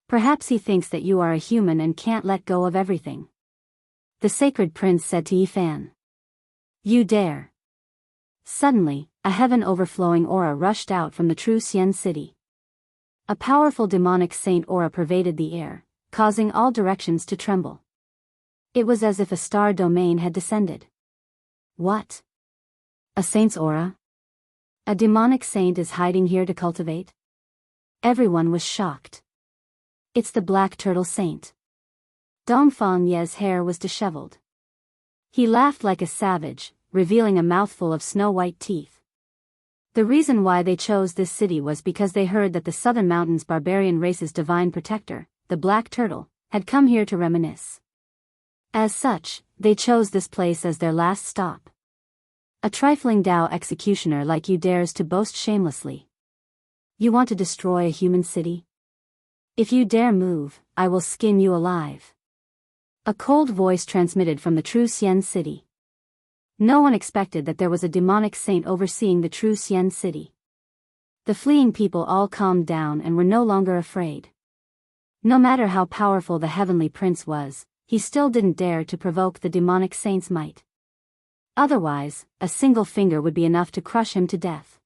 Perhaps he thinks that you are a human and can't let go of everything. The sacred prince said to Yifan. "You dare." Suddenly, a heaven-overflowing aura rushed out from the True Xian city. A powerful demonic saint aura pervaded the air, causing all directions to tremble. It was as if a star domain had descended. What? A saint's aura? A demonic saint is hiding here to cultivate? Everyone was shocked. It's the Black Turtle Saint. Dongfang Ye's hair was disheveled. He laughed like a savage, revealing a mouthful of snow-white teeth. The reason why they chose this city was because they heard that the Southern Mountains barbarian race's divine protector, the Black Turtle, had come here to reminisce. As such, they chose this place as their last stop. A trifling Dao executioner like you dares to boast shamelessly. You want to destroy a human city? If you dare move, I will skin you alive. A cold voice transmitted from the True Xian city. No one expected that there was a demonic saint overseeing the True Xian city. The fleeing people all calmed down and were no longer afraid. No matter how powerful the heavenly prince was, he still didn't dare to provoke the demonic saint's might. Otherwise, a single finger would be enough to crush him to death.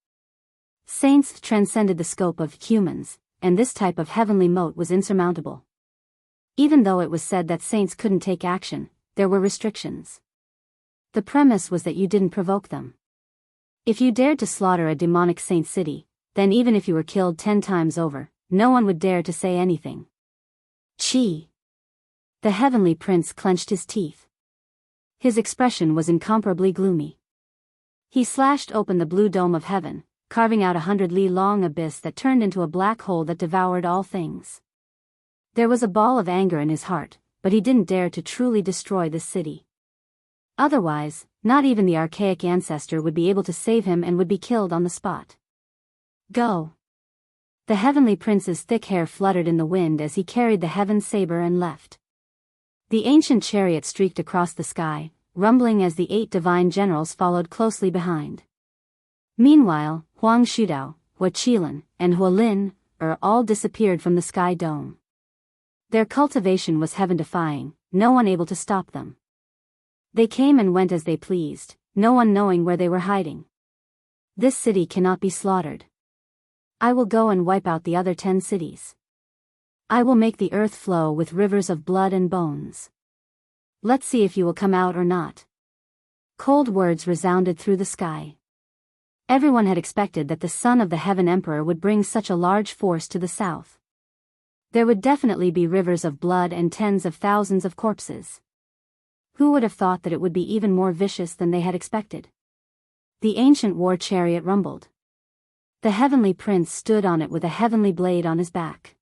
Saints transcended the scope of humans, and this type of heavenly moat was insurmountable. Even though it was said that saints couldn't take action, there were restrictions. The premise was that you didn't provoke them. If you dared to slaughter a demonic saint city, then even if you were killed 10 times over, no one would dare to say anything. Chi! The heavenly prince clenched his teeth. His expression was incomparably gloomy. He slashed open the blue dome of heaven, carving out 100-li-long abyss that turned into a black hole that devoured all things. There was a ball of anger in his heart, but he didn't dare to truly destroy this city. Otherwise, not even the archaic ancestor would be able to save him and would be killed on the spot. Go! The heavenly prince's thick hair fluttered in the wind as he carried the heaven saber and left. The ancient chariot streaked across the sky, rumbling as the 8 divine generals followed closely behind. Meanwhile, Huang Shudao, Hua Qilan, and Hua Lin all disappeared from the sky dome. Their cultivation was heaven-defying, no one able to stop them. They came and went as they pleased, no one knowing where they were hiding. This city cannot be slaughtered. I will go and wipe out the other 10 cities. I will make the earth flow with rivers of blood and bones. Let's see if you will come out or not. Cold words resounded through the sky. Everyone had expected that the son of the Heaven Emperor would bring such a large force to the south. There would definitely be rivers of blood and tens of thousands of corpses. Who would have thought that it would be even more vicious than they had expected? The ancient war chariot rumbled. The heavenly prince stood on it with a heavenly blade on his back.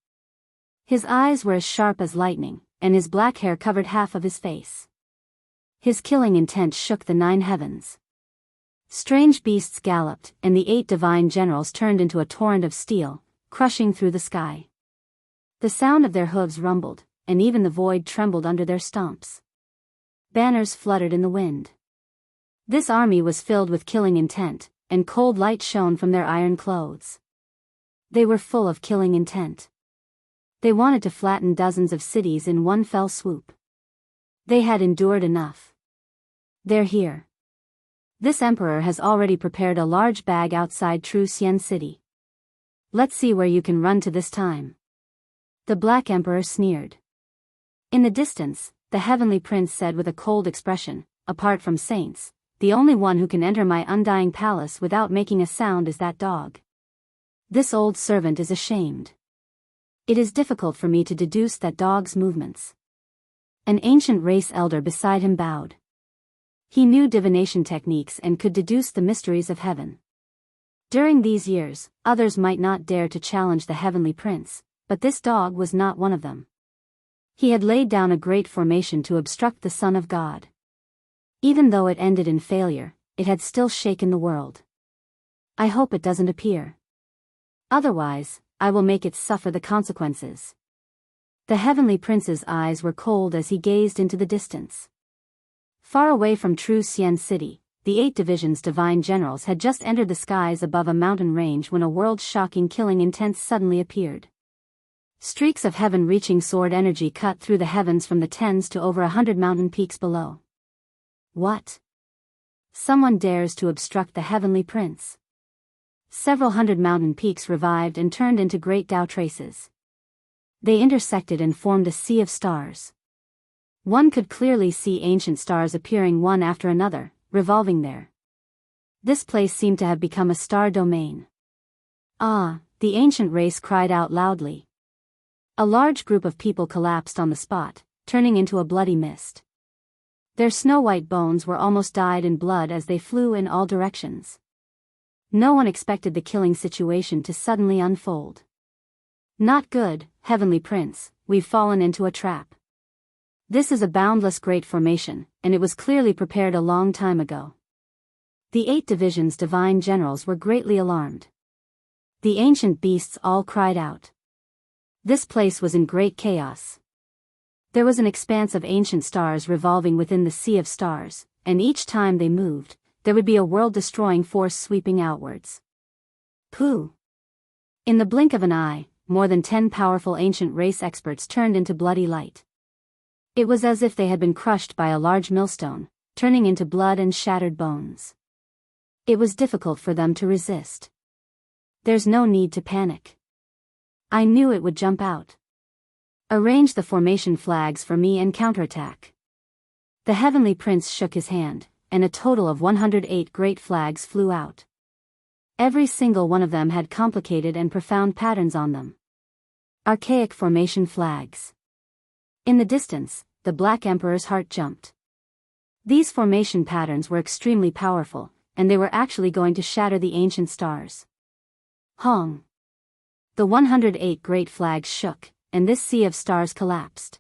His eyes were as sharp as lightning, and his black hair covered half of his face. His killing intent shook the 9 heavens. Strange beasts galloped, and the 8 divine generals turned into a torrent of steel, crushing through the sky. The sound of their hooves rumbled, and even the void trembled under their stomps. Banners fluttered in the wind. This army was filled with killing intent, and cold light shone from their iron clothes. They were full of killing intent. They wanted to flatten dozens of cities in one fell swoop. They had endured enough. They're here. This emperor has already prepared a large bag outside Tru Xian City. Let's see where you can run to this time. The Black Emperor sneered. In the distance, the heavenly prince said with a cold expression, apart from saints, the only one who can enter my undying palace without making a sound is that dog. This old servant is ashamed. It is difficult for me to deduce that dog's movements. An ancient race elder beside him bowed. He knew divination techniques and could deduce the mysteries of heaven. During these years, others might not dare to challenge the heavenly prince, but this dog was not one of them. He had laid down a great formation to obstruct the Son of God. Even though it ended in failure, it had still shaken the world. I hope it doesn't appear. Otherwise, I will make it suffer the consequences. The heavenly prince's eyes were cold as he gazed into the distance. Far away from Tru Xian City, the 8 divisions divine generals had just entered the skies above a mountain range when a world-shocking killing intent suddenly appeared. Streaks of heaven-reaching sword energy cut through the heavens from the tens to over 100 mountain peaks below. What? Someone dares to obstruct the heavenly prince. Several hundred mountain peaks revived and turned into great Tao traces. They intersected and formed a sea of stars. One could clearly see ancient stars appearing one after another, revolving there. This place seemed to have become a star domain. Ah, the ancient race cried out loudly. A large group of people collapsed on the spot, turning into a bloody mist. Their snow-white bones were almost dyed in blood as they flew in all directions. No one expected the killing situation to suddenly unfold. Not good, Heavenly Prince, we've fallen into a trap. This is a boundless great formation, and it was clearly prepared a long time ago. The 8 divisions divine generals were greatly alarmed. The ancient beasts all cried out. This place was in great chaos. There was an expanse of ancient stars revolving within the sea of stars, and each time they moved, there would be a world-destroying force sweeping outwards. Pooh! In the blink of an eye, more than 10 powerful ancient race experts turned into bloody light. It was as if they had been crushed by a large millstone, turning into blood and shattered bones. It was difficult for them to resist. There's no need to panic. I knew it would jump out. Arrange the formation flags for me and counterattack. The heavenly prince shook his hand, and a total of 108 great flags flew out. Every single one of them had complicated and profound patterns on them. Archaic formation flags. In the distance, the Black Emperor's heart jumped. These formation patterns were extremely powerful, and they were actually going to shatter the ancient stars. Hong! The 108 great flags shook, and this sea of stars collapsed.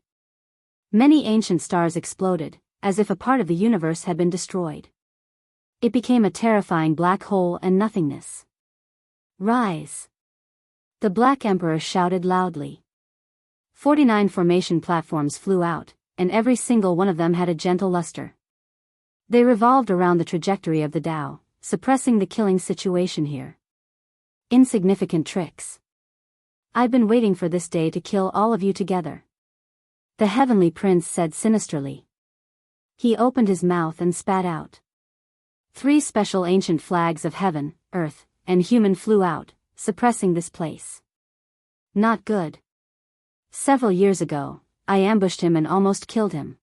Many ancient stars exploded, as if a part of the universe had been destroyed. It became a terrifying black hole and nothingness. Rise! The Black Emperor shouted loudly. 49 formation platforms flew out, and every single one of them had a gentle luster. They revolved around the trajectory of the Tao, suppressing the killing situation here. Insignificant tricks. I've been waiting for this day to kill all of you together. the heavenly prince said sinisterly. He opened his mouth and spat out. 3 special ancient flags of heaven, earth, and human flew out, suppressing this place. Not good. Several years ago, I ambushed him and almost killed him.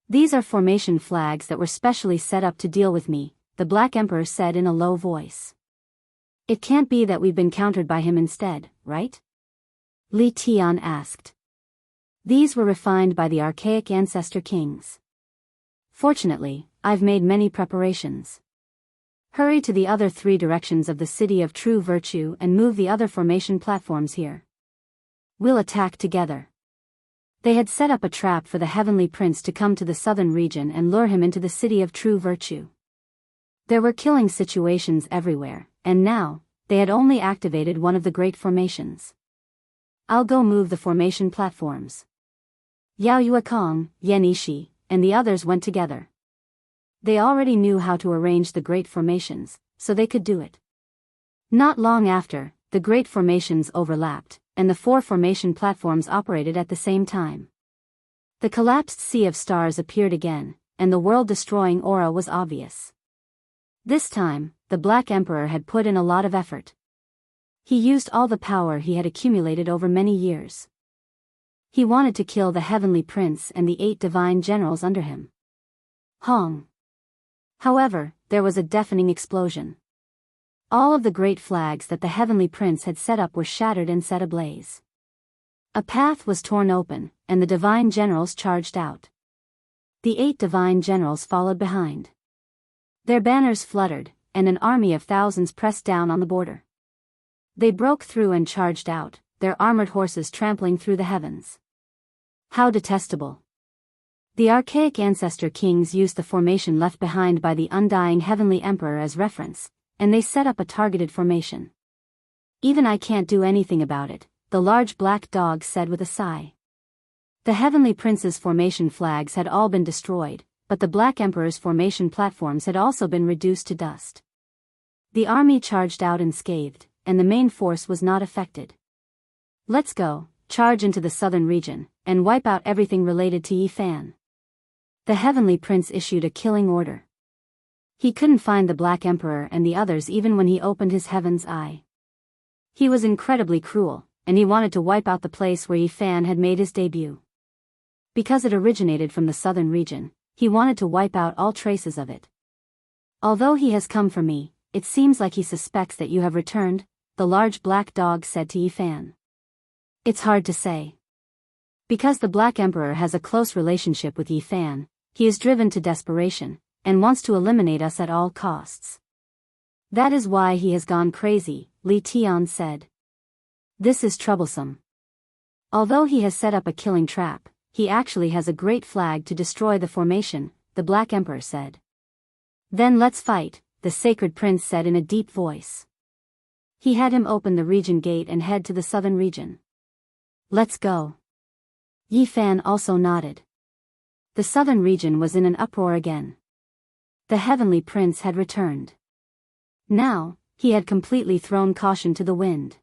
These are formation flags that were specially set up to deal with me, the Black Emperor said in a low voice. It can't be that we've been countered by him instead, right? Li Tian asked. These were refined by the archaic ancestor kings. Fortunately, I've made many preparations. Hurry to the other 3 directions of the city of true virtue and move the other formation platforms here. We'll attack together. They had set up a trap for the heavenly prince to come to the southern region and lure him into the city of true virtue. There were killing situations everywhere, and now, they had only activated one of the great formations. I'll go move the formation platforms. Yao Yuekong, Yan Yishi, and the others went together. They already knew how to arrange the great formations, so they could do it. Not long after, the great formations overlapped, and the 4 formation platforms operated at the same time. The collapsed sea of stars appeared again, and the world-destroying aura was obvious. This time, the Black Emperor had put in a lot of effort. He used all the power he had accumulated over many years. He wanted to kill the heavenly prince and the 8 divine generals under him. Hong. However, there was a deafening explosion. All of the great flags that the heavenly prince had set up were shattered and set ablaze. A path was torn open, and the divine generals charged out. The 8 divine generals followed behind. Their banners fluttered, and an army of thousands pressed down on the border. They broke through and charged out, their armored horses trampling through the heavens. How detestable. The archaic ancestor kings used the formation left behind by the undying heavenly emperor as reference, and they set up a targeted formation. Even I can't do anything about it, the large black dog said with a sigh. The heavenly prince's formation flags had all been destroyed, but the Black Emperor's formation platforms had also been reduced to dust. The army charged out unscathed, and the main force was not affected. Let's go, charge into the southern region, and wipe out everything related to Yi Fan. The heavenly prince issued a killing order. He couldn't find the Black Emperor and the others even when he opened his heaven's eye. He was incredibly cruel, and he wanted to wipe out the place where Yi Fan had made his debut. Because it originated from the southern region, he wanted to wipe out all traces of it. Although he has come for me, it seems like he suspects that you have returned, the large black dog said to Yi Fan. It's hard to say. Because the Black Emperor has a close relationship with Yi Fan, he is driven to desperation, and wants to eliminate us at all costs. That is why he has gone crazy, Li Tian said. This is troublesome. Although he has set up a killing trap, he actually has a great flag to destroy the formation, the Black Emperor said. Then let's fight, the sacred prince said in a deep voice. He had him open the region gate and head to the southern region. Let's go. Yi Fan also nodded. The southern region was in an uproar again. The heavenly prince had returned. Now, he had completely thrown caution to the wind.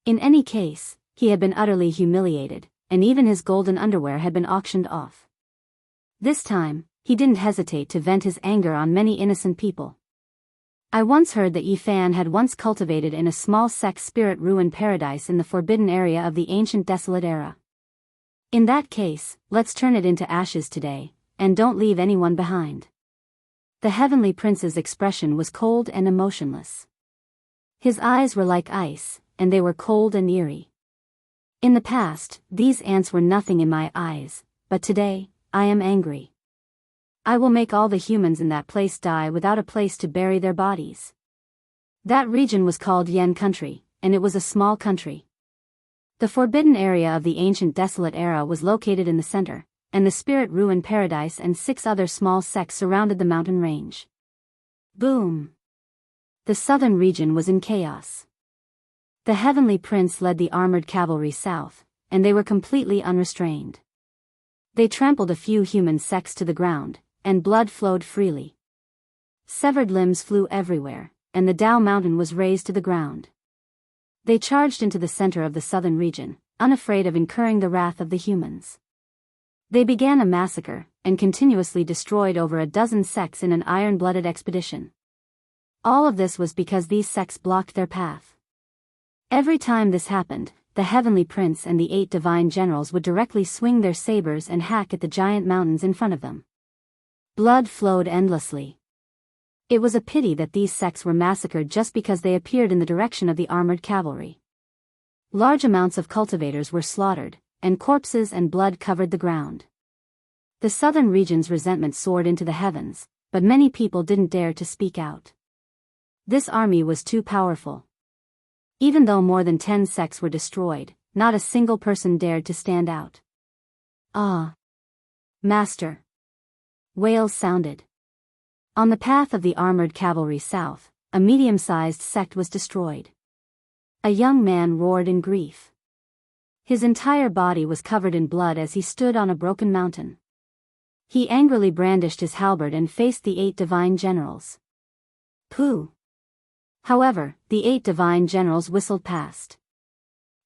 In any case, he had been utterly humiliated, and even his golden underwear had been auctioned off. This time, he didn't hesitate to vent his anger on many innocent people. I once heard that Yi Fan had once cultivated in a small sex spirit ruin paradise in the forbidden area of the ancient desolate era. In that case, let's turn it into ashes today, and don't leave anyone behind. The heavenly prince's expression was cold and emotionless. His eyes were like ice, and they were cold and eerie. In the past, these ants were nothing in my eyes, but today, I am angry. I will make all the humans in that place die without a place to bury their bodies. That region was called Yen Country, and it was a small country. The forbidden area of the ancient desolate era was located in the center, and the spirit ruin paradise and 6 other small sects surrounded the mountain range. Boom! The southern region was in chaos. The heavenly prince led the armored cavalry south, and they were completely unrestrained. They trampled a few human sects to the ground, and blood flowed freely. Severed limbs flew everywhere, and the Dao Mountain was razed to the ground. They charged into the center of the southern region, unafraid of incurring the wrath of the humans. They began a massacre, and continuously destroyed over a dozen sects in an iron-blooded expedition. All of this was because these sects blocked their path. Every time this happened, the Heavenly Prince and the 8 divine generals would directly swing their sabers and hack at the giant mountains in front of them. Blood flowed endlessly. It was a pity that these sects were massacred just because they appeared in the direction of the armored cavalry. Large amounts of cultivators were slaughtered, and corpses and blood covered the ground. The southern region's resentment soared into the heavens, but many people didn't dare to speak out. This army was too powerful. Even though more than 10 sects were destroyed, not a single person dared to stand out. "Ah, Master!" wails sounded. On the path of the armored cavalry south, a medium-sized sect was destroyed. A young man roared in grief. His entire body was covered in blood as he stood on a broken mountain. He angrily brandished his halberd and faced the 8 divine generals. Pooh! However, the 8 divine generals whistled past.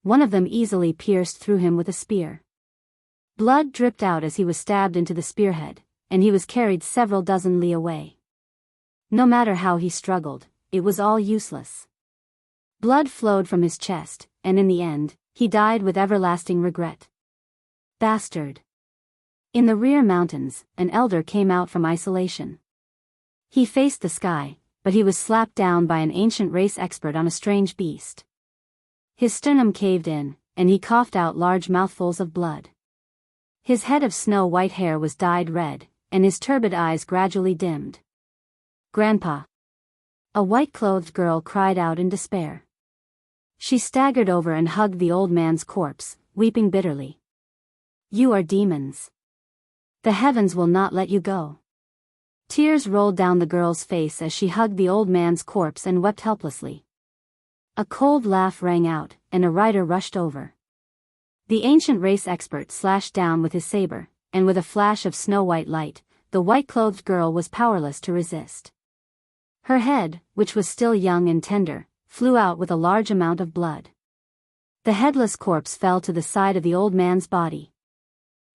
One of them easily pierced through him with a spear. Blood dripped out as he was stabbed into the spearhead, and he was carried several dozen li away. No matter how he struggled, it was all useless. Blood flowed from his chest, and in the end, he died with everlasting regret. Bastard! In the rear mountains, an elder came out from isolation. He faced the sky, but he was slapped down by an ancient race expert on a strange beast. His sternum caved in, and he coughed out large mouthfuls of blood. His head of snow-white hair was dyed red, and his turbid eyes gradually dimmed. "Grandpa!" A white-clothed girl cried out in despair. She staggered over and hugged the old man's corpse, weeping bitterly. "You are demons. The heavens will not let you go." Tears rolled down the girl's face as she hugged the old man's corpse and wept helplessly. A cold laugh rang out, and a rider rushed over. The ancient race expert slashed down with his saber, and with a flash of snow-white light, the white-clothed girl was powerless to resist. Her head, which was still young and tender, flew out with a large amount of blood. The headless corpse fell to the side of the old man's body.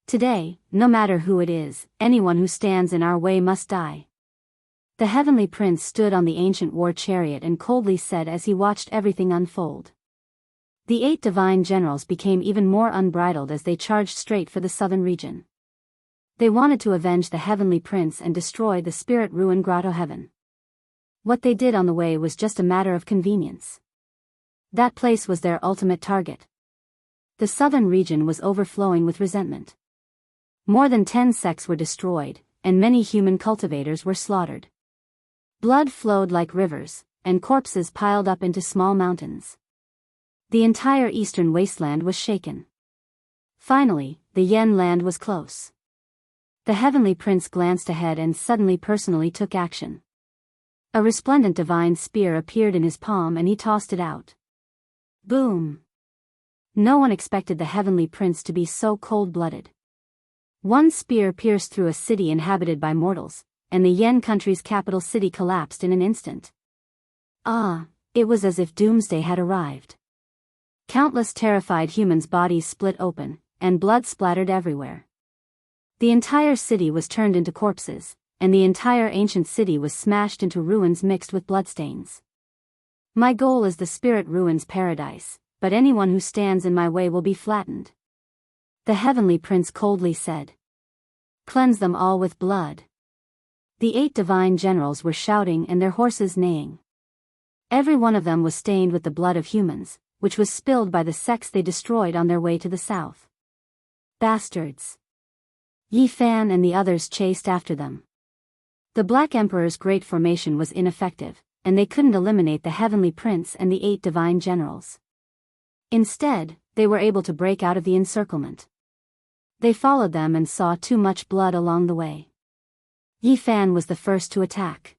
"Today, no matter who it is, anyone who stands in our way must die." The Heavenly Prince stood on the ancient war chariot and coldly said as he watched everything unfold. The 8 divine generals became even more unbridled as they charged straight for the southern region. They wanted to avenge the Heavenly Prince and destroy the spirit ruin Grotto Heaven. What they did on the way was just a matter of convenience. That place was their ultimate target. The southern region was overflowing with resentment. More than 10 sects were destroyed, and many human cultivators were slaughtered. Blood flowed like rivers, and corpses piled up into small mountains. The entire eastern wasteland was shaken. Finally, the Yen land was close. The Heavenly Prince glanced ahead and suddenly personally took action. A resplendent divine spear appeared in his palm and he tossed it out. Boom! No one expected the Heavenly Prince to be so cold-blooded. One spear pierced through a city inhabited by mortals, and the Yen country's capital city collapsed in an instant. Ah, it was as if doomsday had arrived. Countless terrified humans' bodies split open, and blood splattered everywhere. The entire city was turned into corpses, and the entire ancient city was smashed into ruins mixed with bloodstains. "My goal is the spirit ruins paradise, but anyone who stands in my way will be flattened," the Heavenly Prince coldly said. "Cleanse them all with blood." The 8 divine generals were shouting and their horses neighing. Every one of them was stained with the blood of humans, which was spilled by the sects they destroyed on their way to the south. Bastards! Yi Fan and the others chased after them. The Black Emperor's great formation was ineffective, and they couldn't eliminate the Heavenly Prince and the 8 divine generals. Instead, they were able to break out of the encirclement. They followed them and saw too much blood along the way. Yi Fan was the first to attack.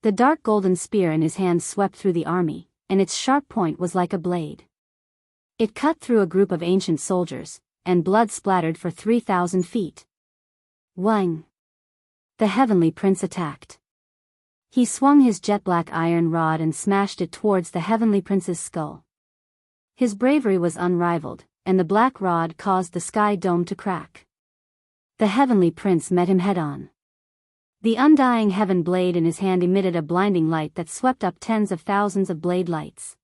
The dark golden spear in his hand swept through the army, and its sharp point was like a blade. It cut through a group of ancient soldiers, and blood splattered for 3,000 feet. Wang! The Heavenly Prince attacked. He swung his jet-black iron rod and smashed it towards the Heavenly Prince's skull. His bravery was unrivaled, and the black rod caused the sky dome to crack. The heavenly prince met him head-on. The undying heaven blade in his hand emitted a blinding light that swept up tens of thousands of blade lights.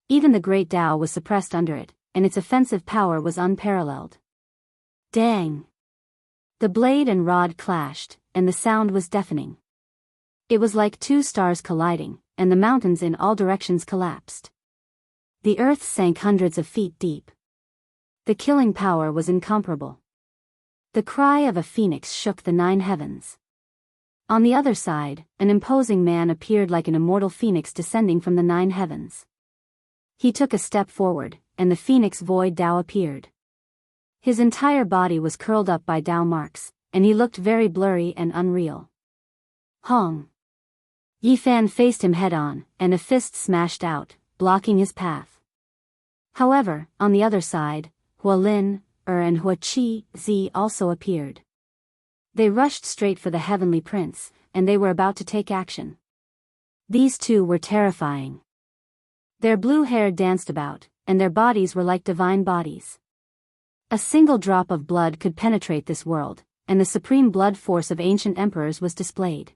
Even the great Tao was suppressed under it, and its offensive power was unparalleled. Dang! The blade and rod clashed, and the sound was deafening. It was like two stars colliding, and the mountains in all directions collapsed. The earth sank hundreds of feet deep. The killing power was incomparable. The cry of a phoenix shook the 9 heavens. On the other side, an imposing man appeared like an immortal phoenix descending from the 9 heavens. He took a step forward, and the phoenix void Tao appeared. His entire body was curled up by Tao marks, and he looked very blurry and unreal. Hong! Yi Fan faced him head-on, and a fist smashed out, blocking his path. However, on the other side, Hua Lin, and Hua Qi Zi also appeared. They rushed straight for the heavenly prince, and they were about to take action. These two were terrifying. Their blue hair danced about, and their bodies were like divine bodies. A single drop of blood could penetrate this world, and the supreme blood force of ancient emperors was displayed.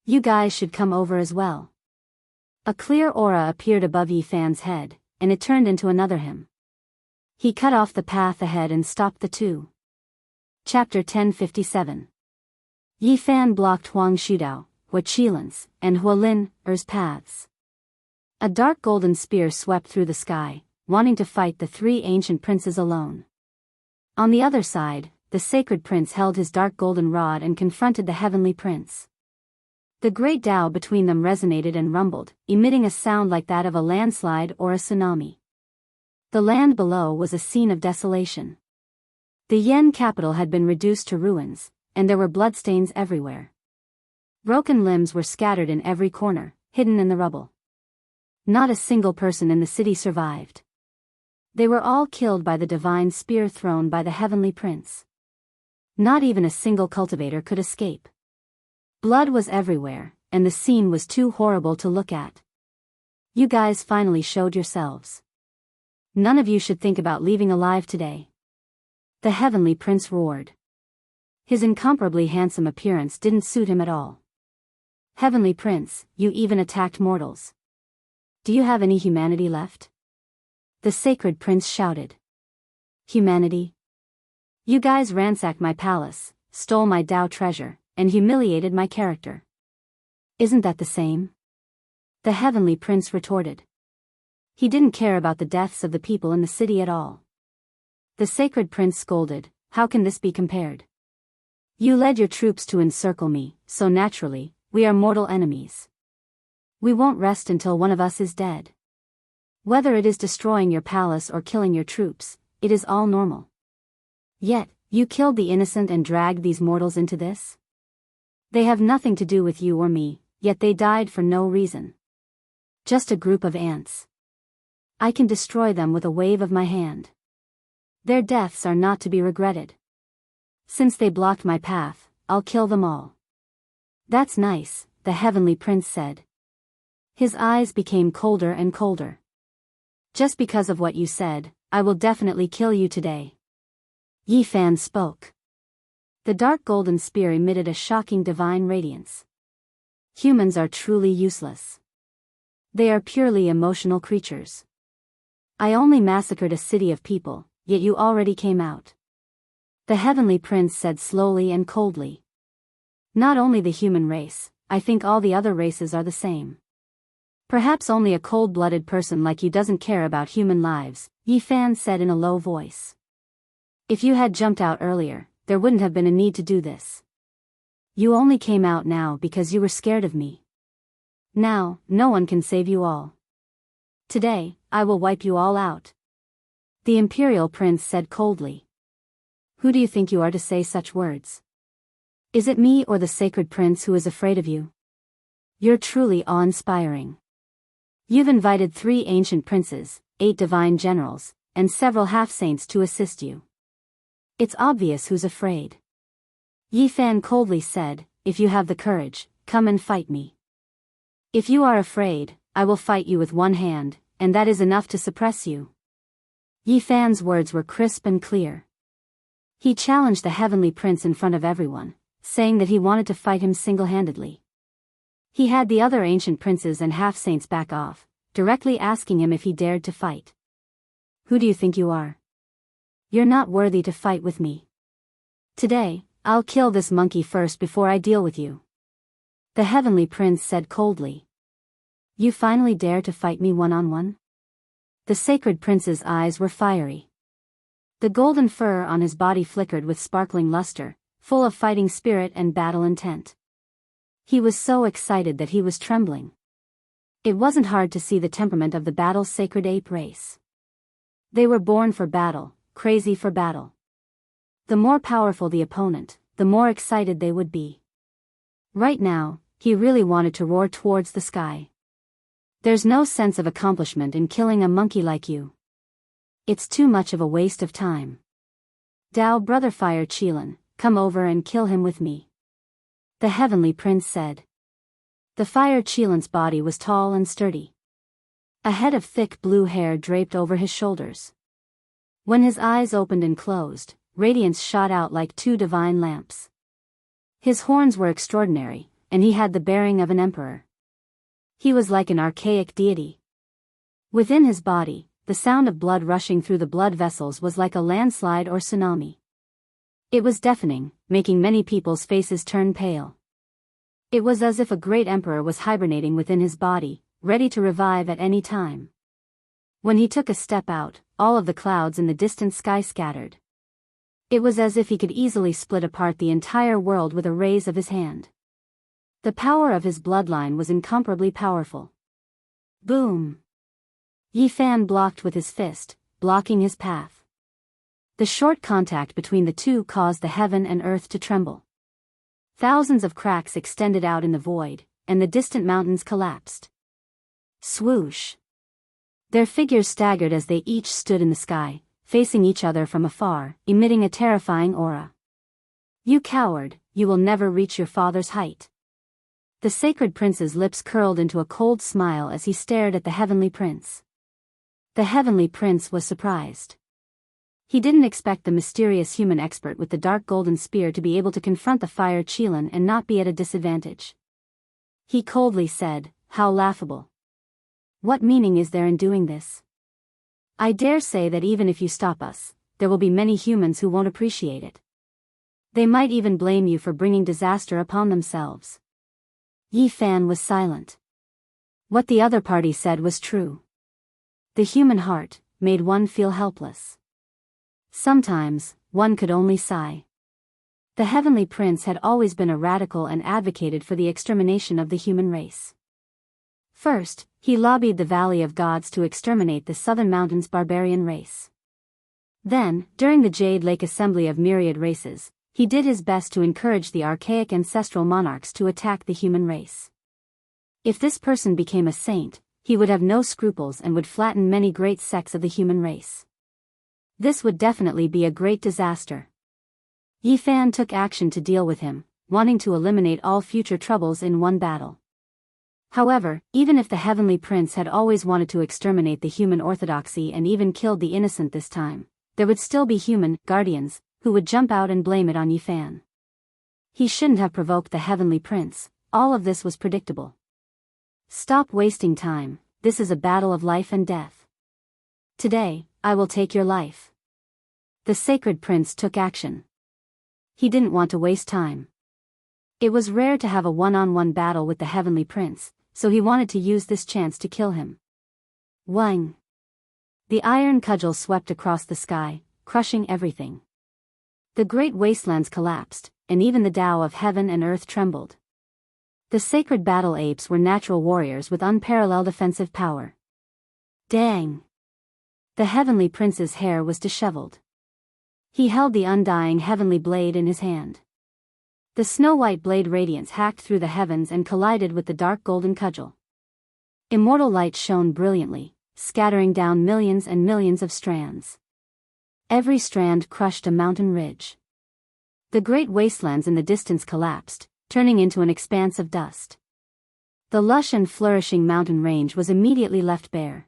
You guys should come over as well. A clear aura appeared above Yi Fan's head, and it turned into another him. He cut off the path ahead and stopped the two. Chapter 1057. Yi Fan blocked Huang Shudao, Hua Qilin's, and Hua Lin's paths. A dark golden spear swept through the sky, wanting to fight the 3 ancient princes alone. On the other side, the sacred prince held his dark golden rod and confronted the heavenly prince. The great Tao between them resonated and rumbled, emitting a sound like that of a landslide or a tsunami. The land below was a scene of desolation. The Yen capital had been reduced to ruins, and there were bloodstains everywhere. Broken limbs were scattered in every corner, hidden in the rubble. Not a single person in the city survived. They were all killed by the divine spear thrown by the heavenly prince. Not even a single cultivator could escape. Blood was everywhere, and the scene was too horrible to look at. You guys finally showed yourselves. None of you should think about leaving alive today. The heavenly prince roared. His incomparably handsome appearance didn't suit him at all. Heavenly prince, you even attacked mortals. Do you have any humanity left? The sacred prince shouted. Humanity? You guys ransacked my palace, stole my Tao treasure, and humiliated my character. Isn't that the same? The heavenly prince retorted. He didn't care about the deaths of the people in the city at all. The sacred prince scolded, how can this be compared? You led your troops to encircle me, so naturally, we are mortal enemies. We won't rest until one of us is dead. Whether it is destroying your palace or killing your troops, it is all normal. Yet, you killed the innocent and dragged these mortals into this? They have nothing to do with you or me, yet they died for no reason. Just a group of ants. I can destroy them with a wave of my hand. Their deaths are not to be regretted. Since they blocked my path, I'll kill them all. That's nice, the heavenly prince said. His eyes became colder and colder. Just because of what you said, I will definitely kill you today. Yi Fan spoke. The dark golden spear emitted a shocking divine radiance. Humans are truly useless. They are purely emotional creatures. I only massacred a city of people, yet you already came out. The heavenly prince said slowly and coldly. Not only the human race, I think all the other races are the same. Perhaps only a cold-blooded person like you doesn't care about human lives, Yi Fan said in a low voice. If you had jumped out earlier, there wouldn't have been a need to do this. You only came out now because you were scared of me. Now, no one can save you all. Today, I will wipe you all out. The imperial prince said coldly. Who do you think you are to say such words? Is it me or the sacred prince who is afraid of you? You're truly awe-inspiring. You've invited 3 ancient princes, 8 divine generals, and several half-saints to assist you. It's obvious who's afraid. Yi Fan coldly said, if you have the courage, come and fight me. If you are afraid, I will fight you with one hand, and that is enough to suppress you. Yi Fan's words were crisp and clear. He challenged the Heavenly Prince in front of everyone, saying that he wanted to fight him single-handedly. He had the other ancient princes and half-saints back off, directly asking him if he dared to fight. "Who do you think you are? You're not worthy to fight with me. Today, I'll kill this monkey first before I deal with you." The Heavenly Prince said coldly. "You finally dare to fight me one-on-one?" The Sacred Prince's eyes were fiery. The golden fur on his body flickered with sparkling luster, full of fighting spirit and battle intent. He was so excited that he was trembling. It wasn't hard to see the temperament of the battle-sacred ape race. They were born for battle, crazy for battle. The more powerful the opponent, the more excited they would be. Right now, he really wanted to roar towards the sky. "There's no sense of accomplishment in killing a monkey like you. It's too much of a waste of time. Dao Brother Fire Qilin, come over and kill him with me," the Heavenly Prince said. The Fire Qilin's body was tall and sturdy. A head of thick blue hair draped over his shoulders. When his eyes opened and closed, radiance shot out like two divine lamps. His horns were extraordinary, and he had the bearing of an emperor. He was like an archaic deity. Within his body, the sound of blood rushing through the blood vessels was like a landslide or tsunami. It was deafening, making many people's faces turn pale. It was as if a great emperor was hibernating within his body, ready to revive at any time. When he took a step out, all of the clouds in the distant sky scattered. It was as if he could easily split apart the entire world with a raise of his hand. The power of his bloodline was incomparably powerful. Boom! Yi Fan blocked with his fist, blocking his path. The short contact between the two caused the heaven and earth to tremble. Thousands of cracks extended out in the void, and the distant mountains collapsed. Swoosh! Their figures staggered as they each stood in the sky, facing each other from afar, emitting a terrifying aura. "You coward, you will never reach your father's height." The Sacred Prince's lips curled into a cold smile as he stared at the Heavenly Prince. The Heavenly Prince was surprised. He didn't expect the mysterious human expert with the dark golden spear to be able to confront the Fire Qilin and not be at a disadvantage. He coldly said, "How laughable. What meaning is there in doing this? I dare say that even if you stop us, there will be many humans who won't appreciate it. They might even blame you for bringing disaster upon themselves." Yi Fan was silent. What the other party said was true. The human heart made one feel helpless. Sometimes, one could only sigh. The Heavenly Prince had always been a radical and advocated for the extermination of the human race. First, he lobbied the Valley of Gods to exterminate the Southern Mountains barbarian race. Then, during the Jade Lake Assembly of Myriad Races, he did his best to encourage the archaic ancestral monarchs to attack the human race. If this person became a saint, he would have no scruples and would flatten many great sects of the human race. This would definitely be a great disaster. Yi Fan took action to deal with him, wanting to eliminate all future troubles in one battle. However, even if the Heavenly Prince had always wanted to exterminate the human orthodoxy and even killed the innocent this time, there would still be human guardians who would jump out and blame it on Yi Fan. He shouldn't have provoked the Heavenly Prince. All of this was predictable. "Stop wasting time, this is a battle of life and death. Today, I will take your life." The Sacred Prince took action. He didn't want to waste time. It was rare to have a one-on-one battle with the Heavenly Prince, so he wanted to use this chance to kill him. Wang! The iron cudgel swept across the sky, crushing everything. The great wastelands collapsed, and even the Tao of heaven and earth trembled. The sacred battle apes were natural warriors with unparalleled offensive power. Dang! The Heavenly Prince's hair was disheveled. He held the undying heavenly blade in his hand. The snow-white blade radiance hacked through the heavens and collided with the dark golden cudgel. Immortal light shone brilliantly, scattering down millions and millions of strands. Every strand crushed a mountain ridge. The great wastelands in the distance collapsed, turning into an expanse of dust. The lush and flourishing mountain range was immediately left bare.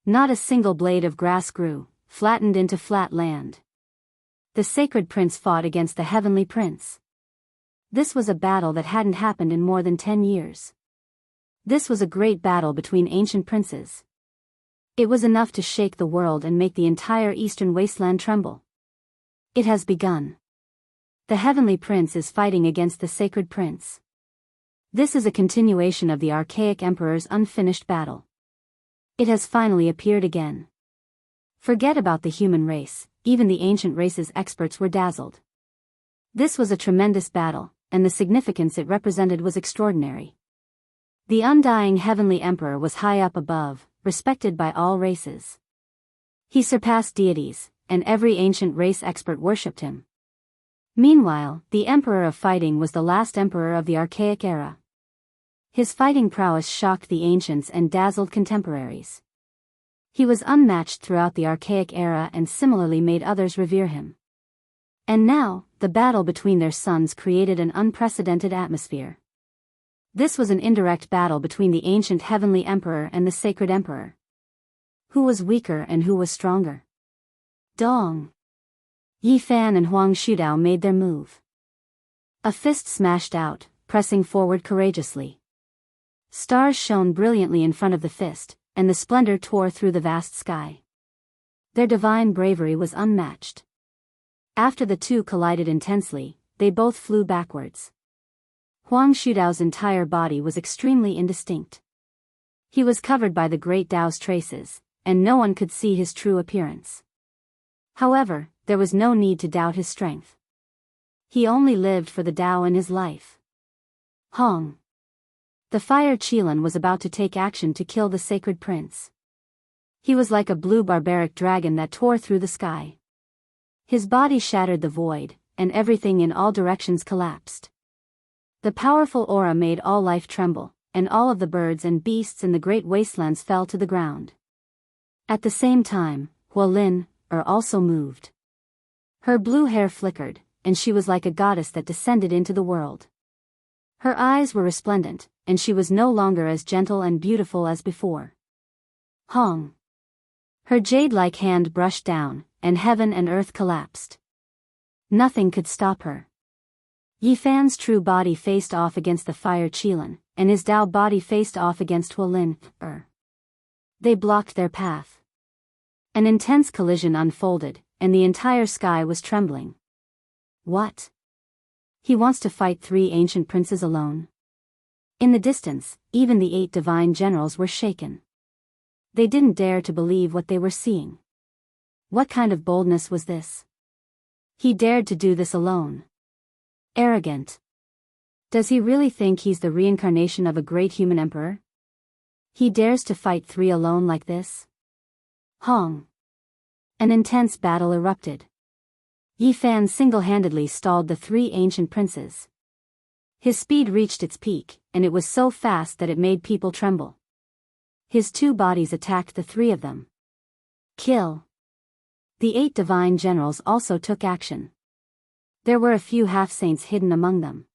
Not a single blade of grass grew, flattened into flat land. The sacred prince fought against the heavenly prince. This was a battle that hadn't happened in more than 10 years. This was a great battle between ancient princes. It was enough to shake the world and make the entire eastern wasteland tremble. It has begun. The heavenly prince is fighting against the sacred prince. This is a continuation of the archaic emperor's unfinished battle. It has finally appeared again. Forget about the human race, even the ancient race's experts were dazzled. This was a tremendous battle, and the significance it represented was extraordinary. The undying heavenly emperor was high up above, respected by all races. He surpassed deities, and every ancient race expert worshipped him. Meanwhile, the emperor of fighting was the last emperor of the archaic era. His fighting prowess shocked the ancients and dazzled contemporaries. He was unmatched throughout the archaic era and similarly made others revere him. And now, the battle between their sons created an unprecedented atmosphere. This was an indirect battle between the ancient heavenly emperor and the sacred emperor. Who was weaker and who was stronger? Dong! Yi Fan and Huang Shudao made their move. A fist smashed out, pressing forward courageously. Stars shone brilliantly in front of the fist, and the splendor tore through the vast sky. Their divine bravery was unmatched. After the two collided intensely, they both flew backwards. Huang Shudao's entire body was extremely indistinct. He was covered by the great Tao's traces, and no one could see his true appearance. However, there was no need to doubt his strength. He only lived for the Tao in his life. Hong! The fire Qilin was about to take action to kill the sacred prince. He was like a blue barbaric dragon that tore through the sky. His body shattered the void, and everything in all directions collapsed. The powerful aura made all life tremble, and all of the birds and beasts in the great wastelands fell to the ground. At the same time, Huolin also moved. Her blue hair flickered, and she was like a goddess that descended into the world. Her eyes were resplendent, and she was no longer as gentle and beautiful as before. Hong! Her jade-like hand brushed down, and heaven and earth collapsed. Nothing could stop her. Yi Fan's true body faced off against the fire Qilin, and his Tao body faced off against Huolin. They blocked their path. An intense collision unfolded, and the entire sky was trembling. What? He wants to fight 3 ancient princes alone? In the distance, even the 8 divine generals were shaken. They didn't dare to believe what they were seeing. What kind of boldness was this? He dared to do this alone. Arrogant. Does he really think he's the reincarnation of a great human emperor? He dares to fight 3 alone like this? Hong! An intense battle erupted. Yi Fan single-handedly stalled the 3 ancient princes. His speed reached its peak, and it was so fast that it made people tremble. His 2 bodies attacked the 3 of them. Kill! The 8 divine generals also took action. There were a few half-saints hidden among them.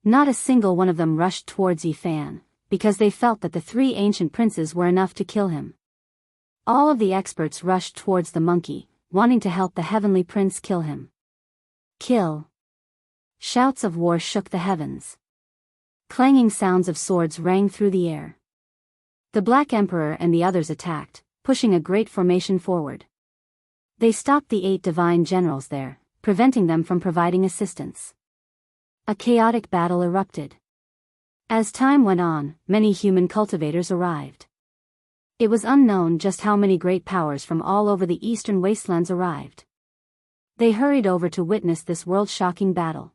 Not a single one of them rushed towards Yi Fan, because they felt that the 3 ancient princes were enough to kill him. All of the experts rushed towards the monkey, wanting to help the heavenly prince kill him. Kill! Shouts of war shook the heavens. Clanging sounds of swords rang through the air. The Black Emperor and the others attacked, pushing a great formation forward. They stopped the 8 divine generals there, preventing them from providing assistance. A chaotic battle erupted. As time went on, many human cultivators arrived. It was unknown just how many great powers from all over the eastern wastelands arrived. They hurried over to witness this world-shocking battle.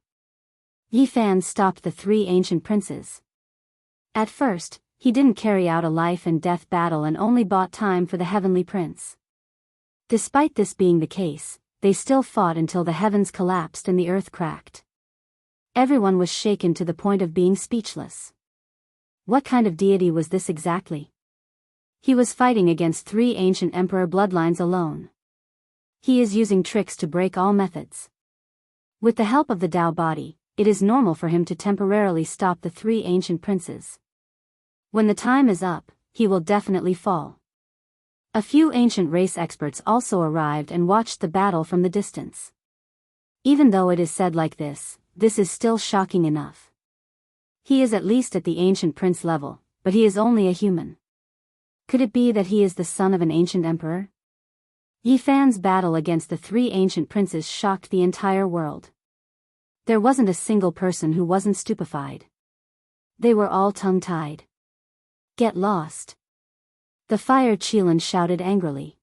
Yi Fan stopped the 3 ancient princes. At first, he didn't carry out a life-and-death battle and only bought time for the heavenly prince. Despite this being the case, they still fought until the heavens collapsed and the earth cracked. Everyone was shaken to the point of being speechless. What kind of deity was this exactly? He was fighting against 3 ancient emperor bloodlines alone. He is using tricks to break all methods. With the help of the Tao body, it is normal for him to temporarily stop the 3 ancient princes. When the time is up, he will definitely fall. A few ancient race experts also arrived and watched the battle from the distance. Even though it is said like this is still shocking enough. He is at least at the ancient prince level, but he is only a human. Could it be that he is the son of an ancient emperor? Yi Fan's battle against the three ancient princes shocked the entire world. There wasn't a single person who wasn't stupefied. They were all tongue-tied. Get lost. The Fire Qilin shouted angrily.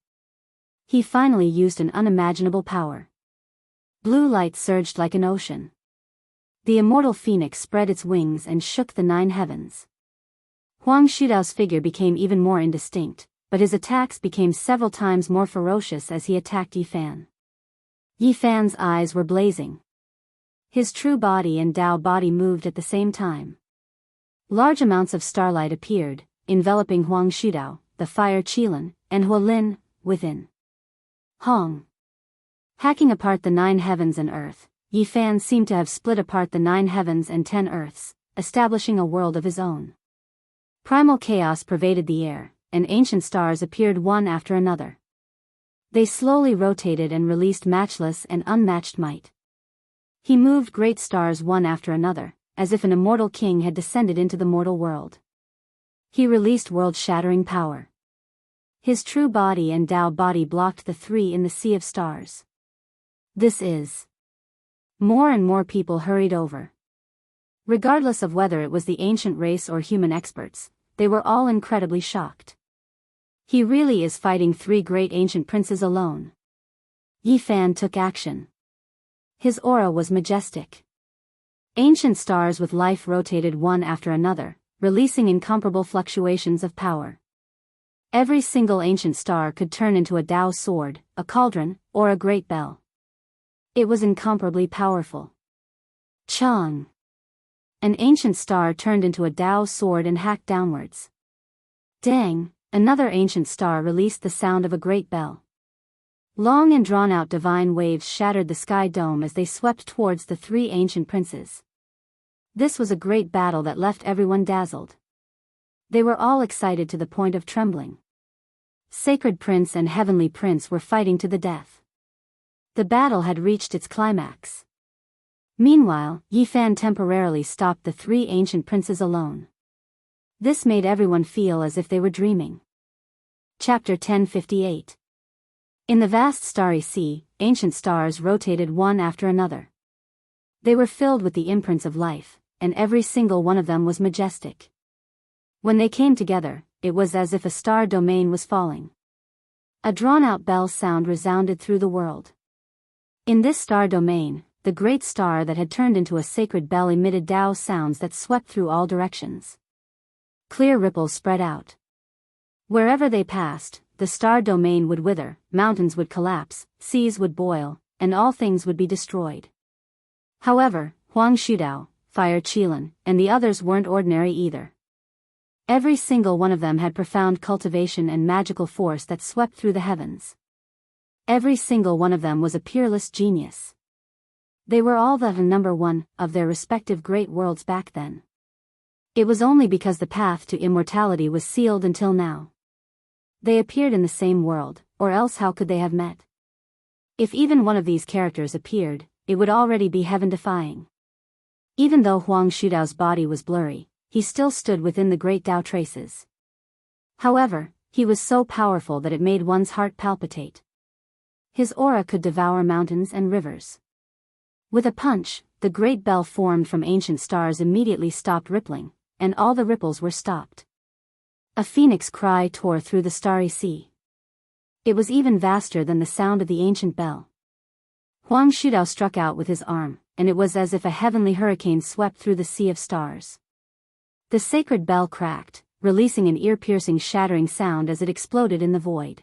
He finally used an unimaginable power. Blue light surged like an ocean. The immortal phoenix spread its wings and shook the 9 heavens. Huang Shudao's figure became even more indistinct, but his attacks became several times more ferocious as he attacked Yi Fan. Yi Fan's eyes were blazing. His true body and Tao body moved at the same time. Large amounts of starlight appeared, enveloping Huang Shudao, the Fire Qilin, and Huolin, within. Hong. Hacking apart the 9 heavens and earth, Yi Fan seemed to have split apart the 9 heavens and 10 earths, establishing a world of his own. Primal chaos pervaded the air, and ancient stars appeared one after another. They slowly rotated and released matchless and unmatched might. He moved great stars one after another, as if an immortal king had descended into the mortal world. He released world-shattering power. His true body and Tao body blocked the 3 in the sea of stars. This is. More and more people hurried over. Regardless of whether it was the ancient race or human experts, they were all incredibly shocked. He really is fighting 3 great ancient princes alone. Yi Fan took action. His aura was majestic. Ancient stars with life rotated one after another, releasing incomparable fluctuations of power. Every single ancient star could turn into a Tao sword, a cauldron, or a great bell. It was incomparably powerful. Chang. An ancient star turned into a Tao sword and hacked downwards. Dang, another ancient star released the sound of a great bell. Long and drawn-out divine waves shattered the sky dome as they swept towards the 3 ancient princes. This was a great battle that left everyone dazzled. They were all excited to the point of trembling. Sacred Prince and Heavenly Prince were fighting to the death. The battle had reached its climax. Meanwhile, Yi Fan temporarily stopped the 3 ancient princes alone. This made everyone feel as if they were dreaming. Chapter 1058. In the vast starry sea, ancient stars rotated one after another. They were filled with the imprints of life, and every single one of them was majestic. When they came together, it was as if a star domain was falling. A drawn-out bell sound resounded through the world. In this star domain, the great star that had turned into a sacred bell emitted Tao sounds that swept through all directions. Clear ripples spread out. Wherever they passed, the star domain would wither, mountains would collapse, seas would boil, and all things would be destroyed. However, Huang Shudao, Fire Qilin, and the others weren't ordinary either. Every single one of them had profound cultivation and magical force that swept through the heavens. Every single one of them was a peerless genius. They were all the number 1 of their respective great worlds back then. It was only because the path to immortality was sealed until now. They appeared in the same world, or else how could they have met? If even one of these characters appeared, it would already be heaven-defying. Even though Huang Shudao's body was blurry, he still stood within the great Tao traces. However, he was so powerful that it made one's heart palpitate. His aura could devour mountains and rivers. With a punch, the great bell formed from ancient stars immediately stopped rippling, and all the ripples were stopped. A phoenix cry tore through the starry sea. It was even vaster than the sound of the ancient bell. Huang Shudao struck out with his arm, and it was as if a heavenly hurricane swept through the sea of stars. The sacred bell cracked, releasing an ear-piercing shattering sound as it exploded in the void.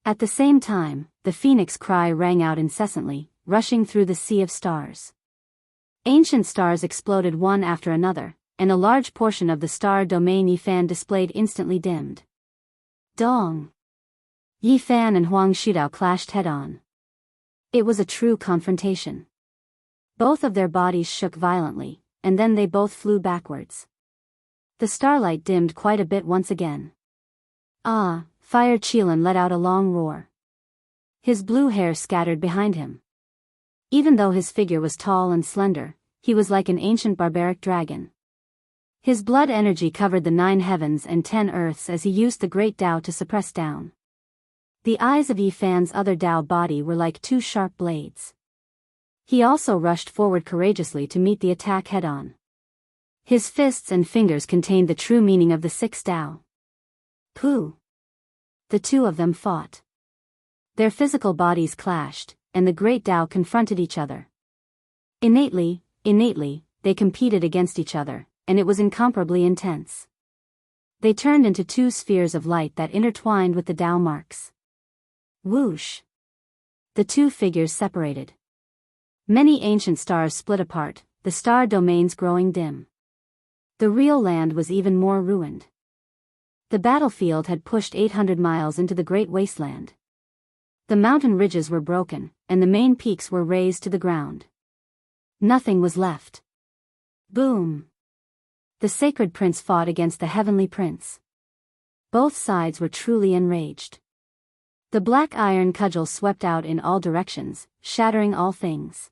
At the same time, the phoenix cry rang out incessantly, rushing through the sea of stars. Ancient stars exploded one after another, and a large portion of the star domain Yi Fan displayed instantly dimmed. Dong! Yi Fan and Huang Shudao clashed head-on. It was a true confrontation. Both of their bodies shook violently, and then they both flew backwards. The starlight dimmed quite a bit once again. Ah! Fire Qilin let out a long roar. His blue hair scattered behind him. Even though his figure was tall and slender, he was like an ancient barbaric dragon. His blood energy covered the 9 heavens and 10 earths as he used the great Tao to suppress down. The eyes of Yi Fan's other Tao body were like 2 sharp blades. He also rushed forward courageously to meet the attack head-on. His fists and fingers contained the true meaning of the 6 Tao. Pooh! The two of them fought. Their physical bodies clashed, and the great Tao confronted each other. Innately, they competed against each other, and it was incomparably intense. They turned into 2 spheres of light that intertwined with the Tao marks. Whoosh! The 2 figures separated. Many ancient stars split apart, the star domains growing dim. The real land was even more ruined. The battlefield had pushed 800 miles into the great wasteland. The mountain ridges were broken, and the main peaks were razed to the ground. Nothing was left. Boom! The sacred prince fought against the heavenly prince. Both sides were truly enraged. The black iron cudgel swept out in all directions, shattering all things.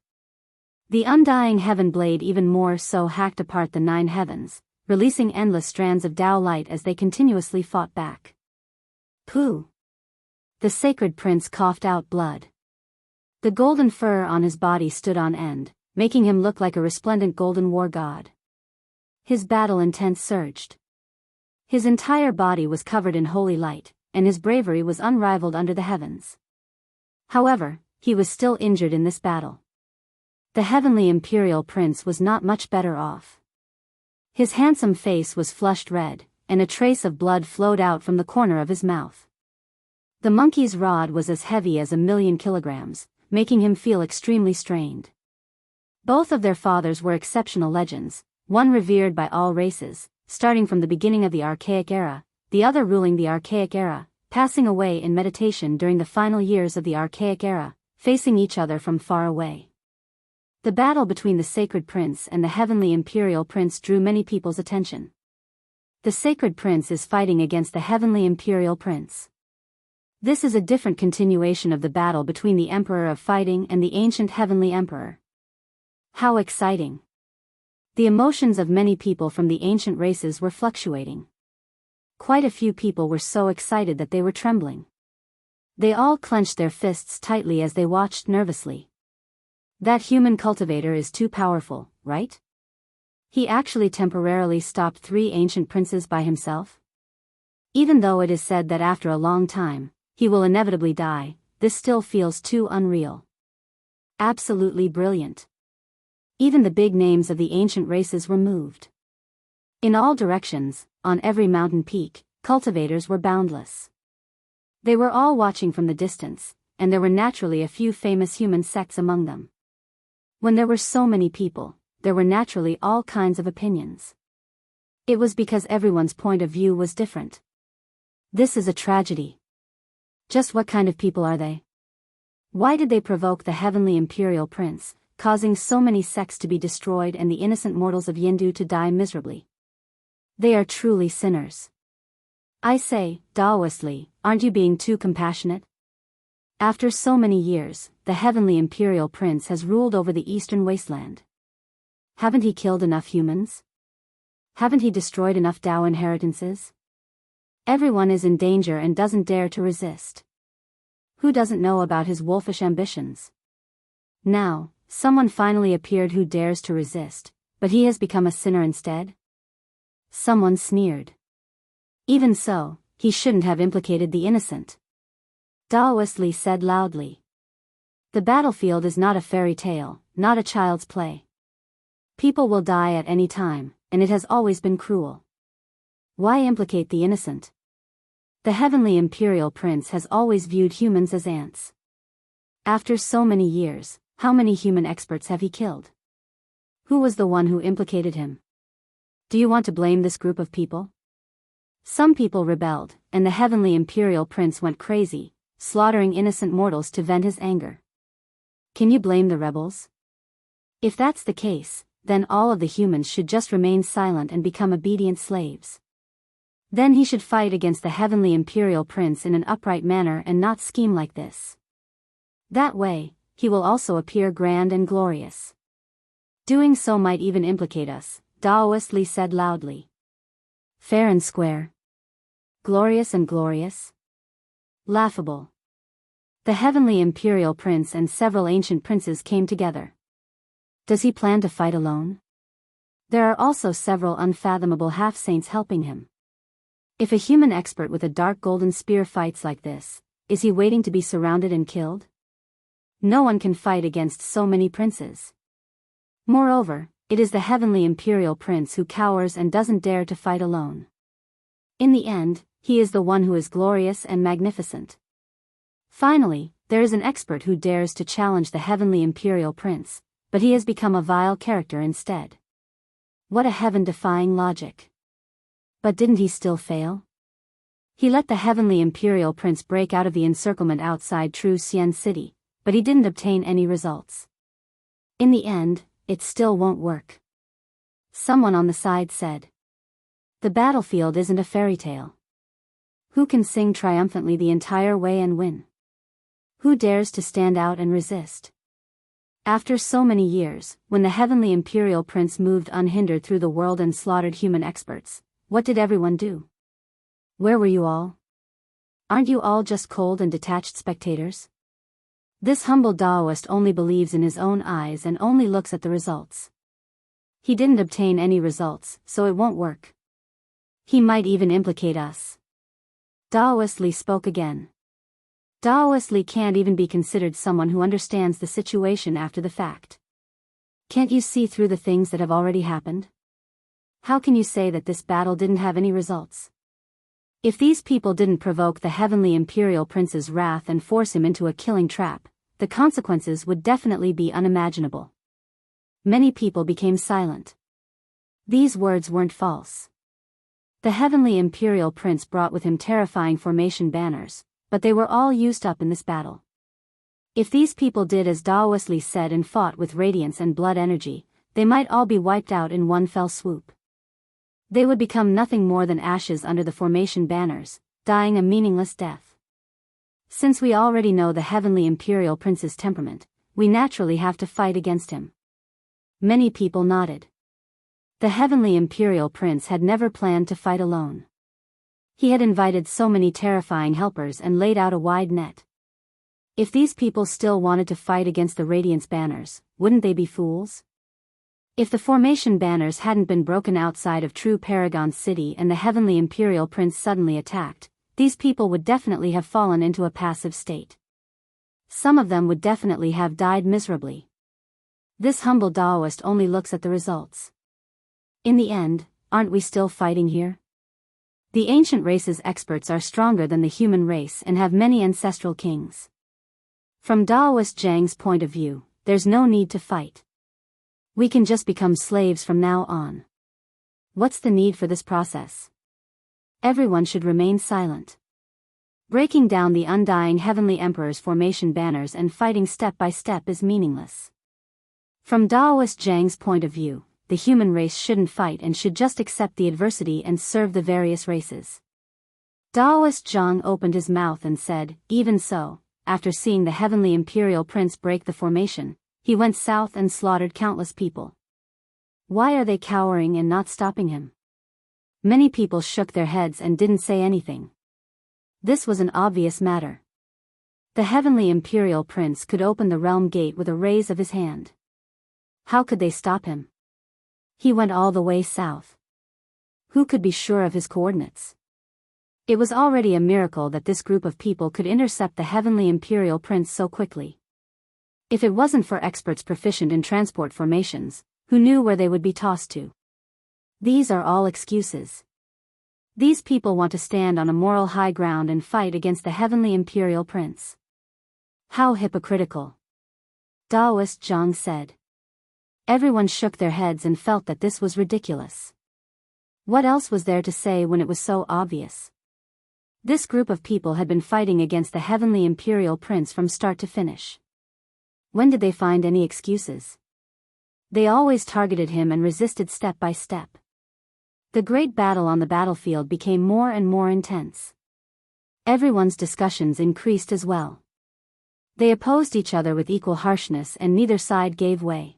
The undying heaven blade even more so hacked apart the 9 heavens, releasing endless strands of Tao light as they continuously fought back. Pooh! The sacred prince coughed out blood. The golden fur on his body stood on end, making him look like a resplendent golden war god. His battle intent surged. His entire body was covered in holy light, and his bravery was unrivaled under the heavens. However, he was still injured in this battle. The heavenly imperial prince was not much better off. His handsome face was flushed red, and a trace of blood flowed out from the corner of his mouth. The monkey's rod was as heavy as 1,000,000 kilograms, making him feel extremely strained. Both of their fathers were exceptional legends, one revered by all races, starting from the beginning of the Archaic Era, the other ruling the Archaic Era, passing away in meditation during the final years of the Archaic Era, facing each other from far away. The battle between the Sacred Prince and the Heavenly Imperial Prince drew many people's attention. The Sacred Prince is fighting against the Heavenly Imperial Prince. This is a different continuation of the battle between the Emperor of Fighting and the ancient Heavenly Emperor. How exciting! The emotions of many people from the ancient races were fluctuating. Quite a few people were so excited that they were trembling. They all clenched their fists tightly as they watched nervously. That human cultivator is too powerful, right? He actually temporarily stopped 3 ancient princes by himself? Even though it is said that after a long time, he will inevitably die, this still feels too unreal. Absolutely brilliant. Even the big names of the ancient races were moved. In all directions, on every mountain peak, cultivators were boundless. They were all watching from the distance, and there were naturally a few famous human sects among them. When there were so many people, there were naturally all kinds of opinions. It was because everyone's point of view was different. This is a tragedy. Just what kind of people are they? Why did they provoke the Heavenly Imperial Prince, causing so many sects to be destroyed and the innocent mortals of Yindu to die miserably? They are truly sinners. I say, Daoistly, aren't you being too compassionate? After so many years, the Heavenly Imperial Prince has ruled over the Eastern Wasteland. Haven't he killed enough humans? Haven't he destroyed enough Tao inheritances? Everyone is in danger and doesn't dare to resist. Who doesn't know about his wolfish ambitions? Now, someone finally appeared who dares to resist, but he has become a sinner instead? Someone sneered. Even so, he shouldn't have implicated the innocent. Daoistly said loudly. The battlefield is not a fairy tale, not a child's play. People will die at any time, and it has always been cruel. Why implicate the innocent? The Heavenly Imperial Prince has always viewed humans as ants. After so many years, how many human experts have he killed? Who was the one who implicated him? Do you want to blame this group of people? Some people rebelled, and the Heavenly Imperial Prince went crazy, slaughtering innocent mortals to vent his anger. Can you blame the rebels? If that's the case, then all of the humans should just remain silent and become obedient slaves. Then he should fight against the Heavenly Imperial Prince in an upright manner and not scheme like this. That way, he will also appear grand and glorious. Doing so might even implicate us, Daoist Li said loudly. Fair and square. Glorious and glorious. Laughable. The heavenly imperial prince and several ancient princes came together. Does he plan to fight alone? There are also several unfathomable half-saints helping him. If a human expert with a dark golden spear fights like this, is he waiting to be surrounded and killed? No one can fight against so many princes. Moreover, it is the heavenly imperial prince who cowers and doesn't dare to fight alone. In the end, he is the one who is glorious and magnificent. Finally, there is an expert who dares to challenge the heavenly imperial prince, but he has become a vile character instead. What a heaven-defying logic. But didn't he still fail? He let the heavenly imperial prince break out of the encirclement outside True Xian City, but he didn't obtain any results. In the end, it still won't work. Someone on the side said. The battlefield isn't a fairy tale. Who can sing triumphantly the entire way and win? Who dares to stand out and resist? After so many years, when the heavenly imperial prince moved unhindered through the world and slaughtered human experts, what did everyone do? Where were you all? Aren't you all just cold and detached spectators? This humble Daoist only believes in his own eyes and only looks at the results. He didn't obtain any results, so it won't work. He might even implicate us. Daoist Li spoke again. Daoist Li can't even be considered someone who understands the situation after the fact. Can't you see through the things that have already happened? How can you say that this battle didn't have any results? If these people didn't provoke the heavenly imperial prince's wrath and force him into a killing trap, the consequences would definitely be unimaginable. Many people became silent. These words weren't false. The heavenly imperial prince brought with him terrifying formation banners, but they were all used up in this battle. If these people did as Daoist Li said and fought with radiance and blood energy, they might all be wiped out in one fell swoop. They would become nothing more than ashes under the formation banners, dying a meaningless death. Since we already know the heavenly imperial prince's temperament, we naturally have to fight against him. Many people nodded. The heavenly imperial prince had never planned to fight alone. He had invited so many terrifying helpers and laid out a wide net. If these people still wanted to fight against the radiance banners, wouldn't they be fools? If the formation banners hadn't been broken outside of True Paragon City and the heavenly imperial prince suddenly attacked, these people would definitely have fallen into a passive state. Some of them would definitely have died miserably. This humble Daoist only looks at the results. In the end, aren't we still fighting here? The ancient race's experts are stronger than the human race and have many ancestral kings. From Daoist Zhang's point of view, there's no need to fight. We can just become slaves from now on. What's the need for this process? Everyone should remain silent. Breaking down the undying heavenly emperor's formation banners and fighting step by step is meaningless. From Daoist Zhang's point of view, the human race shouldn't fight and should just accept the adversity and serve the various races. Daoist Zhang opened his mouth and said, even so, after seeing the heavenly imperial prince break the formation, he went south and slaughtered countless people. Why are they cowering and not stopping him? Many people shook their heads and didn't say anything. This was an obvious matter. The heavenly imperial prince could open the realm gate with a raise of his hand. How could they stop him? He went all the way south. Who could be sure of his coordinates? It was already a miracle that this group of people could intercept the heavenly imperial prince so quickly. If it wasn't for experts proficient in transport formations, who knew where they would be tossed to? These are all excuses. These people want to stand on a moral high ground and fight against the heavenly imperial prince. How hypocritical! Daoist Zhang said. Everyone shook their heads and felt that this was ridiculous. What else was there to say when it was so obvious? This group of people had been fighting against the heavenly imperial prince from start to finish. When did they find any excuses? They always targeted him and resisted step by step. The great battle on the battlefield became more and more intense. Everyone's discussions increased as well. They opposed each other with equal harshness and neither side gave way.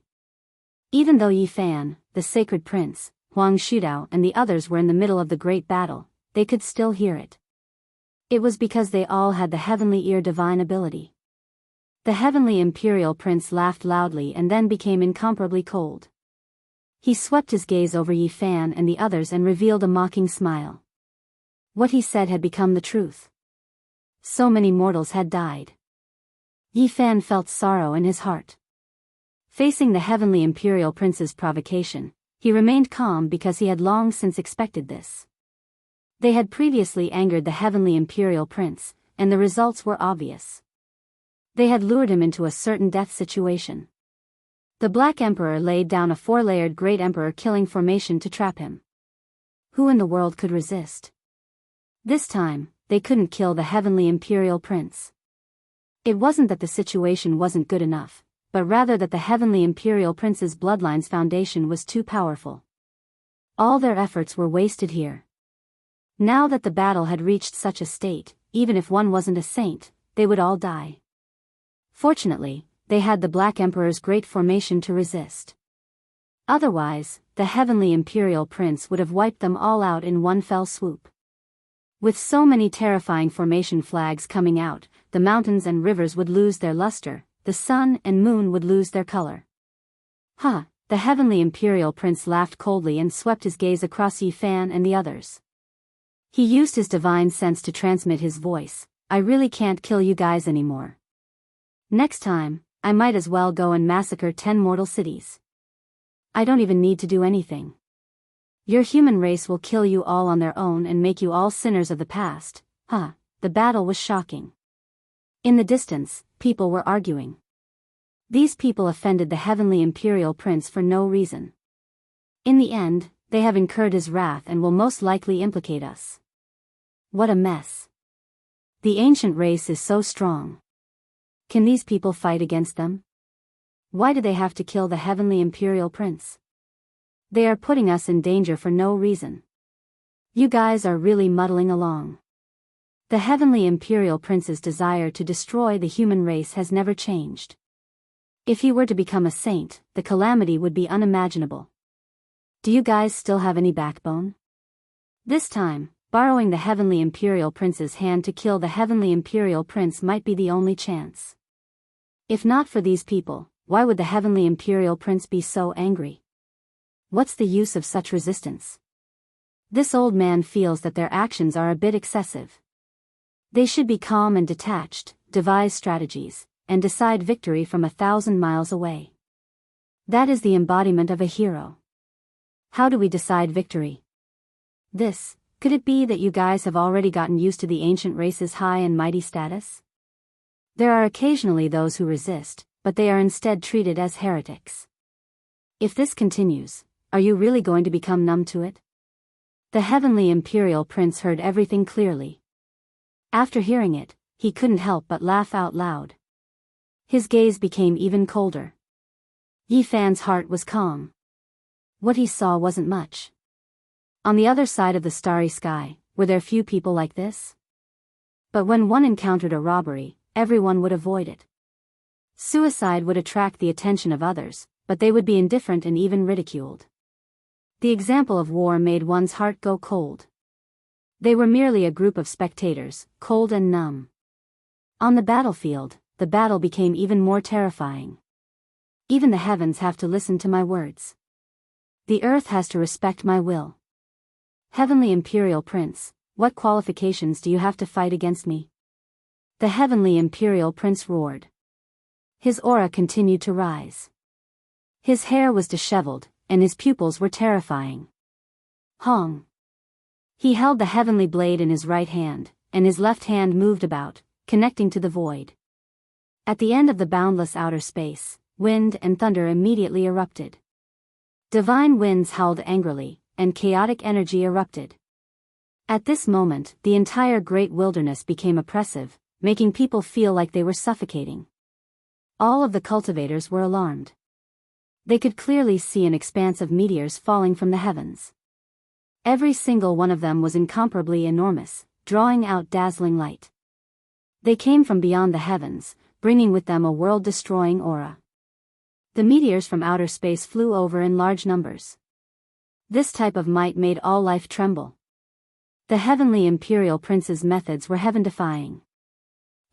Even though Yi Fan, the sacred prince, Huang Shudao and the others were in the middle of the great battle, they could still hear it. It was because they all had the heavenly ear divine ability. The heavenly imperial prince laughed loudly and then became incomparably cold. He swept his gaze over Yi Fan and the others and revealed a mocking smile. What he said had become the truth. So many mortals had died. Yi Fan felt sorrow in his heart. Facing the heavenly imperial prince's provocation, he remained calm because he had long since expected this. They had previously angered the heavenly imperial prince, and the results were obvious. They had lured him into a certain death situation. The Black Emperor laid down a 4-layered Great Emperor killing formation to trap him. Who in the world could resist? This time, they couldn't kill the heavenly imperial prince. It wasn't that the situation wasn't good enough, but rather that the heavenly imperial prince's bloodline's foundation was too powerful. All their efforts were wasted here. Now that the battle had reached such a state, even if one wasn't a saint, they would all die. Fortunately, they had the Black Emperor's great formation to resist. Otherwise, the heavenly imperial prince would have wiped them all out in one fell swoop. With so many terrifying formation flags coming out, the mountains and rivers would lose their luster, the sun and moon would lose their color. The heavenly imperial prince laughed coldly and swept his gaze across Yi Fan and the others. He used his divine sense to transmit his voice. I really can't kill you guys anymore. Next time, I might as well go and massacre 10 mortal cities. I don't even need to do anything. Your human race will kill you all on their own and make you all sinners of the past. The battle was shocking. In the distance, people were arguing. These people offended the heavenly imperial prince for no reason. In the end, they have incurred his wrath and will most likely implicate us. What a mess. The ancient race is so strong. Can these people fight against them? Why do they have to kill the heavenly imperial prince? They are putting us in danger for no reason. You guys are really muddling along. The heavenly imperial prince's desire to destroy the human race has never changed. If he were to become a saint, the calamity would be unimaginable. Do you guys still have any backbone? This time, borrowing the heavenly imperial prince's hand to kill the heavenly imperial prince might be the only chance. If not for these people, why would the heavenly imperial prince be so angry? What's the use of such resistance? This old man feels that their actions are a bit excessive. They should be calm and detached, devise strategies, and decide victory from 1,000 miles away. That is the embodiment of a hero. How do we decide victory? Could it be that you guys have already gotten used to the ancient race's high and mighty status? There are occasionally those who resist, but they are instead treated as heretics. If this continues, are you really going to become numb to it? The heavenly imperial prince heard everything clearly. After hearing it, he couldn't help but laugh out loud. His gaze became even colder. Yi Fan's heart was calm. What he saw wasn't much. On the other side of the starry sky, were there few people like this? But when one encountered a robbery, everyone would avoid it. Suicide would attract the attention of others, but they would be indifferent and even ridiculed. The example of war made one's heart go cold. They were merely a group of spectators, cold and numb. On the battlefield, the battle became even more terrifying. Even the heavens have to listen to my words. The earth has to respect my will. Heavenly Imperial Prince, what qualifications do you have to fight against me? The Heavenly Imperial Prince roared. His aura continued to rise. His hair was disheveled, and his pupils were terrifying. Hong. He held the heavenly blade in his right hand, and his left hand moved about, connecting to the void. At the end of the boundless outer space, wind and thunder immediately erupted. Divine winds howled angrily, and chaotic energy erupted. At this moment, the entire great wilderness became oppressive, making people feel like they were suffocating. All of the cultivators were alarmed. They could clearly see an expanse of meteors falling from the heavens. Every single one of them was incomparably enormous, drawing out dazzling light. They came from beyond the heavens, bringing with them a world-destroying aura. The meteors from outer space flew over in large numbers. This type of might made all life tremble. The heavenly imperial prince's methods were heaven-defying.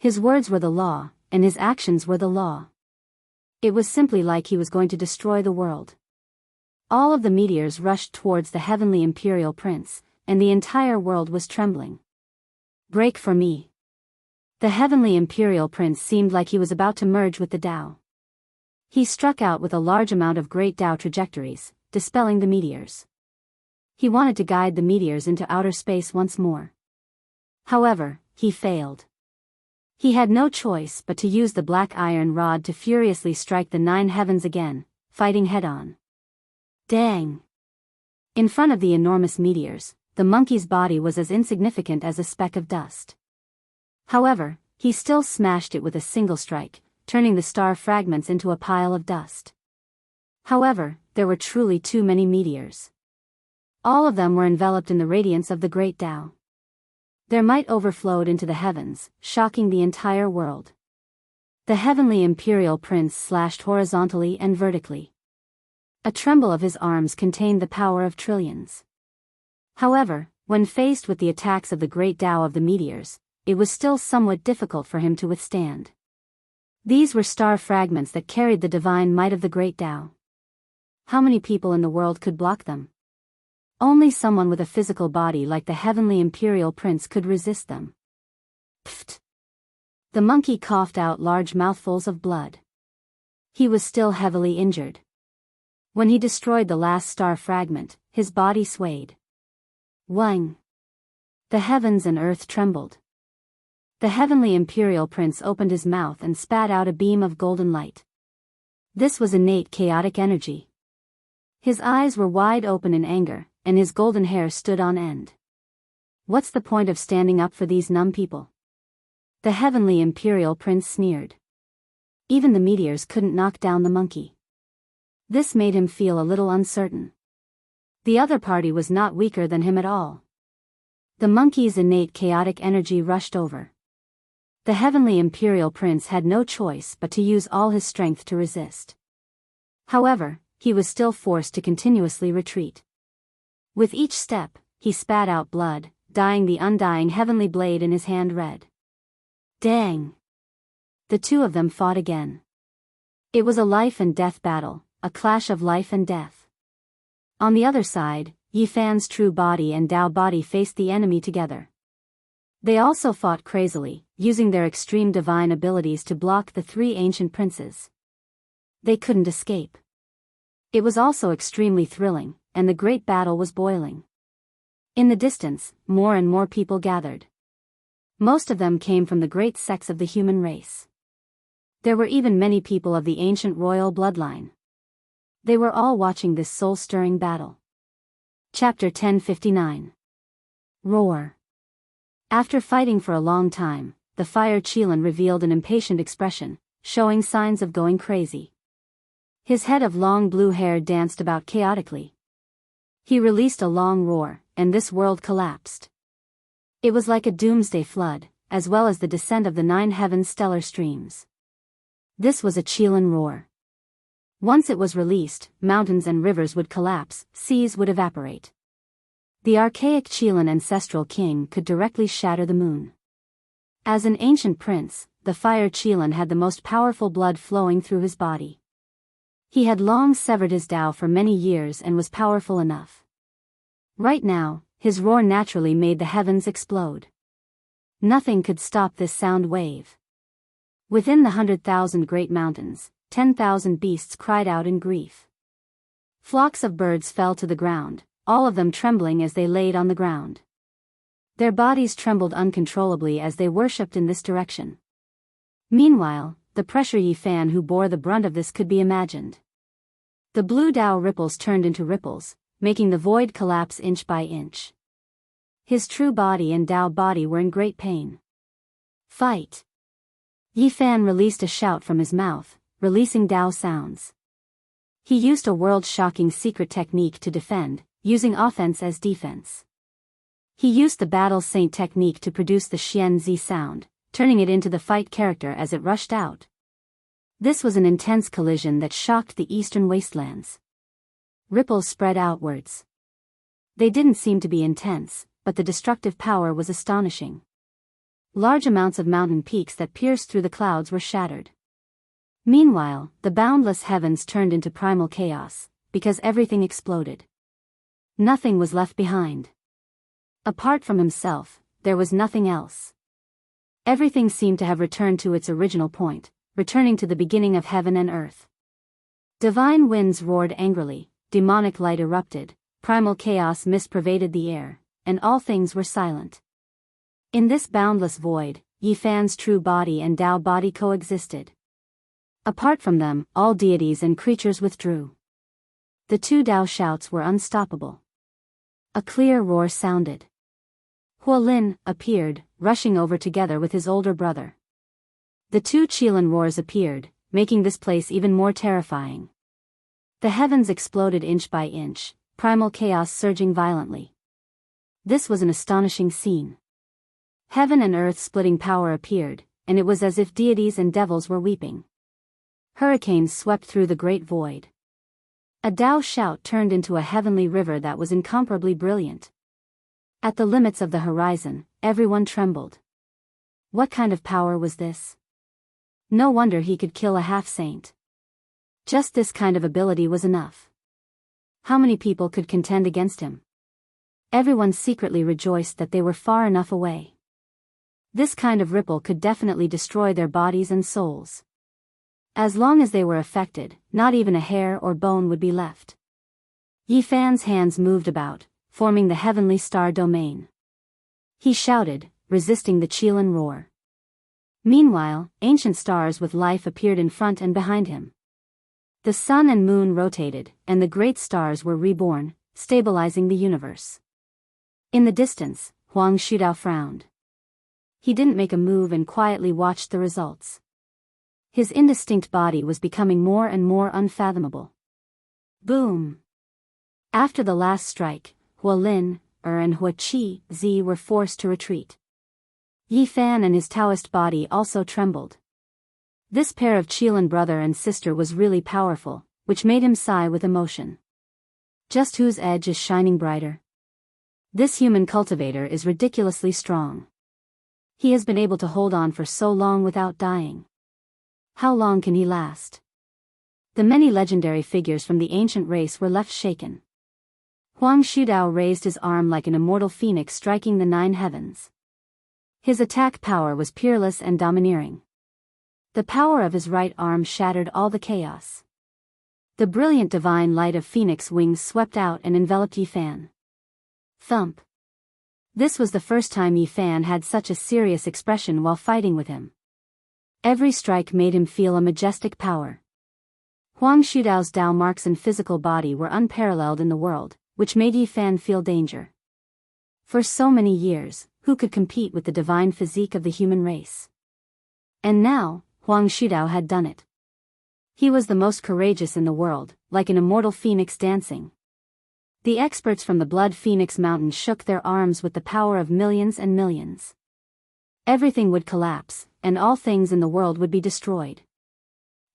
His words were the law, and his actions were the law. It was simply like he was going to destroy the world. All of the meteors rushed towards the heavenly imperial prince, and the entire world was trembling. Break for me. The heavenly imperial prince seemed like he was about to merge with the Tao. He struck out with a large amount of great Tao trajectories, dispelling the meteors. He wanted to guide the meteors into outer space once more. However, he failed. He had no choice but to use the black iron rod to furiously strike the 9 heavens again, fighting head-on. Dang! In front of the enormous meteors, the monkey's body was as insignificant as a speck of dust. However, he still smashed it with a single strike, turning the star fragments into a pile of dust. However, there were truly too many meteors. All of them were enveloped in the radiance of the great Tao. Their might overflowed into the heavens, shocking the entire world. The heavenly imperial prince slashed horizontally and vertically. A tremble of his arms contained the power of trillions. However, when faced with the attacks of the great Tao of the meteors, it was still somewhat difficult for him to withstand. These were star fragments that carried the divine might of the great Tao. How many people in the world could block them? Only someone with a physical body like the heavenly imperial prince could resist them. Pfft! The monkey coughed out large mouthfuls of blood. He was still heavily injured. When he destroyed the last star fragment, his body swayed. Wang! The heavens and earth trembled. The heavenly imperial prince opened his mouth and spat out a beam of golden light. This was innate chaotic energy. His eyes were wide open in anger, and his golden hair stood on end. What's the point of standing up for these numb people? The heavenly imperial prince sneered. Even the meteors couldn't knock down the monkey. This made him feel a little uncertain. The other party was not weaker than him at all. The monkey's innate chaotic energy rushed over. The heavenly imperial prince had no choice but to use all his strength to resist. However, he was still forced to continuously retreat. With each step, he spat out blood, dyeing the undying heavenly blade in his hand red. Dang! The two of them fought again. It was a life and death battle, a clash of life and death. On the other side, Yi Fan's true body and Tao body faced the enemy together. They also fought crazily, using their extreme divine abilities to block the 3 ancient princes. They couldn't escape. It was also extremely thrilling, and the great battle was boiling. In the distance, more and more people gathered. Most of them came from the great sects of the human race. There were even many people of the ancient royal bloodline. They were all watching this soul-stirring battle. Chapter 1059. Roar. After fighting for a long time, the fire Qilin revealed an impatient expression, showing signs of going crazy. His head of long blue hair danced about chaotically. He released a long roar, and this world collapsed. It was like a doomsday flood, as well as the descent of the 9 heavens stellar streams. This was a Qilin roar. Once it was released, mountains and rivers would collapse, seas would evaporate. The archaic Qilin ancestral king could directly shatter the moon. As an ancient prince, the fire Qilin had the most powerful blood flowing through his body. He had long severed his Tao for many years and was powerful enough. Right now, his roar naturally made the heavens explode. Nothing could stop this sound wave. Within the 100,000 great mountains, 10,000 beasts cried out in grief. Flocks of birds fell to the ground, all of them trembling as they laid on the ground. Their bodies trembled uncontrollably as they worshipped in this direction. Meanwhile, the pressure Yi Fan who bore the brunt of this could be imagined. The blue Tao ripples turned into ripples, making the void collapse inch by inch. His true body and Tao body were in great pain. Fight! Yi Fan released a shout from his mouth, releasing Tao sounds. He used a world-shocking secret technique to defend, using offense as defense. He used the Battle Saint technique to produce the Xian Zi sound, turning it into the fight character as it rushed out. This was an intense collision that shocked the eastern wastelands. Ripples spread outwards. They didn't seem to be intense, but the destructive power was astonishing. Large amounts of mountain peaks that pierced through the clouds were shattered. Meanwhile, the boundless heavens turned into primal chaos, because everything exploded. Nothing was left behind. Apart from himself, there was nothing else. Everything seemed to have returned to its original point, returning to the beginning of heaven and earth. Divine winds roared angrily, demonic light erupted, primal chaos mist pervaded the air, and all things were silent. In this boundless void, Yifan's true body and Tao body coexisted. Apart from them, all deities and creatures withdrew. The two Tao shouts were unstoppable. A clear roar sounded. Huolin appeared, rushing over together with his older brother. The two Qilin roars appeared, making this place even more terrifying. The heavens exploded inch by inch, primal chaos surging violently. This was an astonishing scene. Heaven and earth splitting power appeared, and it was as if deities and devils were weeping. Hurricanes swept through the great void. A Tao shout turned into a heavenly river that was incomparably brilliant. At the limits of the horizon, everyone trembled. What kind of power was this? No wonder he could kill a half-saint. Just this kind of ability was enough. How many people could contend against him? Everyone secretly rejoiced that they were far enough away. This kind of ripple could definitely destroy their bodies and souls. As long as they were affected, not even a hair or bone would be left. Yifan's hands moved about, forming the heavenly star domain. He shouted, resisting the Qilin roar. Meanwhile, ancient stars with life appeared in front and behind him. The sun and moon rotated, and the great stars were reborn, stabilizing the universe. In the distance, Huang Shudao frowned. He didn't make a move and quietly watched the results. His indistinct body was becoming more and more unfathomable. Boom! After the last strike, Huolin, and Huaqi Zi were forced to retreat. Yifan and his Taoist body also trembled. This pair of Qilin brother and sister was really powerful, which made him sigh with emotion. Just whose edge is shining brighter? This human cultivator is ridiculously strong. He has been able to hold on for so long without dying. How long can he last? The many legendary figures from the ancient race were left shaken. Huang Shudao raised his arm like an immortal phoenix striking the 9 heavens. His attack power was peerless and domineering. The power of his right arm shattered all the chaos. The brilliant divine light of phoenix wings swept out and enveloped Yifan. Thump. This was the first time Yifan had such a serious expression while fighting with him. Every strike made him feel a majestic power. Huang Shudao's Tao marks and physical body were unparalleled in the world, which made Yifan feel danger. For so many years, who could compete with the divine physique of the human race? And now, Huang Shudao had done it. He was the most courageous in the world, like an immortal phoenix dancing. The experts from the Blood Phoenix Mountain shook their arms with the power of millions and millions. Everything would collapse, and all things in the world would be destroyed.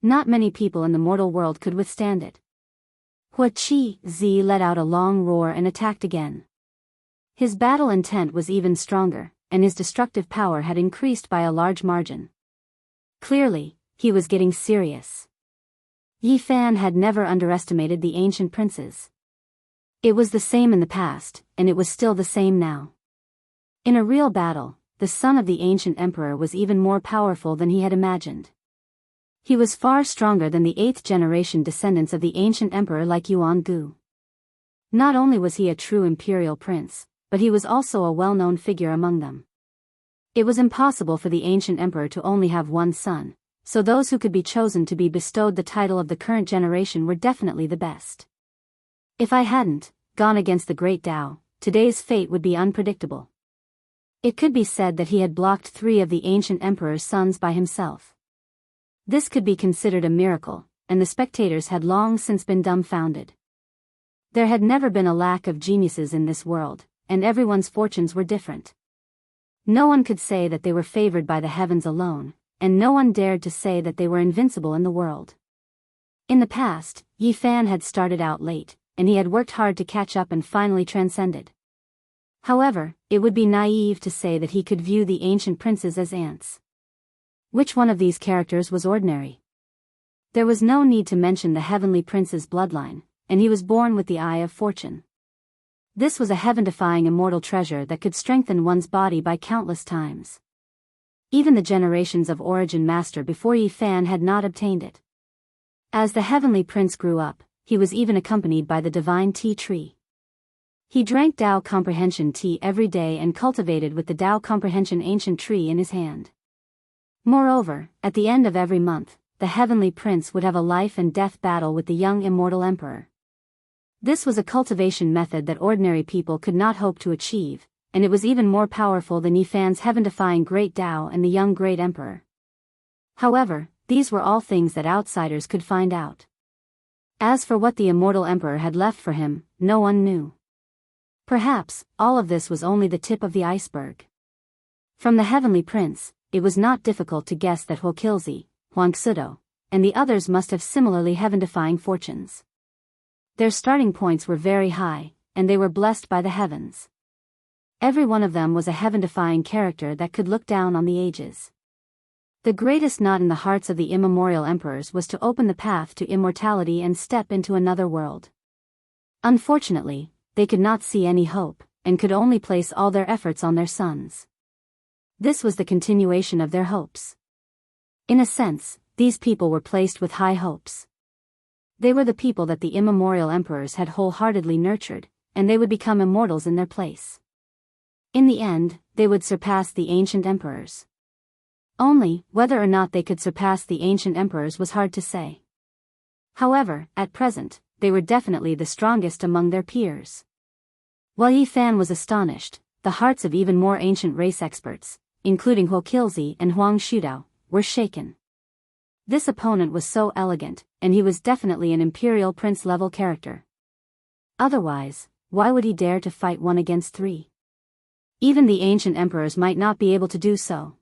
Not many people in the mortal world could withstand it. Huaqi Zi let out a long roar and attacked again. His battle intent was even stronger, and his destructive power had increased by a large margin. Clearly, he was getting serious. Yifan had never underestimated the ancient princes. It was the same in the past, and it was still the same now. In a real battle, the son of the ancient emperor was even more powerful than he had imagined. He was far stronger than the 8th-generation descendants of the ancient emperor like Yuan Gu. Not only was he a true imperial prince, but he was also a well-known figure among them. It was impossible for the ancient emperor to only have one son, so those who could be chosen to be bestowed the title of the current generation were definitely the best. If I hadn't gone against the great Tao, today's fate would be unpredictable. It could be said that he had blocked 3 of the ancient emperor's sons by himself. This could be considered a miracle, and the spectators had long since been dumbfounded. There had never been a lack of geniuses in this world, and everyone's fortunes were different. No one could say that they were favored by the heavens alone, and no one dared to say that they were invincible in the world. In the past, Yi Fan had started out late, and he had worked hard to catch up and finally transcended. However, it would be naive to say that he could view the ancient princes as ants. Which one of these characters was ordinary? There was no need to mention the heavenly prince's bloodline, and he was born with the eye of fortune. This was a heaven-defying immortal treasure that could strengthen one's body by countless times. Even the generations of Origin Master before Yi Fan had not obtained it. As the heavenly prince grew up, he was even accompanied by the divine tea tree. He drank Tao Comprehension tea every day and cultivated with the Tao Comprehension ancient tree in his hand. Moreover, at the end of every month, the heavenly prince would have a life and death battle with the young immortal emperor. This was a cultivation method that ordinary people could not hope to achieve, and it was even more powerful than Yi Fan's heaven-defying great Tao and the young great emperor. However, these were all things that outsiders could find out. As for what the immortal emperor had left for him, no one knew. Perhaps, all of this was only the tip of the iceberg. From the heavenly prince, it was not difficult to guess that Huokilzi, Huangsudo, and the others must have similarly heaven-defying fortunes. Their starting points were very high, and they were blessed by the heavens. Every one of them was a heaven-defying character that could look down on the ages. The greatest knot in the hearts of the immemorial emperors was to open the path to immortality and step into another world. Unfortunately, they could not see any hope, and could only place all their efforts on their sons. This was the continuation of their hopes. In a sense, these people were placed with high hopes. They were the people that the immemorial emperors had wholeheartedly nurtured, and they would become immortals in their place. In the end, they would surpass the ancient emperors. Only, whether or not they could surpass the ancient emperors was hard to say. However, at present, they were definitely the strongest among their peers. While Yi Fan was astonished, the hearts of even more ancient race experts, including Huokilzi and Huang Shudao, were shaken. This opponent was so elegant, and he was definitely an imperial prince-level character. Otherwise, why would he dare to fight 1 against 3? Even the ancient emperors might not be able to do so.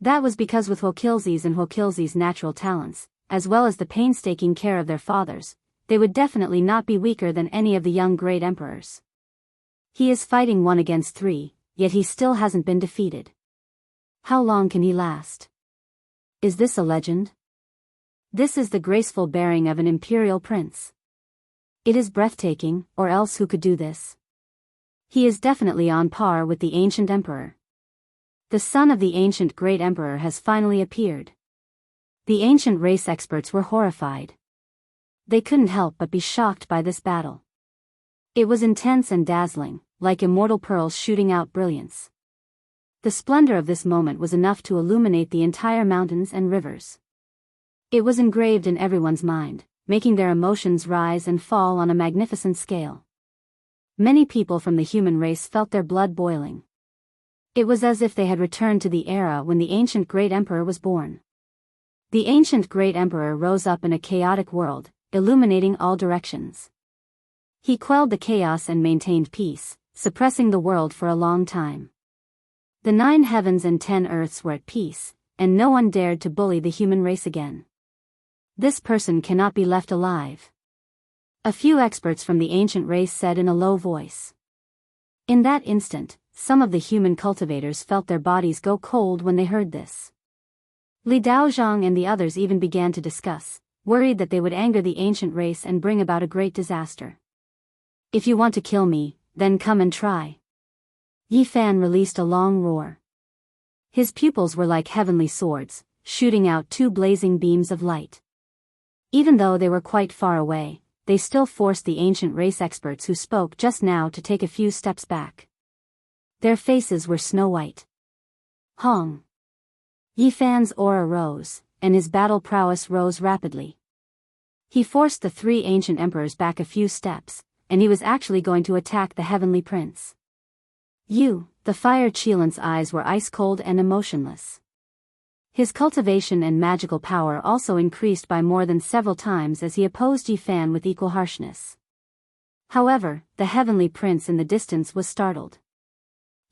That was because with Huokilzi's natural talents, as well as the painstaking care of their fathers, they would definitely not be weaker than any of the young great emperors. He is fighting 1 against 3, yet he still hasn't been defeated. How long can he last? Is this a legend? This is the graceful bearing of an imperial prince. It is breathtaking, or else who could do this? He is definitely on par with the ancient emperor. The son of the ancient great emperor has finally appeared. The ancient race experts were horrified. They couldn't help but be shocked by this battle. It was intense and dazzling, like immortal pearls shooting out brilliance. The splendor of this moment was enough to illuminate the entire mountains and rivers. It was engraved in everyone's mind, making their emotions rise and fall on a magnificent scale. Many people from the human race felt their blood boiling. It was as if they had returned to the era when the ancient great emperor was born. The ancient great emperor rose up in a chaotic world, illuminating all directions. He quelled the chaos and maintained peace, suppressing the world for a long time. The 9 heavens and 10 earths were at peace, and no one dared to bully the human race again. This person cannot be left alive. A few experts from the ancient race said in a low voice. In that instant, some of the human cultivators felt their bodies go cold when they heard this. Li Daozhang and the others even began to discuss, worried that they would anger the ancient race and bring about a great disaster. If you want to kill me, then come and try. Yi Fan released a long roar. His pupils were like heavenly swords, shooting out 2 blazing beams of light. Even though they were quite far away, they still forced the ancient race experts who spoke just now to take a few steps back. Their faces were snow-white. Hong. Yi Fan's aura rose, and his battle prowess rose rapidly. He forced the 3 ancient emperors back a few steps, and he was actually going to attack the heavenly prince. The fire Qilin's eyes were ice-cold and emotionless. His cultivation and magical power also increased by more than several times as he opposed Yi Fan with equal harshness. However, the heavenly prince in the distance was startled.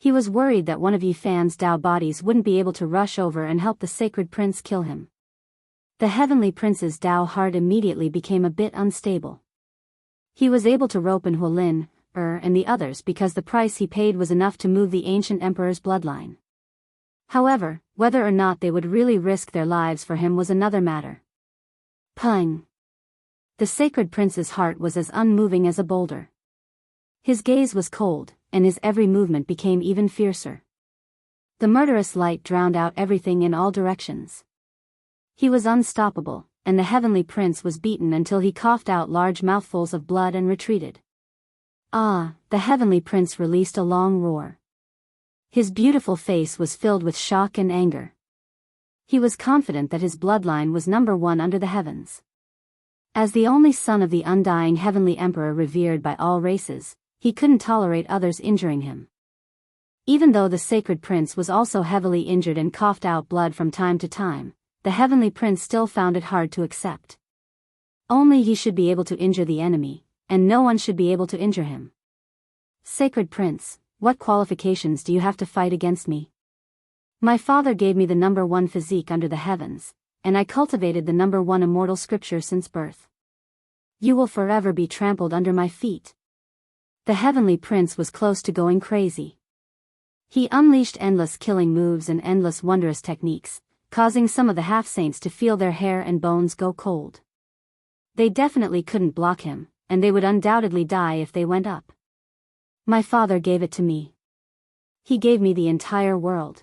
He was worried that one of Yi Fan's Tao bodies wouldn't be able to rush over and help the sacred prince kill him. The heavenly prince's Tao heart immediately became a bit unstable. He was able to rope in Huolin, and the others because the price he paid was enough to move the ancient emperor's bloodline. However, whether or not they would really risk their lives for him was another matter. Pung! The sacred prince's heart was as unmoving as a boulder. His gaze was cold, and his every movement became even fiercer. The murderous light drowned out everything in all directions. He was unstoppable, and the heavenly prince was beaten until he coughed out large mouthfuls of blood and retreated. Ah! The heavenly prince released a long roar. His beautiful face was filled with shock and anger. He was confident that his bloodline was number one under the heavens. As the only son of the undying heavenly emperor revered by all races, he couldn't tolerate others injuring him. Even though the sacred prince was also heavily injured and coughed out blood from time to time, the heavenly prince still found it hard to accept. Only he should be able to injure the enemy, and no one should be able to injure him. Sacred prince, what qualifications do you have to fight against me? My father gave me the number one physique under the heavens, and I cultivated the number one immortal scripture since birth. You will forever be trampled under my feet. The heavenly prince was close to going crazy. He unleashed endless killing moves and endless wondrous techniques, causing some of the half-saints to feel their hair and bones go cold. They definitely couldn't block him, and they would undoubtedly die if they went up. My father gave it to me. He gave me the entire world.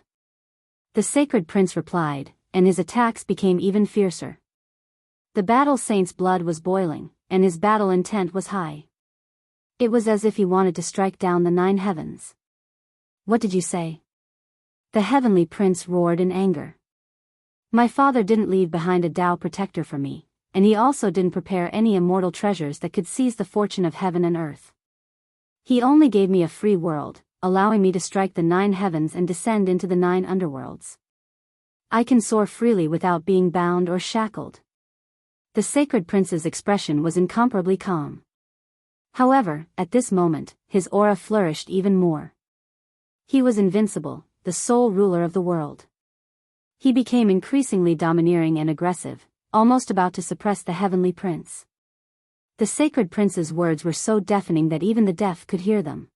The sacred prince replied, and his attacks became even fiercer. The battle saint's blood was boiling, and his battle intent was high. It was as if he wanted to strike down the 9 heavens. What did you say? The heavenly prince roared in anger. My father didn't leave behind a Tao protector for me, and he also didn't prepare any immortal treasures that could seize the fortune of heaven and earth. He only gave me a free world, allowing me to strike the 9 heavens and descend into the 9 underworlds. I can soar freely without being bound or shackled. The sacred prince's expression was incomparably calm. However, at this moment, his aura flourished even more. He was invincible, the sole ruler of the world. He became increasingly domineering and aggressive, almost about to suppress the heavenly prince. The sacred prince's words were so deafening that even the deaf could hear them.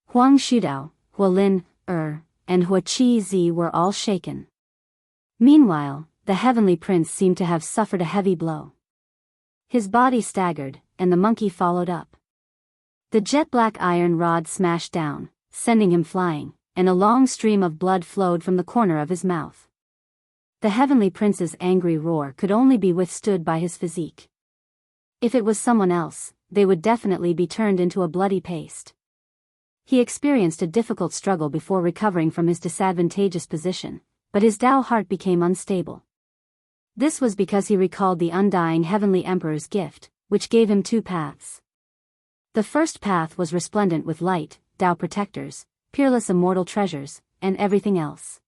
Huang Shudao, Huolin, and Huachi Zi were all shaken. Meanwhile, the heavenly prince seemed to have suffered a heavy blow. His body staggered, and the monkey followed up. The jet-black iron rod smashed down, sending him flying, and a long stream of blood flowed from the corner of his mouth. The heavenly prince's angry roar could only be withstood by his physique. If it was someone else, they would definitely be turned into a bloody paste. He experienced a difficult struggle before recovering from his disadvantageous position, but his Tao heart became unstable. This was because he recalled the undying heavenly emperor's gift, which gave him 2 paths. The first path was resplendent with light, Tao protectors, peerless immortal treasures, and everything else.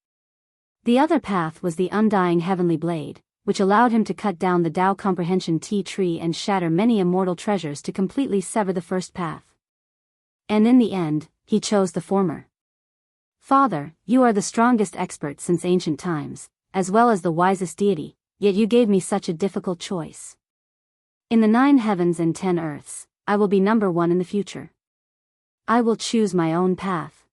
The other path was the undying heavenly blade, which allowed him to cut down the Tao comprehension tea tree and shatter many immortal treasures to completely sever the first path. And in the end, he chose the former. Father, you are the strongest expert since ancient times, as well as the wisest deity, yet you gave me such a difficult choice. In the 9 heavens and 10 earths, I will be number 1 in the future. I will choose my own path.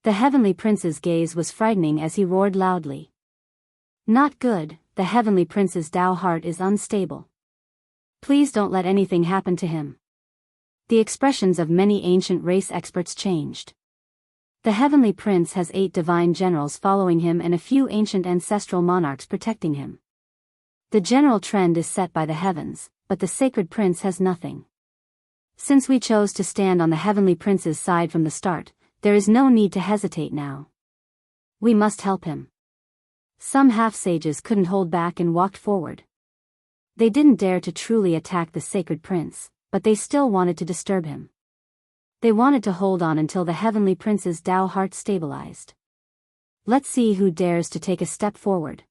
The heavenly prince's gaze was frightening as he roared loudly. Not good, the heavenly prince's Tao heart is unstable. Please don't let anything happen to him. The expressions of many ancient race experts changed. The heavenly prince has 8 divine generals following him and a few ancient ancestral monarchs protecting him. The general trend is set by the heavens, but the sacred prince has nothing. Since we chose to stand on the heavenly prince's side from the start, there is no need to hesitate now. We must help him. Some half-sages couldn't hold back and walked forward. They didn't dare to truly attack the sacred prince, but they still wanted to disturb him. They wanted to hold on until the heavenly prince's Tao heart stabilized. Let's see who dares to take a step forward.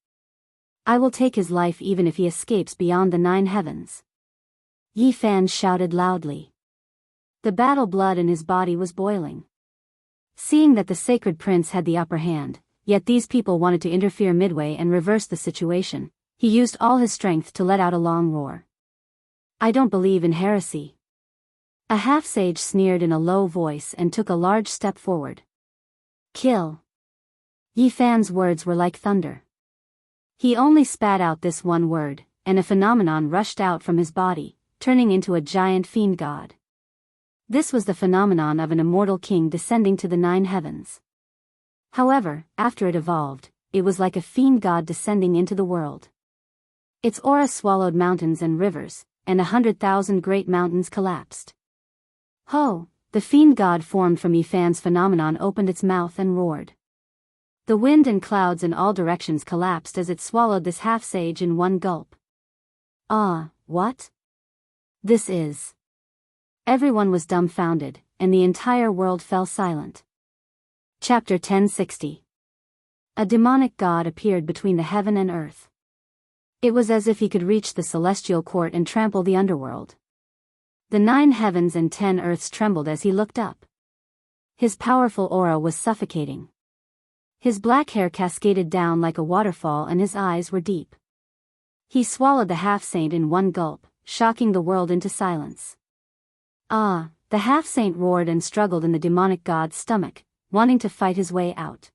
I will take his life even if he escapes beyond the 9 heavens. Yi Fan shouted loudly. The battle blood in his body was boiling. Seeing that the sacred prince had the upper hand, yet these people wanted to interfere midway and reverse the situation, he used all his strength to let out a long roar. "I don't believe in heresy." A half-sage sneered in a low voice and took a large step forward. "Kill." Yi Fan's words were like thunder. He only spat out this one word, and a phenomenon rushed out from his body, turning into a giant fiend god. This was the phenomenon of an immortal king descending to the 9 heavens. However, after it evolved, it was like a fiend god descending into the world. Its aura swallowed mountains and rivers, and 100,000 great mountains collapsed. Ho! The fiend god formed from Yi Fan's phenomenon opened its mouth and roared. The wind and clouds in all directions collapsed as it swallowed this half-sage in one gulp. Ah, what? This is... Everyone was dumbfounded, and the entire world fell silent. Chapter 1060. A demonic god appeared between the heaven and earth. It was as if he could reach the celestial court and trample the underworld. The 9 heavens and 10 earths trembled as he looked up. His powerful aura was suffocating. His black hair cascaded down like a waterfall and his eyes were deep. He swallowed the half-saint in one gulp, shocking the world into silence. Ah, the half-saint roared and struggled in the demonic god's stomach, wanting to fight his way out.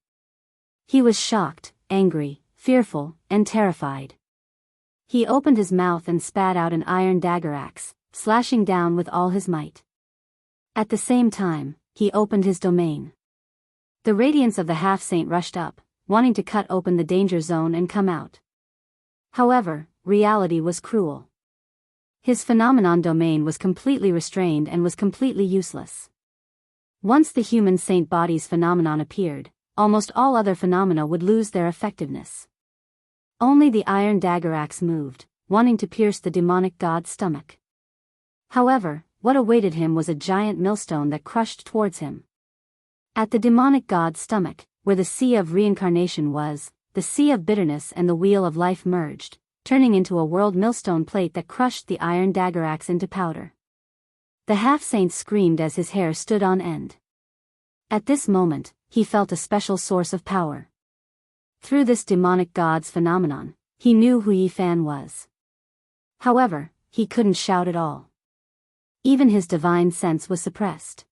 He was shocked, angry, fearful, and terrified. He opened his mouth and spat out an iron dagger axe, slashing down with all his might. At the same time, he opened his domain. The radiance of the half-saint rushed up, wanting to cut open the danger zone and come out. However, reality was cruel. His phenomenon domain was completely restrained and was completely useless. Once the human saint body's phenomenon appeared, almost all other phenomena would lose their effectiveness. Only the iron dagger axe moved, wanting to pierce the demonic god's stomach. However, what awaited him was a giant millstone that crushed towards him. At the demonic god's stomach, where the sea of reincarnation was, the sea of bitterness and the wheel of life merged, turning into a world millstone plate that crushed the iron dagger axe into powder. The half-saint screamed as his hair stood on end. At this moment, he felt a special source of power. Through this demonic god's phenomenon, he knew who Yi Fan was. However, he couldn't shout at all. Even his divine sense was suppressed.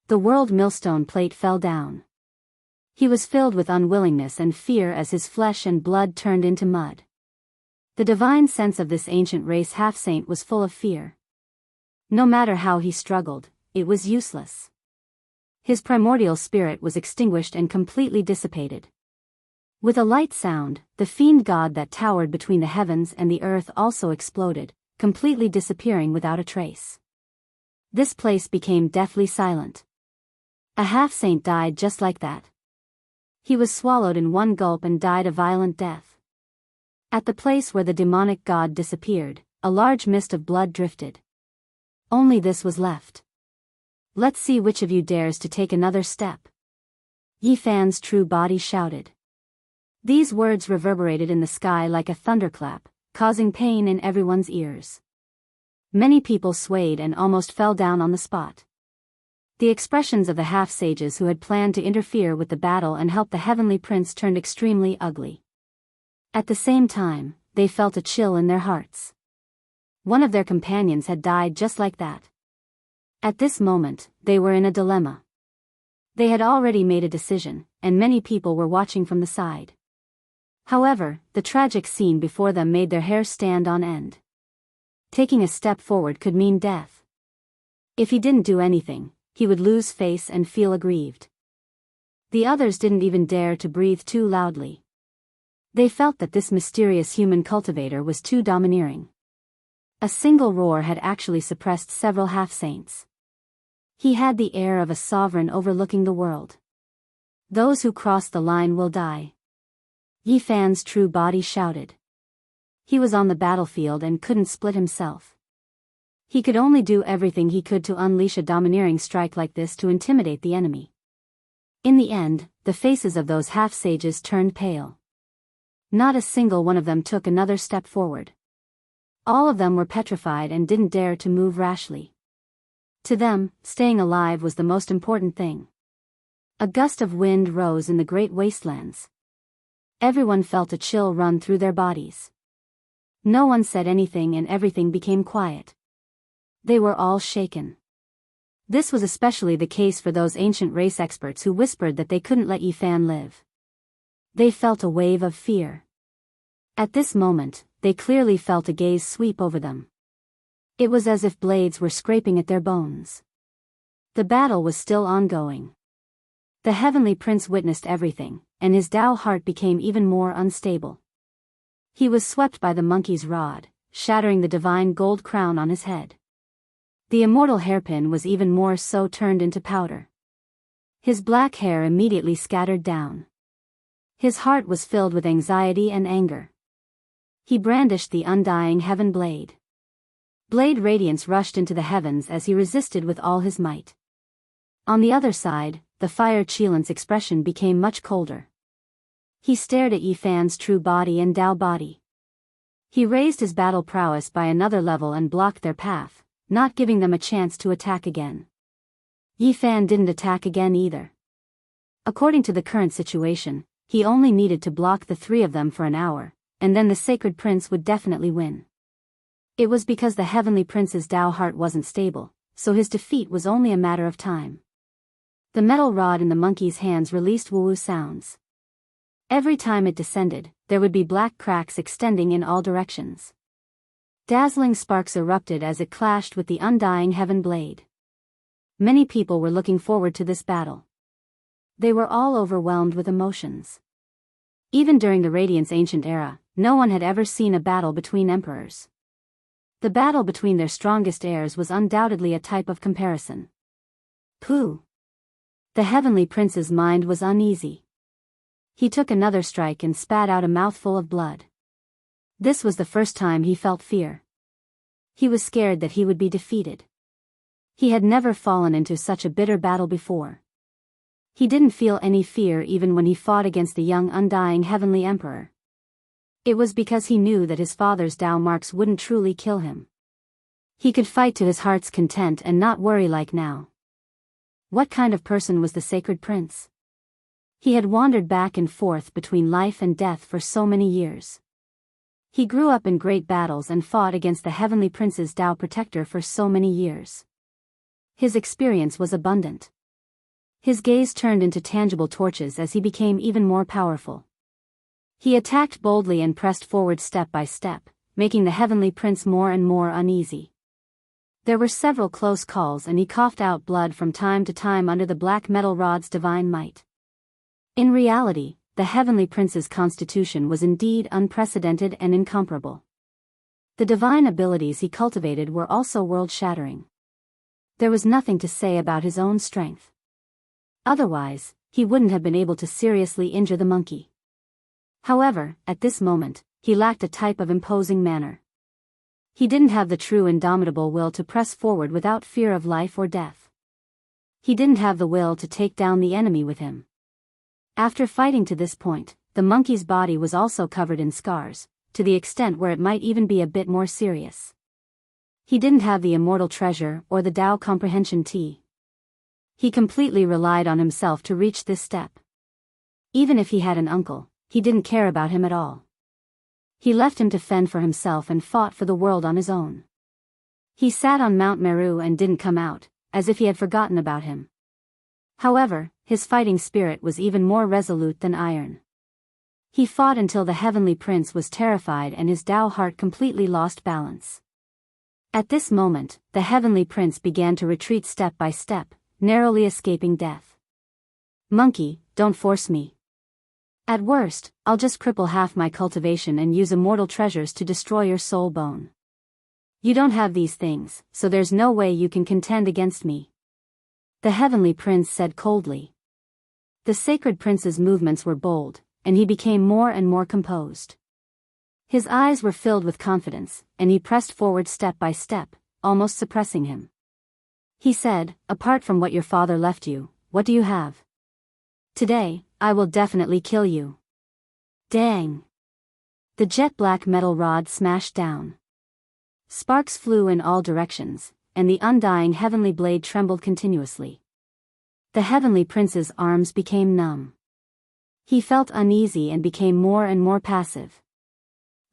The world millstone plate fell down. He was filled with unwillingness and fear as his flesh and blood turned into mud. The divine sense of this ancient race half-saint was full of fear. No matter how he struggled, it was useless. His primordial spirit was extinguished and completely dissipated. With a light sound, the fiend god that towered between the heavens and the earth also exploded, completely disappearing without a trace. This place became deathly silent. A half-saint died just like that. He was swallowed in one gulp and died a violent death. At the place where the demonic god disappeared, a large mist of blood drifted. Only this was left. Let's see which of you dares to take another step. Yi Fan's true body shouted. These words reverberated in the sky like a thunderclap, causing pain in everyone's ears. Many people swayed and almost fell down on the spot. The expressions of the half-sages who had planned to interfere with the battle and help the heavenly prince turned extremely ugly. At the same time, they felt a chill in their hearts. One of their companions had died just like that. At this moment, they were in a dilemma. They had already made a decision, and many people were watching from the side. However, the tragic scene before them made their hair stand on end. Taking a step forward could mean death. If he didn't do anything, he would lose face and feel aggrieved. The others didn't even dare to breathe too loudly. They felt that this mysterious human cultivator was too domineering. A single roar had actually suppressed several half-saints. He had the air of a sovereign overlooking the world. Those who cross the line will die. Yi Fan's true body shouted. He was on the battlefield and couldn't split himself. He could only do everything he could to unleash a domineering strike like this to intimidate the enemy. In the end, the faces of those half-sages turned pale. Not a single one of them took another step forward. All of them were petrified and didn't dare to move rashly. To them, staying alive was the most important thing. A gust of wind rose in the great wastelands. Everyone felt a chill run through their bodies. No one said anything and everything became quiet. They were all shaken. This was especially the case for those ancient race experts who whispered that they couldn't let Yifan live. They felt a wave of fear. At this moment, they clearly felt a gaze sweep over them. It was as if blades were scraping at their bones. The battle was still ongoing. The Heavenly Prince witnessed everything, and his Tao heart became even more unstable. He was swept by the monkey's rod, shattering the divine gold crown on his head. The immortal hairpin was even more so turned into powder. His black hair immediately scattered down. His heart was filled with anxiety and anger. He brandished the undying heaven blade. Blade radiance rushed into the heavens as he resisted with all his might. On the other side, the fire Qilan's expression became much colder. He stared at Yifan's true body and Tao body. He raised his battle prowess by another level and blocked their path, not giving them a chance to attack again. Yifan didn't attack again either. According to the current situation, he only needed to block the three of them for an hour, and then the Sacred Prince would definitely win. It was because the Heavenly Prince's Tao heart wasn't stable, so his defeat was only a matter of time. The metal rod in the monkey's hands released woo-woo sounds. Every time it descended, there would be black cracks extending in all directions. Dazzling sparks erupted as it clashed with the undying heaven blade. Many people were looking forward to this battle. They were all overwhelmed with emotions. Even during the Radiant's ancient era, no one had ever seen a battle between emperors. The battle between their strongest heirs was undoubtedly a type of comparison. Pooh! The Heavenly Prince's mind was uneasy. He took another strike and spat out a mouthful of blood. This was the first time he felt fear. He was scared that he would be defeated. He had never fallen into such a bitter battle before. He didn't feel any fear even when he fought against the young undying Heavenly Emperor. It was because he knew that his father's Tao marks wouldn't truly kill him. He could fight to his heart's content and not worry like now. What kind of person was the Sacred Prince? He had wandered back and forth between life and death for so many years. He grew up in great battles and fought against the Heavenly Prince's Tao protector for so many years. His experience was abundant. His gaze turned into tangible torches as he became even more powerful. He attacked boldly and pressed forward step by step, making the Heavenly Prince more and more uneasy. There were several close calls and he coughed out blood from time to time under the black metal rod's divine might. In reality, the Heavenly Prince's constitution was indeed unprecedented and incomparable. The divine abilities he cultivated were also world-shattering. There was nothing to say about his own strength. Otherwise, he wouldn't have been able to seriously injure the monkey. However, at this moment, he lacked a type of imposing manner. He didn't have the true indomitable will to press forward without fear of life or death. He didn't have the will to take down the enemy with him. After fighting to this point, the monkey's body was also covered in scars, to the extent where it might even be a bit more serious. He didn't have the immortal treasure or the Tao comprehension tea. He completely relied on himself to reach this step. Even if he had an uncle, he didn't care about him at all. He left him to fend for himself and fought for the world on his own. He sat on Mount Meru and didn't come out, as if he had forgotten about him. However, his fighting spirit was even more resolute than iron. He fought until the Heavenly Prince was terrified and his Tao heart completely lost balance. At this moment, the Heavenly Prince began to retreat step by step, narrowly escaping death. Monkey, don't force me. At worst, I'll just cripple half my cultivation and use immortal treasures to destroy your soul bone. You don't have these things, so there's no way you can contend against me. The Heavenly Prince said coldly. The Sacred Prince's movements were bold, and he became more and more composed. His eyes were filled with confidence, and he pressed forward step by step, almost suppressing him. He said, apart from what your father left you, what do you have? Today, I will definitely kill you. Dang! The jet-black metal rod smashed down. Sparks flew in all directions, and the undying heavenly blade trembled continuously. The Heavenly Prince's arms became numb. He felt uneasy and became more and more passive.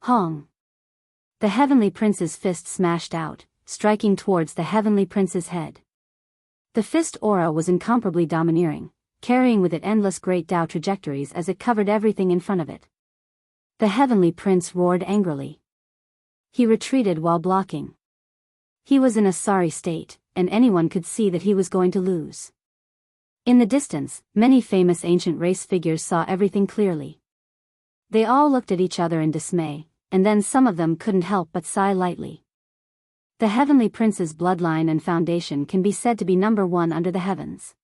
Hong! The Heavenly Prince's fist smashed out, striking towards the Heavenly Prince's head. The fist aura was incomparably domineering, carrying with it endless great Tao trajectories as it covered everything in front of it. The Heavenly Prince roared angrily. He retreated while blocking. He was in a sorry state, and anyone could see that he was going to lose. In the distance, many famous ancient race figures saw everything clearly. They all looked at each other in dismay, and then some of them couldn't help but sigh lightly. The Heavenly Prince's bloodline and foundation can be said to be number one under the heavens.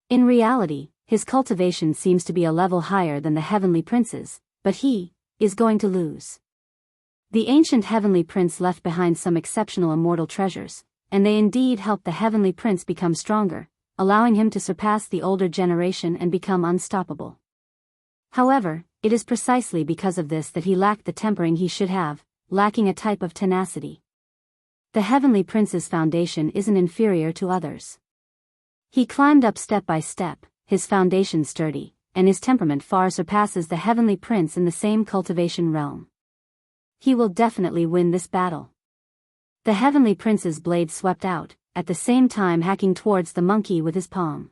In reality, his cultivation seems to be a level higher than the Heavenly Prince's, but he is going to lose. The ancient Heavenly Prince left behind some exceptional immortal treasures, and they indeed helped the Heavenly Prince become stronger, allowing him to surpass the older generation and become unstoppable. However, it is precisely because of this that he lacked the tempering he should have, lacking a type of tenacity. The Heavenly Prince's foundation isn't inferior to others. He climbed up step by step, his foundation sturdy, and his temperament far surpasses the Heavenly Prince in the same cultivation realm. He will definitely win this battle. The Heavenly Prince's blade swept out, at the same time hacking towards the monkey with his palm.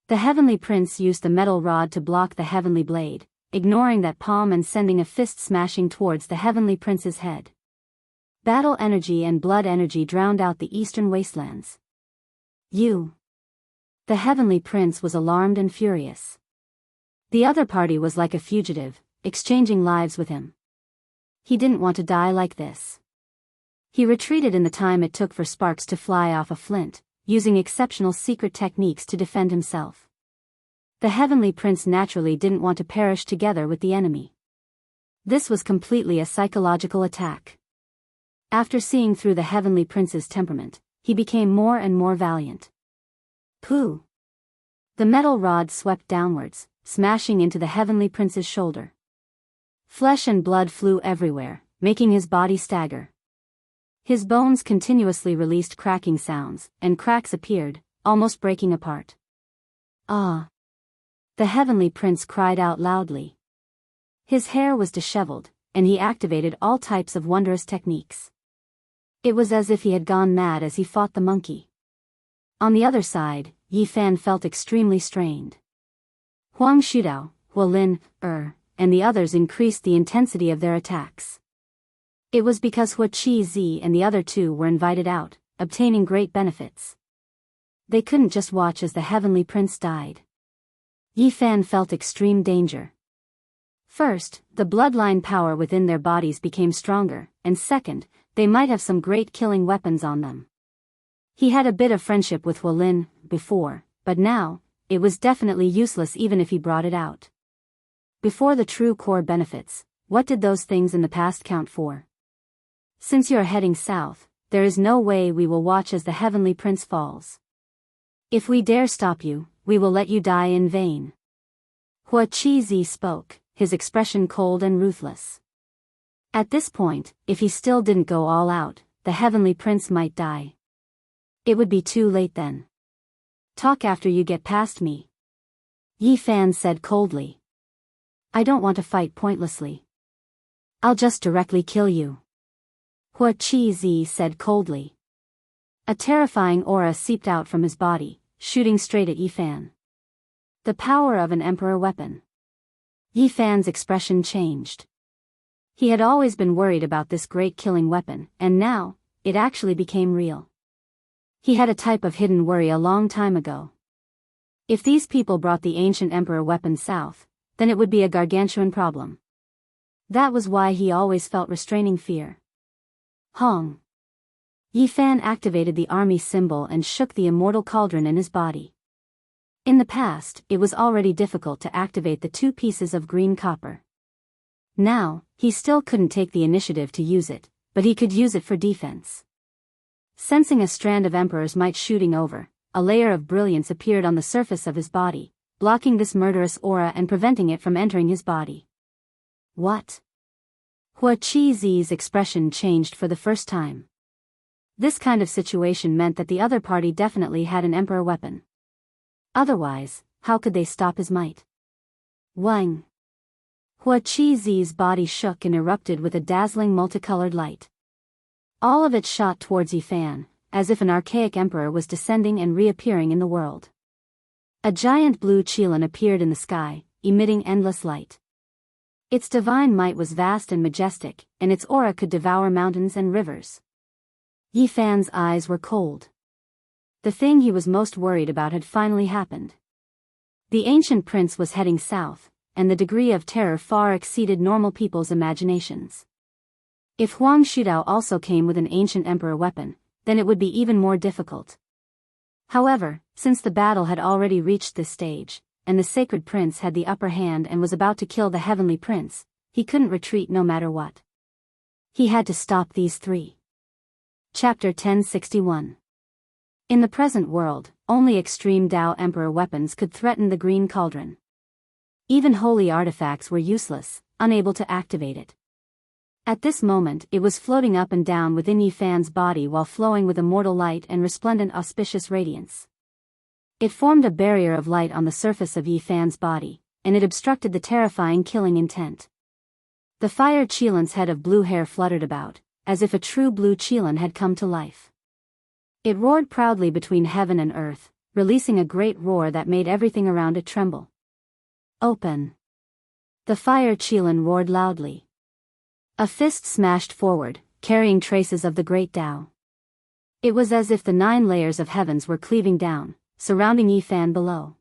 The Heavenly Prince used the metal rod to block the heavenly blade, ignoring that palm and sending a fist smashing towards the Heavenly Prince's head. Battle energy and blood energy drowned out the eastern wastelands. You! The Heavenly Prince was alarmed and furious. The other party was like a fugitive, exchanging lives with him. He didn't want to die like this. He retreated in the time it took for sparks to fly off a flint, using exceptional secret techniques to defend himself. The Heavenly Prince naturally didn't want to perish together with the enemy. This was completely a psychological attack. After seeing through the Heavenly Prince's temperament, he became more and more valiant. Pooh! The metal rod swept downwards, smashing into the Heavenly Prince's shoulder. Flesh and blood flew everywhere, making his body stagger. His bones continuously released cracking sounds, and cracks appeared, almost breaking apart. Ah! The Heavenly Prince cried out loudly. His hair was disheveled, and he activated all types of wondrous techniques. It was as if he had gone mad as he fought the monkey. On the other side, Yi Fan felt extremely strained. Huang Shudao, Huolin, and the others increased the intensity of their attacks. It was because Hua Chi Zi and the other two were invited out, obtaining great benefits. They couldn't just watch as the Heavenly Prince died. Yi Fan felt extreme danger. First, the bloodline power within their bodies became stronger, and second, they might have some great killing weapons on them. He had a bit of friendship with Huolin before, but now, it was definitely useless even if he brought it out. Before the true core benefits, what did those things in the past count for? Since you are heading south, there is no way we will watch as the Heavenly Prince falls. If we dare stop you, we will let you die in vain. Hua Chi Zi spoke, his expression cold and ruthless. At this point, if he still didn't go all out, the Heavenly Prince might die. It would be too late then. Talk after you get past me. Yi Fan said coldly. I don't want to fight pointlessly. I'll just directly kill you. Hua Chi Zi said coldly. A terrifying aura seeped out from his body, shooting straight at Yi Fan. The power of an emperor weapon. Yi Fan's expression changed. He had always been worried about this great killing weapon, and now, it actually became real. He had a type of hidden worry a long time ago. If these people brought the ancient emperor weapon south, then it would be a gargantuan problem. That was why he always felt restraining fear. Hong! Yi Fan activated the army symbol and shook the immortal cauldron in his body. In the past, it was already difficult to activate the 2 pieces of green copper. Now, he still couldn't take the initiative to use it, but he could use it for defense. Sensing a strand of emperors might shooting over, a layer of brilliance appeared on the surface of his body, blocking this murderous aura and preventing it from entering his body. What? Hua Chi Zi's expression changed for the first time. This kind of situation meant that the other party definitely had an emperor weapon. Otherwise, how could they stop his might? Wang! Hua Chi-Zi's body shook and erupted with a dazzling multicolored light. All of it shot towards Yifan, as if an archaic emperor was descending and reappearing in the world. A giant blue qilin appeared in the sky, emitting endless light. Its divine might was vast and majestic, and its aura could devour mountains and rivers. Yifan's eyes were cold. The thing he was most worried about had finally happened. The ancient prince was heading south, and the degree of terror far exceeded normal people's imaginations. If Huang Shudao also came with an ancient emperor weapon, then it would be even more difficult. However, since the battle had already reached this stage, and the sacred prince had the upper hand and was about to kill the heavenly prince, he couldn't retreat no matter what. He had to stop these three. Chapter 1061. In the present world, only extreme Dao Emperor weapons could threaten the Green Cauldron. Even holy artifacts were useless, unable to activate it. At this moment it was floating up and down within Yifan's body while flowing with immortal light and resplendent auspicious radiance. It formed a barrier of light on the surface of Yifan's body, and it obstructed the terrifying killing intent. The fire Qilin's head of blue hair fluttered about, as if a true blue Qilin had come to life. It roared proudly between heaven and earth, releasing a great roar that made everything around it tremble. Open! The fire Qilin roared loudly. A fist smashed forward, carrying traces of the great Tao. It was as if the 9 layers of heavens were cleaving down, surrounding Yifan below.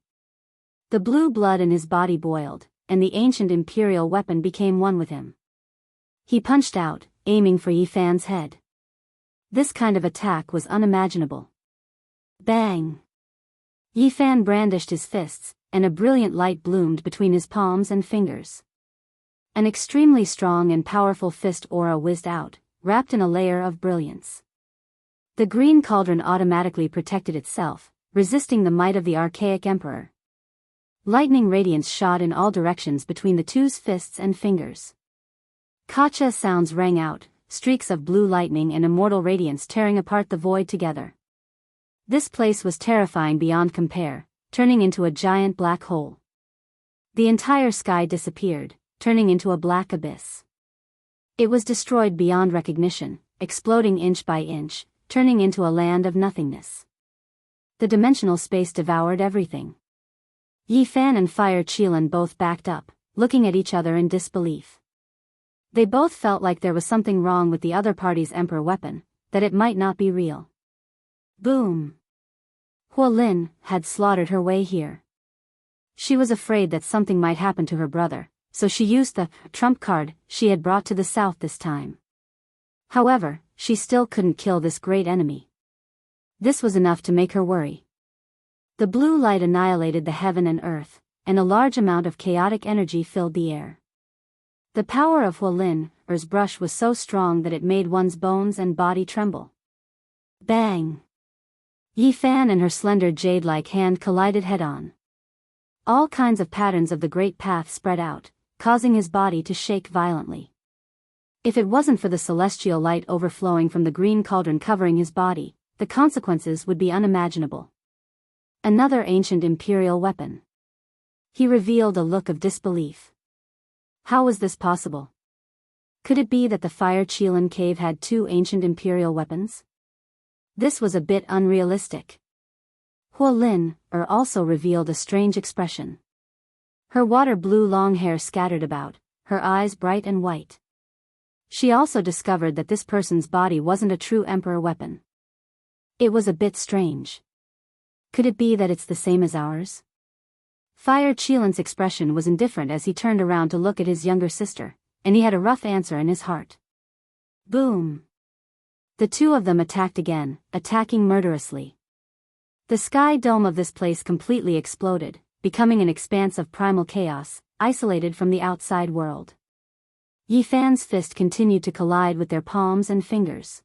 The blue blood in his body boiled, and the ancient imperial weapon became one with him. He punched out, aiming for Yifan's head. This kind of attack was unimaginable. Bang! Yifan brandished his fists, and a brilliant light bloomed between his palms and fingers. An extremely strong and powerful fist aura whizzed out, wrapped in a layer of brilliance. The Green Cauldron automatically protected itself, resisting the might of the archaic emperor. Lightning radiance shot in all directions between the two's fists and fingers. Kacha sounds rang out, streaks of blue lightning and immortal radiance tearing apart the void together. This place was terrifying beyond compare, turning into a giant black hole. The entire sky disappeared, turning into a black abyss. It was destroyed beyond recognition, exploding inch by inch, turning into a land of nothingness. The dimensional space devoured everything. Yifan and Fire Qilin both backed up, looking at each other in disbelief. They both felt like there was something wrong with the other party's emperor weapon, that it might not be real. Boom! Hua Lin had slaughtered her way here. She was afraid that something might happen to her brother, so she used the trump card she had brought to the south this time. However, she still couldn't kill this great enemy. This was enough to make her worry. The blue light annihilated the heaven and earth, and a large amount of chaotic energy filled the air. The power of Hua Lin's brush was so strong that it made one's bones and body tremble. Bang! Yifan and her slender jade-like hand collided head-on. All kinds of patterns of the great path spread out, causing his body to shake violently. If it wasn't for the celestial light overflowing from the Green Cauldron covering his body, the consequences would be unimaginable. Another ancient imperial weapon. He revealed a look of disbelief. How was this possible? Could it be that the Fire Qilin cave had 2 ancient imperial weapons? This was a bit unrealistic. Hua Lin also revealed a strange expression. Her water blue long hair scattered about, her eyes bright and white. She also discovered that this person's body wasn't a true emperor weapon. It was a bit strange. Could it be that it's the same as ours? Fire Qilin's expression was indifferent as he turned around to look at his younger sister, and he had a rough answer in his heart. Boom! The two of them attacked again, attacking murderously. The sky dome of this place completely exploded, becoming an expanse of primal chaos, isolated from the outside world. Yifan's fist continued to collide with their palms and fingers.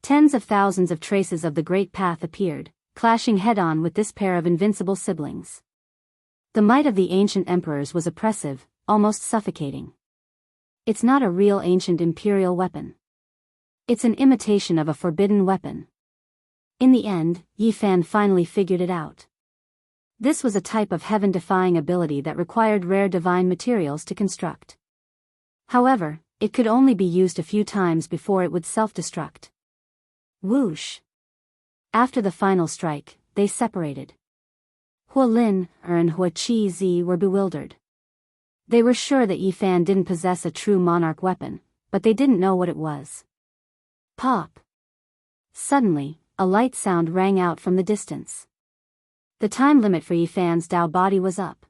Tens of thousands of traces of the Great Path appeared, clashing head-on with this pair of invincible siblings. The might of the ancient emperors was oppressive, almost suffocating. It's not a real ancient imperial weapon. It's an imitation of a forbidden weapon. In the end, Yifan finally figured it out. This was a type of heaven-defying ability that required rare divine materials to construct. However, it could only be used a few times before it would self-destruct. Whoosh! After the final strike, they separated. Hua Lin and Hua Chi Zi were bewildered. They were sure that Yi Fan didn't possess a true monarch weapon, but they didn't know what it was. Pop! Suddenly, a light sound rang out from the distance. The time limit for Yi Fan's Dao body was up.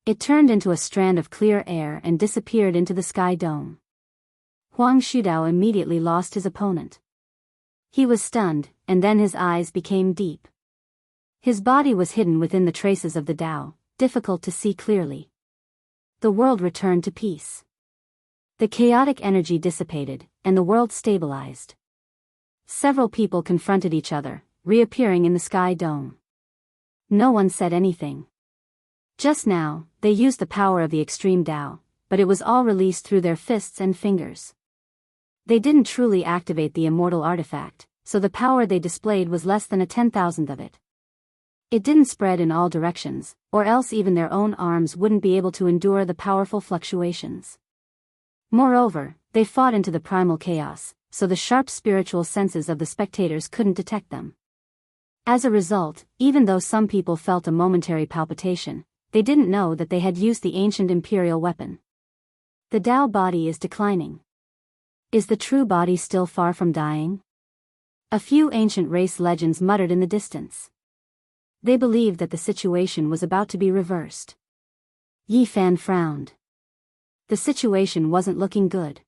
It turned into a strand of clear air and disappeared into the sky dome. Huang Shudao immediately lost his opponent. He was stunned, and then his eyes became deep. His body was hidden within the traces of the Dao, difficult to see clearly. The world returned to peace. The chaotic energy dissipated, and the world stabilized. Several people confronted each other, reappearing in the sky dome. No one said anything. Just now, they used the power of the extreme Dao, but it was all released through their fists and fingers. They didn't truly activate the immortal artifact, so the power they displayed was less than a 10,000th of it. It didn't spread in all directions, or else even their own arms wouldn't be able to endure the powerful fluctuations. Moreover, they fought into the primal chaos, so the sharp spiritual senses of the spectators couldn't detect them. As a result, even though some people felt a momentary palpitation, they didn't know that they had used the ancient imperial weapon. The Dao body is declining. Is the true body still far from dying? A few ancient race legends muttered in the distance. They believed that the situation was about to be reversed. Yi Fan frowned. The situation wasn't looking good.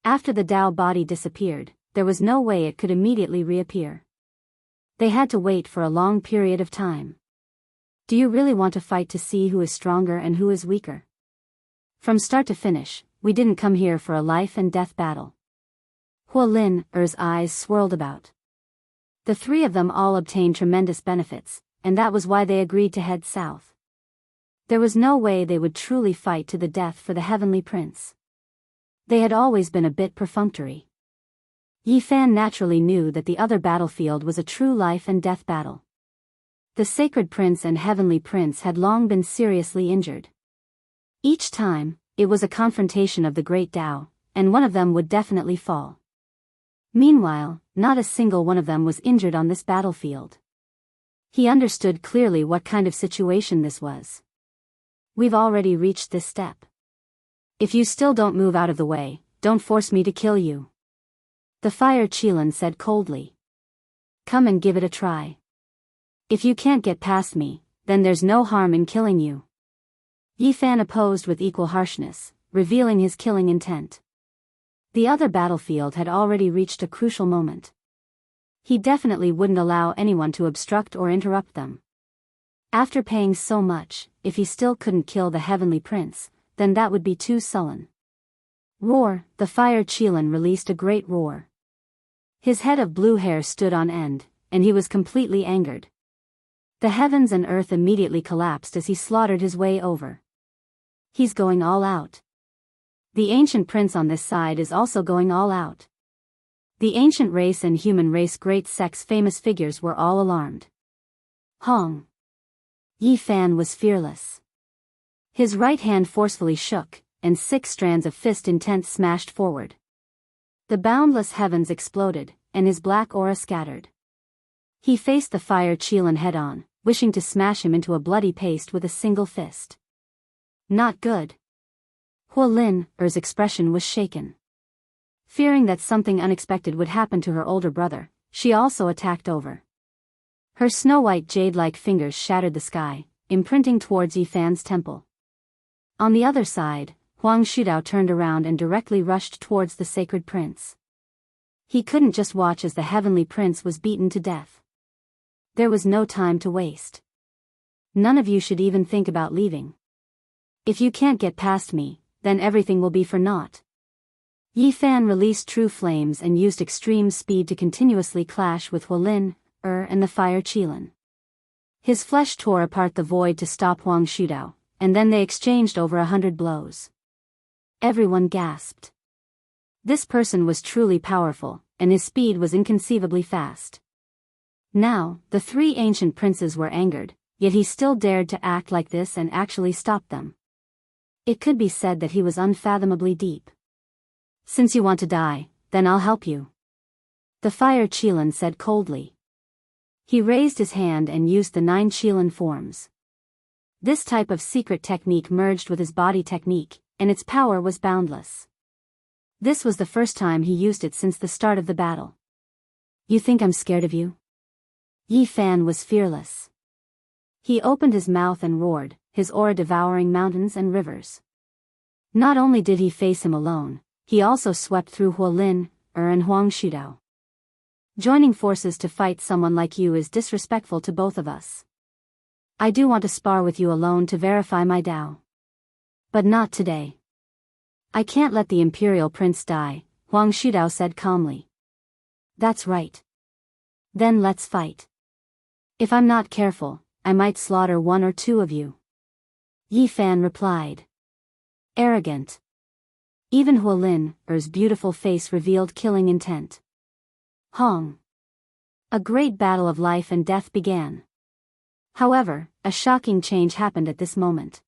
After the Dao body disappeared, there was no way it could immediately reappear. They had to wait for a long period of time. Do you really want to fight to see who is stronger and who is weaker? From start to finish, we didn't come here for a life and death battle. Hua Lin's eyes swirled about. The three of them all obtained tremendous benefits, and that was why they agreed to head south. There was no way they would truly fight to the death for the Heavenly Prince. They had always been a bit perfunctory. Yi Fan naturally knew that the other battlefield was a true life and death battle. The Sacred Prince and Heavenly Prince had long been seriously injured. Each time, it was a confrontation of the Great Tao, and one of them would definitely fall. Meanwhile, not a single one of them was injured on this battlefield. He understood clearly what kind of situation this was. We've already reached this step. If you still don't move out of the way, don't force me to kill you. The Fire Qilin said coldly. Come and give it a try. If you can't get past me, then there's no harm in killing you. Yi Fan opposed with equal harshness, revealing his killing intent. The other battlefield had already reached a crucial moment. He definitely wouldn't allow anyone to obstruct or interrupt them. After paying so much, if he still couldn't kill the Heavenly Prince, then that would be too sullen. Roar! The Fire Qilin released a great roar. His head of blue hair stood on end, and he was completely angered. The heavens and earth immediately collapsed as he slaughtered his way over. He's going all out. The ancient prince on this side is also going all out. The ancient race and human race great sex famous figures were all alarmed. Hong! Yi Fan was fearless. His right hand forcefully shook, and 6 strands of fist intent smashed forward. The boundless heavens exploded, and his black aura scattered. He faced the Fire Qilin head-on, wishing to smash him into a bloody paste with a single fist. Not good. Hua Lin's expression was shaken. Fearing that something unexpected would happen to her older brother, she also attacked over. Her snow-white jade-like fingers shattered the sky, imprinting towards Yi Fan's temple. On the other side, Huang Shudao turned around and directly rushed towards the Sacred Prince. He couldn't just watch as the Heavenly Prince was beaten to death. There was no time to waste. None of you should even think about leaving. If you can't get past me, then everything will be for naught. Yi Fan released true flames and used extreme speed to continuously clash with Hua Lin and the Fire Qilin. His flesh tore apart the void to stop Huang Shudao, and then they exchanged over 100 blows. Everyone gasped. This person was truly powerful, and his speed was inconceivably fast. Now, the 3 ancient princes were angered, yet he still dared to act like this and actually stop them. It could be said that he was unfathomably deep. "Since you want to die, then I'll help you," the fire Qilin said coldly. He raised his hand and used the 9 Qilin forms. This type of secret technique merged with his body technique, and its power was boundless. This was the first time he used it since the start of the battle. "You think I'm scared of you?" Yi Fan was fearless. He opened his mouth and roared, his aura devouring mountains and rivers. Not only did he face him alone, he also swept through Huolin, and Huang Shudao. "Joining forces to fight someone like you is disrespectful to both of us. I do want to spar with you alone to verify my Dao. But not today. I can't let the Imperial Prince die," Huang Shudao said calmly. "That's right. Then let's fight. If I'm not careful, I might slaughter 1 or 2 of you," Yi Fan replied. Arrogant. Even Huolin's beautiful face revealed killing intent. Hong. A great battle of life and death began. However, a shocking change happened at this moment.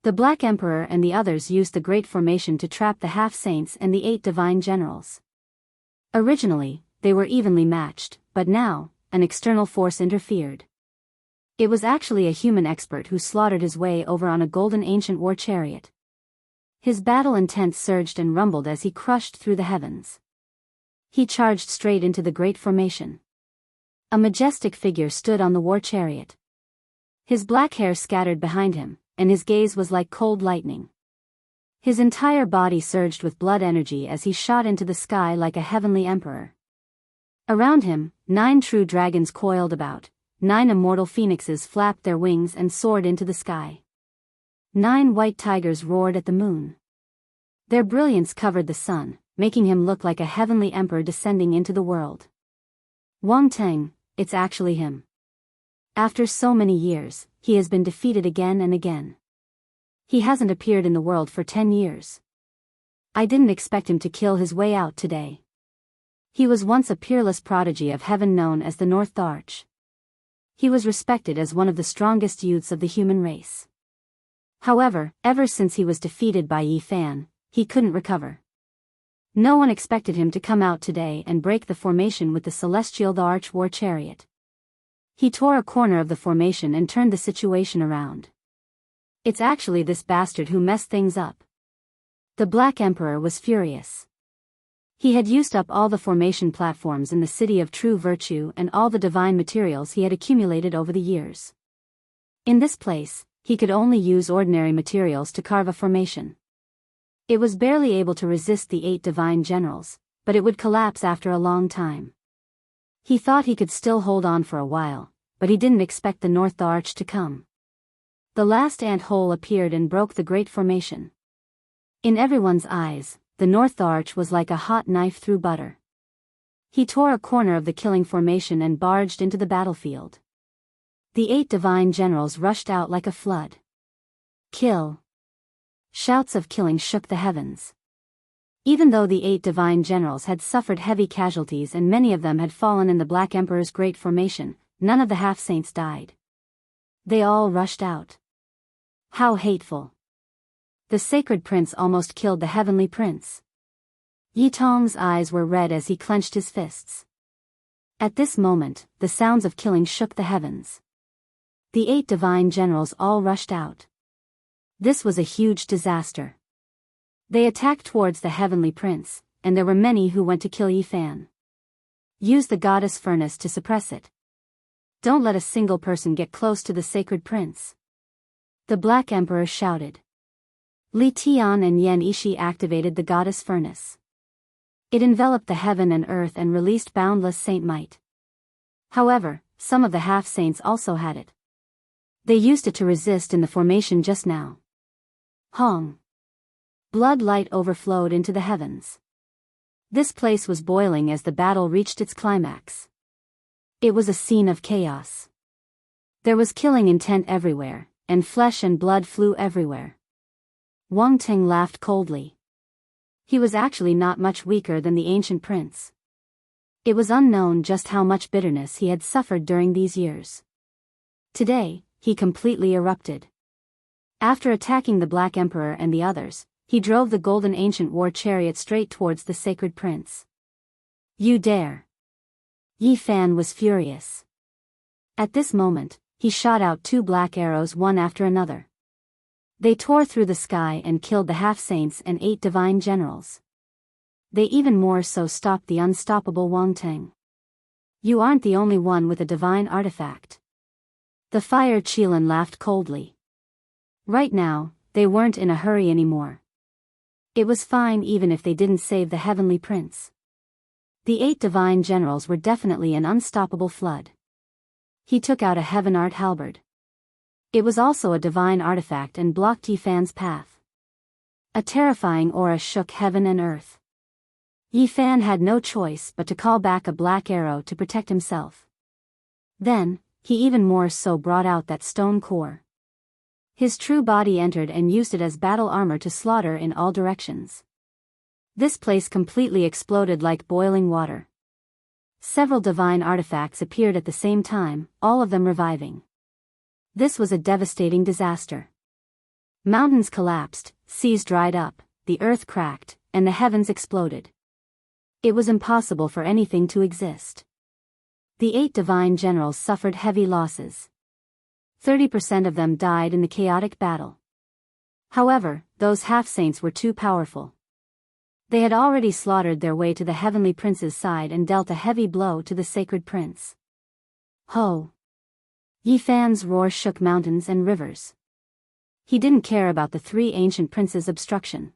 The Black Emperor and the others used the Great Formation to trap the half-saints and the 8 divine generals. Originally, they were evenly matched, but now, an external force interfered. It was actually a human expert who slaughtered his way over on a golden ancient war chariot. His battle intent surged and rumbled as he crushed through the heavens. He charged straight into the Great Formation. A majestic figure stood on the war chariot. His black hair scattered behind him, and his gaze was like cold lightning. His entire body surged with blood energy as he shot into the sky like a heavenly emperor. Around him, 9 true dragons coiled about, 9 immortal phoenixes flapped their wings and soared into the sky. 9 white tigers roared at the moon. Their brilliance covered the sun, making him look like a heavenly emperor descending into the world. Wang Teng, it's actually him. After so many years, he has been defeated again and again. He hasn't appeared in the world for 10 years. I didn't expect him to kill his way out today. He was once a peerless prodigy of heaven known as the North Arch. He was respected as one of the strongest youths of the human race. However, ever since he was defeated by Yi Fan, he couldn't recover. No one expected him to come out today and break the formation with the Celestial Arch War Chariot. He tore a corner of the formation and turned the situation around. It's actually this bastard who messed things up. The Black Emperor was furious. He had used up all the formation platforms in the City of True Virtue and all the divine materials he had accumulated over the years. In this place, he could only use ordinary materials to carve a formation. It was barely able to resist the 8 divine generals, but it would collapse after a long time. He thought he could still hold on for a while, but he didn't expect the North Arch to come. The last ant hole appeared and broke the Great Formation. In everyone's eyes, the North Arch was like a hot knife through butter. He tore a corner of the killing formation and barged into the battlefield. The 8 divine generals rushed out like a flood. Kill! Shouts of killing shook the heavens. Even though the 8 divine generals had suffered heavy casualties and many of them had fallen in the Black Emperor's Great Formation, none of the half-saints died. They all rushed out. How hateful! The sacred prince almost killed the heavenly prince. Yi Tong's eyes were red as he clenched his fists. At this moment, the sounds of killing shook the heavens. The 8 divine generals all rushed out. This was a huge disaster. They attacked towards the heavenly prince, and there were many who went to kill Yi Fan. Use the goddess furnace to suppress it. Don't let a single person get close to the sacred prince. The Black Emperor shouted. Li Tian and Yan Ishi activated the goddess furnace. It enveloped the heaven and earth and released boundless saint might. However, some of the half-saints also had it. They used it to resist in the formation just now. Hong. Blood light overflowed into the heavens. This place was boiling as the battle reached its climax. It was a scene of chaos. There was killing intent everywhere, and flesh and blood flew everywhere. Wang Ting laughed coldly. He was actually not much weaker than the ancient prince. It was unknown just how much bitterness he had suffered during these years. Today, he completely erupted. After attacking the Black Emperor and the others, he drove the golden ancient war chariot straight towards the sacred prince. You dare! Yi Fan was furious. At this moment, he shot out 2 black arrows one after another. They tore through the sky and killed the half-saints and 8 divine generals. They even more so stopped the unstoppable Wang Teng. You aren't the only one with a divine artifact. The Fire Qilin laughed coldly. Right now, they weren't in a hurry anymore. It was fine even if they didn't save the heavenly prince. The 8 divine generals were definitely an unstoppable flood. He took out a heaven art halberd. It was also a divine artifact and blocked Yi Fan's path. A terrifying aura shook heaven and earth. Yi Fan had no choice but to call back a black arrow to protect himself. Then, he even more so brought out that stone core. His true body entered and used it as battle armor to slaughter in all directions. This place completely exploded like boiling water. Several divine artifacts appeared at the same time, all of them reviving. This was a devastating disaster. Mountains collapsed, seas dried up, the earth cracked, and the heavens exploded. It was impossible for anything to exist. The 8 divine generals suffered heavy losses. 30% of them died in the chaotic battle. However, those half-saints were too powerful. They had already slaughtered their way to the heavenly prince's side and dealt a heavy blow to the sacred prince. Ho! Yi Fan's roar shook mountains and rivers. He didn't care about the 3 ancient princes' obstruction.